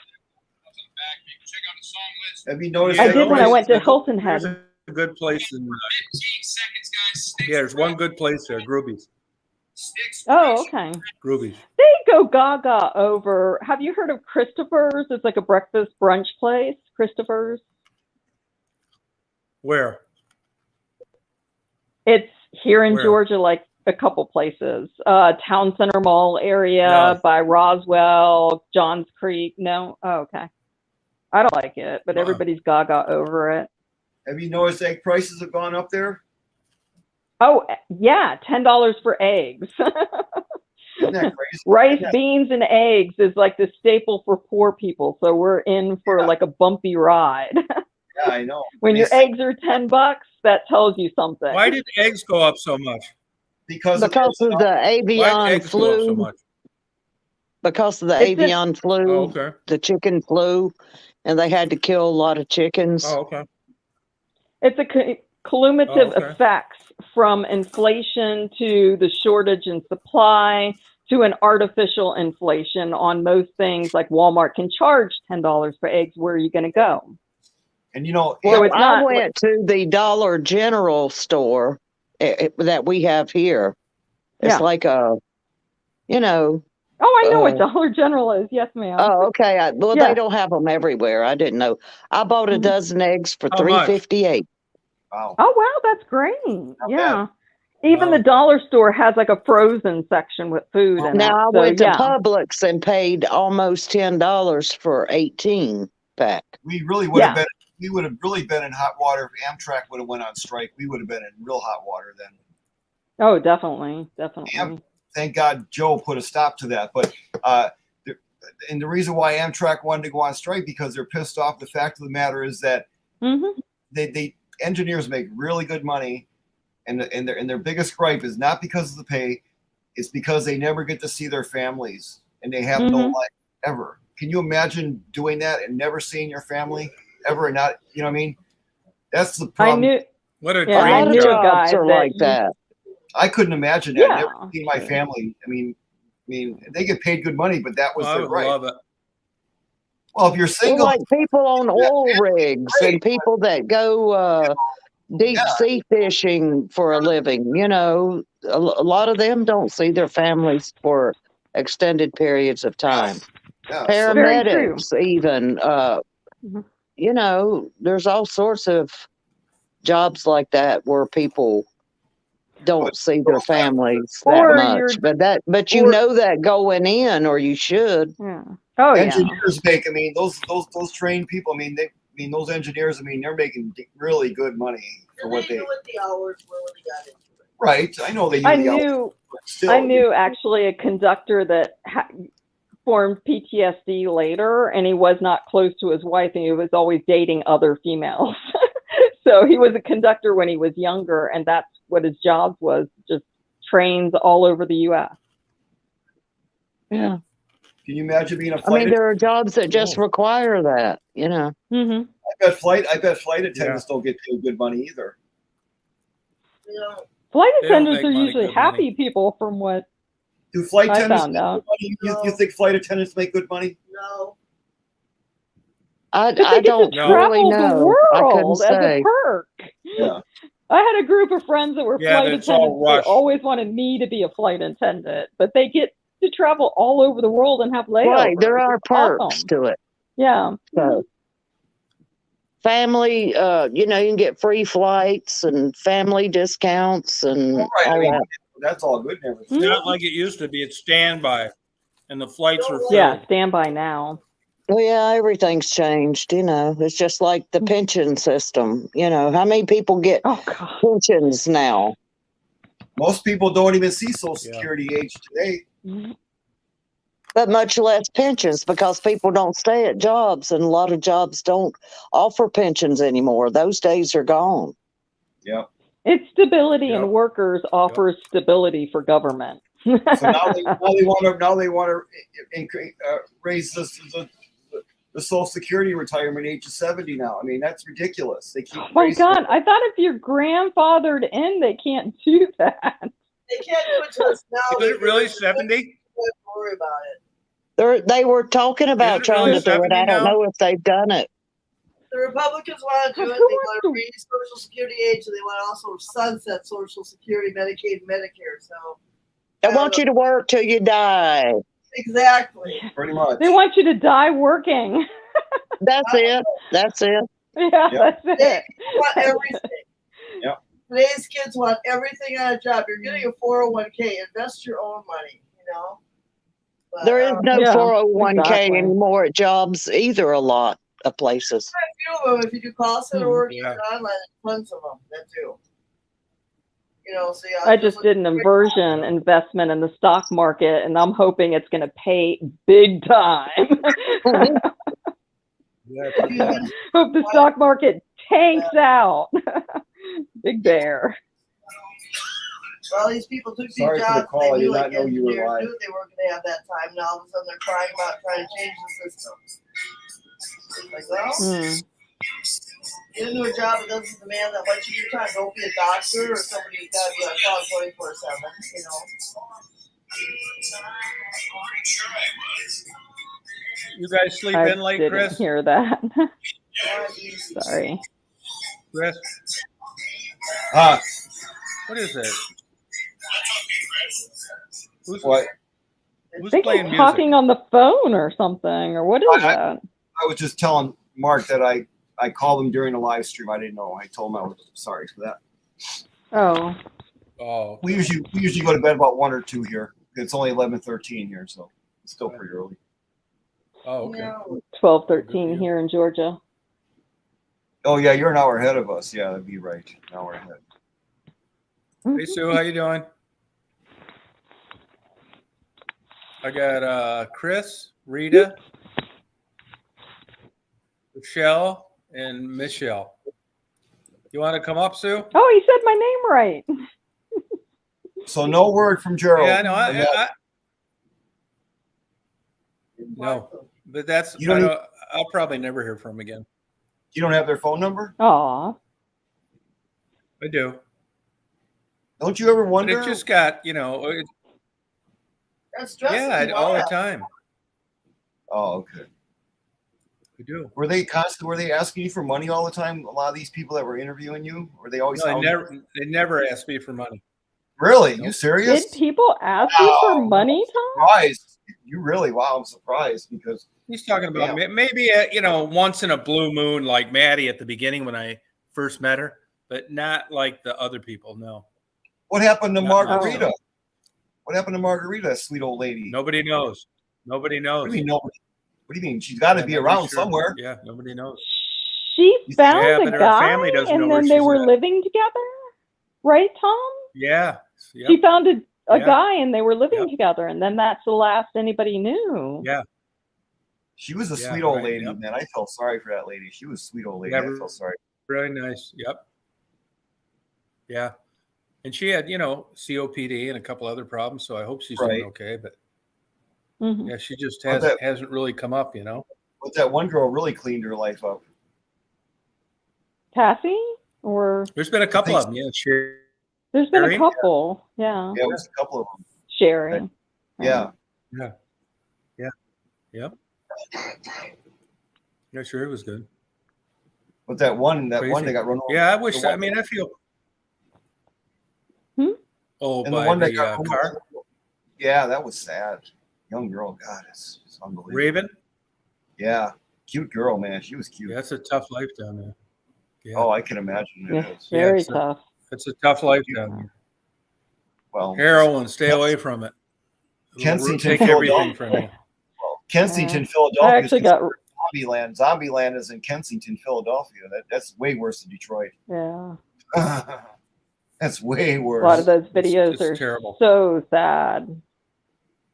Have you noticed?
I did when I went to Hilton Head.
There's a good place in. Yeah, there's one good place there, Groovy's.
Oh, okay.
Groovy's.
They go gaga over. Have you heard of Christopher's? It's like a breakfast brunch place. Christopher's.
Where?
It's here in
Where?
Georgia, like a couple places. Town Center Mall area
No.
by Roswell, Johns Creek. No? Oh, okay. I don't like it, but everybody's gaga over it.
Have you noticed egg prices have gone up there?
Oh, yeah, $10 for eggs.
Isn't that crazy?
Rice,
Yeah.
beans, and eggs is like the staple for poor people. So we're in for like a bumpy ride.
Yeah, I know.
When your eggs are $10, that tells you something.
Why did eggs go up so much?
Because
of the
Why
avian
did eggs go up so
flu.
much?
Because of the
It's
avian flu,
Oh, okay.
the chicken flu, and they had to kill a lot of chickens.
Oh, okay.
It's a cumulative
Oh, okay.
effects from inflation to the shortage in supply to an artificial inflation on most things. Like Walmart can charge $10 for eggs. Where are you going to go?
And you know,
So it's
I
not
went to the Dollar General store that we have here. It's
Yeah.
like a, you know.
Oh, I know what Dollar General is. Yes, ma'am.
Oh, okay. Well,
Yeah.
they don't have them everywhere. I didn't know. I bought a
Mhm.
dozen eggs for
How much?
$3.58.
wow.
Oh, wow, that's great. Yeah. Even
Wow.
the dollar store has like a frozen section with food in it.
Now I
So,
went to
yeah.
Publix and paid almost $10 for 18 pack.
We really would have
Yeah.
been. We would have really been in hot water if Amtrak would have went on strike. We would have been in real hot water then.
Oh, definitely. Definitely.
Thank God Joe put a stop to that. But and the reason why Amtrak wanted to go on strike because they're pissed off. The fact of the matter is that
Mm-hmm.
they engineers make really good money, and their biggest gripe is not because of the pay, it's because they never get to see their families and they have no
Mhm.
life ever. Can you imagine doing that and never seeing your family ever and not? You know what I mean? That's the
I
problem.
knew.
What a
Yeah,
A
I
lot
dream
of
knew a
job.
jobs
guy
are
that
like
you-
that.
I couldn't imagine that.
Yeah,
Never see my
sure.
family. I mean, they get paid good money, but that was
I
their
would
right.
love it.
Well, if you're
Well,
single,
like people on oil rigs and people that go deep
Yeah.
sea fishing for a living, you know, a lot of them don't see their families for extended periods of time.
yeah, so-
Very true.
Paramedics, even,
Mhm.
you know, there's all sorts of jobs like that where people don't see their families that
Or
much.
you're-
But you
or-
know that going in, or you should.
Yeah. Oh, yeah.
engineers make. I mean, those trained people. I mean, those engineers. I mean, they're making really good money for
And
what
they
they.
knew what the hours were when they got into it.
Right. I know they.
I
the hours,
knew.
but still,
I knew actually a conductor that formed PTSD later, and he was not close to his wife, and he was always dating other females. So he was a conductor when he was younger, and that's what his job was, just trains all over the U.S.
Yeah.
Can you imagine being a
I
flight?
mean, there are jobs that just require that, you know.
Mm-hmm.
I bet flight attendants don't get paid good money either.
You know,
Flight
They don't
attendants
make
are
money,
usually
good money.
happy people, from what
Do flight
I
attendants
found
make
out.
good money? You think flight attendants make good money?
no.
I
But they get to
don't
No.
really
travel the
know. I couldn't
world as a
say.
perk.
Yeah.
I had a group of friends that were
Yeah,
flight
that's all
attendants that
rush.
always wanted me to be a flight attendant, but they get to travel all over the world and have layovers.
Right, there are
It's
perks
awesome.
to it.
Yeah.
So family, you know, you can get free flights and family discounts and
All right. I
all
mean,
that.
that's all good and
It's
everything.
not like it used to be. It's standby, and the flights are filled.
Yeah, standby now.
Well, yeah, everything's changed, you know. It's just like the pension system. You know, how many people get
Oh God.
pensions now?
Most people don't even see Social
Yeah.
Security age today.
But much less pensions because people don't stay at jobs, and a lot of jobs don't offer pensions anymore. Those days are gone.
Yeah.
It's stability in
Yep.
workers offers stability for government.
So now they want to increase, raise the Social Security retirement age to 70 now. I mean, that's ridiculous. They keep.
Oh my
raising
God.
it.
I thought if you're grandfathered in, they can't do that.
They can't do it to us now.
Is it really 70?
Don't worry about it.
They were talking about
it
trying
really
to do it.
70
I don't
now?
know if they've done it.
The Republicans want to do it.
Who
They
wants
want to
to-
raise Social Security age, and they want to also sunset Social Security, Medicaid, and Medicare. So
They want you to work till you die.
exactly.
Pretty much.
They want you to die working.
That's it. That's it.
Yeah,
Yep.
that's
They
it.
want everything.
Yep.
Today's kids want everything on a job. You're getting a 401k. Invest your own money. You know. But,
There is no
Yeah,
401k
exactly.
anymore at jobs either, a lot of places.
quite a few of them, if you do call center work,
Yeah.
even online, tons of them that do. You know, so yeah.
I just did an inversion investment in the stock market, and I'm hoping it's going to pay big time.
Yeah.
Hope the stock market tanks out. Big bear.
Well, these people took these
Sorry for the
jobs.
call. I
They
did
knew
not
like
know you were
engineers
live.
knew they weren't going to have that time. Now all of a sudden they're crying about trying to change the system. It's like, well, get into a job that doesn't demand that much of your time. Don't be a doctor or somebody who's got to be on call 24/7. You know.
You guys sleep
I
in late,
didn't
Chris?
hear that.
Not easy.
Sorry.
Chris? What is it? Who's,
What?
I
who's
think
playing
he's
music?
talking on the phone or something, or what is that?
I was just telling Mark that I called him during a live stream. I didn't know. I told him I was sorry for that.
Oh,
Oh,
We usually go to bed about 1 or 2 here. It's only 11:13 here, so it's still pretty early.
oh, okay.
Yeah.
12:13 here in Georgia.
Oh yeah, you're an hour ahead of us. Yeah, that'd be right. An hour ahead.
Hey, Sue, how you doing? I got Chris, Rita, Michelle, and Michelle. You want to come up, Sue?
Oh, he said my name right.
So no word from Gerald.
Yeah, no,
And that-
no, but that's
You don't
I'll probably never hear from him again.
you don't have their phone number?
Aw.
I do,
Don't you ever
but
wonder?
it just got
That's stressing
yeah,
you
all the
out.
time.
Oh, okay.
I do.
Were they asking you for money all the time? A lot of these people that were interviewing you, were they always?
No, they never asked me for money.
Really?
Nope.
You serious?
Did people ask you for money, Tom?
Surprised. You really? Wow, I'm surprised because
He's talking about
Yeah.
maybe once in a blue moon, like Maddie at the beginning when I first met her, but not like the other people. No,
what happened to
Not
Margarita?
myself.
What happened to Margarita, sweet old lady?
nobody knows. Nobody
What
knows.
do you mean nobody? What do you mean? She's got to
Yeah,
be
nobody's
around
sure.
somewhere.
Yeah, nobody knows.
She found
Yeah,
a
but her
guy,
family doesn't know
and
where
then they
she's
were
at.
living together, right, Tom?
Yeah. Yep.
She found a
Yeah.
guy, and they were living
Yep.
together, and then that's the last anybody knew.
Yeah.
She was a
Yeah,
sweet old
right,
lady,
yep.
man. I felt sorry for that lady. She was a sweet old lady.
Yeah,
I felt sorry.
Really nice. Yep. Yeah. And she had, COPD and a couple other problems, so I hope she's
Right.
doing okay. But
Mhm.
yeah, she just
How's that?
hasn't really come up,
But that one girl really cleaned her life up.
Cassie, or
There's been a couple of them. Yeah, Sherry.
there's been a
Sherry?
couple. Yeah,
Yeah, it was a couple of them.
Sherry.
Yeah.
Yeah. Yep. Yeah, sure, it was good.
But that one they
Crazy.
got run over.
Yeah, I wish.
the
I
one-
mean, I feel.
Hmm?
Oh,
and the
by
one that
the
got run
car,
over. Yeah, that was sad. Young girl, God, it's unbelievable.
Raven.
Yeah, cute girl, man. She was cute.
Yeah, that's a tough life down there. Yeah.
Oh, I can imagine it
Yeah,
is.
very
it's a-
tough.
It's a tough life down there.
Well,
Heroin, stay away from it. It'll
Kensington,
take everything
Philadelphia.
from you.
Kensington,
I
Philadelphia.
actually got
Zombie land. Zombie land is in Kensington, Philadelphia. That's way worse than Detroit.
yeah.
That's way
A
worse.
lot of those videos
It's
are
terrible.
so sad.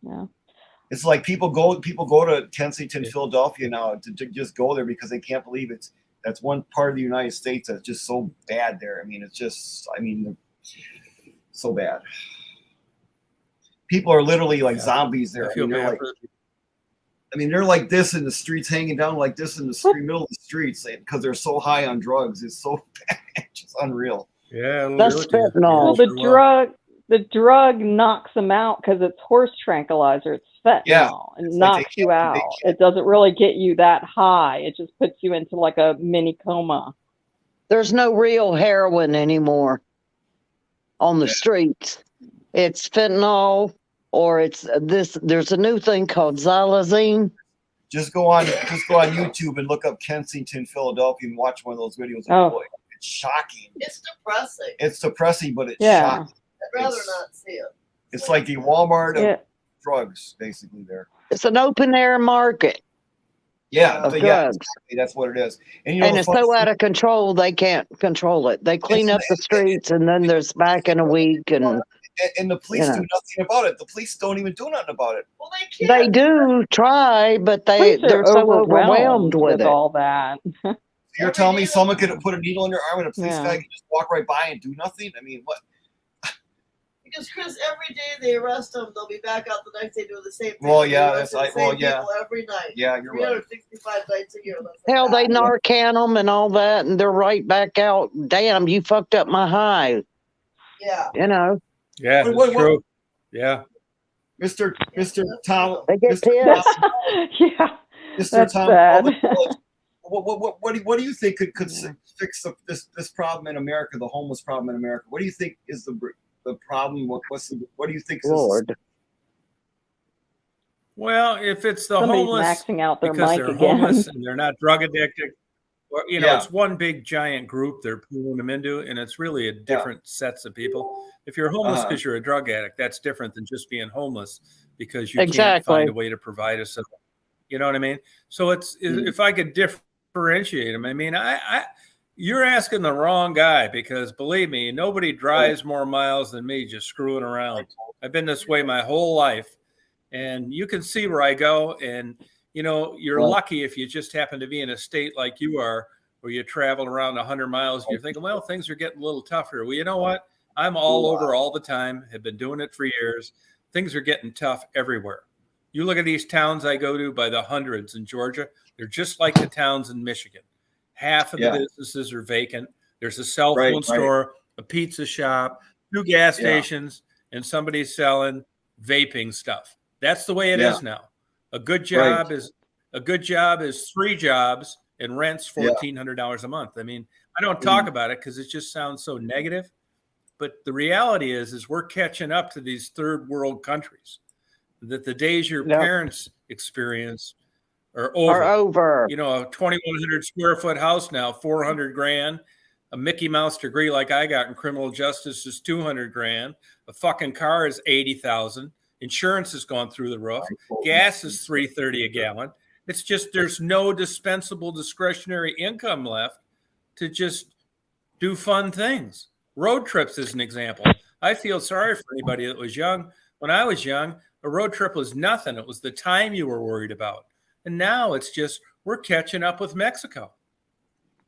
Yeah.
It's like people go to Kensington,
Yeah.
Philadelphia now to just go there because they can't believe that's one part of the United States that's just so bad there. I mean, so bad. People are literally like zombies there.
I feel bad for
they're like this in the streets, hanging down like this in the middle of the streets because they're so high on drugs. It's so bad. It's just unreal.
Yeah, it'll
That's
do it to you.
fentanyl.
Well, the drug knocks them out because it's horse tranquilizer. It's fentanyl.
Yeah.
It
It's like
knocks you out. It doesn't really get you that high. It just puts you into like a mini coma.
There's no real heroin anymore on the streets. It's fentanyl, or it's this. There's a new thing called xylazine.
Just go on YouTube and look up Kensington, Philadelphia, and watch one of those videos.
Oh.
Boy, it's shocking.
It's depressing.
It's depressing, but it's
Yeah.
shocking.
I'd rather
It's-
not see it.
It's like the Walmart of
Yeah.
drugs, basically. There.
It's an open air market
Yeah,
of
yeah,
drugs,
exactly. That's what it is. And you know,
and
the
it's
funny
so
thing-
out of control they can't control it. They clean up the streets, and then there's back in a week, and
and the police
you
do
know.
nothing about it. The police don't even do nothing about it.
Well, they
they
can't.
do try, but
Police are
they're so overwhelmed with it.
all that.
So you're telling me someone could put a needle in their arm and a police
Yeah.
guy can just walk right by and do nothing? I mean, what?
Because Chris, every day they arrest them, they'll be back out the next day doing the same thing.
Well,
They
yeah,
arrest
that's
the
like,
same
well, yeah.
people every night.
Yeah, you're right.
365 nights a year. That's like
Hell, they
that.
Narcan them and all that, and they're right back out. Damn, you fucked up my high.
Yeah.
You know,
Yeah,
Wait,
it's
what-
true. Yeah.
Mr. Tom,
they get
Mr.
pissed.
Yeah.
Mr.
That's
Tom,
sad.
what do you think could fix this problem in America, the homeless problem in America? What do you think is the problem? What do you think is
Lord.
Well, if it's the
Somebody's
homeless
maxing out their
because
mic
they're
again.
homeless and they're not drug addicted, or
Yeah.
it's one big giant group they're pulling them into, and it's really a different sets of people. If you're homeless because you're a drug addict, that's different than just being homeless because you can't
Exactly.
find a way to provide us. You know what I mean? So it's if I could differentiate them, I mean, you're asking the wrong guy because believe me, nobody drives more miles than me just screwing around. I've been this way my whole life, and you can see where I go. And you're lucky if you just happen to be in a state like you are, where you travel around 100 miles. And you're thinking, well, things are getting a little tougher. Well, you know what? I'm all over all the time. Have been doing it for years. Things are getting tough everywhere. You look at these towns I go to by the hundreds in Georgia. They're just like the towns in Michigan. Half of the businesses are vacant. There's a cell phone store, a pizza shop, 2 gas stations, and somebody's selling vaping stuff. That's the way it is now. A good job is 3 jobs and rents $1,400 a month. I mean, I don't talk about it because it just sounds so negative. But the reality is we're catching up to these third world countries. That the days your parents experience are over. A 2,100 square foot house now, $400,000. A Mickey Mouse degree like I got in criminal justice is $200,000. A fucking car is $80,000. Insurance has gone through the roof. Gas is $3.30 a gallon. It's just there's no dispensable discretionary income left to just do fun things. Road trips is an example. I feel sorry for anybody that was young. When I was young, a road trip was nothing. It was the time you were worried about. And now it's just we're catching up with Mexico.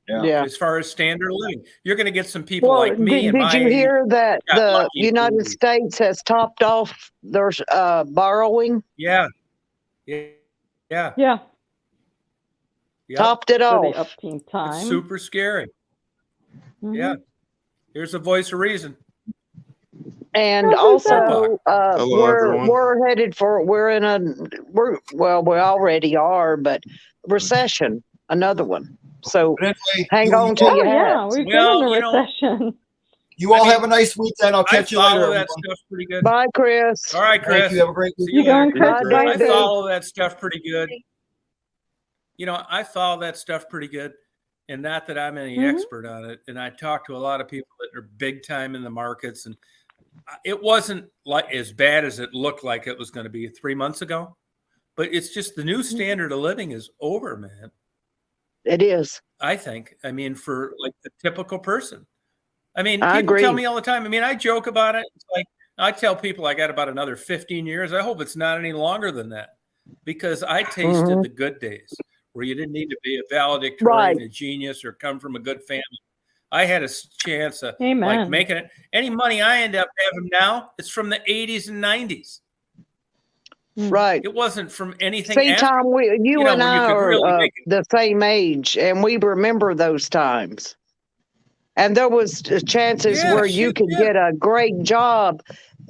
Yeah.
As far as standard of living, you're going to get some people like me.
Did you hear that the United States has topped off their borrowing?
Yeah.
Topped it off.
For the upteen time.
It's super scary.
Mhm.
Yeah. Here's a voice of reason.
And
How's that?
also, we already are, but recession. another one. So
But anyway,
hang on to
Oh
your
yeah,
hats.
we've
Well,
been in
you
a
know,
recession.
you all
I mean,
have a nice weekend. I'll
I
catch you later.
follow that
Everyone.
stuff pretty good.
Bye, Chris.
All right,
Thank
Chris.
you. Have a great
See
week.
You
you later.
going, Chris?
Bye,
Bye.
I
baby.
follow that stuff pretty good. You know, I follow that stuff pretty good. And not that I'm any
Mhm.
expert on it. And I talk to a lot of people that are big time in the markets. And it wasn't like as bad as it looked like it was going to be 3 months ago. But it's just the new standard of living is over, man.
It is.
I think. I mean, for like the typical person. I mean,
I
people tell
agree.
me all the time. I mean, I joke about it. It's like I tell people I got about another 15 years. I hope it's not any longer than that, because I tasted
Mhm.
the good days where you didn't need to be a valedictorian,
Right.
a genius, or come from a good family. I had a chance of like
Amen.
making it. Any money I end up having now, it's from the 80s and 90s.
Right.
It wasn't from anything
See,
after.
Tom, you
You know,
and
when you
I
could
are
really make it.
the same age, and we remember those times. And there was chances
Yeah,
where you
shit,
could
yeah.
get a great job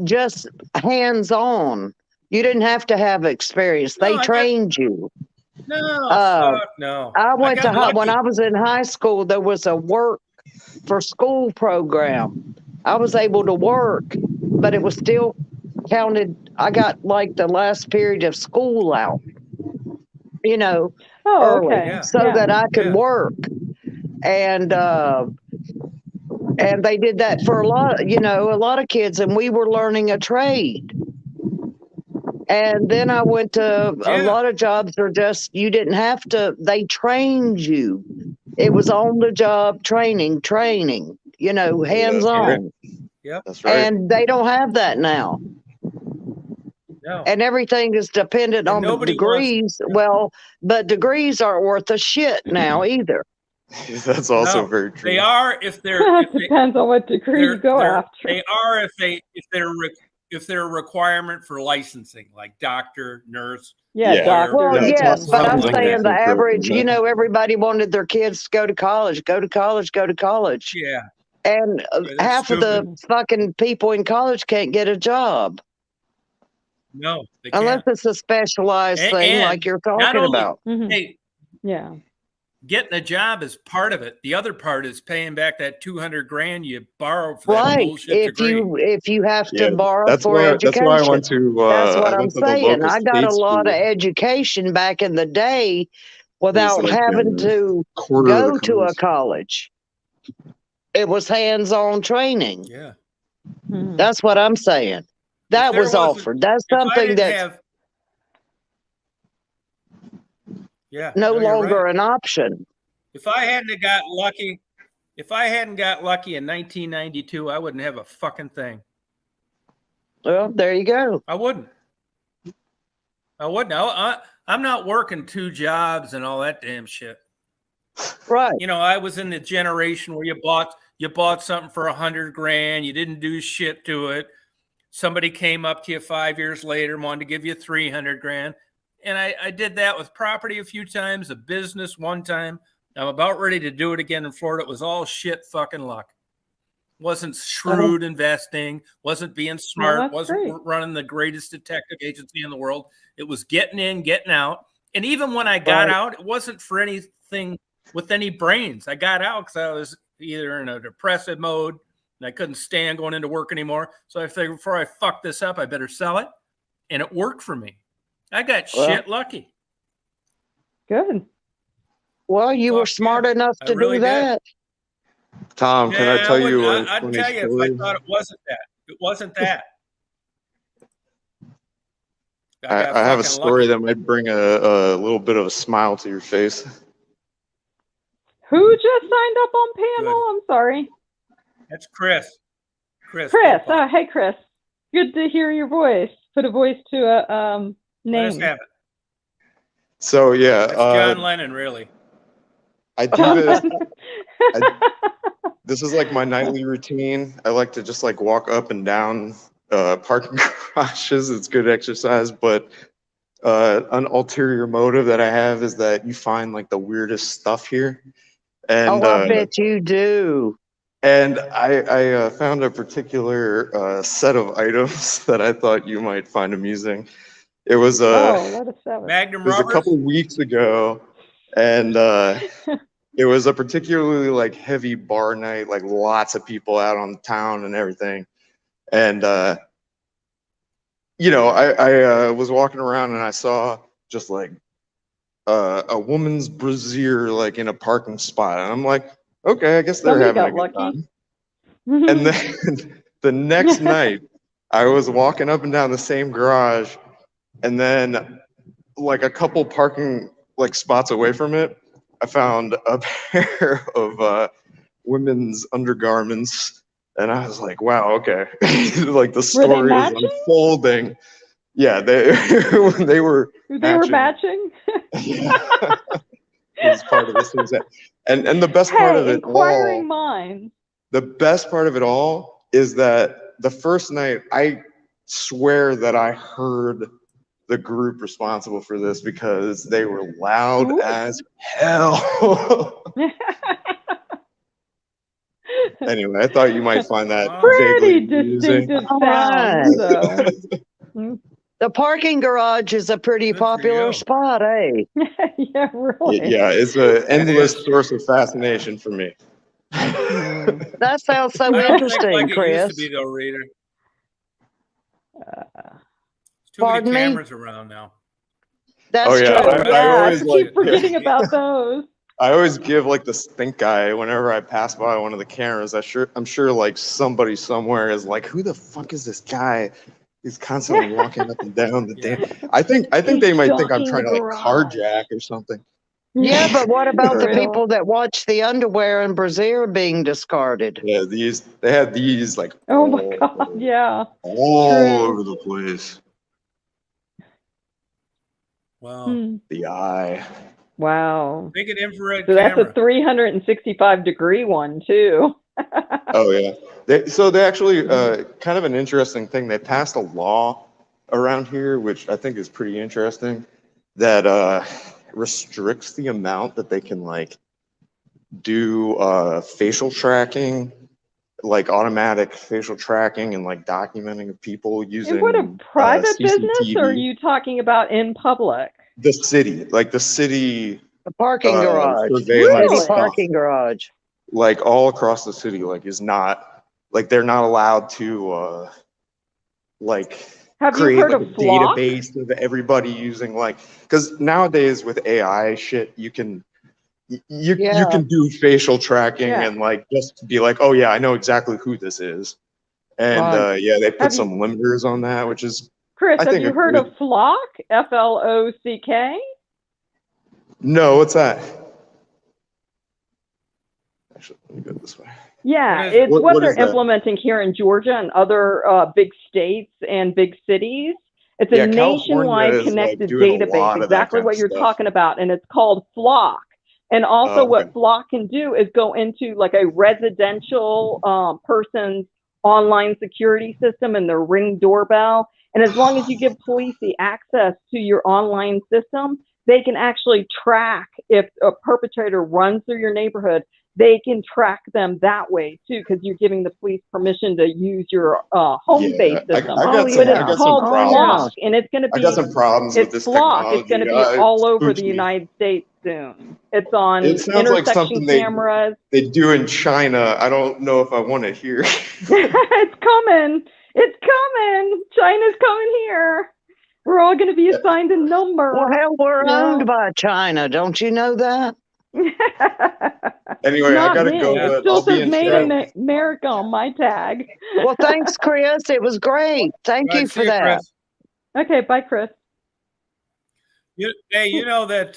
just hands-on. You didn't have to have experience.
No,
They
I got
trained you.
no,
Uh,
fuck no.
I
I
went to
got
when
lucky.
I was in high school, there was a work for school program. I was able to work, but it was still counted. I got like the last period of school out, you know,
Oh,
early
okay.
Yeah,
so
Yeah.
that I could
yeah.
work. And they did that for a lot of kids, and we were learning a trade. And then I went to a
Yeah.
lot of jobs are just, you didn't have to, they trained you. It was on the job training, you know, hands
That's right.
on.
Yep.
That's right.
And they don't have that now.
No.
And everything is dependent
And
on the
nobody wants.
degrees. Well, but degrees aren't worth a shit now either.
That's also
No,
very true.
they are if they're if they
Depends on what degree you go after.
they are if they're a requirement for licensing, like doctor, nurse.
Yeah,
Yeah.
doctor.
Well,
That's
yes, but I'm
something
saying the
that's
average,
important.
you know, everybody wanted their kids to go to college.
Yeah,
And
that's
half of
stupid.
the fucking people in college can't get a job
No, they
unless
can't.
it's a specialized thing
And
like you're
not
talking
only
about.
Mhm.
hey,
Yeah.
getting a job is part of it. The other part is paying back that $200,000 you borrowed for that
Right.
bullshit
If
degree.
you have
Yeah,
to borrow
that's
for
why I
education.
went to
That's what
I
I'm
went to the
saying.
local
I got a
state
lot of
school.
education back in the day
It was
without
like
having to
quarter of
go
the
to a
cost.
college. It was hands-on training.
Yeah.
Mhm.
That's what I'm saying. That
there
was
wasn't-
offered. That's
If I
something
didn't
that's
have, yeah,
no
no, you're
longer
right.
an option.
If I hadn't have got lucky, in 1992, I wouldn't have a fucking thing.
Well, there you go.
I wouldn't. I'm not working 2 jobs and all that damn shit.
Right.
You know, I was in the generation where you bought something for $100,000. You didn't do shit to it. Somebody came up to you 5 years later and wanted to give you $300,000. And I did that with property a few times, a business one time. I'm about ready to do it again in Florida. It was all shit fucking luck. Wasn't shrewd investing, wasn't being smart,
that's
wasn't
great.
running the greatest detective agency in the world. It was getting in, getting out. And even when I got
Right.
out, it wasn't for anything with any brains. I got out because I was either in a depressive mode and I couldn't stand going into work anymore. So I figured before I fuck this up, I better sell it. And it worked for me. I got
Well,
shit lucky.
Good.
Well, you were
Fuck
smart
yeah.
enough
I
to
really
do
did.
that.
Tom, can I
Yeah,
tell you a
I'd
funny
tell you if
story?
I thought it wasn't that. It wasn't that.
I
got
have a
fucking
story
lucky.
that might bring a little bit of a smile to your face.
Who just signed up on panel?
Good.
I'm sorry.
That's Chris. Chris.
Chris.
Popa.
Hey, Chris. Good to hear your voice. Put a voice to a
Let us
name.
have it.
So yeah,
That's John Lennon, really.
I do this. This is like my nightly routine. I like to just like walk up and down parking garages. It's good exercise, but an ulterior motive that I have is that you find like the weirdest stuff here. And
Oh, I bet you do.
and I found a particular set of items that I thought you might find amusing. It was
Oh, let us have it.
Magnum
it was a
rubbers.
couple of weeks ago. And it was a particularly like heavy bar night, like lots of people out on the town and everything. And you know, I was walking around and I saw just like a woman's brassiere like in a parking spot, and I'm like, okay, I guess they're
Somebody
having a
got
good
lucky.
time. And then the next night, I was walking up and down the same garage, and then like a couple parking like spots away from it, I found a pair of women's undergarments, and I was like, wow, okay, like the story is
matching?
unfolding. Yeah, they they were
matching.
Yeah. It was part of this. And the best part of it
inquiring
all,
minds.
the best part of it all is that the first night, I swear that I heard the group responsible for this because they were loud as hell. Anyway, I thought you might find that
pretty
vaguely
distinctive
amusing.
sound. So.
The parking garage is a pretty popular spot, eh?
Yeah, really.
Yeah, it's an endless source of fascination for me.
That sounds so
I don't
interesting,
think like
Chris.
it used to be, though, Reader. There's too
Pardon
many
me?
cameras around now.
That's
yeah,
true.
I always
keep forgetting about those.
I always give like the stink eye whenever I pass by one of the cameras. I'm sure like somebody somewhere is like, who the fuck is this guy? He's constantly walking up and down the damn. I think they might think I'm trying to like carjack or something.
Yeah, but what about the
Real.
people that watch the underwear and brassiere being discarded?
Yeah, they had these like
Oh my god, yeah.
all
True.
over the place.
Wow.
The eye.
Wow.
Make an infrared
So
camera.
that's a 365-degree one too.
Oh yeah. They actually kind of an interesting thing. They passed a law around here, which I think is pretty interesting, that restricts the amount that they can like do facial tracking, like automatic facial tracking and like documenting of people using.
And what, a private business, or are
CCTV.
you talking about in public?
The city, like the city
The parking garage.
surveillance
Really?
stuff,
Parking garage.
like all across the city, like is not like they're not allowed to like
Have you
create
heard
like
of
a
Flock?
database of everybody using like, because nowadays with AI shit you can you can do facial tracking and like just be like, oh yeah, I know exactly who this is, and yeah, they put some limiters on that, which is
Chris,
I
have
think
you heard of Flock? Flock?
No, what's that? Actually, let me go this way.
Yeah, it's what they're
is that?
implementing here in Georgia and other big states and big cities. It's a nationwide connected database, exactly what you're talking about, and it's called Flock. And also what Flock can do is go into like a residential person's online security system and their Ring doorbell. And as long as you give police the access to your online system, they can actually track if a perpetrator runs through your neighborhood. They can track them that way too, because you're giving the police permission to use your home-based system. But it's called Flock, and it's going to be.
I got some problems with this technology.
It's going to be all over the United States soon. It's on intersection cameras.
They do in China. I don't know if I want to hear.
It's coming. It's coming. China's coming here. We're all going to be assigned a number.
Well, hell, we're owned by China. Don't you know that?
Anyway, I gotta go.
It still says Made in America on my tag.
Well, thanks, Chris. It was great. Thank you for that.
Okay, bye, Chris.
Hey, you know that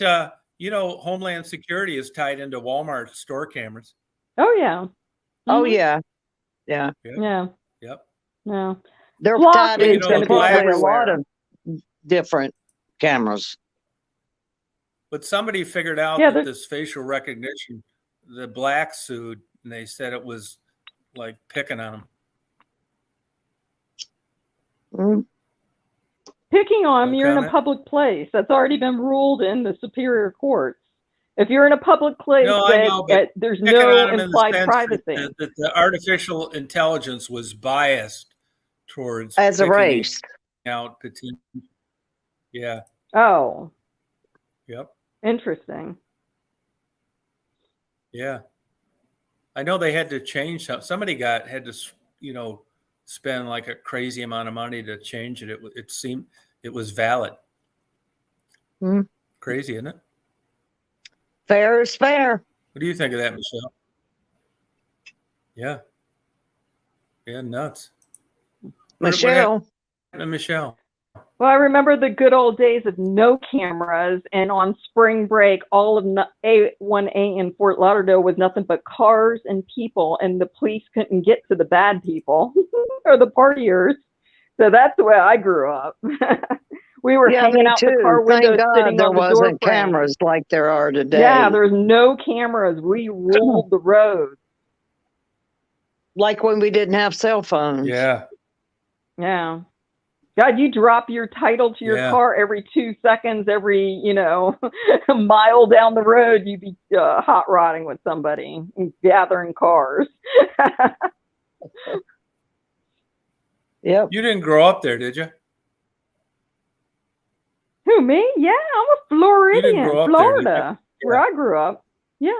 Homeland Security is tied into Walmart store cameras.
Oh yeah.
Oh yeah.
Yeah. Yeah.
Yep.
Yeah.
They're tied into probably a lot of different cameras.
But somebody figured out that this facial recognition, the black sued, and they said it was like picking on them.
Picking on them, you're in a public place. That's already been ruled in the superior courts. If you're in a public place, there's no implied privacy.
That the artificial intelligence was biased towards
as a race.
Out potential. Yeah.
Oh.
Yep.
Interesting.
Yeah. I know they had to change somebody had to, spend like a crazy amount of money to change it. It seemed it was valid.
Hmm.
Crazy, isn't it?
Fair is fair.
What do you think of that, Michelle? Yeah. Yeah, nuts.
Michelle.
What happened to Michelle?
Well, I remember the good old days of no cameras, and on spring break, all of A1A in Fort Lauderdale was nothing but cars and people, and the police couldn't get to the bad people or the partiers. So that's the way I grew up. We were hanging out the car windows,
Thank God
sitting
there
on the door
wasn't
frame.
cameras like there are today.
Yeah, there's no cameras. We ruled the road.
Like when we didn't have cell phones.
Yeah.
Yeah. God, you drop your title to your car every 2 seconds, every, mile down the road, you'd be hot rodding with somebody and gathering cars.
Yep.
You didn't grow up there, did you?
Who, me? Yeah, I'm a Floridian,
grow up there,
Florida,
did you?
where I grew up. Yeah.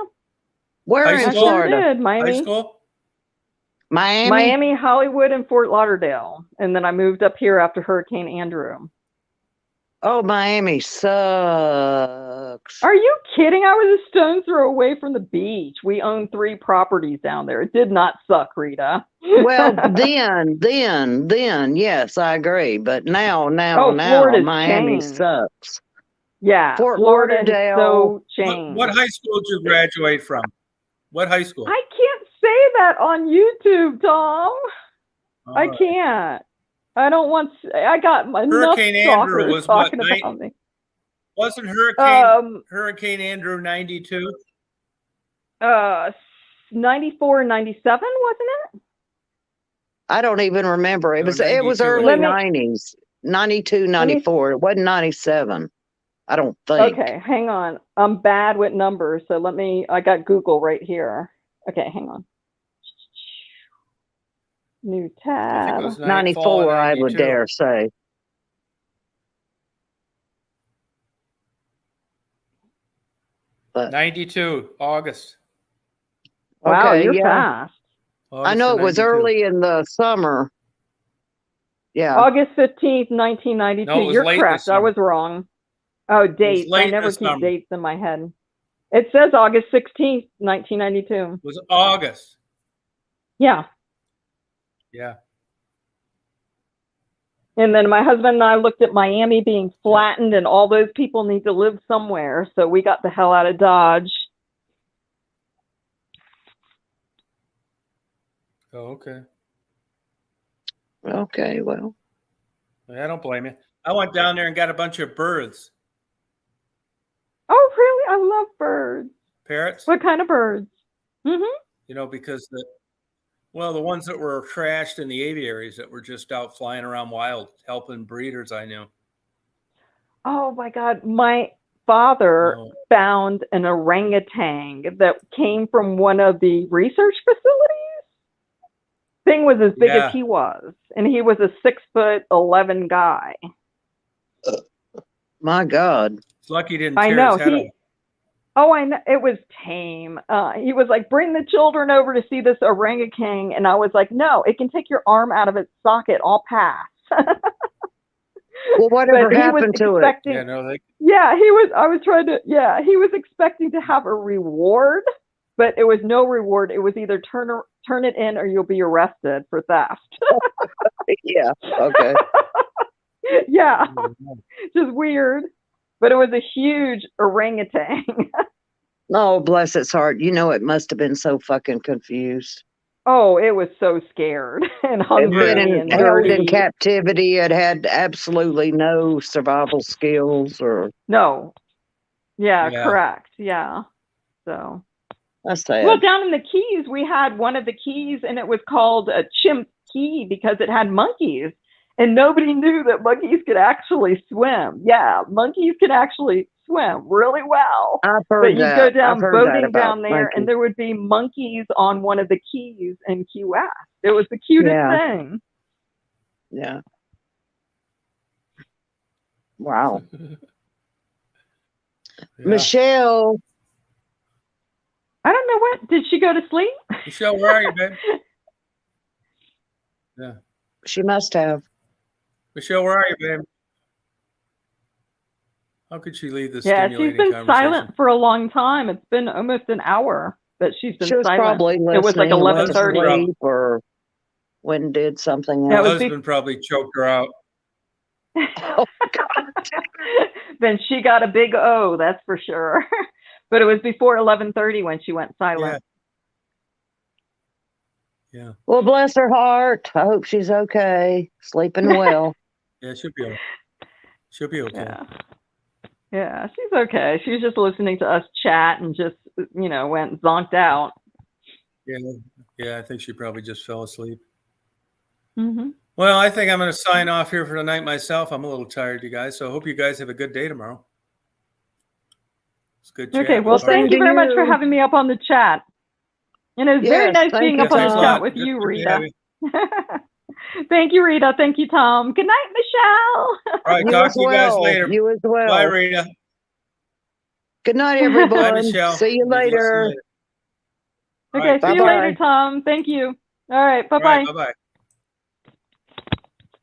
Where
High
in
school?
Florida?
I did, Miami.
High school?
Miami?
Hollywood, and Fort Lauderdale. And then I moved up here after Hurricane Andrew.
Oh, Miami sucks.
Are you kidding? I was a stone's throw away from the beach. We own 3 properties down there. It did not suck, Rita.
Well, then, yes, I agree. But now,
Florida's
Miami
changed.
sucks.
Yeah,
Fort
Florida has
Lauderdale.
so changed.
What high school did you graduate from? What high school?
I can't say that on YouTube, Tom.
All
I
right.
can't. I don't want. I got enough
Hurricane Andrew
stalkers
was what,
talking about me.
Wasn't Hurricane Andrew 92?
94, 97, wasn't it?
I don't even remember. It
No,
was
92.
early 90s. 92, 94. It wasn't 97. I don't think.
Okay, hang on. I'm bad with numbers, so I got Google right here. Okay, hang on. New
I think
tab.
it was
94, I would
92.
dare say. But
92, August.
Wow,
okay,
you're
yeah.
fast.
I know it was
92.
early in the summer. Yeah.
August 15th, 1992.
No, it was
You're
late
correct.
this
I
summer.
was wrong. Oh, dates. I
late
never
this
keep
summer.
dates in my head. It says August 16th, 1992.
It was August.
Yeah.
Yeah.
And then my husband and I looked at Miami being flattened, and all those people need to live somewhere. So we got the hell out of Dodge.
Oh, okay.
Okay, well.
I don't blame you. I went down there and got a bunch of birds.
Oh, really? I love birds.
Parrots.
What kind of birds? Mm-hmm.
Because the ones that were trashed in the aviaries that were just out flying around wild, helping breeders I knew.
Oh, my God. My father found an orangutan that came from one of the research facilities. Thing was as big as he was, and he was a 6'11" guy.
My God.
It's lucky he didn't tear his head off.
Oh, I know. It was tame. He was like, bring the children over to see this orangutan. And I was like, no, it can take your arm out of its socket. I'll pass.
Well, whatever happened to it?
Yeah, he was expecting to have a reward, but it was no reward. It was either turn it in or you'll be arrested for theft.
Yeah, okay.
Yeah, just weird. But it was a huge orangutan.
Oh, bless its heart. It must have been so fucking confused.
Oh, it was so scared and hungry.
It held in captivity. It had absolutely no survival skills or...
No. Yeah, correct. Yeah. So...
That's sad.
Well, down in the Keys, we had one of the keys, and it was called a chimp key because it had monkeys. And nobody knew that monkeys could actually swim. Yeah, monkeys can actually swim really well.
I've heard
that. But you'd go down boating down there,
monkeys.
And there would be monkeys on one of the keys in Key West. It was the cutest thing.
Yeah. Wow. Michelle.
I don't know What? Did she go to sleep?
Michelle, where are you, babe? Yeah.
She must have.
Michelle, where are you, babe? How could she leave this
Yeah, she's
stimulating
been
conversation?
silent for a long time. It's been almost an hour that she's been
She was
silent.
probably listening.
It was like
and went to
11:30.
sleep or when did something
Yeah, it
Her
else.
was
husband probably choked her out.
Oh, God.
Then she got a big O, that's for sure. But it was before 11:30 when she went silent.
Yeah.
Well, bless her heart. I hope she's okay, sleeping well.
Yeah, she'll be okay. She'll be okay.
Yeah. Yeah, she's okay. She was just listening to us chat and just, went zonked out.
Yeah, I think she probably just fell asleep.
Mm-hmm.
Well, I think I'm going to sign off here for the night myself. I'm a little tired, you guys. So I hope you guys have a good day tomorrow. It's good chat.
Okay, well,
Same
thank you
to
very much for
you.
having me up on the chat. And it was very
Yes,
nice
thank
being
you,
up on the
Thanks a
Tom.
chat
lot.
with
Good
you,
to have
Rita.
you.
Thank you, Rita. Thank you, Tom. Good night, Michelle.
All right,
You
talk
as
to you guys
well.
later.
You as well.
Bye, Rita.
Good night,
Bye,
everyone.
Michelle.
See you
Listen
later.
All
Okay,
right,
see
take
you
care.
later, Tom. Thank you. All right,
All
bye-bye.
right, bye-bye.